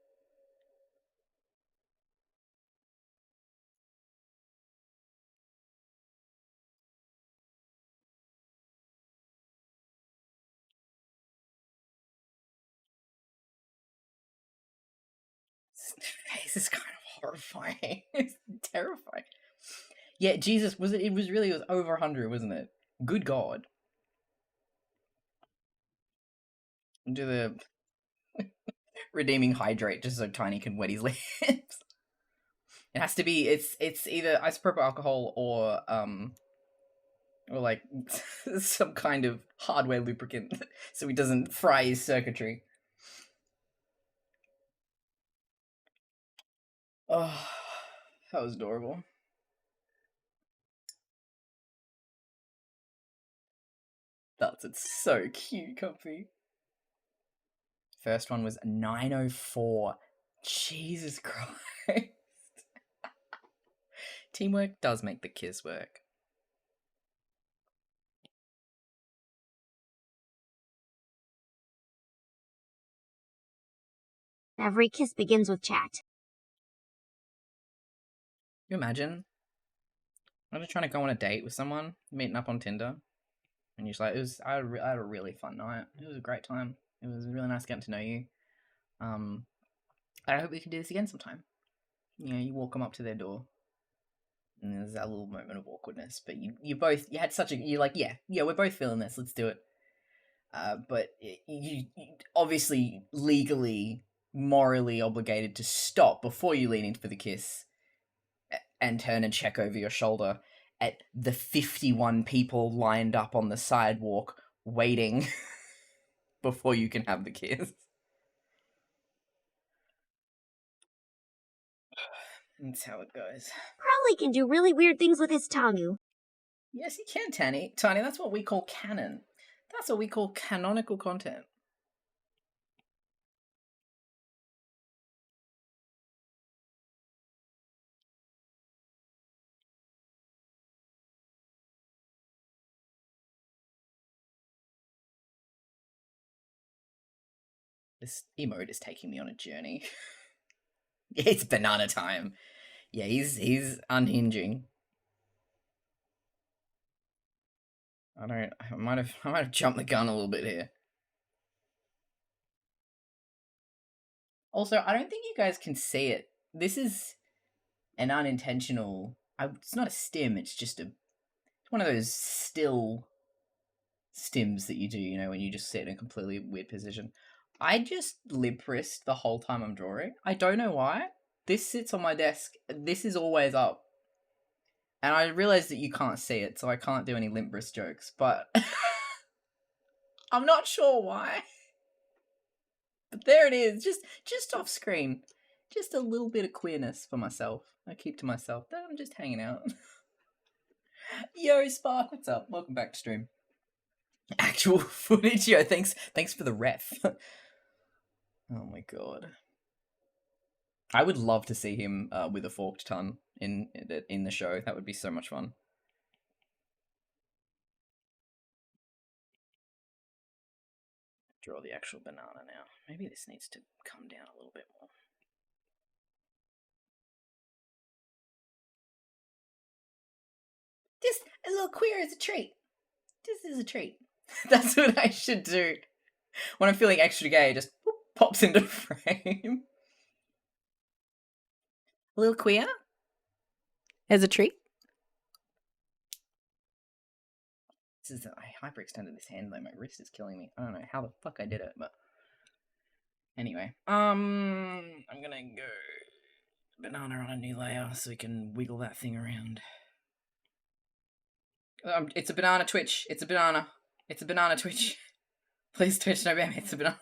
This face is kind of horrifying. It's terrifying. Yeah, Jesus, it was over 100, wasn't it? Good God. Do the redeeming hydrate just so Tiny can wet his lips. It has to be, it's either isopropyl alcohol or like some kind of hardware lubricant so he doesn't fry his circuitry. Oh, that was adorable. It's so cute, Comfy. First one was 904. Jesus Christ. Teamwork does make the kiss work. Every kiss begins with chat. You imagine? I'm just trying to go on a date with someone, meeting up on Tinder, and you're just like, I had a really fun night. It was a great time. It was really nice getting to know you. I hope we can do this again sometime. You know, you walk them up to their door, and there's that little moment of awkwardness. But you had such a, you're like, yeah, we're both feeling this. Let's do it. But you obviously legally, morally obligated to stop before you lean in for the kiss and turn and check over your shoulder at the 51 people lined up on the sidewalk waiting before you can have the kiss. That's how it goes. Crowley can do really weird things with his tongue. Yes, he can, Tiny. Tiny, that's what we call canon. That's what we call canonical content. This emote is taking me on a journey. It's banana time. Yeah, he's unhinging. I might have jumped the gun a little bit here. Also, I don't think you guys can see it. This is an unintentional. It's not a stim. It's just it's one of those still stims that you do. You know, when you just sit in a completely weird position. I just lip wrist the whole time I'm drawing. I don't know why. This sits on my desk. This is always up. And I realize that you can't see it, so I can't do any limp wrist jokes, but I'm not sure why. But there it is, just off screen. Just a little bit of queerness for myself. I keep to myself. I'm just hanging out. Yo, Spark, what's up? Welcome back to stream. Actual footage, yo, thanks for the ref. Oh my god. I would love to see him with a forked tongue in the show. That would be so much fun. Draw the actual banana now. Maybe this needs to come down a little bit more. Just a little queer as a treat. This is a treat. That's what I should do. When I'm feeling extra gay, it just whoop, pops into frame. A little queer as a treat. This is I hyperextended this hand though. My wrist is killing me. I don't know how the fuck I did it, but anyway. I'm gonna go banana on a new layer so we can wiggle that thing around. It's a banana Twitch. It's a banana. It's a banana Twitch. Please Twitch, no bam. It's a banana.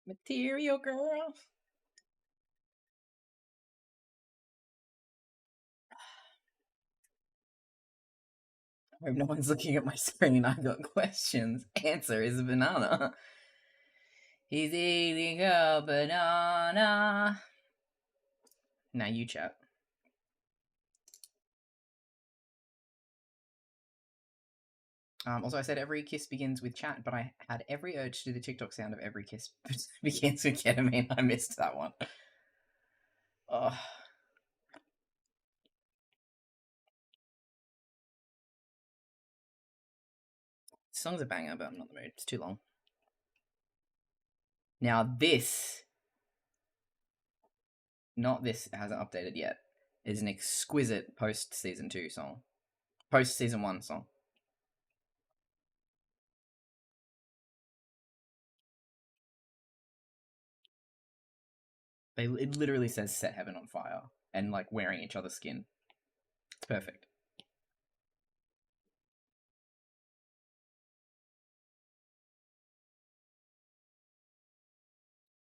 Material girl. I hope no one's looking at my screen. I've got questions. Answer is a banana. He's eating a banana. Now you chat. Also, I said every kiss begins with chat, but I had every urge to do the TikTok sound of every kiss begins with ketamine. I missed that one. Oh. This song's a banger, but I'm not in the mood. It's too long. Now this, not this hasn't updated yet, is an exquisite post-season 2 song. Post-season 1 song. It literally says set heaven on fire and like wearing each other's skin. It's perfect.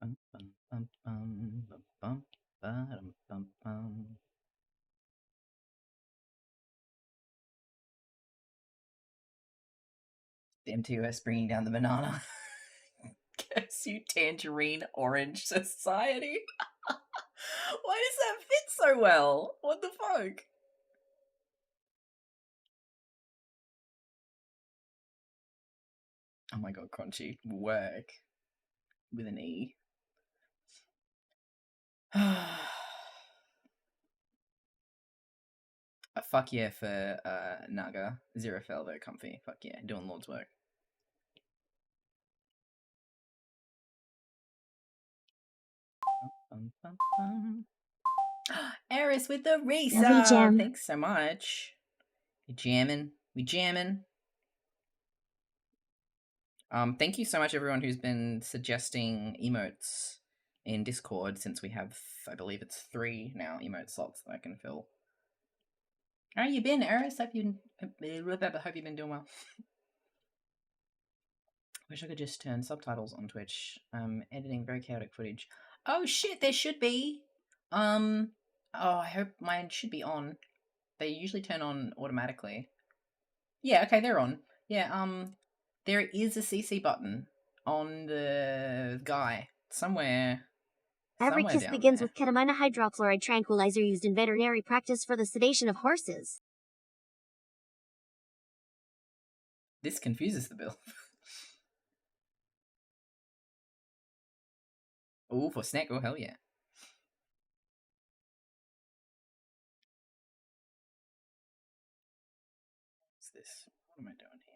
Bum, bum, bum, bum, bum, bum, ba-dum, bum, bum. The MTOS bringing down the banana. Curse you, tangerine orange society. Why does that fit so well? What the fuck? Oh my god, Crunchy. Work. With an E. A fuck yeah for Naga. Zero fell very comfy. Fuck yeah, doing Lord's work. Bum, bum, bum. Eris with the resub. Lovely jam. Thanks so much. We jamming. We jamming. Thank you so much everyone who's been suggesting emotes in Discord, since we have, I believe it's 3 now emote slots that I can fill. How you been, Eris? Hope you've been doing well. Wish I could just turn subtitles on Twitch. Editing very chaotic footage. Oh shit, there should be. Oh, I hope mine should be on. They usually turn on automatically. Yeah, okay, they're on. Yeah, there is a CC button on the guy somewhere. Every Somewhere kiss down begins there. with ketamine, a hydrochloride tranquilizer used in veterinary practice for the sedation of horses. This confuses the bill. Oh, for snack. Oh, hell yeah. What's this? What am I doing here?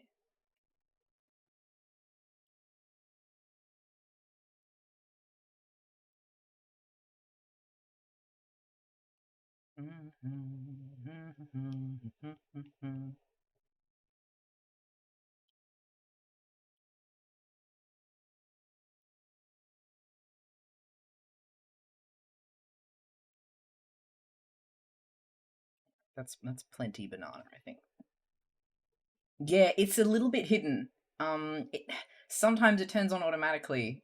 That's plenty banana, I think. Yeah, it's a little bit hidden. Sometimes it turns on automatically,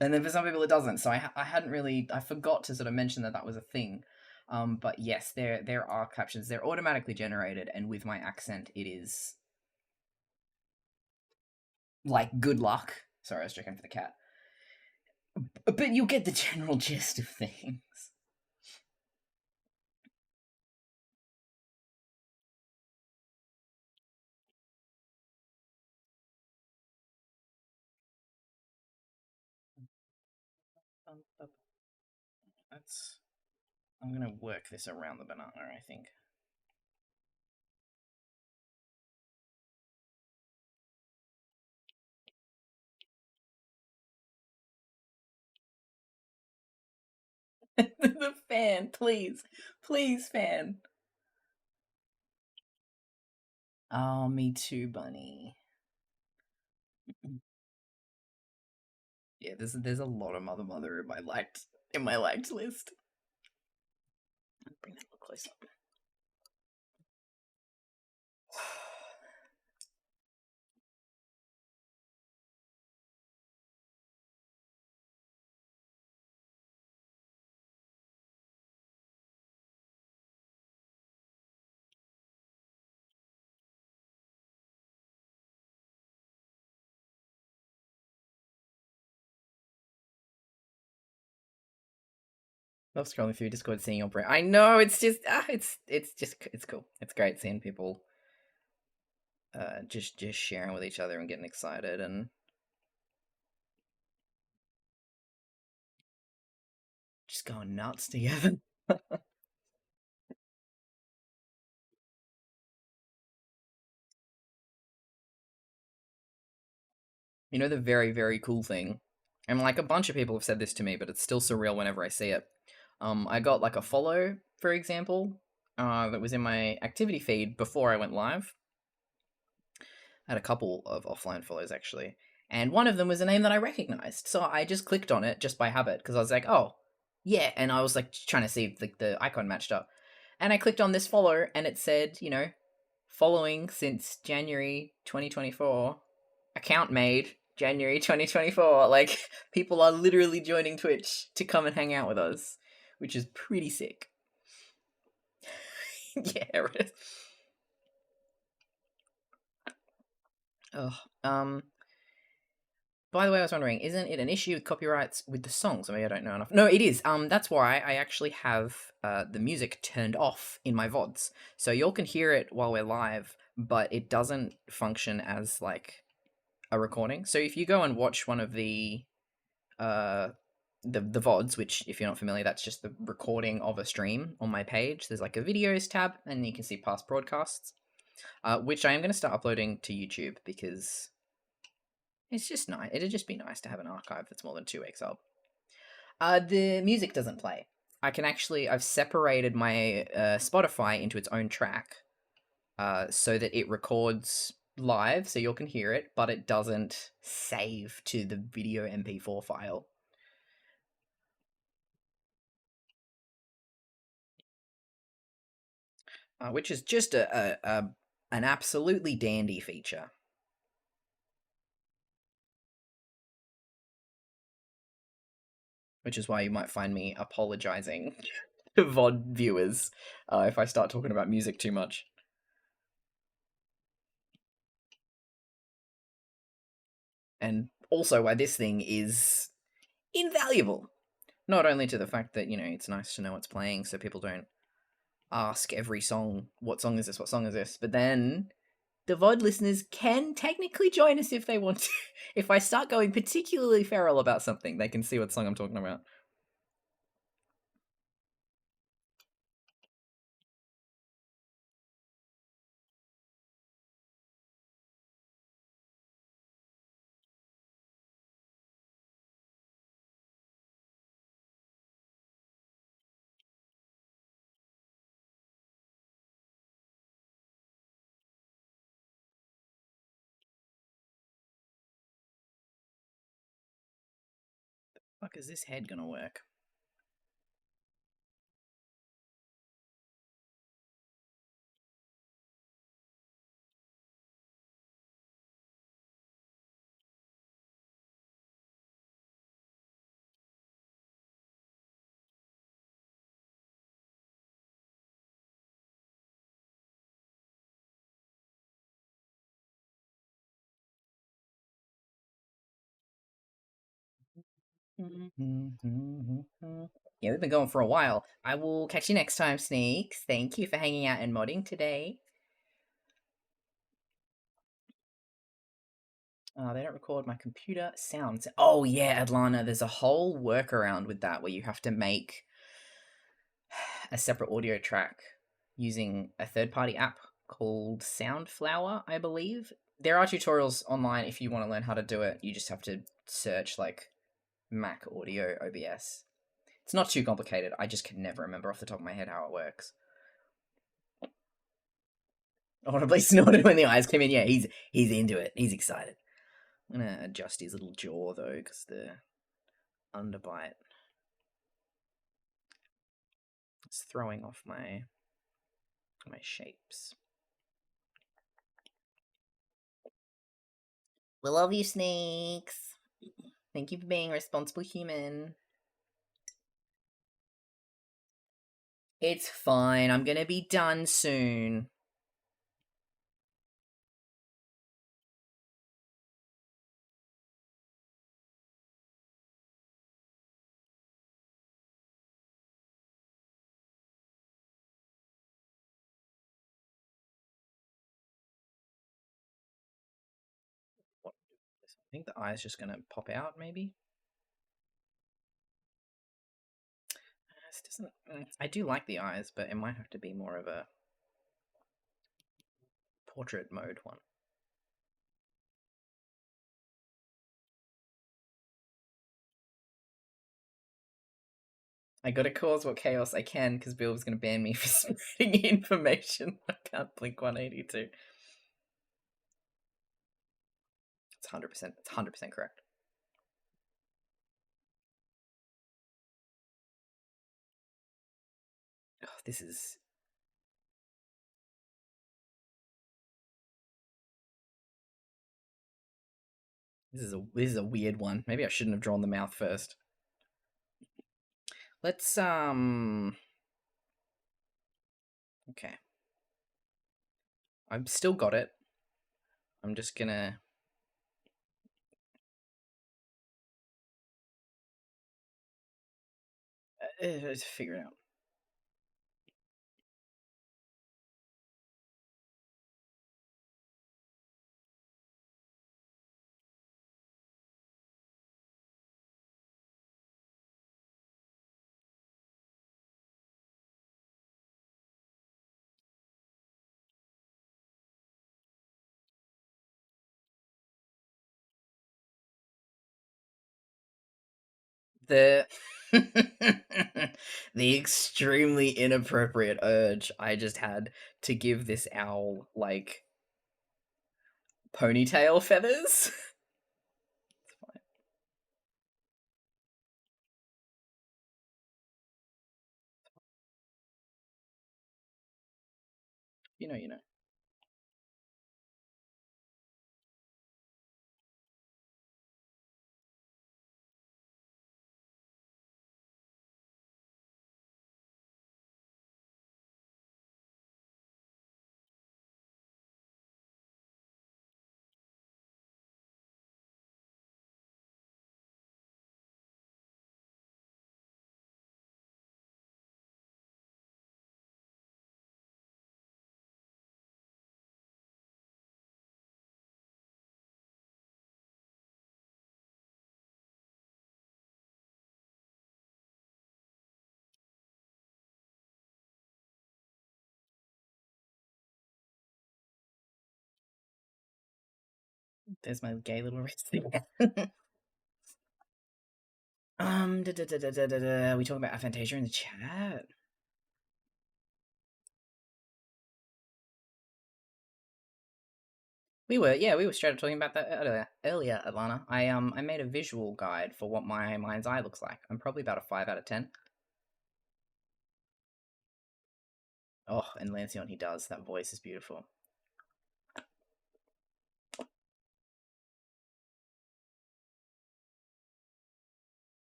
and then for some people it doesn't. So I hadn't really, I forgot to sort of mention that was a thing. But yes, there are captions. They're automatically generated, and with my accent, it is like good luck. Sorry, I was checking for the cat. But you get the general gist of things. That's. I'm gonna work this around the banana, I think. The fan, please. Please, fan. Oh, me too, bunny. Yeah, there's a lot of Mother in my liked list. Bring that a little closer. Love scrolling through Discord, seeing your brain. I know, it's just it's cool. It's great seeing people just sharing with each other and getting excited and just going nuts together. You know the very, very cool thing, and like a bunch of people have said this to me, but it's still surreal whenever I see it. I got like a follow, for example, that was in my activity feed before I went live. I had a couple of offline follows actually, and one of them was a name that I recognized. So I just clicked on it just by habit because I was like, oh, yeah, and I was like trying to see if the icon matched up, and I clicked on this follow, and it said, following since January 2024, account made January 2024. Like, people are literally joining Twitch to come and hang out with us, which is pretty sick. Yeah, it is. Oh, by the way, I was wondering, isn't it an issue with copyrights with the songs? I mean, I don't know enough. No, it is. That's why I actually have the music turned off in my VODs. So y'all can hear it while we're live, but it doesn't function as like a recording. So if you go and watch one of the VODs, which if you're not familiar, that's just the recording of a stream on my page. There's like a videos tab, and you can see past broadcasts, which I am going to start uploading to YouTube because it's just nice. It'd just be nice to have an archive that's more than 2 weeks old. The music doesn't play. I've separated my Spotify into its own track, so that it records live, so you can hear it, but it doesn't save to the video MP4 file. Which is just an absolutely dandy feature. Which is why you might find me apologizing to VOD viewers if I start talking about music too much. And also why this thing is invaluable. Not only to the fact that, it's nice to know what's playing so people don't ask every song, what song is this, but then the VOD listeners can technically join us if they want to. If I start going particularly feral about something, they can see what song I'm talking about. Fuck, is this head gonna work? Yeah, we've been going for a while. I will catch you next time, Sneaks. Thank you for hanging out and modding today. They don't record my computer sounds. Oh yeah, Atlanta, there's a whole workaround with that where you have to make a separate audio track using a third-party app called Soundflower, I believe. There are tutorials online if you want to learn how to do it. You just have to search like Mac Audio OBS. It's not too complicated. I just can never remember off the top of my head how it works. Audibly snorted when the eyes came in. Yeah, he's into it. He's excited. I'm gonna adjust his little jaw though, because the underbite is throwing off my shapes. We love you, Snakes. Thank you for being a responsible human. It's fine. I'm gonna be done soon. What? I think the eye's just gonna pop out, maybe. This doesn't. I do like the eyes, but it might have to be more of a portrait mode one. I gotta cause what chaos I can because Bill was gonna ban me for spreading information. I can't blink 182. It's 100%. It's 100% correct. Oh, this is a weird one. Maybe I shouldn't have drawn the mouth first. Let's okay. I've still got it. I'm just gonna figure it out. The the extremely inappropriate urge I just had to give this owl like ponytail feathers. It's fine. You know. There's my gay little wrist thing. We talking about aphantasia in the chat. We were straight up talking about that earlier, Atlanta. I made a visual guide for what my mind's eye looks like. I'm probably about a 5 out of 10. Oh, and Lancion, he does. That voice is beautiful.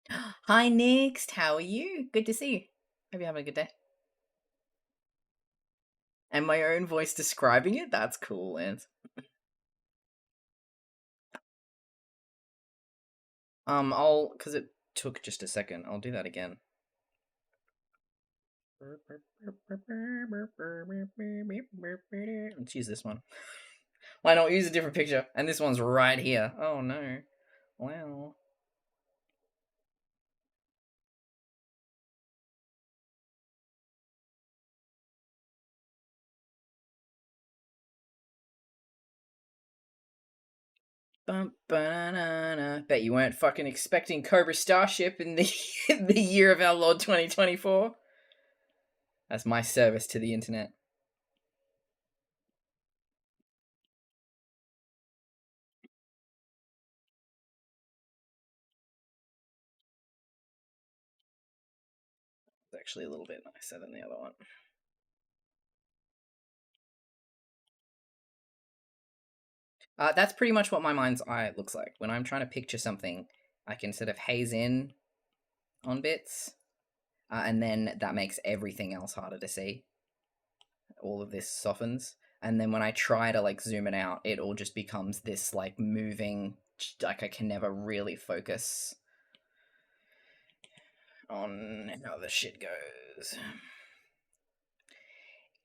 Hi, Next. How are you? Good to see you. Hope you're having a good day. And my own voice describing it? That's cool, Lance. Because it took just a second, I'll do that again. Let's use this one. Why not use a different picture? And this one's right here. Oh no. Wow. Bet you weren't fucking expecting Cobra Starship in the in the year of our Lord 2024. That's my service to the internet. It's actually a little bit nicer than the other one. That's pretty much what my mind's eye looks like. When I'm trying to picture something, I can sort of haze in on bits, and then that makes everything else harder to see. All of this softens, and then when I try to like zoom it out, it all just becomes this like moving, like I can never really focus on how the shit goes.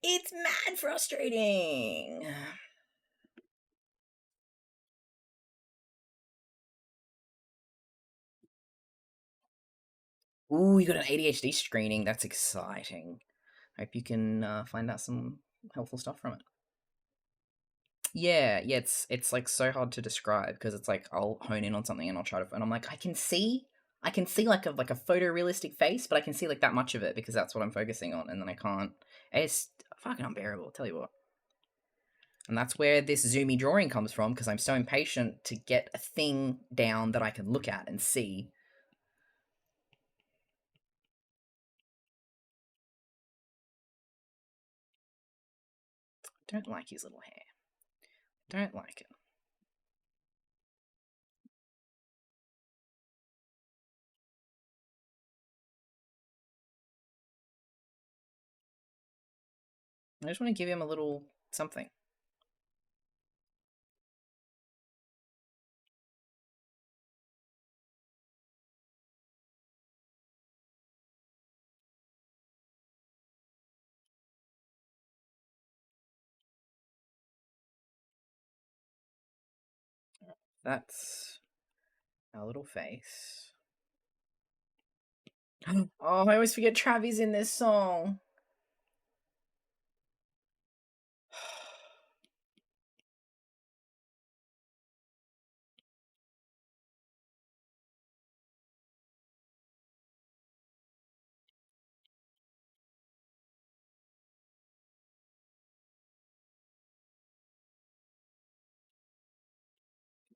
It's mad frustrating. Ooh, you got an ADHD screening. That's exciting. Hope you can find out some helpful stuff from it. Yeah, it's like so hard to describe because it's like I'll hone in on something and I'll try to, and I'm like I can see like a photorealistic face, but I can see like that much of it because that's what I'm focusing on, and then I can't. It's fucking unbearable. I'll tell you what. And that's where this zoomy drawing comes from because I'm so impatient to get a thing down that I can look at and see. Don't like his little hair. Don't like it. I just want to give him a little something. That's our little face. Oh, I always forget Travi's in this song.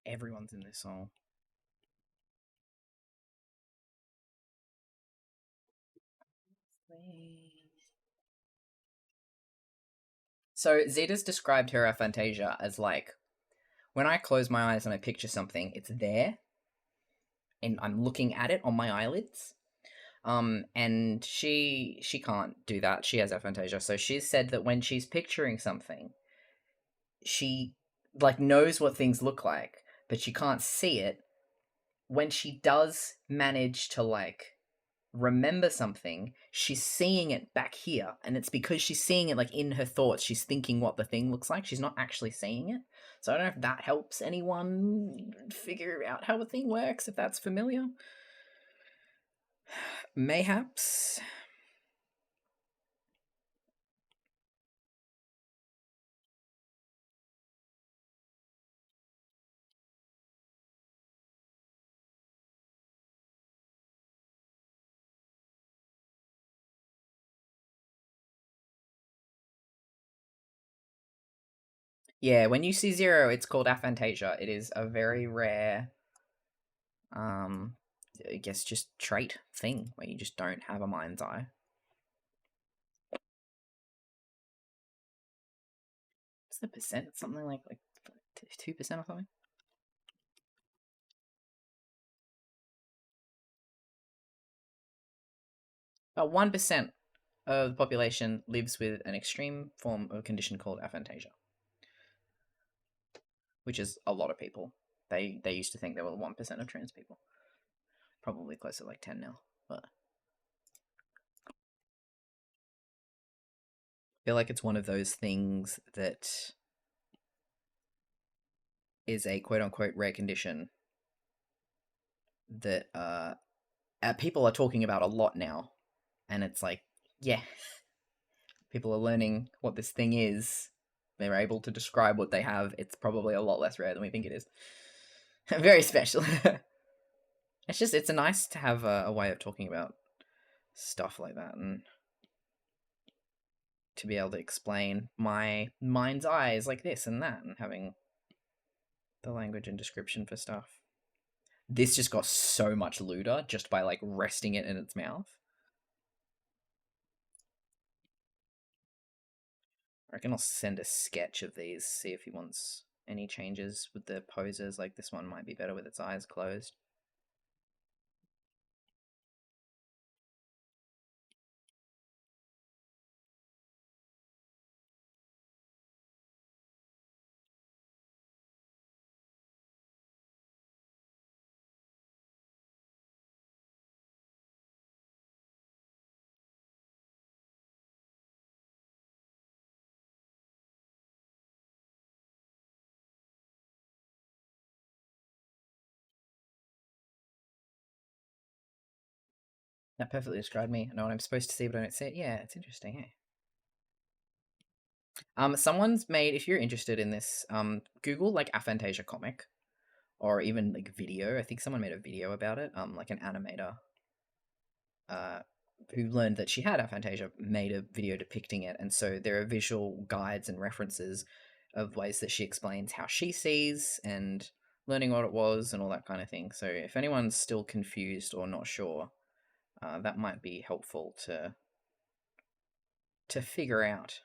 Everyone's in this song. So Zeta's described her aphantasia as like when I close my eyes and I picture something, it's there, and I'm looking at it on my eyelids. And she can't do that. She has aphantasia, so she's said that when she's picturing something, she like knows what things look like, but she can't see it. When she does manage to like remember something, she's seeing it back here, and it's because she's seeing it like in her thoughts. She's thinking what the thing looks like. She's not actually seeing it. So I don't know if that helps anyone figure out how a thing works, if that's familiar. Mayhaps. Yeah, when you see zero, it's called aphantasia. It is a very rare, um, I guess just trait thing where you just don't have a mind's eye. What's the percent? Something like 2% or something. About 1% of the population lives with an extreme form of a condition called aphantasia, which is a lot of people. They used to think there were 1% of trans people. Probably closer to like 10 now, but I feel like it's one of those things that is a quote-unquote rare condition that people are talking about a lot now, and it's like, yeah, people are learning what this thing is. They're able to describe what they have. It's probably a lot less rare than we think it is. Very special. It's nice to have a way of talking about stuff like that, and to be able to explain my mind's eyes like this and that, and having the language and description for stuff. This just got so much lewder just by like resting it in its mouth. I reckon I'll send a sketch of these, see if he wants any changes with the poses. Like this one might be better with its eyes closed. That perfectly described me. I know what I'm supposed to see, but I don't see it. Yeah, it's interesting, hey? Someone's made, if you're interested in this, Google like aphantasia comic, or even like video. I think someone made a video about it. Like an animator, who learned that she had aphantasia, made a video depicting it, and so there are visual guides and references of ways that she explains how she sees and learning what it was and all that kind of thing. So if anyone's still confused or not sure, that might be helpful to figure out.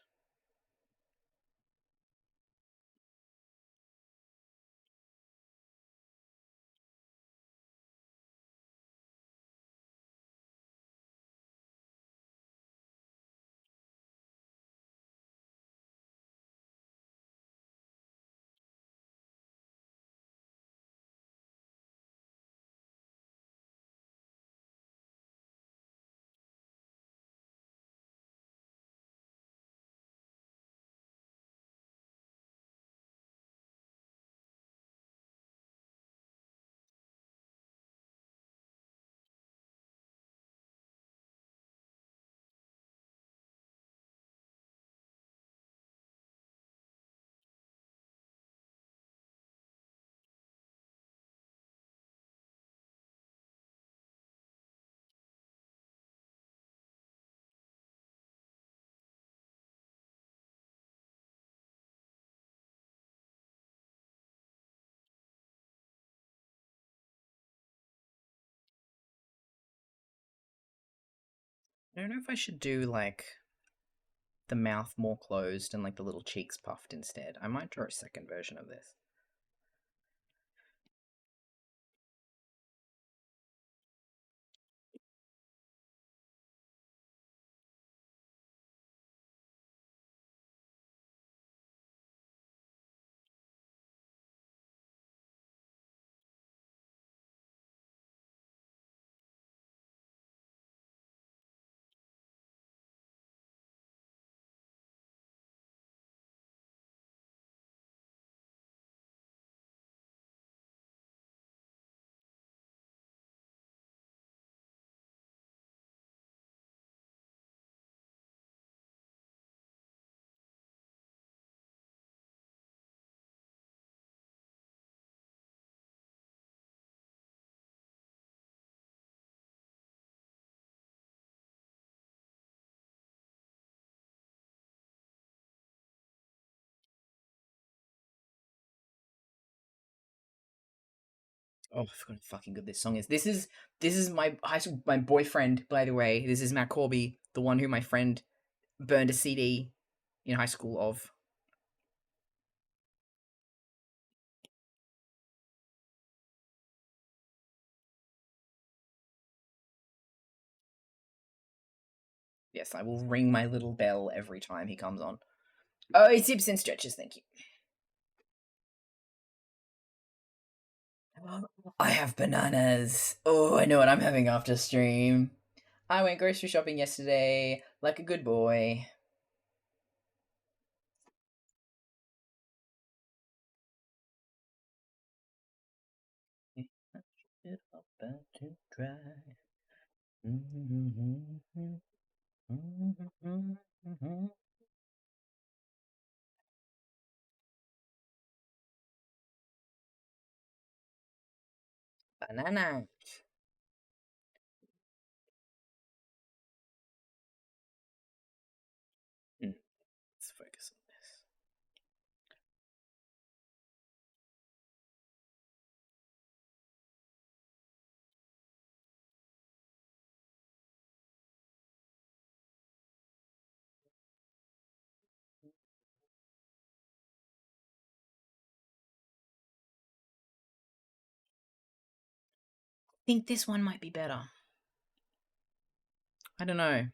I don't know if I should do like the mouth more closed and like the little cheeks puffed instead. I might draw a second version of this. Oh, I forgot how fucking good this song is. This is my high school, my boyfriend, by the way. This is Matt Corby, the one who my friend burned a CD in high school of. Yes, I will ring my little bell every time he comes on. Oh, he sips and stretches, thank you. I have bananas. Oh, I know what I'm having after stream. I went grocery shopping yesterday like a good boy. It about to dry. Banana. Let's focus on this. I think this one might be better. I don't know.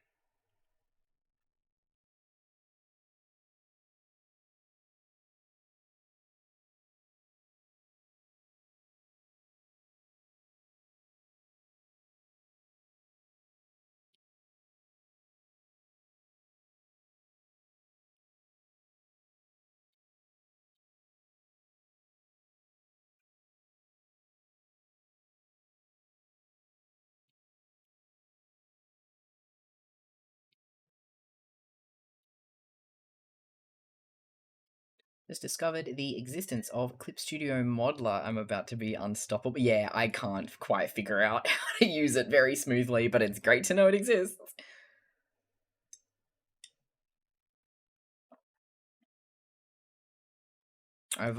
Just discovered the existence of Clip Studio Modeler. I'm about to be unstoppable. Yeah, I can't quite figure out how to use it very smoothly, but it's great to know it exists. I've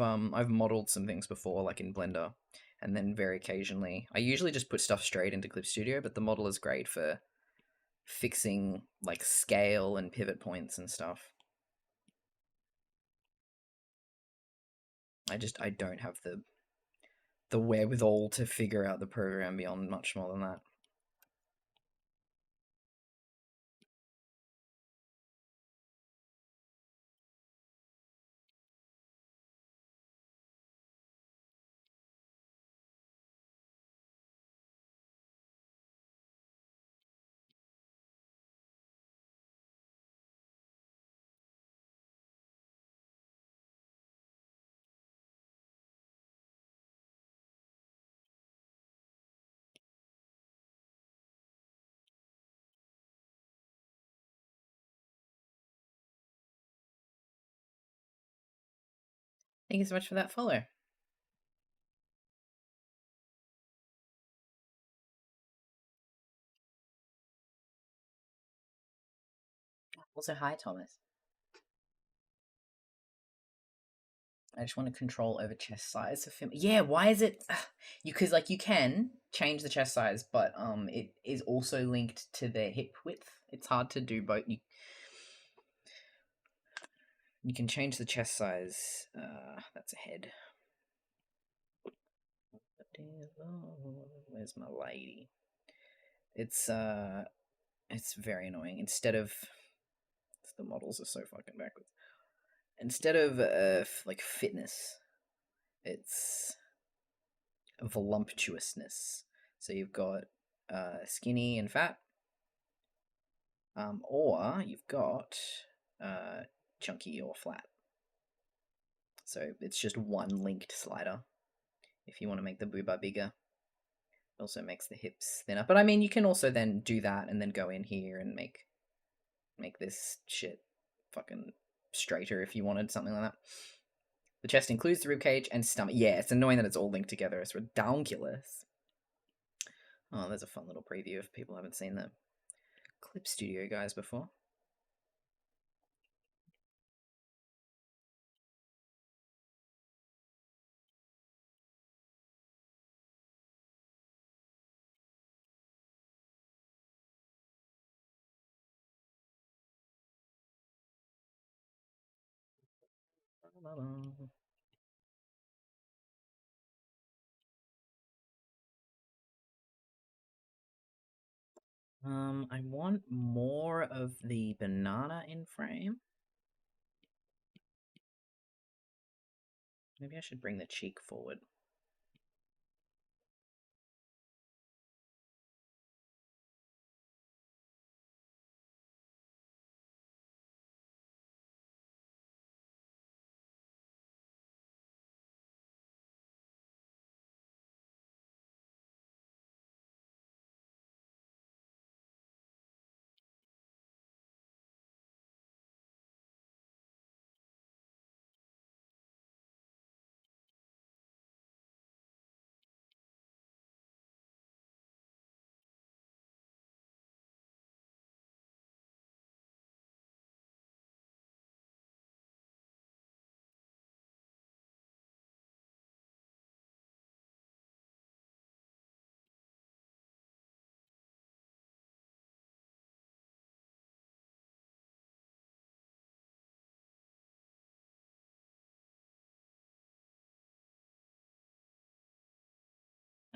modeled some things before, like in Blender, and then very occasionally, I usually just put stuff straight into Clip Studio, but the model is great for fixing like scale and pivot points and stuff. I don't have the wherewithal to figure out the program beyond much more than that. Thank you so much for that follow. Also, hi, Thomas. I just want to control over chest size for film. Yeah, why is it? Because like you can change the chest size, but it is also linked to the hip width. It's hard to do both. You can change the chest size. That's a head. Where's my lady? It's very annoying. Instead of the models are so fucking backwards. Instead of like fitness, it's voluptuousness. So you've got skinny and fat, or you've got chunky or flat. So it's just one linked slider. If you want to make the booba bigger, it also makes the hips thinner. But I mean, you can also then do that and then go in here and make this shit fucking straighter if you wanted something like that. The chest includes the ribcage and stomach. Yeah, it's annoying that it's all linked together. It's redonkulous. Oh, there's a fun little preview if people haven't seen the Clip Studio guys before. I want more of the banana in frame. Maybe I should bring the cheek forward.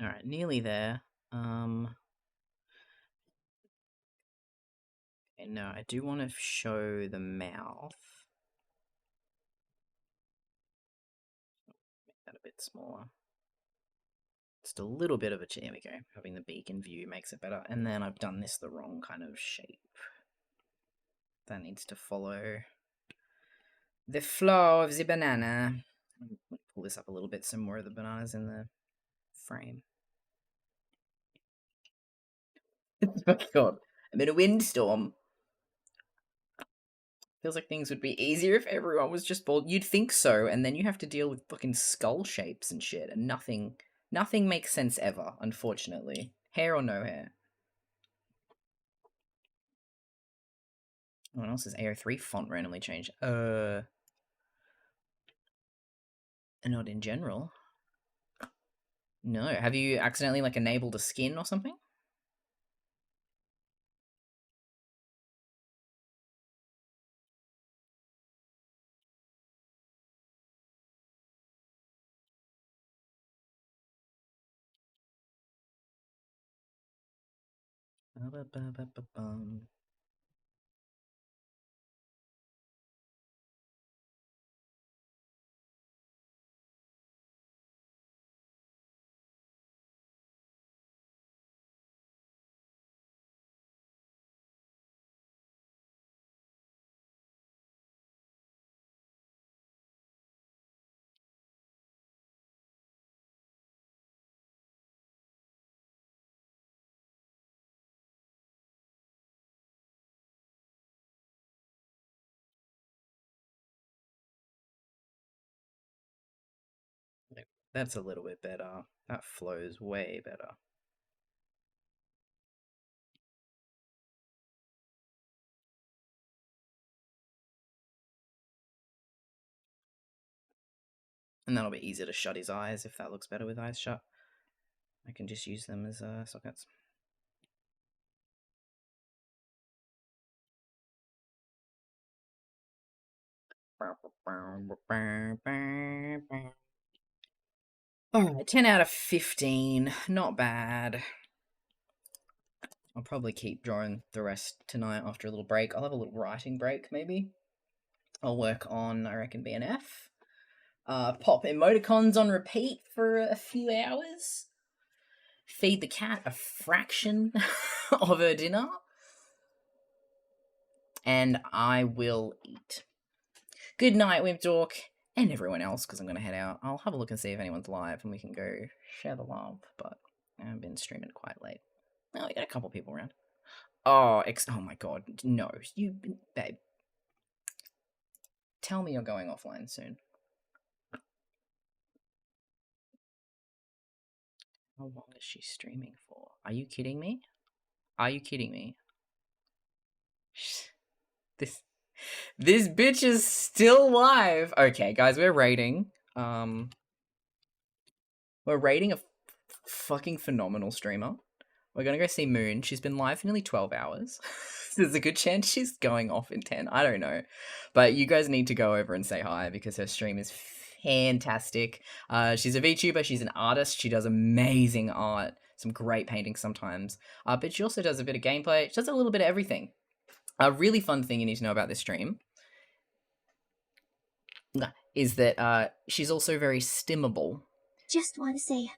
Alright, nearly there. Okay, no, I do want to show the mouth. Make that a bit smaller. Just a little bit of a... There we go. Having the beak in view makes it better. And then I've done this the wrong kind of shape. That needs to follow the flow of the banana. I'm going to pull this up a little bit so more of the bananas in the frame. Oh god, I'm in a windstorm. Feels like things would be easier if everyone was just bald. You'd think so, and then you have to deal with fucking skull shapes and shit, and nothing makes sense ever, unfortunately. Hair or no hair. What else is AO3 font randomly changed? Not in general. No, have you accidentally like enabled a skin or something? That's a little bit better. That flows way better. And that'll be easier to shut his eyes if that looks better with eyes shut. I can just use them as sockets. Alright, 10 out of 15. Not bad. I'll probably keep drawing the rest tonight after a little break. I'll have a little writing break, maybe. I'll work on, I reckon, BNF. Pop emoticons on repeat for a few hours. Feed the cat a fraction of her dinner. And I will eat. Good night, Wimpdork, and everyone else, because I'm going to head out. I'll have a look and see if anyone's live, and we can go share the love, but I've been streaming quite late. Oh, we got a couple people around. Oh, oh my god, no. You, babe. Tell me you're going offline soon. How long is she streaming for? Are you kidding me? Are you kidding me? This bitch is still live. Okay, guys, we're rating. We're rating a fucking phenomenal streamer. We're gonna go see Moon. She's been live for nearly 12 hours. There's a good chance she's going off in 10. I don't know. But you guys need to go over and say hi because her stream is fantastic. She's a VTuber. She's an artist. She does amazing art. some great painting sometimes. But she also does a bit of gameplay. She does a little bit of everything. A really fun thing you need to know about this stream is that she's also very stimmable. Just want to say,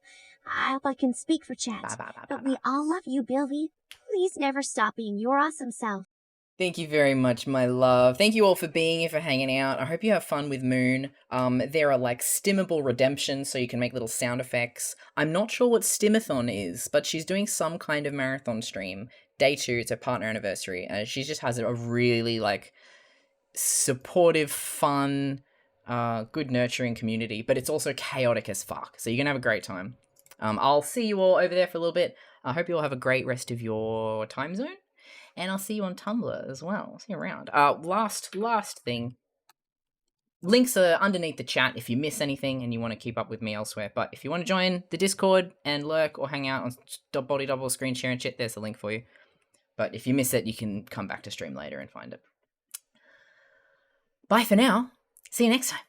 I hope I can speak for chat, but we all love you, Billy. Please never stop being your awesome self. Thank you very much, my love. Thank you all for being here, for hanging out. I hope you have fun with Moon. There are like stimmable redemptions, so you can make little sound effects. I'm not sure what Stimathon is, but she's doing some kind of marathon stream. Day 2, it's her partner anniversary, and she just has a really like supportive, fun, good nurturing community, but it's also chaotic as fuck. So you're gonna have a great time. I'll see you all over there for a little bit. I hope you all have a great rest of your time zone. And I'll see you on Tumblr as well. See you around. Last thing. Links are underneath the chat if you miss anything and you want to keep up with me elsewhere. But if you want to join the Discord and lurk or hang out on Body Double screen share and shit, there's a link for you. But if you miss it, you can come back to stream later and find it. Bye for now. See you next time.